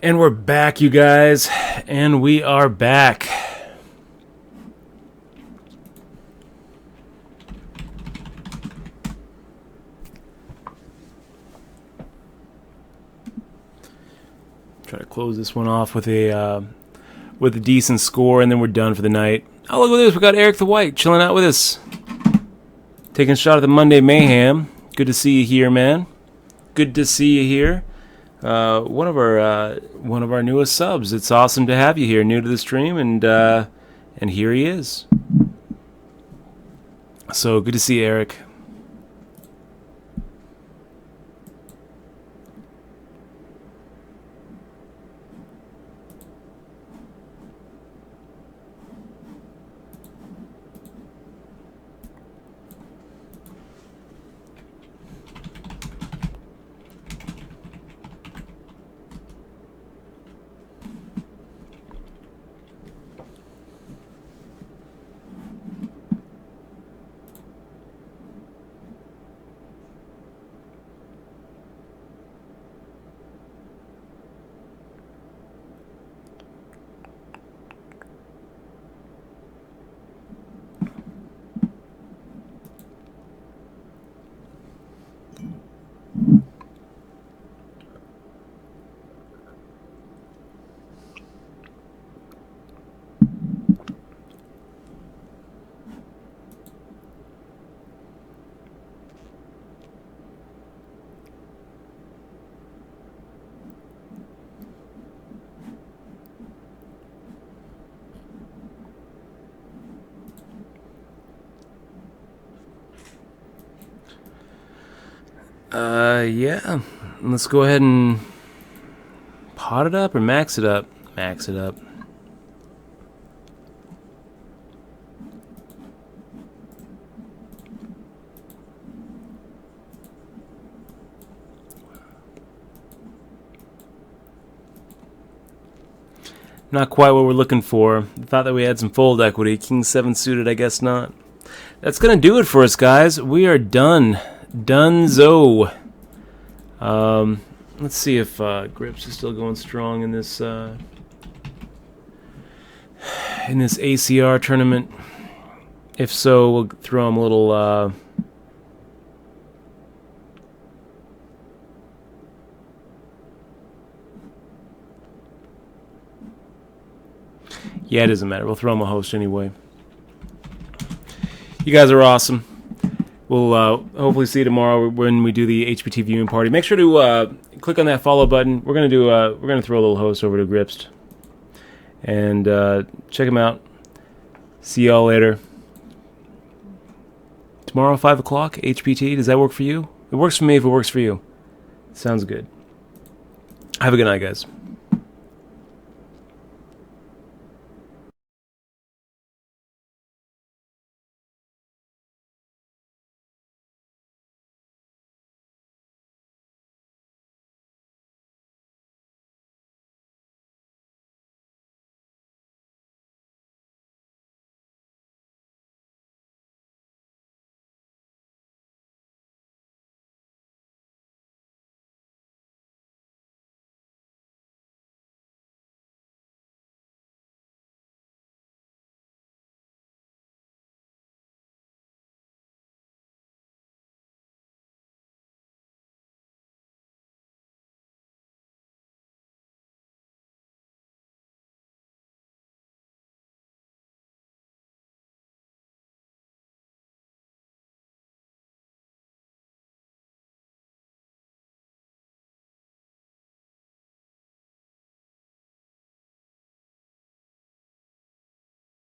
And we're back, you guys. And we are back. Try to close this one off with a decent score, and then we're done for the night. Oh, look at this. We got Eric the White chilling out with us. Taking a shot at the Monday Mayhem. Good to see you here, man. Good to see you here. One of our newest subs. It's awesome to have you here, new to the stream, and here he is. So good to see you, Eric. Yeah. Let's go ahead and pot it up or max it up. Max it up. Not quite what we're looking for. Thought that we had some fold equity. King 7 suited, I guess not. That's going to do it for us, guys. We are done. Dunzo. Let's see if Grips is still going strong in this ACR tournament. If so, we'll throw him a little yeah, it doesn't matter. We'll throw him a host anyway. You guys are awesome. We'll hopefully see you tomorrow when we do the HPT viewing party. Make sure to click on that follow button. We're gonna throw a little host over to Gripst, and check him out. See y'all later. Tomorrow 5 o'clock HPT. Does that work for you? It works for me if it works for you. Sounds good. Have a good night, guys.